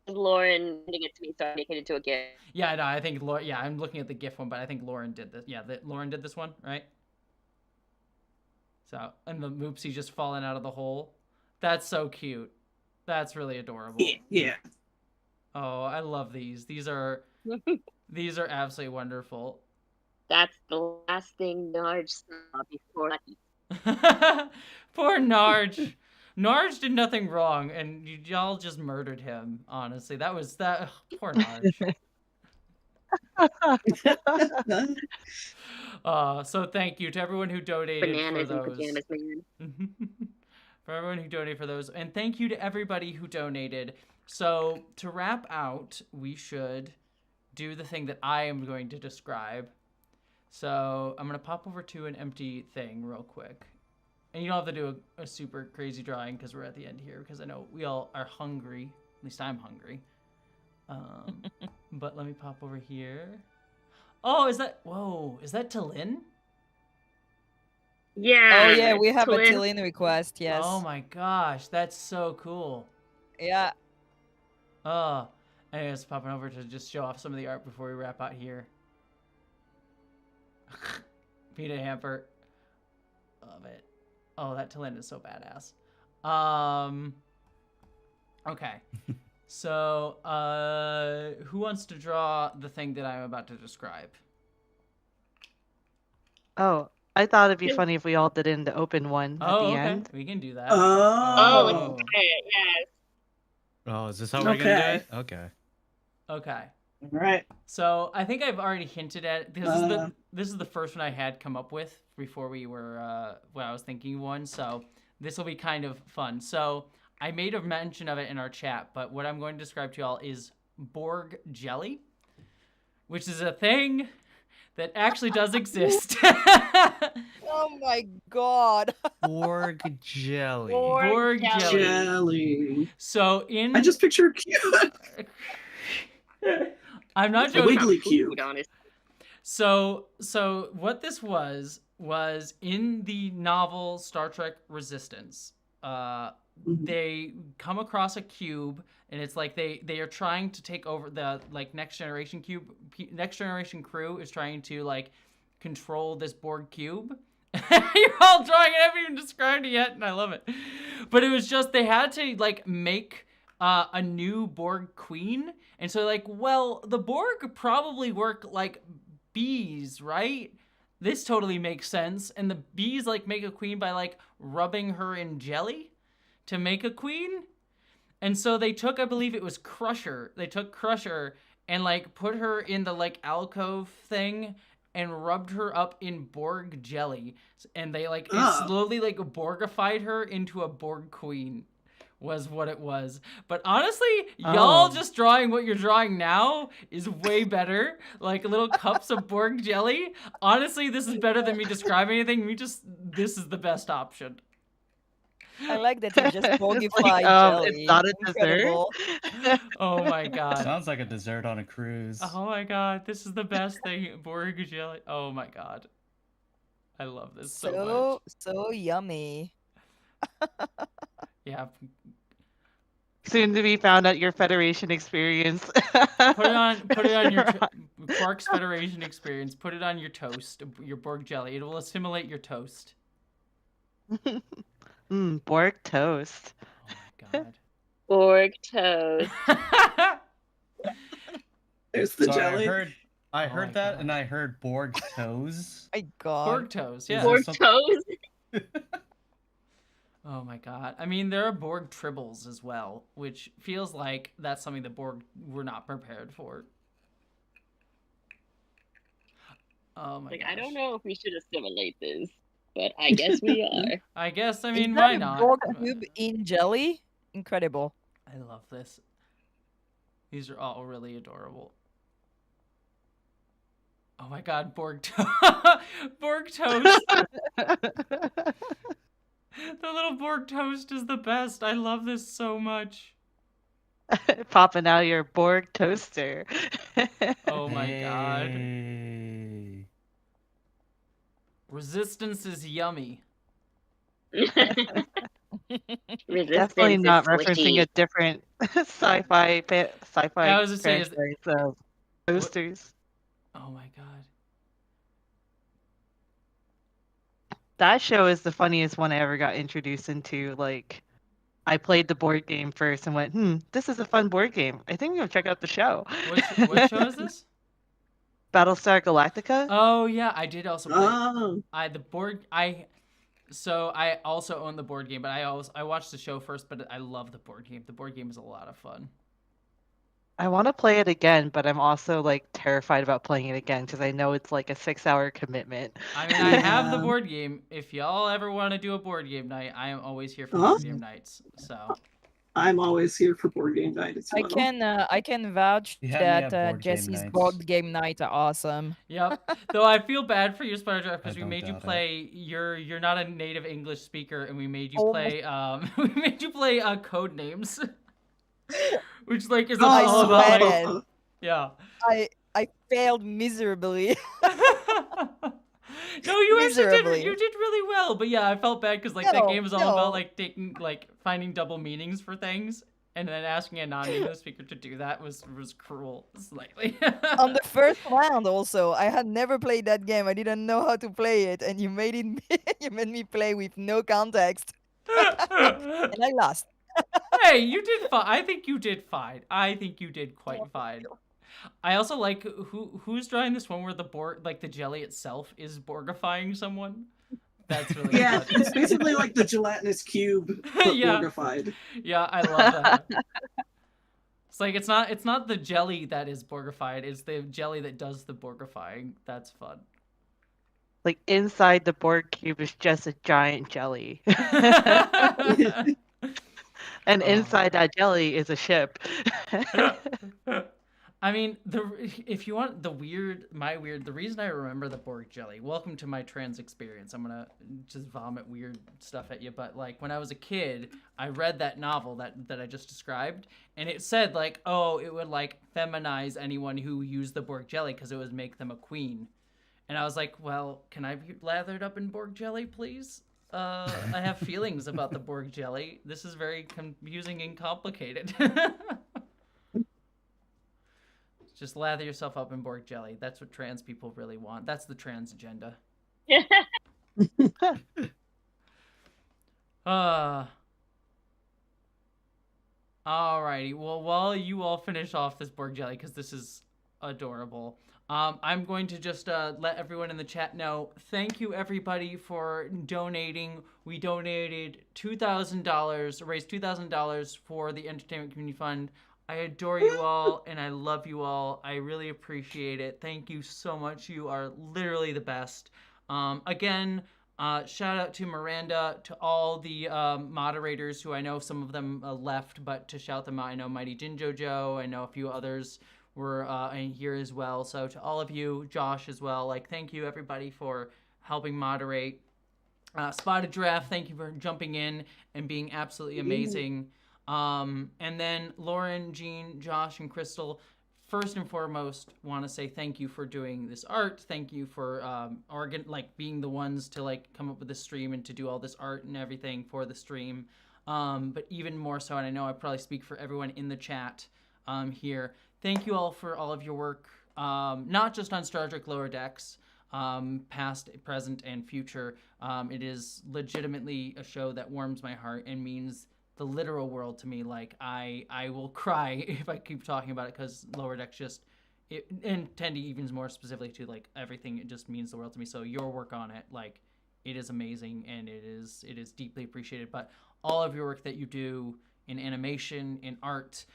Lauren sending it to me, so I make it into a GIF. Yeah, no, I think Lauren. Yeah, I'm looking at the GIF one, but I think Lauren did this. Yeah, Lauren did this one, right? So, and the Moopsie just falling out of the hole. That's so cute. That's really adorable. Yeah. Oh, I love these. These are absolutely wonderful. That's the last thing Narj saw before Lucky. Poor Narj. Narj did nothing wrong, and y'all just murdered him. Honestly, that was that. Poor Narj. So thank you to everyone who donated Bananas for those. and pajamas, man. For everyone who donated for those, and thank you to everybody who donated. So to wrap out, we should do the thing that I am going to describe. So I'm gonna pop over to an empty thing real quick. And you don't have to do a super crazy drawing because we're at the end here, because I know we all are hungry. At least I'm hungry. But let me pop over here. Oh, is that Talin? Yeah. Oh yeah, we have a Talin. Tillian request. Yes. Oh my gosh, that's so cool. Yeah. Oh, anyways, popping over to just show off some of the art before we wrap out here. Peanut hamper. Love it. Oh, that Talin is so badass. Okay. So, who wants to draw the thing that I'm about to describe? Oh, I thought it'd be funny if we all did it in the open one at the end. We can do that. Oh, yes. Oh, is this how we're gonna do it? Okay. Okay. All right. So I think I've already hinted at this. This is the first one I had come up with before we were when I was thinking one. So this will be kind of fun. So I made a mention of it in our chat, but what I'm going to describe to y'all is Borg jelly, which is a thing that actually does exist. Oh my god. Borg jelly. Borg jelly. So I just picture cute. I'm not A joking. wiggly cube. So what this was in the novel Star Trek Resistance. They come across a cube, and it's like they are trying to take over the next generation crew is trying to control this Borg cube. You're all drawing it. I haven't even described it yet, and I love it. But it was just they had to like make a new Borg queen, and so like, well, the Borg probably work like bees, right? This totally makes sense. And the bees like make a queen by like rubbing her in jelly to make a queen. And so they took, I believe it was Crusher. They took Crusher and like put her in the like alcove thing and rubbed her up in Borg jelly. And they like it slowly like Borgified her into a Borg queen was what it was. But honestly, y'all just drawing what you're drawing now is way better. Like little cups of Borg jelly. Honestly, this is better than me describing anything. This is the best option. I like that you just Borgified Like, jelly. it's not a Incredible. Oh my god. Sounds like a dessert on a cruise. Oh my god, this is the best thing. Borg jelly. Oh my god. I love this so much. So yummy. Yeah. Soon to be found at your Federation experience. Put it on your Quark's Federation experience. Put it on your toast, your Borg jelly. It will assimilate your toast. Borg toast. Oh my god. Borg toast. There's the Sorry, jelly. I heard that, and I heard Borg toes. My god. Borg toast, yeah. Borg toast. Oh my god. I mean, there are Borg tribbles as well, which feels like that's something the Borg were not prepared for. Oh my god. I don't know if we should assimilate this, but I guess we are. I guess, I Is mean, that why a not? Borg cube in jelly? Incredible. I love this. These are all really adorable. Oh my god, Borg Borg toast. The little Borg toast is the best. I love this so much. Popping out your Borg toaster. Oh my god. Hey. Resistance is yummy. Definitely not referencing a different sci-fi I was just saying, franchise of toasters. Oh my god. That show is the funniest one I ever got introduced into. Like, I played the board game first and went, this is a fun board game. I think I'm gonna check out the show. What show is this? Battlestar Galactica? Oh yeah, I did also play. Oh. So I also own the board game, but I watched the show first, but I love the board game. The board game is a lot of fun. I want to play it again, but I'm also like terrified about playing it again because I know it's like a 6-hour commitment. I mean, I have the board game. If y'all ever want to do a board game night, I am always here for board game nights. So I'm always here for board game night as well. I can vouch You had me at that board game Jessie's nights. board game night are awesome. Yep. Though I feel bad for you, Spider Drive, because I we don't made you doubt it. play. You're not a native English speaker, and we made you Oh. play. We made you play code names, which like is I all about swear like, it. yeah. I failed miserably. No, you actually Miserably. did really well. But yeah, I felt bad because like that No, game is all no. about like finding double meanings for things, and then asking a non-English speaker to do that was cruel slightly. On the first round also, I had never played that game. I didn't know how to play it, and you made me play with no context, and I lost. Hey, you did fine. I think you did fine. I think you did quite fine. I also like who's drawing this one where the Borg, like the jelly itself, is Borgifying someone. That's really Yeah, good. it's basically like the gelatinous cube, but Yeah. Borgified. Yeah, I love that. It's like it's not the jelly that is Borgified. It's the jelly that does the Borgifying. That's fun. Like inside the Borg cube is just a giant jelly. And inside that jelly is a ship. I mean, if you want the reason I remember the Borg jelly. Welcome to my trans experience. I'm gonna just vomit weird stuff at you, but like when I was a kid, I read that novel that I just described, and it said like, oh, it would like feminize anyone who used the Borg jelly because it would make them a queen. And I was like, well, can I be lathered up in Borg jelly, please? I have feelings about the Borg jelly. This is very confusing and complicated. Just lather yourself up in Borg jelly. That's what trans people really want. That's the trans agenda. Alrighty. Well, while you all finish off this Borg jelly, because this is adorable, I'm going to just let everyone in the chat know. Thank you, everybody, for donating. We donated $2,000, raised $2,000 for the Entertainment Community Fund. I adore you all, and I love you all. I really appreciate it. Thank you so much. You are literally the best. Again, shout out to Miranda, to all the moderators who I know some of them left, but to shout them out, I know Mighty Jinjojo, I know a few others were in here as well. So to all of you, Josh as well, like thank you everybody for helping moderate. Spotted Giraffe, thank you for jumping in and being absolutely amazing. And then Lauren, Jean, Josh, and Crystal, first and foremost, want to say thank you for doing this art. Thank you for being the ones to like come up with this stream and to do all this art and everything for the stream. But even more so, and I know I probably speak for everyone in the chat here, thank you all for all of your work, not just on Star Trek Lower Decks, past, present, and future. It is legitimately a show that warms my heart and means the literal world to me. Like I will cry if I keep talking about it, because Lower Decks just and Tendy even more specifically to like everything, it just means the world to me. So your work on it, like it is amazing and it is deeply appreciated. But all of your work that you do in animation, in art,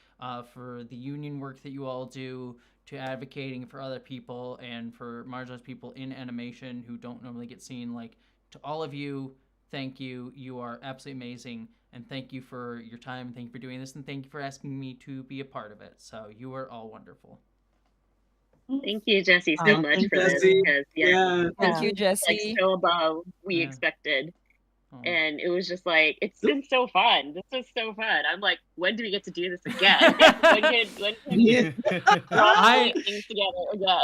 for the union work that you all do, to advocating for other people and for marginalized people in animation who don't normally get seen, like to all of you, thank you. You are absolutely amazing. And thank you for your time. Thank you for doing this. And thank you for asking me to be a part of it. So you are all wonderful. Thank you, Jessie, so much for this. Because, Thank you, Jessie. Like so above we expected. And it was just like, it's been so fun. This was so fun. I'm like, when do we get to do this again? when can we draw things together again?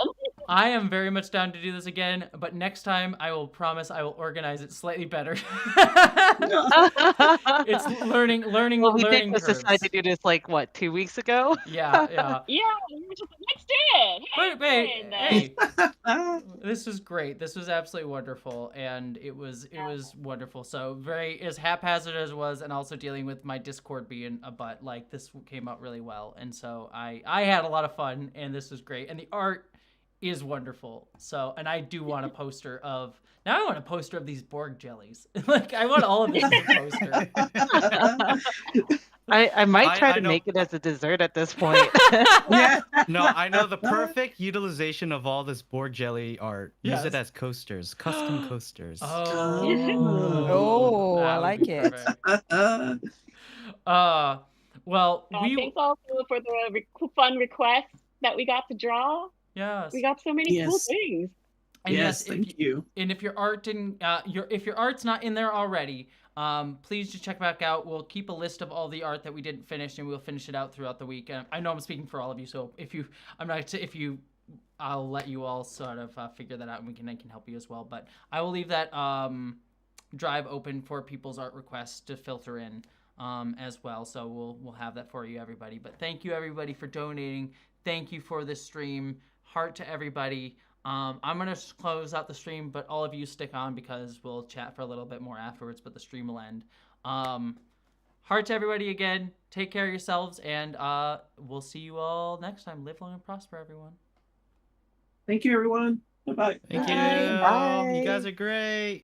I am very much down to do this again, but next time I will promise I will organize it slightly better. It's learning. Well, we did just decide to do this like what, 2 weeks ago? Yeah. We were just like, let's do it. Hey, this was great. This was absolutely wonderful, and it was wonderful. So very as haphazard as it was, and also dealing with my Discord being a butt, like this came out really well, and so I had a lot of fun, and this was great, and the art is wonderful. So, and I do want a poster of. Now I want a poster of these Borg jellies. Like I want all of this as a poster. I might try to make it as a dessert at this point. No, I know the perfect utilization of all this Borg jelly art. Use it as coasters, custom coasters. Oh, I like it. Well, thanks also for the fun requests that we got to draw. Yes, we got so many cool things. And thank you. And if your art didn't, if your art's not in there already, please just check back out. We'll keep a list of all the art that we didn't finish, and we'll finish it out throughout the week. I know I'm speaking for all of you, so I'll let you all sort of figure that out, and I can help you as well. But I will leave that drive open for people's art requests to filter in as well. So we'll have that for you, everybody. But thank you, everybody, for donating. Thank you for this stream. Heart to everybody. I'm going to close out the stream, but all of you stick on because we'll chat for a little bit more afterwards, but the stream will end. Heart to everybody again. Take care of yourselves, and we'll see you all next time. Live long and prosper, everyone. Thank you, everyone. Bye-bye. Thank you. Bye. You guys are great.